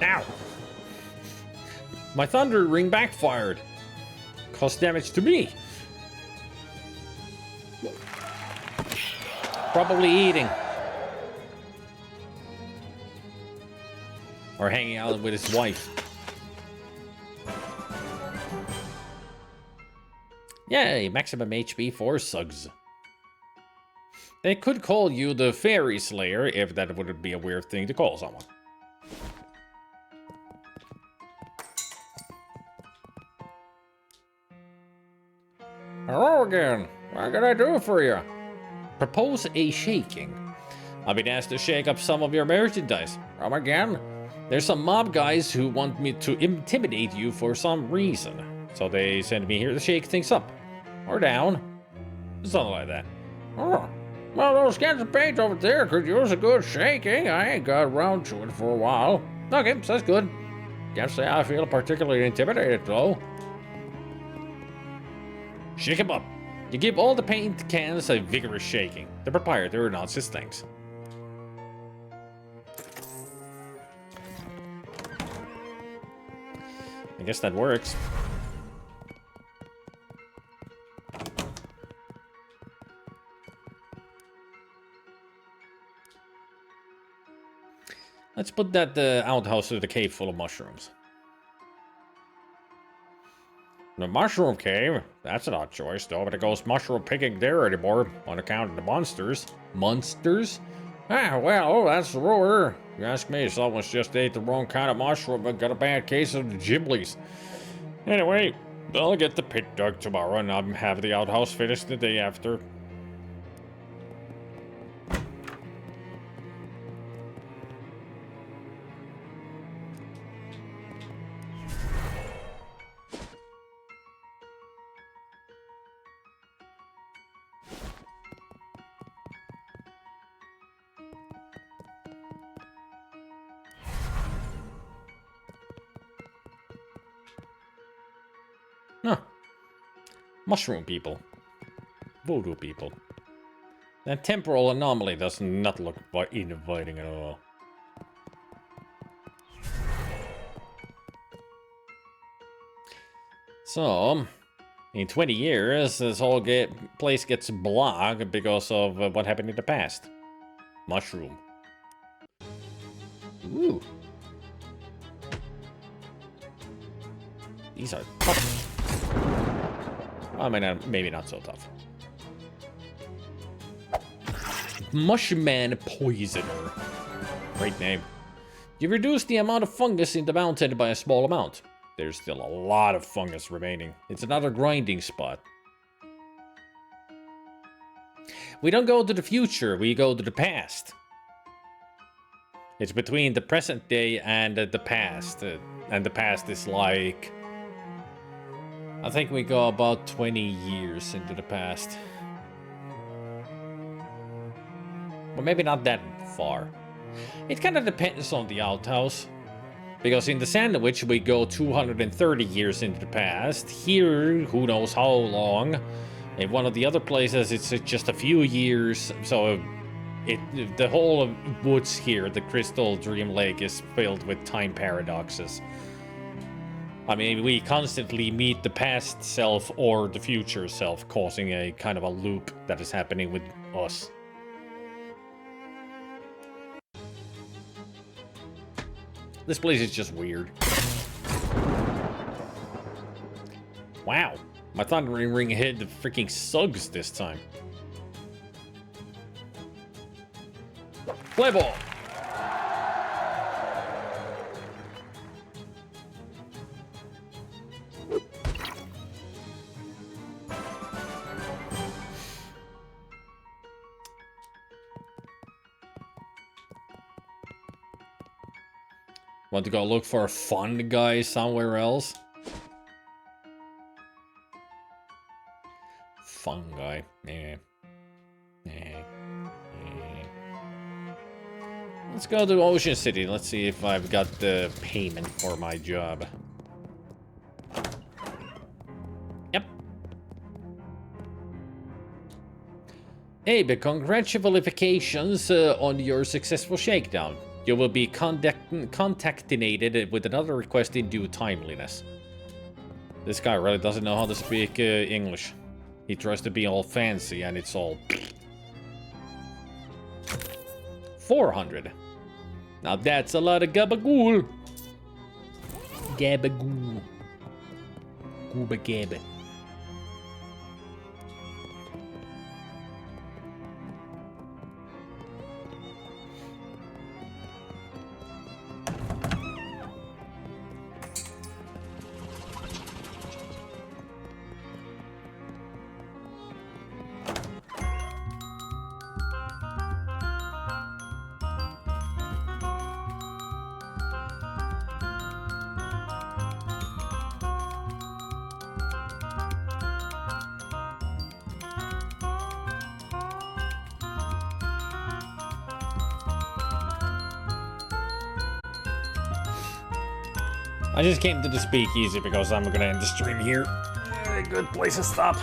Ow! My thunder ring backfired. Caused damage to me. Probably eating. Or hanging out with his wife. Yay, maximum HP for Suggs. They could call you the Fairy Slayer if that would be a weird thing to call someone. Hello again. What can I do for you? Propose a shaking. I've been asked to shake up some of your merchandise. Come again? There's some mob guys who want me to intimidate you for some reason. So they sent me here to shake things up. Or down. Something like that. Oh. Well, those cans of paint over there could use a good shaking. I ain't got around to it for a while. Okay, so that's good. Can't say I feel particularly intimidated, though. Shake him up. You give all the paint cans a vigorous shaking. The proprietor nods his thanks. I guess that works. Let's put that outhouse with a cave full of mushrooms. The mushroom cave? That's an odd choice. Nobody goes mushroom picking there anymore on account of the monsters. Monsters? Ah, well, that's the rule. You ask me, someone's just ate the wrong kind of mushroom and got a bad case of the giblies. Anyway, I'll get the pit dug tomorrow and I'll have the outhouse finished the day after. Huh. Mushroom people. Voodoo people. That temporal anomaly does not look inviting at all. So, in 20 years, this whole place gets blocked because of what happened in the past. Mushroom. Ooh. These are tough. I mean, maybe not so tough. Mushman Poisoner. Great name. You reduce the amount of fungus in the mountain by a small amount. There's still a lot of fungus remaining. It's another grinding spot. We don't go to the future, we go to the past. It's between the present day and the past. And the past is like... I think we go about 20 years into the past. Well, maybe not that far. It kind of depends on the outhouse. Because in the sandwich, we go 230 years into the past. Here, who knows how long. In one of the other places, it's just a few years. So, the whole woods here, the Crystal Dream Lake, is filled with time paradoxes. I mean, we constantly meet the past self or the future self, causing a kind of a loop that is happening with us. This place is just weird. Wow, my thundering ring hit the freaking Suggs this time. Play ball! Want to go look for a fun guy somewhere else? Fun guy. Let's go to Ocean City. Let's see if I've got the payment for my job. Yep. Hey, but congratulations on your successful shakedown. You will be contactinated with another request in due timeliness. This guy really doesn't know how to speak English. He tries to be all fancy and it's all... 400. Now that's a lot of gabagool. Gabagool. Gooba gabba. I just came to the speakeasy because I'm gonna end the stream here. Good place to stop.